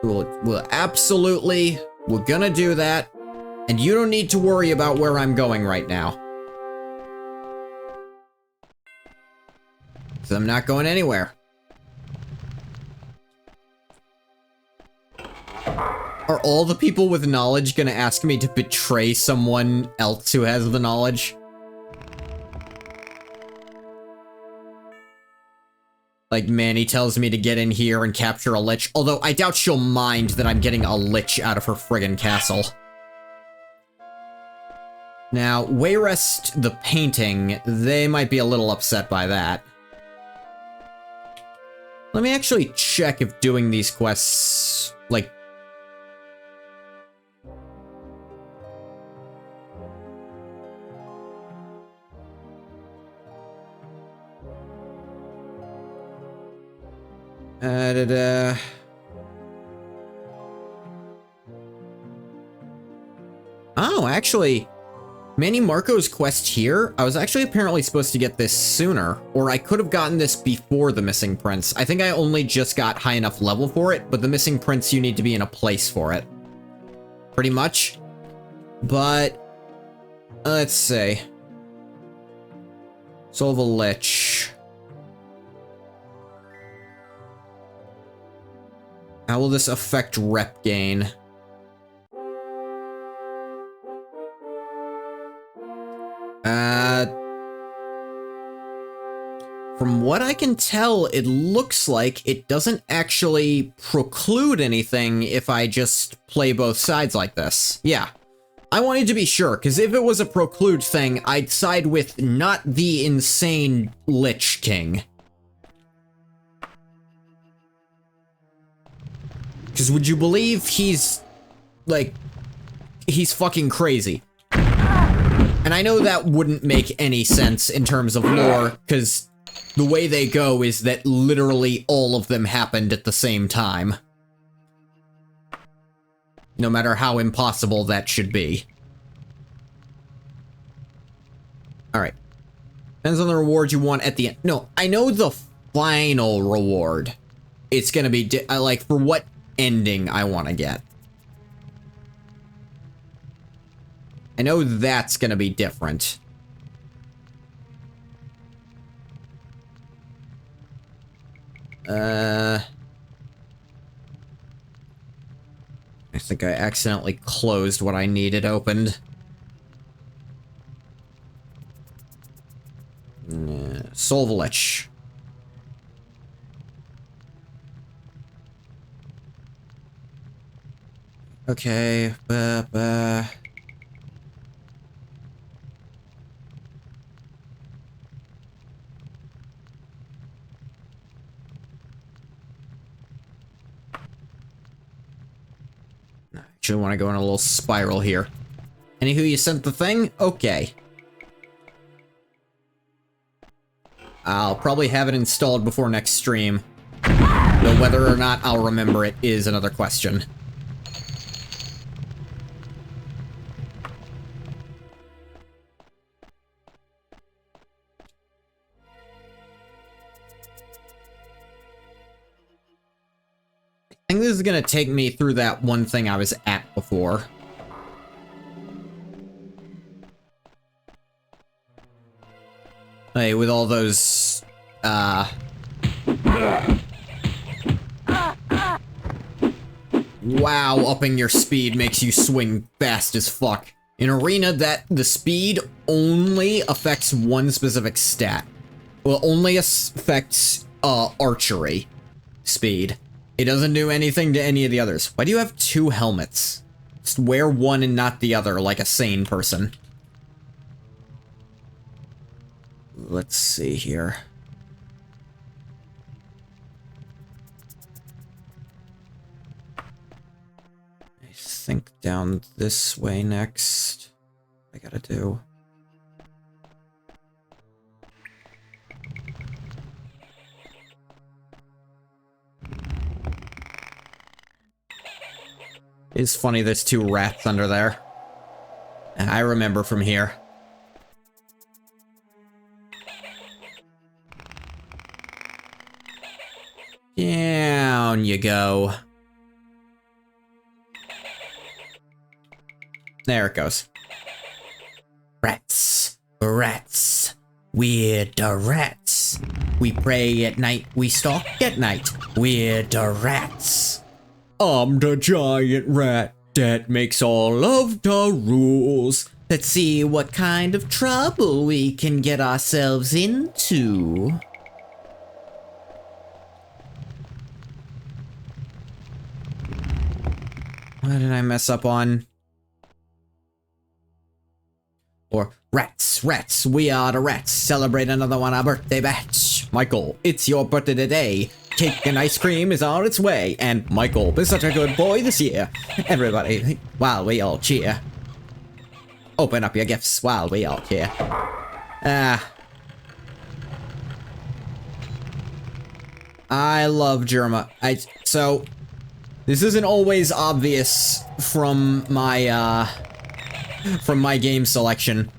We'll absolutely, we're gonna do that. And you don't need to worry about where I'm going right now. Because I'm not going anywhere. Are all the people with knowledge gonna ask me to betray someone else who has the knowledge? Like, Manny tells me to get in here and capture a lich. Although, I doubt she'll mind that I'm getting a lich out of her friggin' castle. Now, Wayrest the painting, they might be a little upset by that. Let me actually check if doing these quests, like... Oh, actually, Manny Marco's quest here, I was actually apparently supposed to get this sooner, or I could have gotten this before the Missing Prince. I think I only just got high enough level for it, but the Missing Prince, you need to be in a place for it. Pretty much. But, let's see. Soul of a Lich. How will this affect rep gain? From what I can tell, it looks like it doesn't actually preclude anything if I just play both sides like this. Yeah. I wanted to be sure, because if it was a preclude thing, I'd side with not the insane Lich King. Because would you believe he's, like, he's fucking crazy. And I know that wouldn't make any sense in terms of lore, because the way they go is that literally all of them happened at the same time. No matter how impossible that should be. Alright. Depends on the reward you want at the end. No, I know the final reward. It's gonna be, like, for what ending I want to get. I know that's gonna be different. I think I accidentally closed what I needed opened. Soul of a Lich. Okay, Actually want to go in a little spiral here. Anywho, you sent the thing? Okay. I'll probably have it installed before next stream. Though whether or not I'll remember it is another question. I think this is gonna take me through that one thing I was at before. Hey, with all those, wow, upping your speed makes you swing fast as fuck. In Arena, the speed only affects one specific stat. Well, only affects, archery speed. It doesn't do anything to any of the others. Why do you have two helmets? Just wear one and not the other, like a sane person. Let's see here. I think down this way next. I gotta do. It's funny there's two rats under there. I remember from here. Down you go. There it goes. Rats. Rats. We're the rats. We pray at night, we stalk at night. We're the rats. I'm the giant rat that makes all of the rules. Let's see what kind of trouble we can get ourselves into. What did I mess up on? Or rats, rats, we are the rats. Celebrate another one, our birthday batch. Michael, it's your birthday today. Cake and ice cream is on its way. And Michael is such a good boy this year. Everybody, while we all cheer. Open up your gifts while we all cheer. I love Germa. So, this isn't always obvious from my game selection.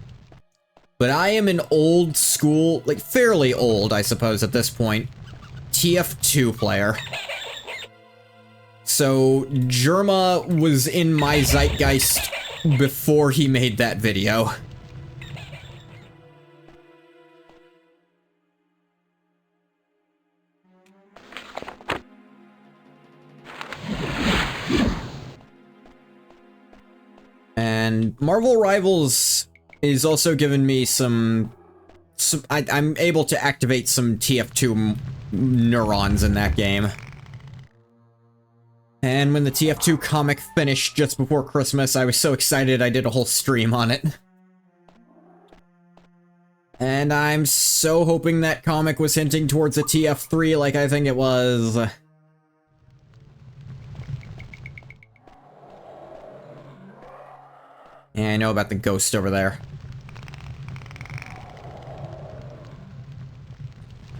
But I am an old school, like fairly old, I suppose at this point, TF2 player. So, Germa was in my zeitgeist before he made that video. And Marvel Rivals is also giving me some I'm able to activate some TF2 neurons in that game. And when the TF2 comic finished just before Christmas, I was so excited I did a whole stream on it. And I'm so hoping that comic was hinting towards a TF3 like I think it was. Yeah, I know about the ghost over there.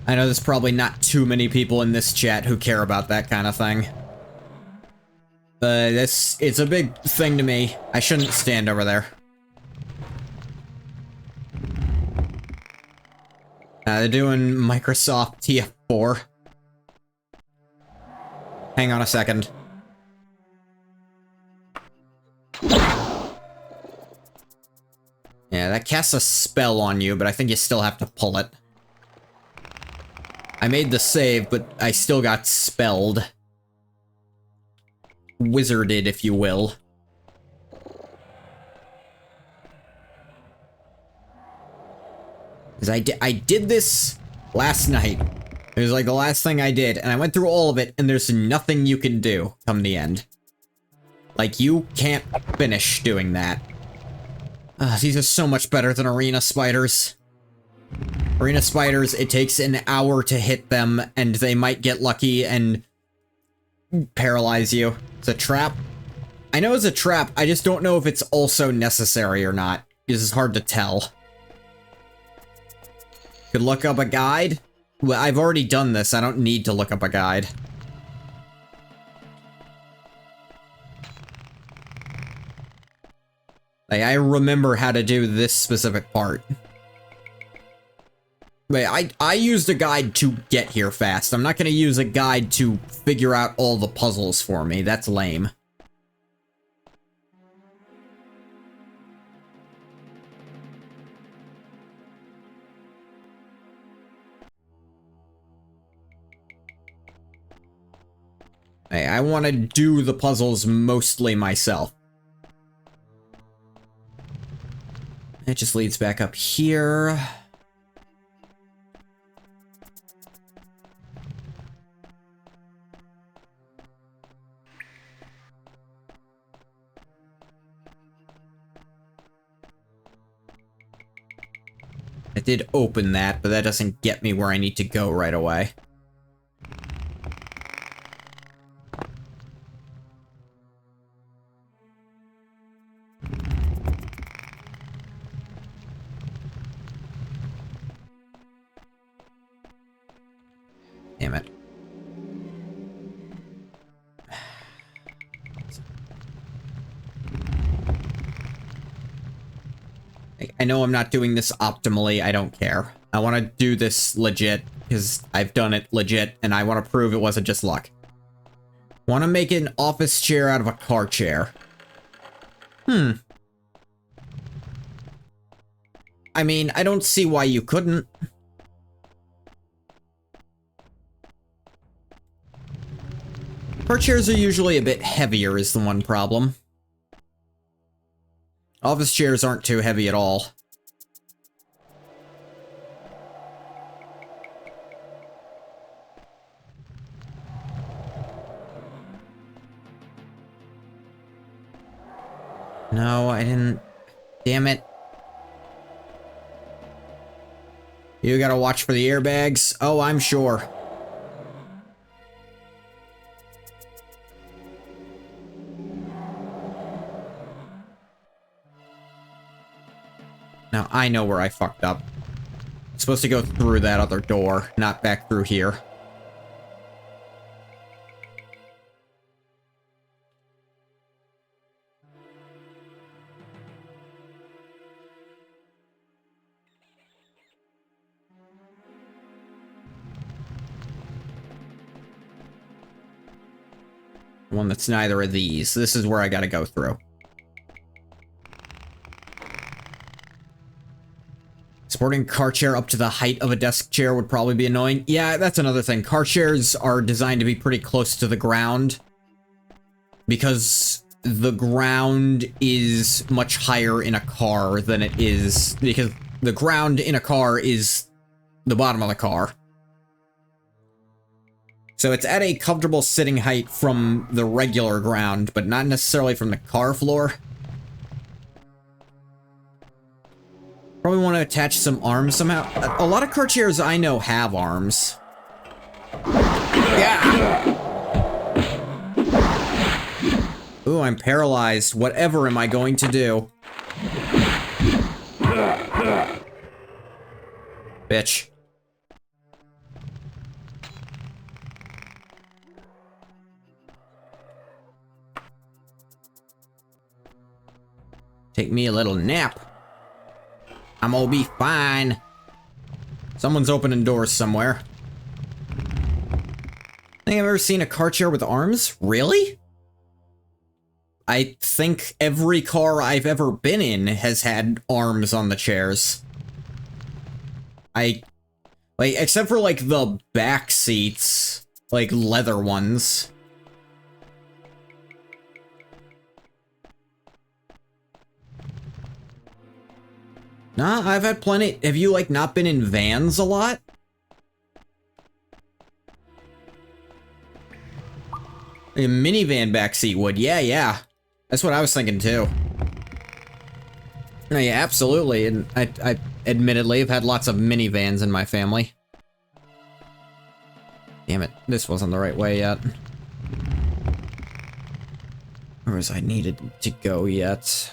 I know there's probably not too many people in this chat who care about that kind of thing. But it's a big thing to me. I shouldn't stand over there. They're doing Microsoft TF4. Hang on a second. Yeah, that casts a spell on you, but I think you still have to pull it. I made the save, but I still got spelled. Wizarded, if you will. Because I did this last night. It was like the last thing I did, and I went through all of it, and there's nothing you can do come the end. Like, you can't finish doing that. These are so much better than arena spiders. Arena spiders, it takes an hour to hit them, and they might get lucky and paralyze you. It's a trap. I know it's a trap, I just don't know if it's also necessary or not. This is hard to tell. Could look up a guide. Well, I've already done this, I don't need to look up a guide. Like, I remember how to do this specific part. Wait, I used a guide to get here fast. I'm not gonna use a guide to figure out all the puzzles for me. That's lame. Hey, I want to do the puzzles mostly myself. It just leads back up here. I did open that, but that doesn't get me where I need to go right away. Damn it. I know I'm not doing this optimally, I don't care. I want to do this legit, because I've done it legit, and I want to prove it wasn't just luck. Want to make an office chair out of a car chair. I mean, I don't see why you couldn't. Car chairs are usually a bit heavier is the one problem. Office chairs aren't too heavy at all. No, I didn't. Damn it. You gotta watch for the airbags. Oh, I'm sure. Now, I know where I fucked up. I'm supposed to go through that other door, not back through here. One that's neither of these. This is where I gotta go through. Supporting car chair up to the height of a desk chair would probably be annoying. Yeah, that's another thing. Car chairs are designed to be pretty close to the ground because the ground is much higher in a car than it is, because the ground in a car is the bottom of the car. So it's at a comfortable sitting height from the regular ground, but not necessarily from the car floor. Probably want to attach some arms somehow. A lot of car chairs I know have arms. Yeah! Ooh, I'm paralyzed. Whatever am I going to do? Bitch. Take me a little nap. I'm gonna be fine. Someone's opening doors somewhere. Think I've ever seen a car chair with arms? Really? I think every car I've ever been in has had arms on the chairs. Except for, like, the back seats. Like, leather ones. Nah, I've had plenty. Have you, like, not been in vans a lot? A minivan backseat would. Yeah. That's what I was thinking, too. No, yeah, absolutely. And I admittedly have had lots of minivans in my family. Damn it. This wasn't the right way yet. Or was I needed to go yet?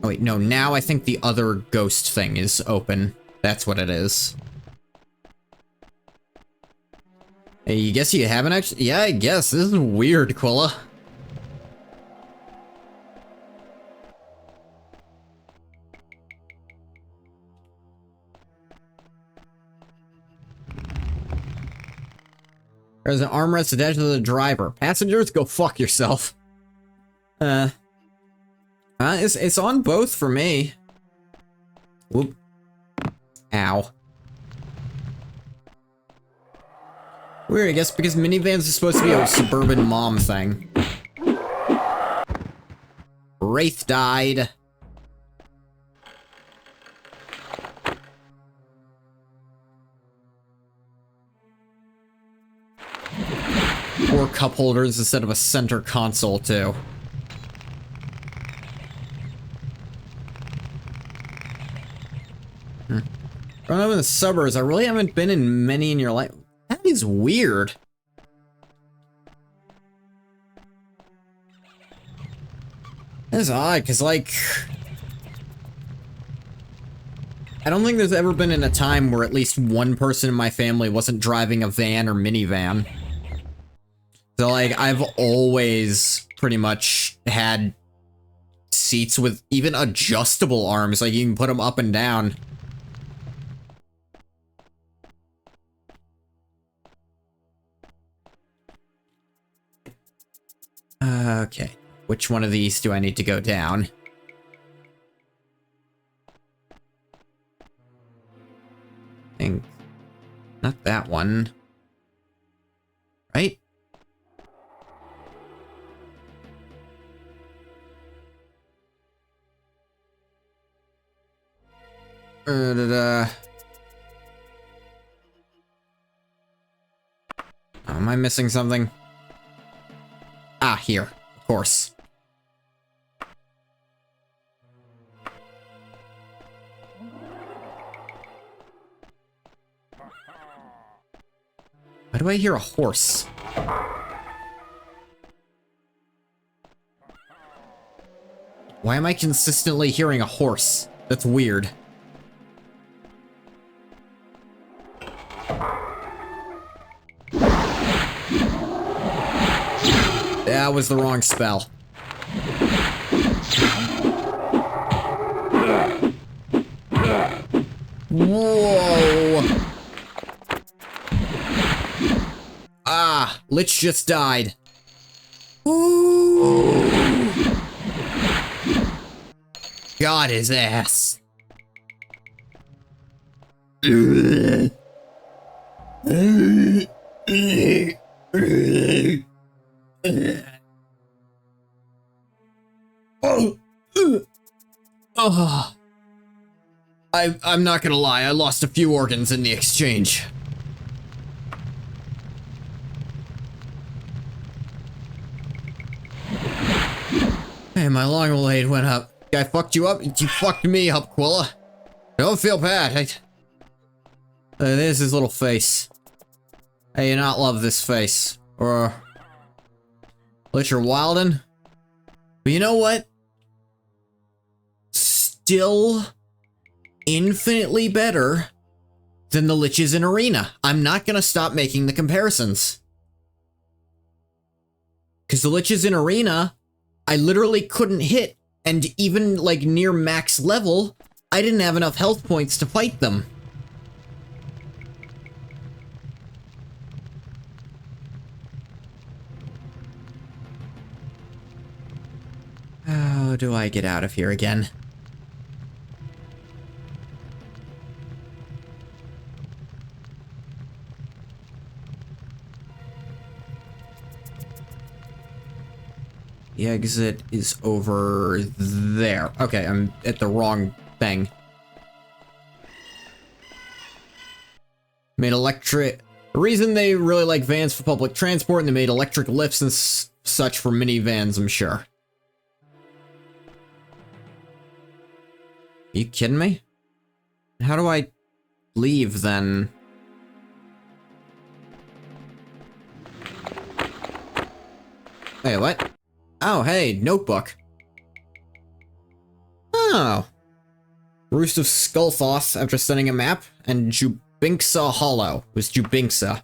Oh wait, no, now I think the other ghost thing is open. That's what it is. Hey, you guess you haven't actually? Yeah, I guess. This is weird, Quilla. There's an armrest attached to the driver. Passengers, go fuck yourself. It's on both for me. Whoop. Ow. Weird, I guess, because minivans are supposed to be a suburban mom thing. Wraith died. Four cup holders instead of a center console, too. Growing up in the suburbs, I really haven't been in many in your life. That is weird. That's odd, because, like... I don't think there's ever been in a time where at least one person in my family wasn't driving a van or minivan. So, like, I've always pretty much had seats with even adjustable arms, like you can put them up and down. Okay, which one of these do I need to go down? I think not that one, right? Am I missing something? Ah, here. Of course. Why do I hear a horse? Why am I consistently hearing a horse? That's weird. That was the wrong spell. Whoa! Ah, Lich just died. Ooh. Got his ass. Oh. I'm not gonna lie, I lost a few organs in the exchange. Hey, my long blade went up. I fucked you up? You fucked me up, Quilla. Don't feel bad. There's his little face. I do not love this face. Or... Lich or Wilden? But you know what? Still... infinitely better than the Liches in Arena. I'm not gonna stop making the comparisons. Because the Liches in Arena, I literally couldn't hit, and even like near max level, I didn't have enough health points to fight them. How do I get out of here again? The exit is over there. Okay, I'm at the wrong thing. Made electric... The reason they really like vans for public transport, and they made electric lifts and such for minivans, I'm sure. Are you kidding me? How do I leave, then? Wait, what? Oh, hey, notebook. Oh. Roost of Skullthoth after studying a map, and Jubinksa Hollow. It was Jubinksa.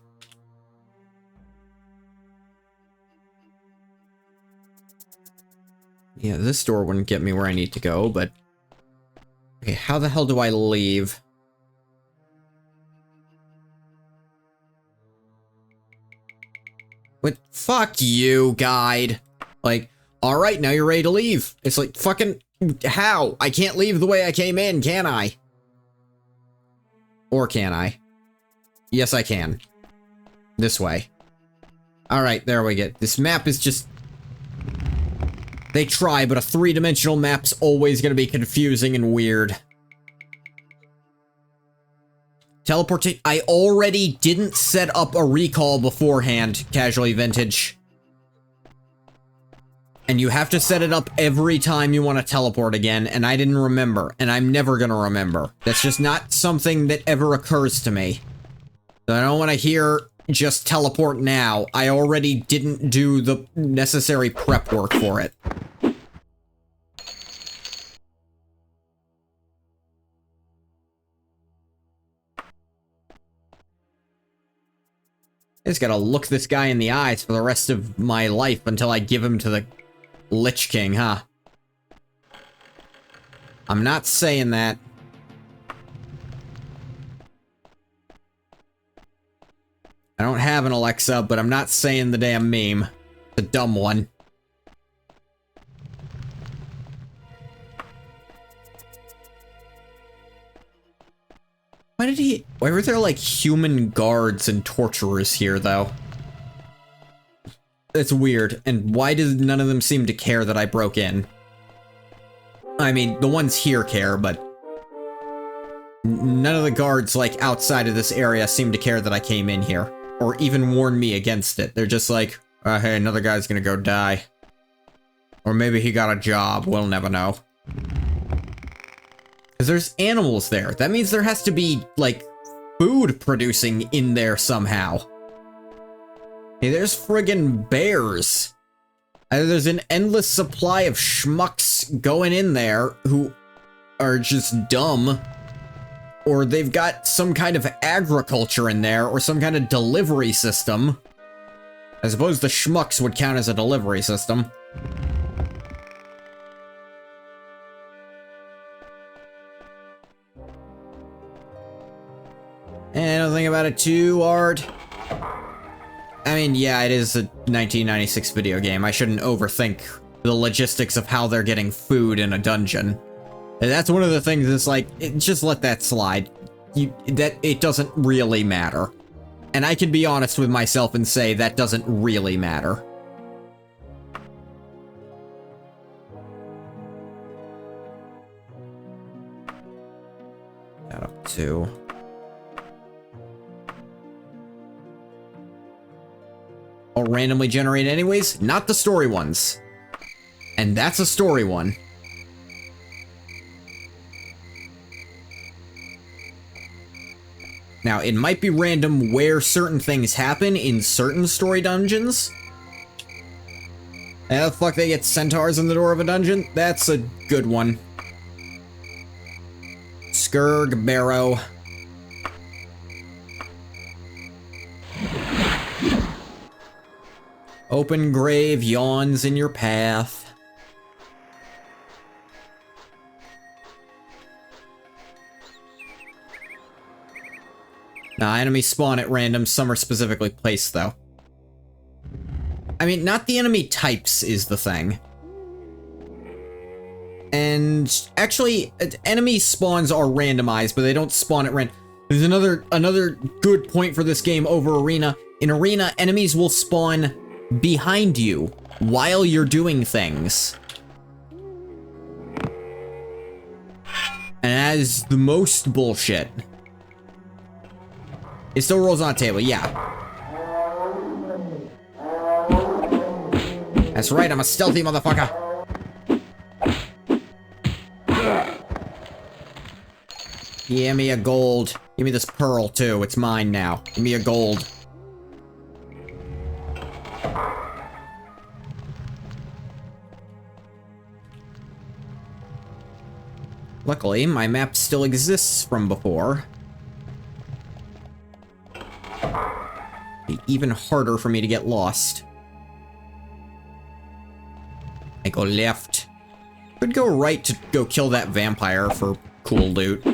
Yeah, this door wouldn't get me where I need to go, but... Okay, how the hell do I leave? What? Fuck you, guide. Like, alright, now you're ready to leave. It's like, fucking, how? I can't leave the way I came in, can I? Or can I? Yes, I can. This way. Alright, there we go. This map is just... They try, but a three-dimensional map's always gonna be confusing and weird. Teleportate. I already didn't set up a recall beforehand, Casually Vintage. And you have to set it up every time you want to teleport again, and I didn't remember, and I'm never gonna remember. That's just not something that ever occurs to me. So I don't want to hear just teleport now. I already didn't do the necessary prep work for it. I just gotta look this guy in the eyes for the rest of my life until I give him to the Lich King, huh? I'm not saying that. I don't have an Alexa, but I'm not saying the damn meme. The dumb one. Why were there like human guards and torturers here, though? That's weird, and why did none of them seem to care that I broke in? I mean, the ones here care, but... None of the guards, like, outside of this area seem to care that I came in here. Or even warn me against it. They're just like, Hey, another guy's gonna go die. Or maybe he got a job, we'll never know. Because there's animals there. That means there has to be, like, food producing in there somehow. Hey, there's friggin' bears. Either there's an endless supply of schmucks going in there who are just dumb, or they've got some kind of agriculture in there, or some kind of delivery system. I suppose the schmucks would count as a delivery system. And don't think about it too hard. I mean, yeah, it is a 1996 video game. I shouldn't overthink the logistics of how they're getting food in a dungeon. And that's one of the things that's like, just let that slide. It doesn't really matter. And I can be honest with myself and say that doesn't really matter. That up to... All randomly generate anyways, not the story ones. And that's a story one. Now, it might be random where certain things happen in certain story dungeons. How the fuck they get centaurs in the door of a dungeon? That's a good one. Skurg, Barrow. Open grave yawns in your path. Nah, enemies spawn at random, some are specifically placed, though. I mean, not the enemy types is the thing. And actually, enemy spawns are randomized, but they don't spawn at random. There's another good point for this game over Arena. In Arena, enemies will spawn behind you while you're doing things. And that is the most bullshit. It still rolls on a table, yeah. That's right, I'm a stealthy motherfucker. Give me a gold. Give me this pearl, too. It's mine now. Give me a gold. Luckily, my map still exists from before. Be even harder for me to get lost. I go left. Could go right to go kill that vampire for cool loot.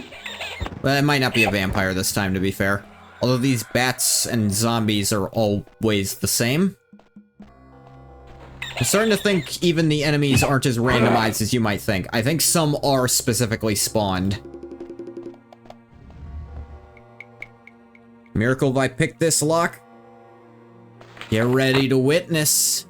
Well, it might not be a vampire this time, to be fair. Although these bats and zombies are always the same. I'm starting to think even the enemies aren't as randomized as you might think. I think some are specifically spawned. Miracle if I pick this lock. Get ready to witness.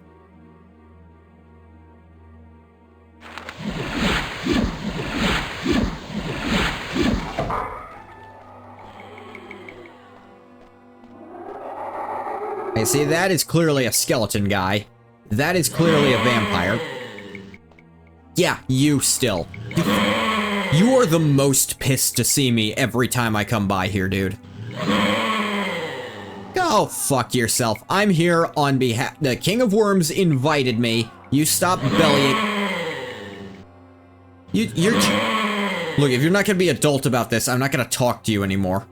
Hey, see, that is clearly a skeleton guy. That is clearly a vampire. Yeah, you still. You are the most pissed to see me every time I come by here, dude. Go fuck yourself. I'm here on behalf... The King of Worms invited me. You stop bellying... You're... Look, if you're not gonna be adult about this, I'm not gonna talk to you anymore.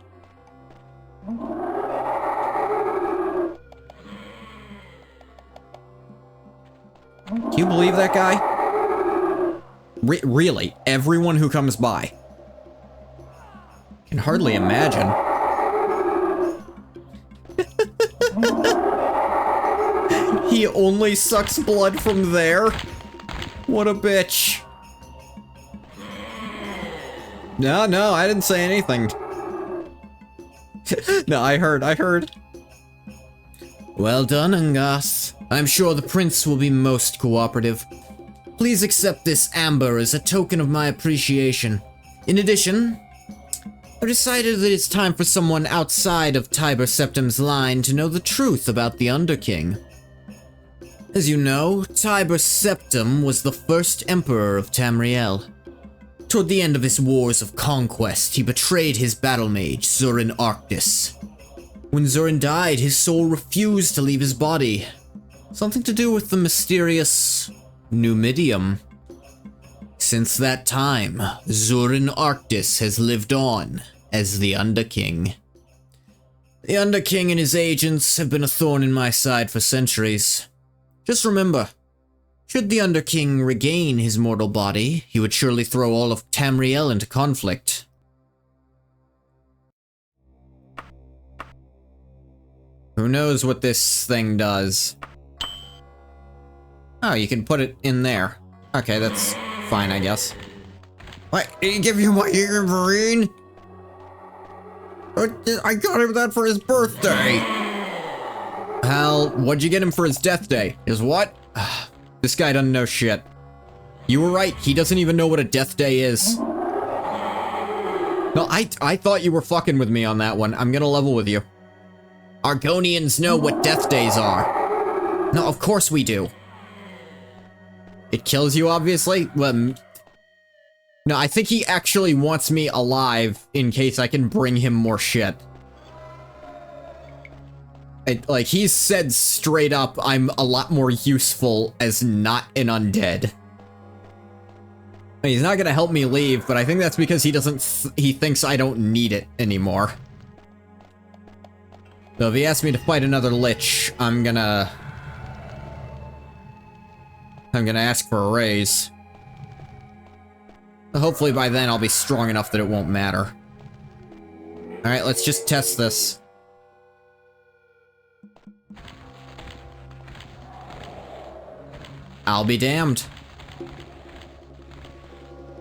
Can you believe that guy? Really, everyone who comes by. Can hardly imagine. He only sucks blood from there? What a bitch. No, I didn't say anything. No, I heard. Well done, Angas. I'm sure the prince will be most cooperative. Please accept this amber as a token of my appreciation. In addition, I've decided that it's time for someone outside of Tiber Septim's line to know the truth about the Underking. As you know, Tiber Septim was the first emperor of Tamriel. Toward the end of his wars of conquest, he betrayed his battle mage, Zurin Arctis. When Zurin died, his soul refused to leave his body. Something to do with the mysterious Numidium. Since that time, Zurin Arctis has lived on as the Underking. The Underking and his agents have been a thorn in my side for centuries. Just remember, should the Underking regain his mortal body, he would surely throw all of Tamriel into conflict. Who knows what this thing does? Oh, you can put it in there. Okay, that's fine, I guess. What? Did he give you my earring? I got him that for his birthday. Hal, what'd you get him for his death day? His what? This guy doesn't know shit. You were right, he doesn't even know what a death day is. No, I thought you were fucking with me on that one. I'm gonna level with you. Argonians know what death days are. No, of course we do. It kills you, obviously? Well, no, I think he actually wants me alive in case I can bring him more shit. Like, he said straight up, I'm a lot more useful as not an undead. He's not gonna help me leave, but I think that's because he thinks I don't need it anymore. So if he asks me to fight another Lich, I'm gonna ask for a raise. Hopefully by then I'll be strong enough that it won't matter. Alright, let's just test this. I'll be damned.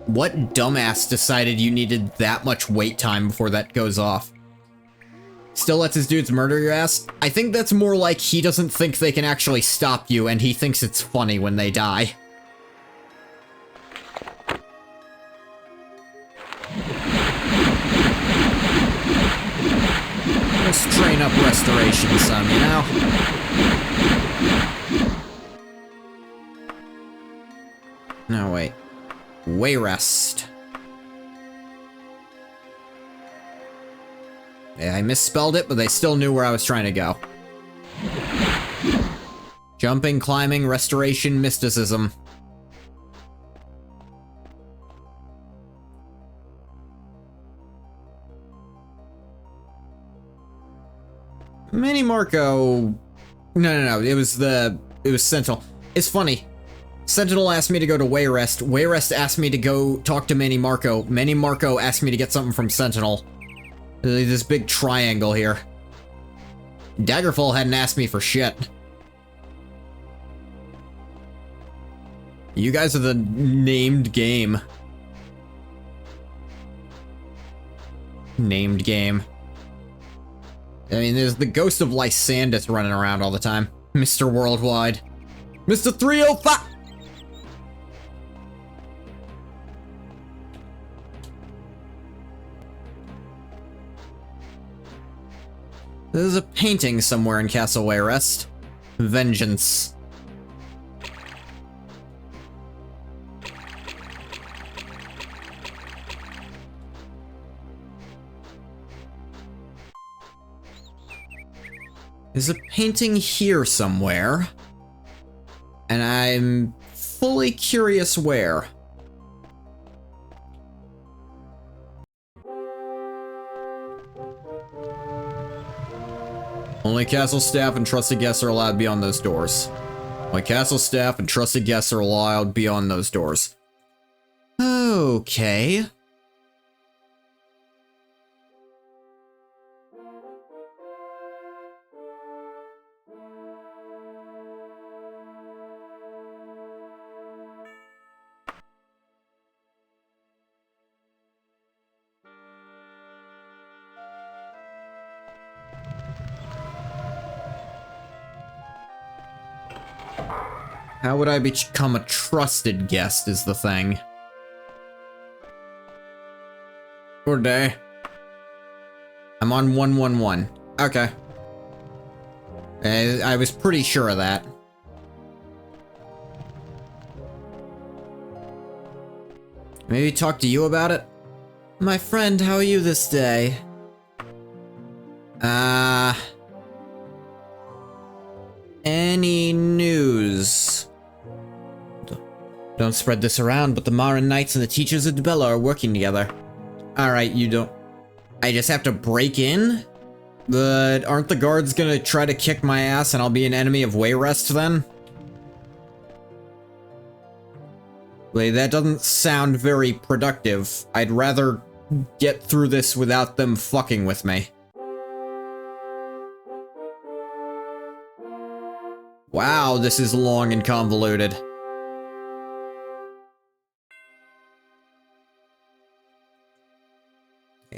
What dumbass decided you needed that much wait time before that goes off? Still lets his dudes murder your ass? I think that's more like he doesn't think they can actually stop you and he thinks it's funny when they die. Let's train up restoration some, you know? No, wait. Wayrest. Yeah, I misspelled it, but they still knew where I was trying to go. Jumping, climbing, restoration, mysticism. Manny Marco... No, it was Sentinel. It's funny. Sentinel asked me to go to Wayrest. Wayrest asked me to go talk to Manny Marco. Manny Marco asked me to get something from Sentinel. This big triangle here. Daggerfall hadn't asked me for shit. You guys are the named game. Named game. I mean, there's the ghost of Lysandus running around all the time. Mr. Worldwide. Mr. 305! There's a painting somewhere in Castle Wayrest. Vengeance. There's a painting here somewhere. And I'm fully curious where. Only castle staff and trusted guests are allowed beyond those doors. Only castle staff and trusted guests are allowed beyond those doors. Okay. How would I become a trusted guest is the thing. Good day. I'm on 111. Okay. I was pretty sure of that. Maybe talk to you about it? My friend, how are you this day? Any news? Don't spread this around, but the Marin Knights and the teachers of Dibella are working together. Alright, you don't... I just have to break in? But aren't the guards gonna try to kick my ass and I'll be an enemy of Wayrest then? Wait, that doesn't sound very productive. I'd rather get through this without them fucking with me. Wow, this is long and convoluted.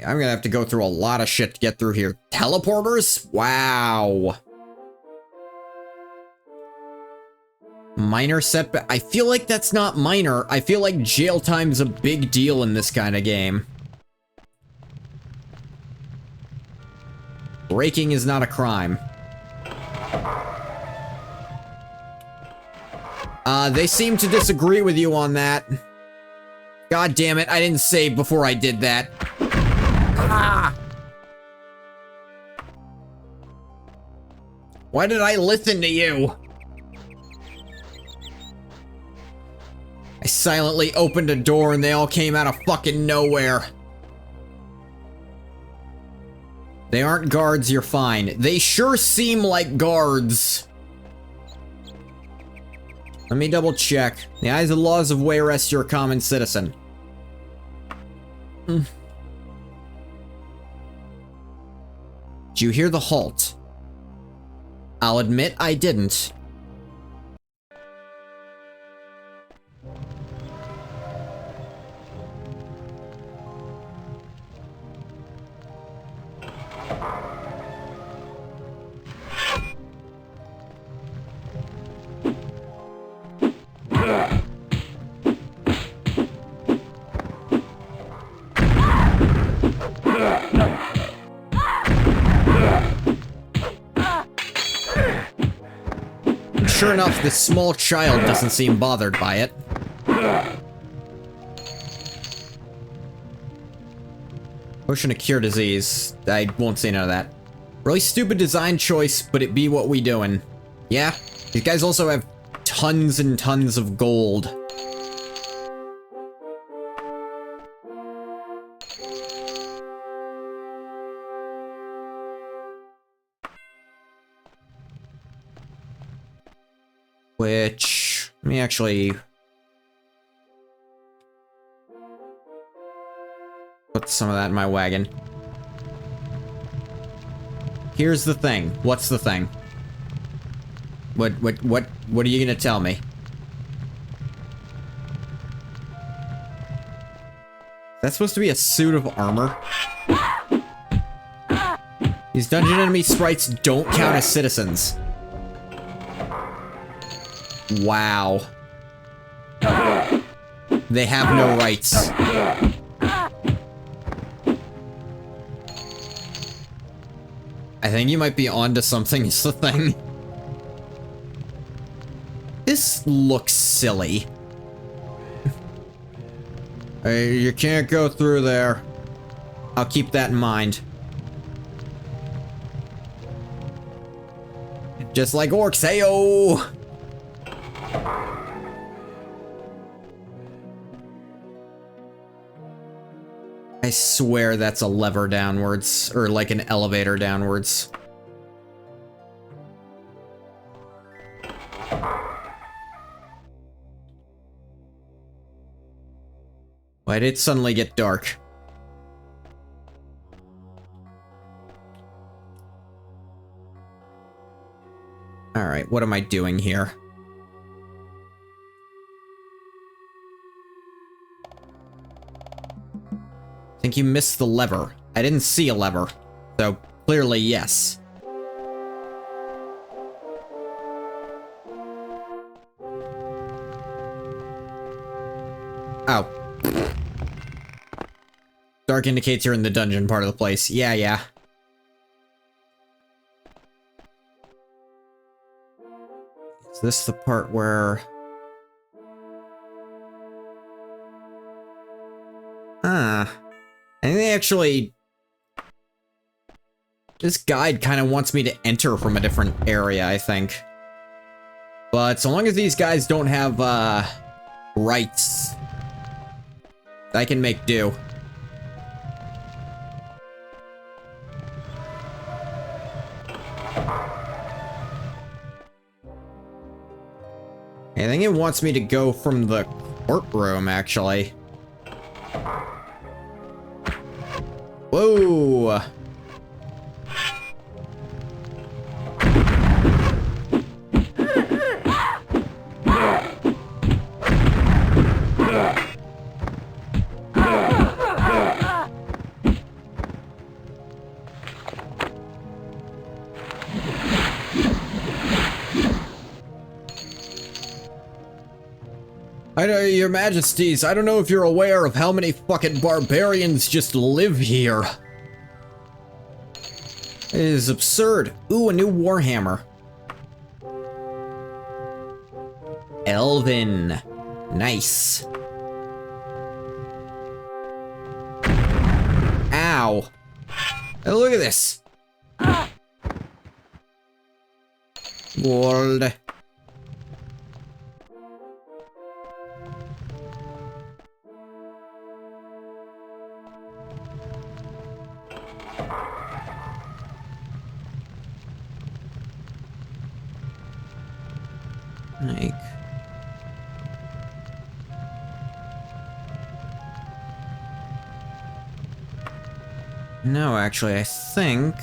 I'm gonna have to go through a lot of shit to get through here. Teleporters? Wow. Minor setback. I feel like that's not minor. I feel like jail time's a big deal in this kind of game. Breaking is not a crime. They seem to disagree with you on that. God damn it, I didn't save before I did that. Ah! Why did I listen to you? I silently opened a door and they all came out of fucking nowhere. They aren't guards, you're fine. They sure seem like guards. Let me double check. In the eyes of the laws of Wayrest, you're a common citizen. Did you hear the halt? I'll admit I didn't. Sure enough, this small child doesn't seem bothered by it. Potion to cure disease. I won't say none of that. Really stupid design choice, but it be what we doing. Yeah, these guys also have tons and tons of gold. Which, let me actually put some of that in my wagon. Here's the thing. What's the thing? What are you gonna tell me? That's supposed to be a suit of armor? These dungeon enemy sprites don't count as citizens. Wow. They have no rights. I think you might be onto something, is the thing. This looks silly. Hey, you can't go through there. I'll keep that in mind. Just like orcs, heyo! I swear that's a lever downwards, or like an elevator downwards. Why did it suddenly get dark? Alright, what am I doing here? I think you missed the lever. I didn't see a lever, so clearly yes. Oh. Dark indicates you're in the dungeon part of the place. Yeah, yeah. Is this the part where... Huh. I think they actually... This guide kind of wants me to enter from a different area, I think. But so long as these guys don't have, rights, I can make do. I think it wants me to go from the courtroom, actually. Whoa! Your Majesties, I don't know if you're aware of how many fucking barbarians just live here. It is absurd. Ooh, a new Warhammer. Elven. Nice. Ow. Hey, look at this. Gold. Like... No, actually, I think...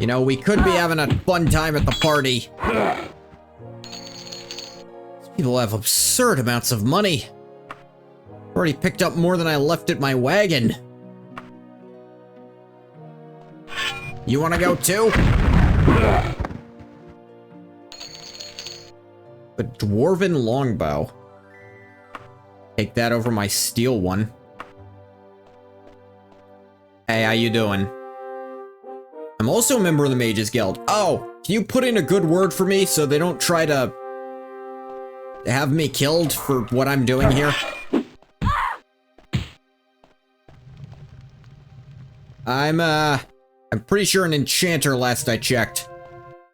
You know, we could be having a fun time at the party. These people have absurd amounts of money. Already picked up more than I left at my wagon. You wanna go too? A dwarven longbow. Take that over my steel one. Hey, how you doing? I'm also a member of the Mages Guild. Oh, can you put in a good word for me so they don't try to have me killed for what I'm doing here? I'm pretty sure an enchanter last I checked.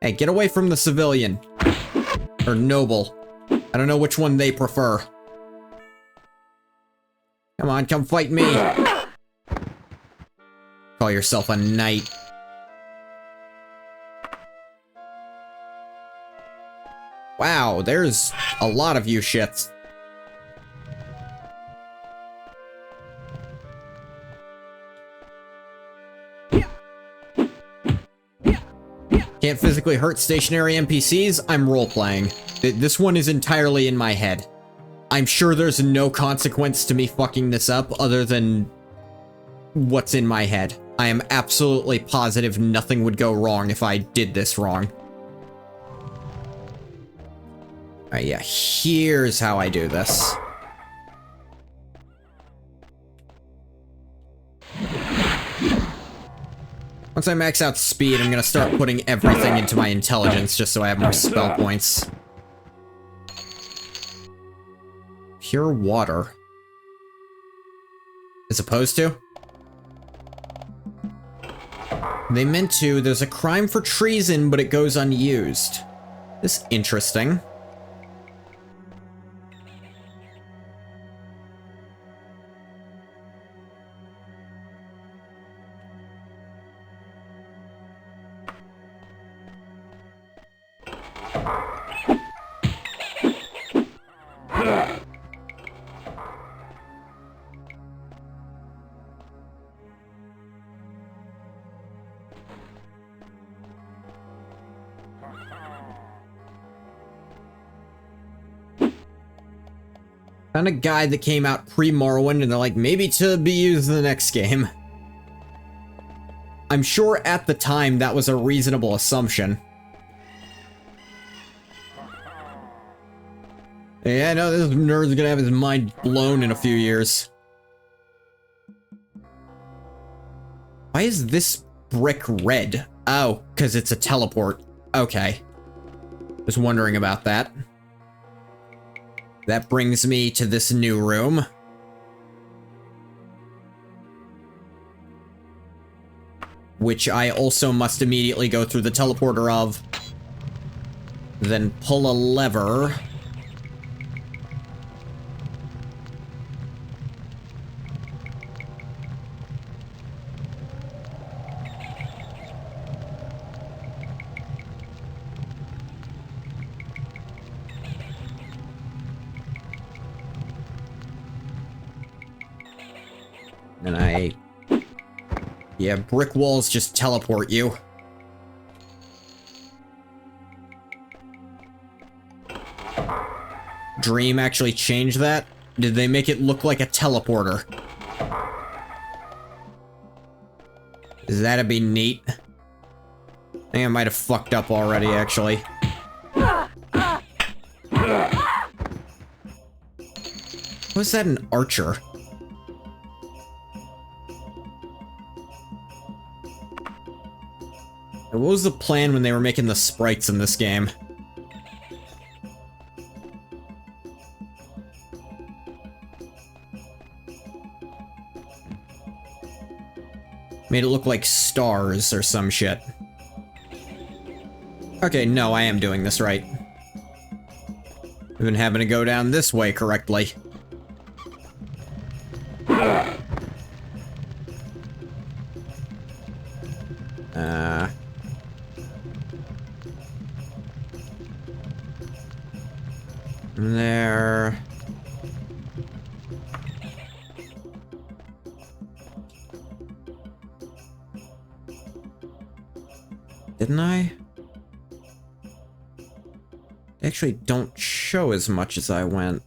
Hey, get away from the civilian. Or noble. I don't know which one they prefer. Come on, come fight me. Call yourself a knight. Wow, there's a lot of you shits. Can't physically hurt stationary NPCs? I'm role-playing. This one is entirely in my head. I'm sure there's no consequence to me fucking this up other than what's in my head. I am absolutely positive nothing would go wrong if I did this wrong. Alright, yeah, here's how I do this. Once I max out speed, I'm gonna start putting everything into my intelligence just so I have more spell points. Pure water. As opposed to? They meant to. There's a crime for treason, but it goes unused. This is interesting. Found a guide that came out pre-Morrowind, and they're like, maybe to be used in the next game. I'm sure at the time that was a reasonable assumption. Yeah, I know this nerd's gonna have his mind blown in a few years. Why is this brick red? Oh, because it's a teleport. Okay. Was wondering about that. That brings me to this new room. Which I also must immediately go through the teleporter of. Then pull a lever. And yeah, brick walls just teleport you. Dream actually changed that? Did they make it look like a teleporter? Is that'd be neat? I think I might have fucked up already, actually. Was that an archer? What was the plan when they were making the sprites in this game? Made it look like stars or some shit. Okay, no, I am doing this right. I've been having to go down this way correctly. There. Didn't I? They actually don't show as much as I went.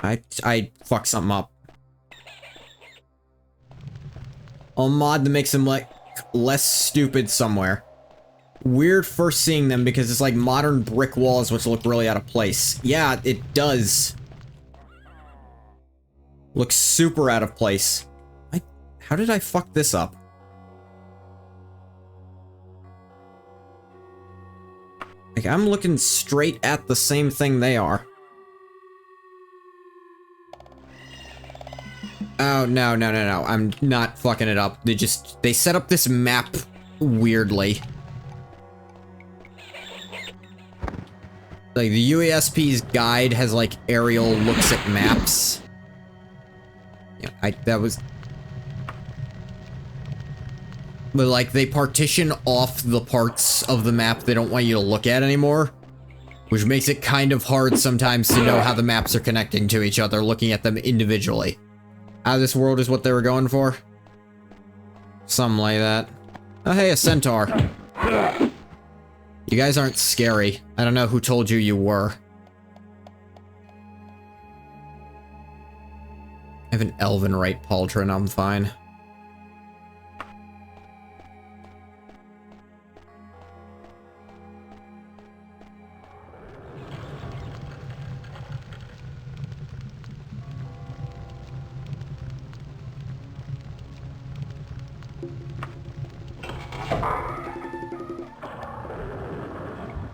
I fucked something up. I'll mod that makes them like less stupid somewhere. Weird first seeing them because it's like modern brick walls which look really out of place. Yeah, it does. Looks super out of place. How did I fuck this up? Like, I'm looking straight at the same thing they are. Oh, no. I'm not fucking it up. They set up this map weirdly. Like, the UASP's guide has, like, aerial looks at maps. Yeah, that was... But, like, they partition off the parts of the map they don't want you to look at anymore. Which makes it kind of hard sometimes to know how the maps are connecting to each other, looking at them individually. Out of this world is what they were going for? Something like that. Oh, hey, a centaur. You guys aren't scary. I don't know who told you you were. I have an elven right pauldron, I'm fine.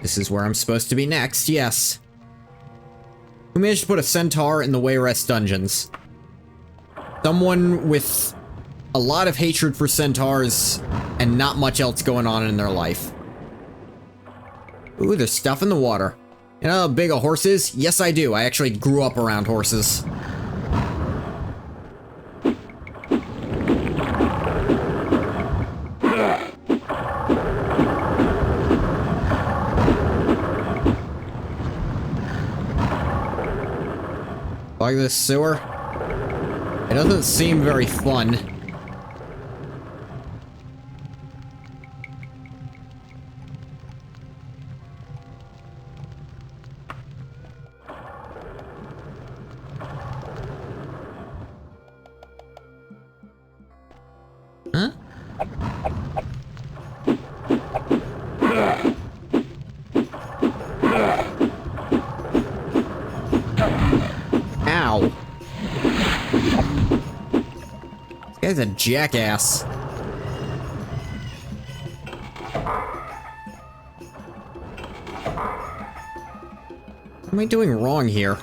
This is where I'm supposed to be next, yes. We managed to put a centaur in the Wayrest dungeons. Someone with a lot of hatred for centaurs and not much else going on in their life. Ooh, there's stuff in the water. You know how big a horse is? Yes, I do. I actually grew up around horses. Like this sewer? It doesn't seem very fun. Huh? Guy's a jackass. What am I doing wrong here?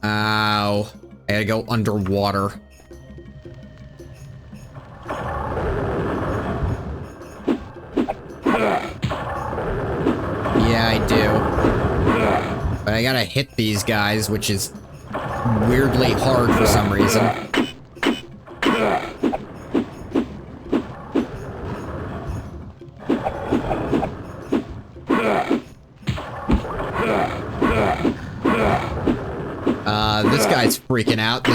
Ow. I gotta go underwater. Yeah, I do. But I gotta hit these guys, which is weirdly hard for some reason. This guy's freaking out.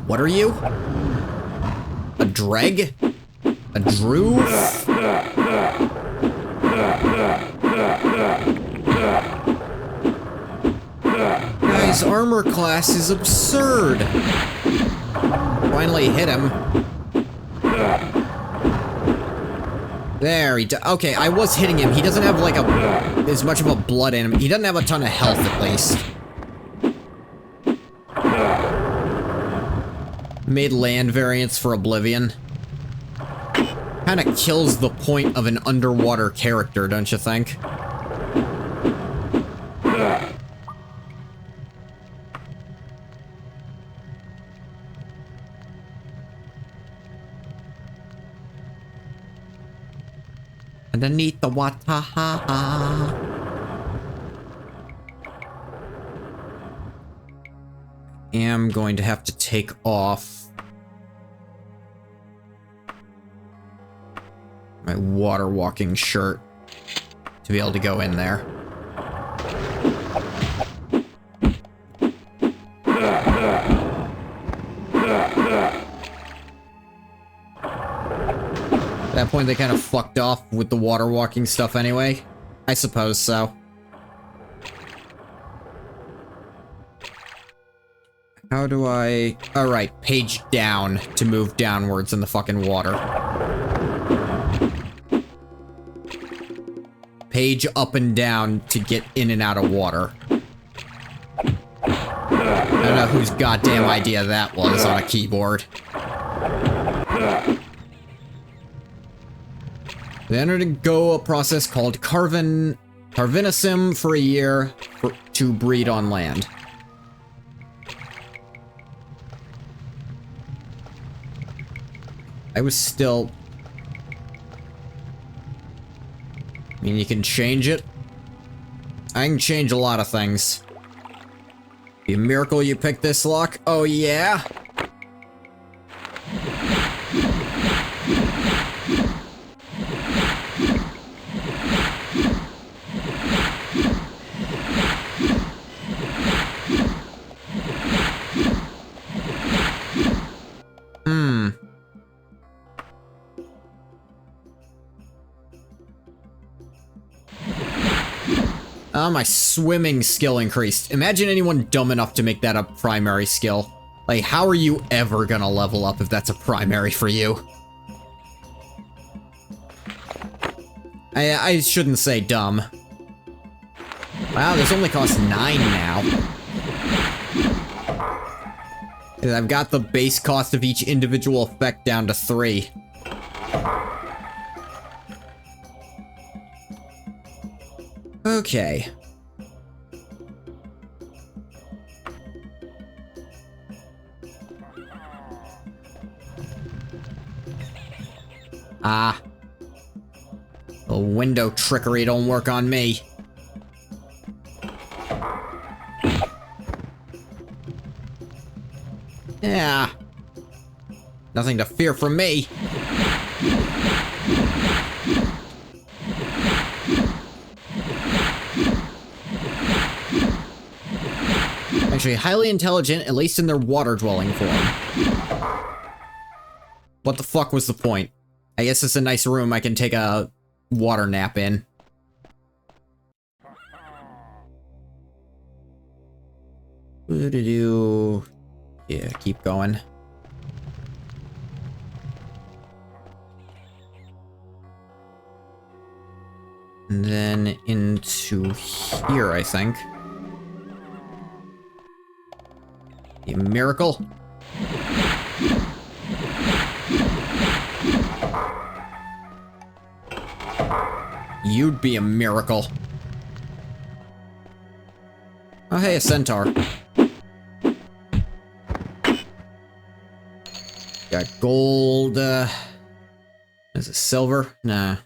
What are you? A dreg? A droove? Guy's armor class is absurd. Finally hit him. There, okay, I was hitting him. He doesn't have, like, as much of a blood in him. He doesn't have a ton of health, at least. Made land variants for Oblivion. Kinda kills the point of an underwater character, don't you think? Underneath the water. Am going to have to take off my water walking shirt to be able to go in there. At that point, they kind of fucked off with the water walking stuff anyway. I suppose so. How do I... Alright, page down to move downwards in the fucking water. Page up and down to get in and out of water. I don't know whose goddamn idea that was on a keyboard. They undergo a process called Carvinism for a year to breed on land. I was still... I mean, you can change it. I can change a lot of things. Be a miracle you picked this lock? Oh, yeah? Oh, my swimming skill increased. Imagine anyone dumb enough to make that a primary skill. Like, how are you ever gonna level up if that's a primary for you? I shouldn't say dumb. Wow, this only costs 9 now. And I've got the base cost of each individual effect down to 3. Okay. Ah. The window trickery don't work on me. Yeah. Nothing to fear from me. Actually, highly intelligent, at least in their water-dwelling form. What the fuck was the point? I guess it's a nice room I can take a water nap in. What-do-do? Yeah, keep going. And then into here, I think. A miracle. You'd be a miracle. Oh, hey, a centaur. Got gold, is it silver? Nah.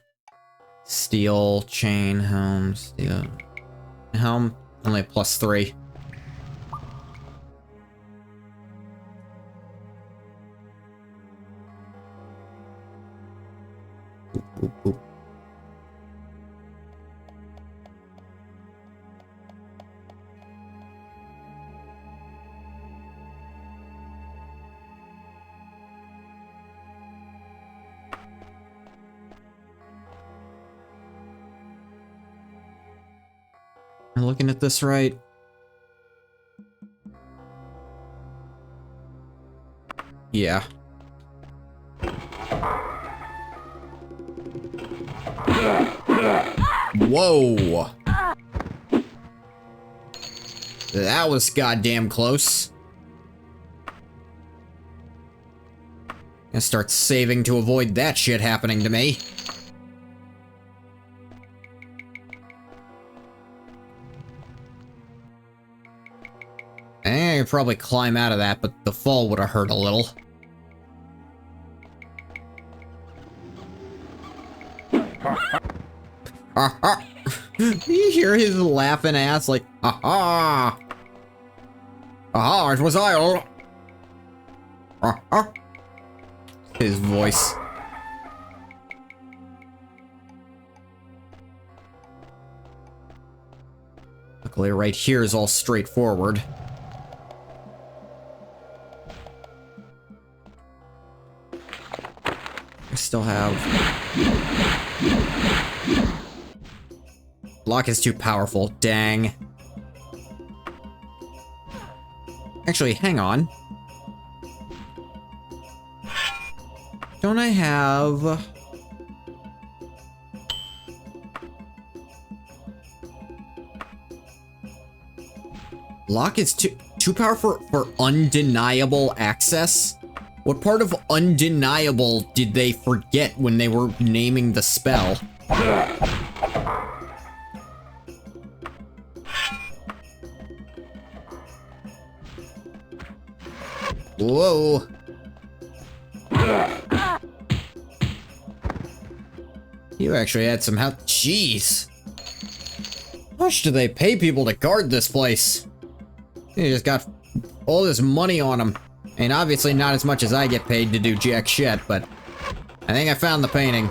Steel, chain, helm, steel. Helm, only +3. Boop, boop, boop. Am I looking at this right? Yeah. Whoa! That was goddamn close. Gonna start saving to avoid that shit happening to me. I could probably climb out of that, but the fall would have hurt a little. You hear his laughing ass like, aha! Aha, it was I. His voice. Luckily, right here is all straightforward. I still have... Block is too powerful, dang. Actually, hang on. Don't I have... Lock is too powerful for undeniable access? What part of undeniable did they forget when they were naming the spell? Whoa. You actually had some help. Jeez. How much do they pay people to guard this place? They just got all this money on them. And obviously not as much as I get paid to do jack shit, but I think I found the painting.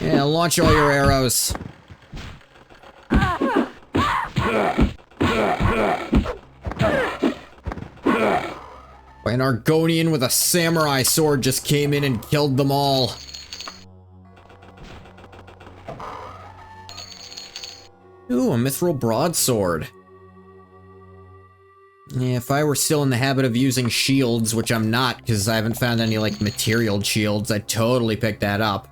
Yeah, launch all your arrows. An Argonian with a samurai sword just came in and killed them all. Ooh, a mithril broadsword. Yeah, if I were still in the habit of using shields, which I'm not because I haven't found any, like, material shields, I'd totally pick that up.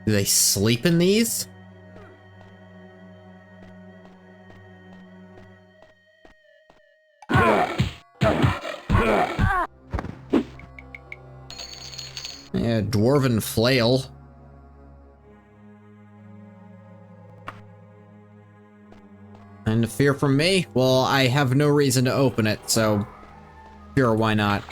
Do they sleep in these? Yeah, dwarven flail. And fear from me? Well, I have no reason to open it, so sure, why not?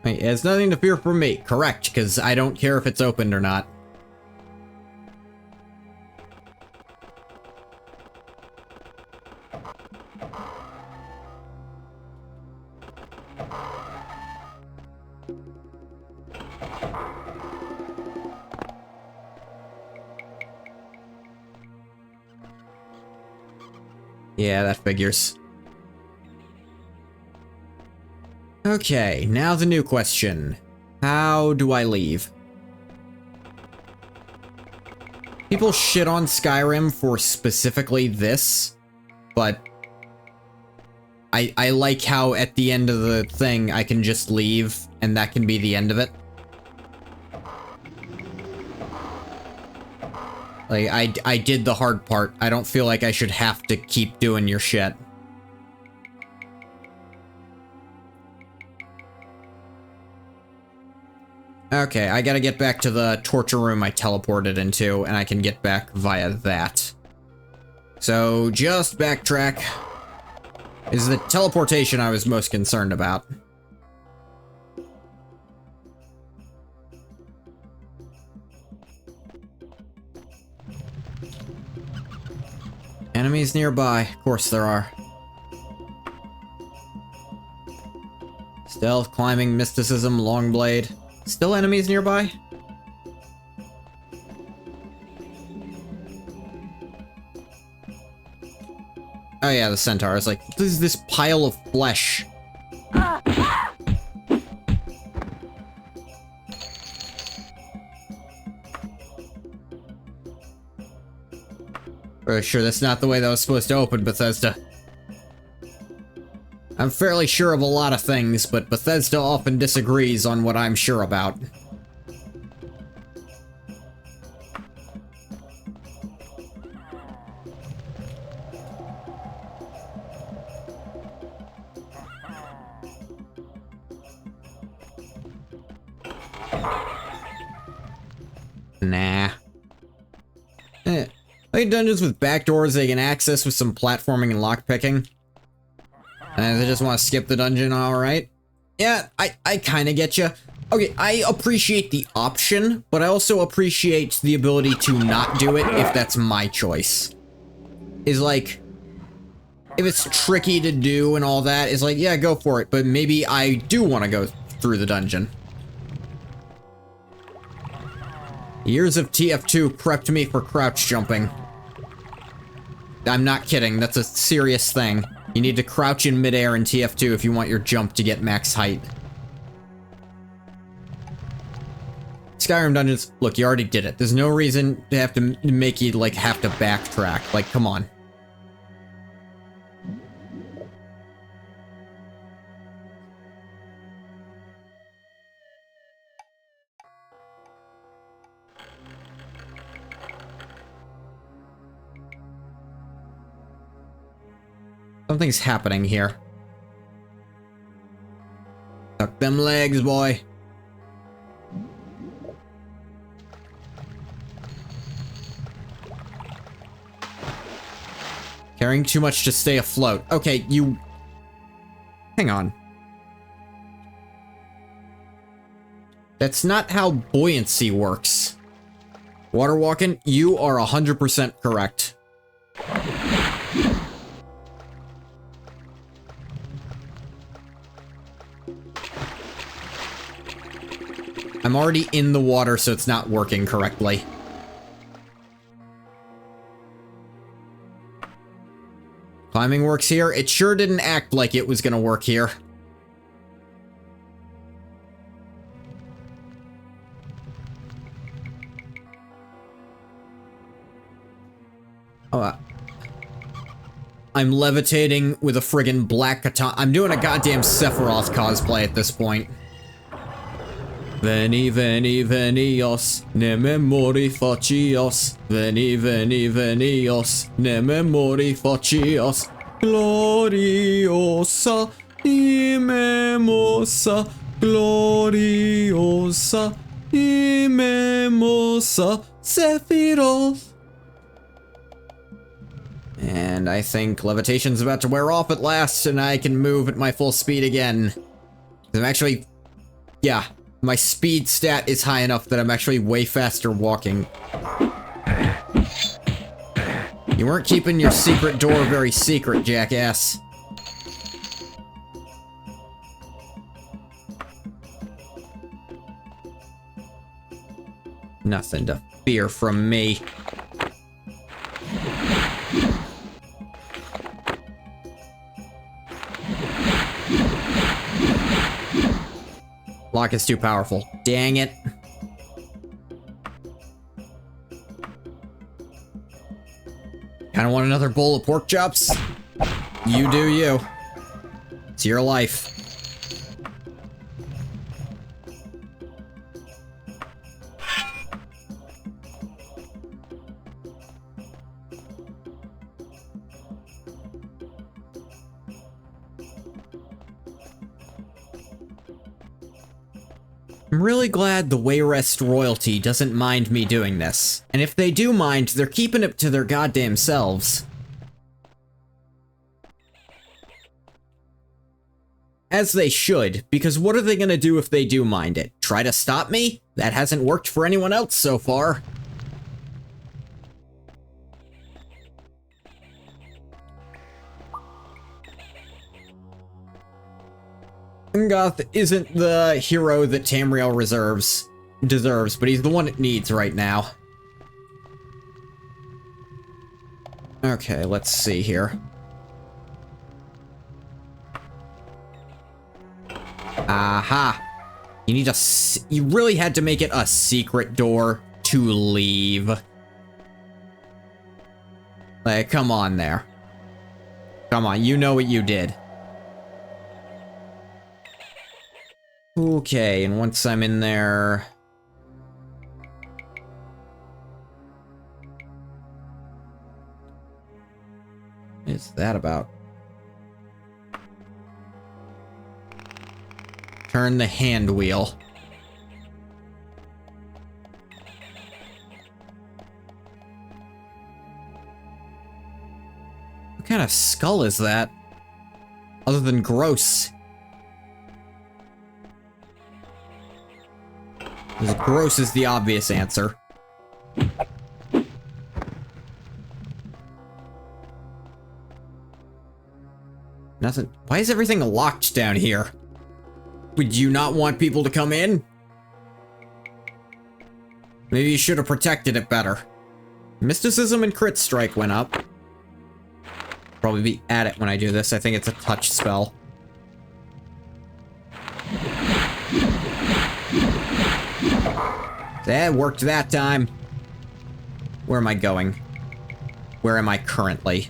Wait, it has nothing to fear from me. Correct, because I don't care if it's opened or not. Yeah, that figures. Okay, now the new question. How do I leave? People shit on Skyrim for specifically this, but I like how at the end of the thing I can just leave and that can be the end of it. Like, I did the hard part. I don't feel like I should have to keep doing your shit. Okay, I gotta get back to the torture room I teleported into, and I can get back via that. So, just backtrack. Is the teleportation I was most concerned about. Enemies nearby. Of course there are. Stealth, climbing, mysticism, long blade. Still enemies nearby? Oh yeah, the centaur. It's like, this is this pile of flesh. Sure, that's not the way that was supposed to open, Bethesda. I'm fairly sure of a lot of things, but Bethesda often disagrees on what I'm sure about. Nah. Like dungeons with backdoors they can access with some platforming and lockpicking. And they just want to skip the dungeon, alright. Yeah, I kind of get you. Okay, I appreciate the option, but I also appreciate the ability to not do it if that's my choice. Is like, if it's tricky to do and all that, is like, yeah, go for it, but maybe I do want to go through the dungeon. Years of TF2 prepped me for crouch jumping. I'm not kidding, that's a serious thing. You need to crouch in midair in TF2 if you want your jump to get max height. Skyrim dungeons, look, you already did it. There's no reason to have to make you, like, have to backtrack. Like, come on. Something's happening here. Tuck them legs, boy. Carrying too much to stay afloat. Okay, you... Hang on. That's not how buoyancy works. Water walking, you are 100% correct. I'm already in the water, so it's not working correctly. Climbing works here. It sure didn't act like it was gonna work here. Oh, I'm levitating with a friggin' black katana. I'm doing a goddamn Sephiroth cosplay at this point. Veni, veni, venios, ne memori facios. Veni, veni, venios, ne memori facios. Gloriosa, imemosa, gloriosa, imemosa, Sephiroth. And I think levitation's about to wear off at last, and I can move at my full speed again. I'm actually... yeah. My speed stat is high enough that I'm actually way faster walking. You weren't keeping your secret door very secret, jackass. Nothing to fear from me. Lock is too powerful. Dang it. Kinda want another bowl of pork chops? You do you. It's your life. I'm really glad the Wayrest royalty doesn't mind me doing this. And if they do mind, they're keeping it to their goddamn selves. As they should, because what are they gonna do if they do mind it? Try to stop me? That hasn't worked for anyone else so far. Goth isn't the hero that Tamriel deserves, but he's the one it needs right now. Okay, let's see here. Aha! You really had to make it a secret door to leave. Like, come on there. Come on, you know what you did. Okay, and once I'm in there... What is that about? Turn the hand wheel. What kind of skull is that? Other than gross. Because gross is the obvious answer. Nothing. Why is everything locked down here? Would you not want people to come in? Maybe you should have protected it better. Mysticism and crit strike went up. Probably be at it when I do this. I think it's a touch spell. That worked that time. Where am I going? Where am I currently?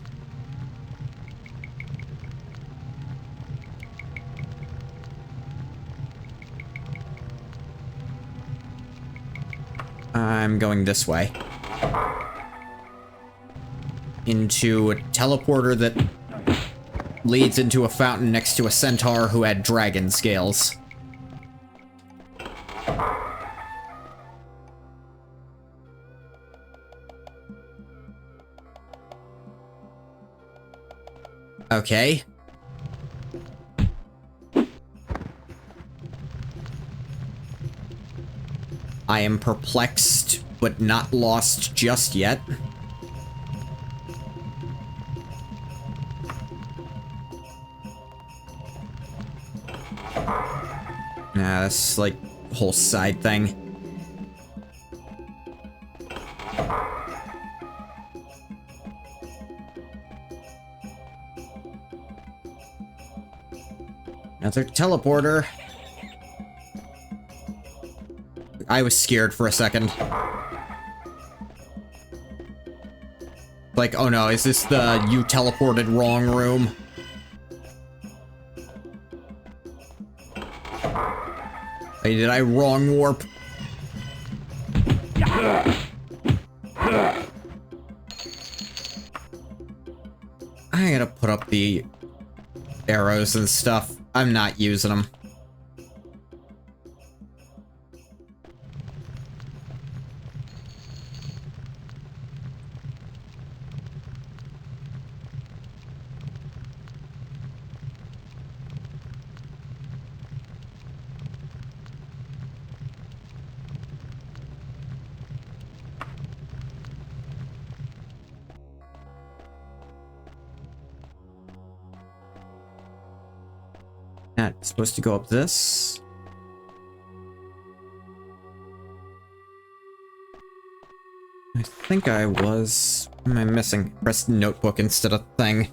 I'm going this way. Into a teleporter that leads into a fountain next to a centaur who had dragon scales. Okay. I am perplexed, but not lost just yet. Nah, that's like a whole side thing. Another teleporter. I was scared for a second. Like, oh no, is this the you teleported wrong room? Hey, did I wrong warp? I gotta put up the arrows and stuff. I'm not using them. Not supposed to go up this. I think I was... What am I missing? Press notebook instead of thing.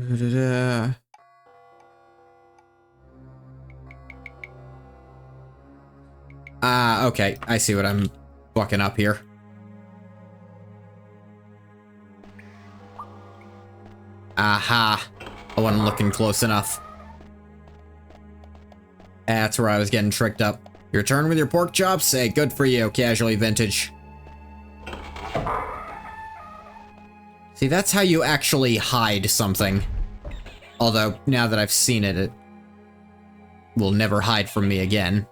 Da-da-da. Ah, okay. I see what I'm fucking up here. Aha. I wasn't looking close enough. That's where I was getting tricked up. Your turn with your pork chops? Hey, good for you, casually vintage. See, that's how you actually hide something. Although, now that I've seen it, it will never hide from me again.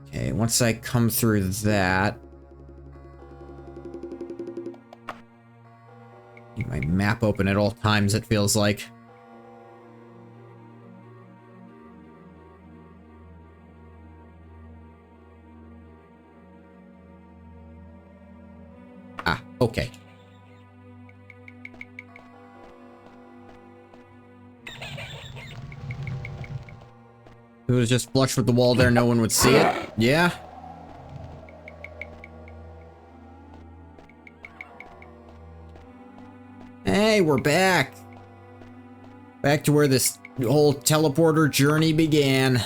Okay, once I come through that... Keep my map open at all times, it feels like. Ah, okay. It was just flush with the wall there, no one would see it. Yeah. Hey, we're back. Back to where this whole teleporter journey began.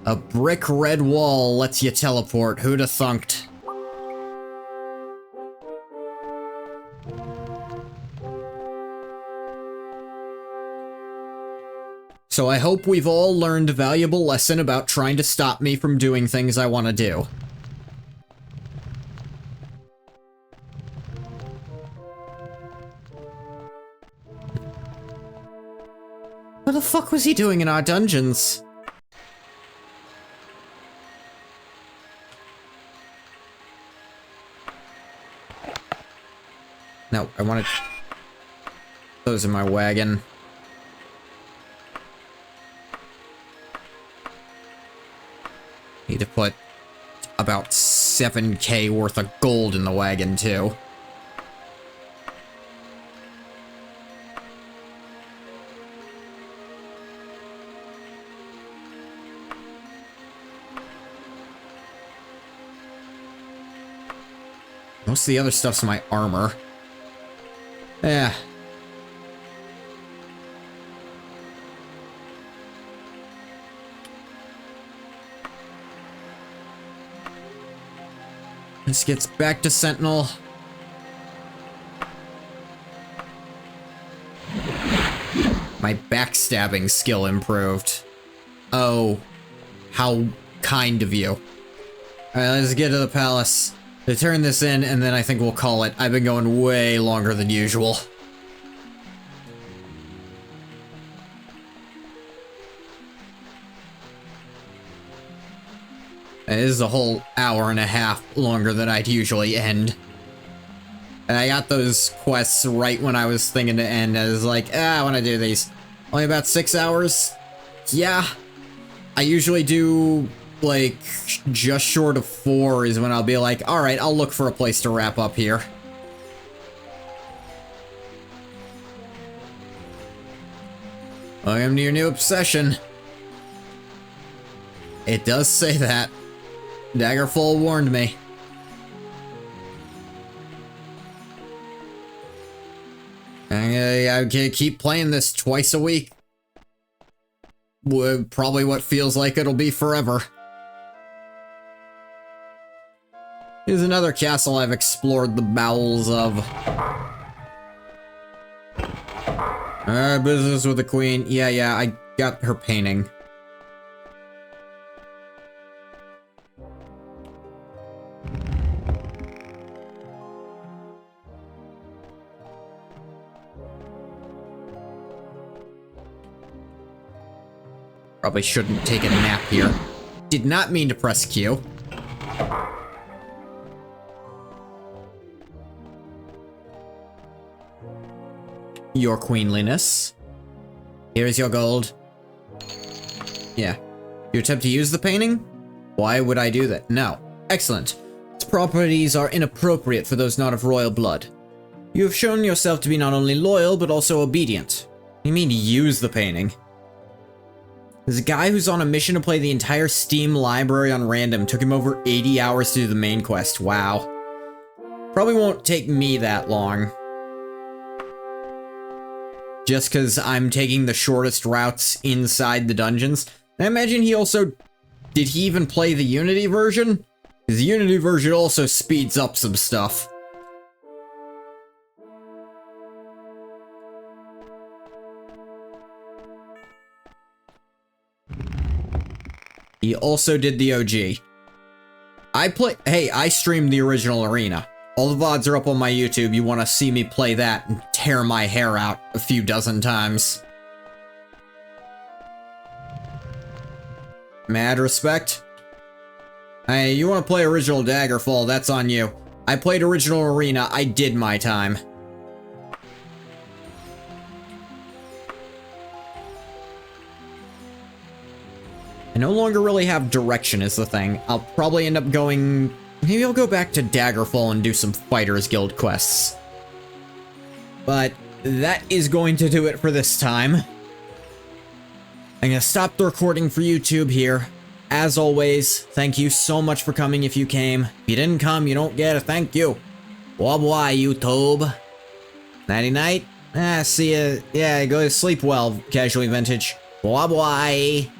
A brick red wall lets you teleport. Who'da thunked? So I hope we've all learned a valuable lesson about trying to stop me from doing things I want to do. What the fuck was he doing in our dungeons? No, I wanted those in my wagon. Need to put about 7K worth of gold in the wagon, too. Most of the other stuff's my armor. Yeah. This gets back to Sentinel. My backstabbing skill improved. Oh, how kind of you. Alright, let's get to the palace. To turn this in, and then I think we'll call it. I've been going way longer than usual. And this is a whole hour and a half longer than I'd usually end. And I got those quests right when I was thinking to end. I was like, I want to do these. Only about 6 hours? Yeah. I usually do, like, just short of 4 is when I'll be like, alright, I'll look for a place to wrap up here. Welcome to your new obsession. It does say that. Daggerfall warned me. I keep playing this twice a week. Probably what feels like it'll be forever. Here's another castle I've explored the bowels of. Business with the queen. Yeah, I got her painting. Probably shouldn't take a nap here. Did not mean to press Q. Your queenliness. Here's your gold. Yeah. You attempt to use the painting? Why would I do that? No. Excellent. Its properties are inappropriate for those not of royal blood. You have shown yourself to be not only loyal, but also obedient. You mean use the painting? There's a guy who's on a mission to play the entire Steam library on random. Took him over 80 hours to do the main quest. Wow. Probably won't take me that long. Just because I'm taking the shortest routes inside the dungeons. I imagine he also... Did he even play the Unity version? Because the Unity version also speeds up some stuff. He also did the OG. Hey, I streamed the original Arena. All the VODs are up on my YouTube. You want to see me play that and tear my hair out a few dozen times. Mad respect. Hey, you want to play original Daggerfall, that's on you. I played original Arena, I did my time. I no longer really have direction is the thing. I'll probably end up going... Maybe I'll go back to Daggerfall and do some Fighters Guild quests. But that is going to do it for this time. I'm gonna stop the recording for YouTube here. As always, thank you so much for coming if you came. If you didn't come, you don't get a thank you. Bye bye, YouTube. Nighty night. See ya. Yeah, go to sleep well, Casually Vintage. Bye bye.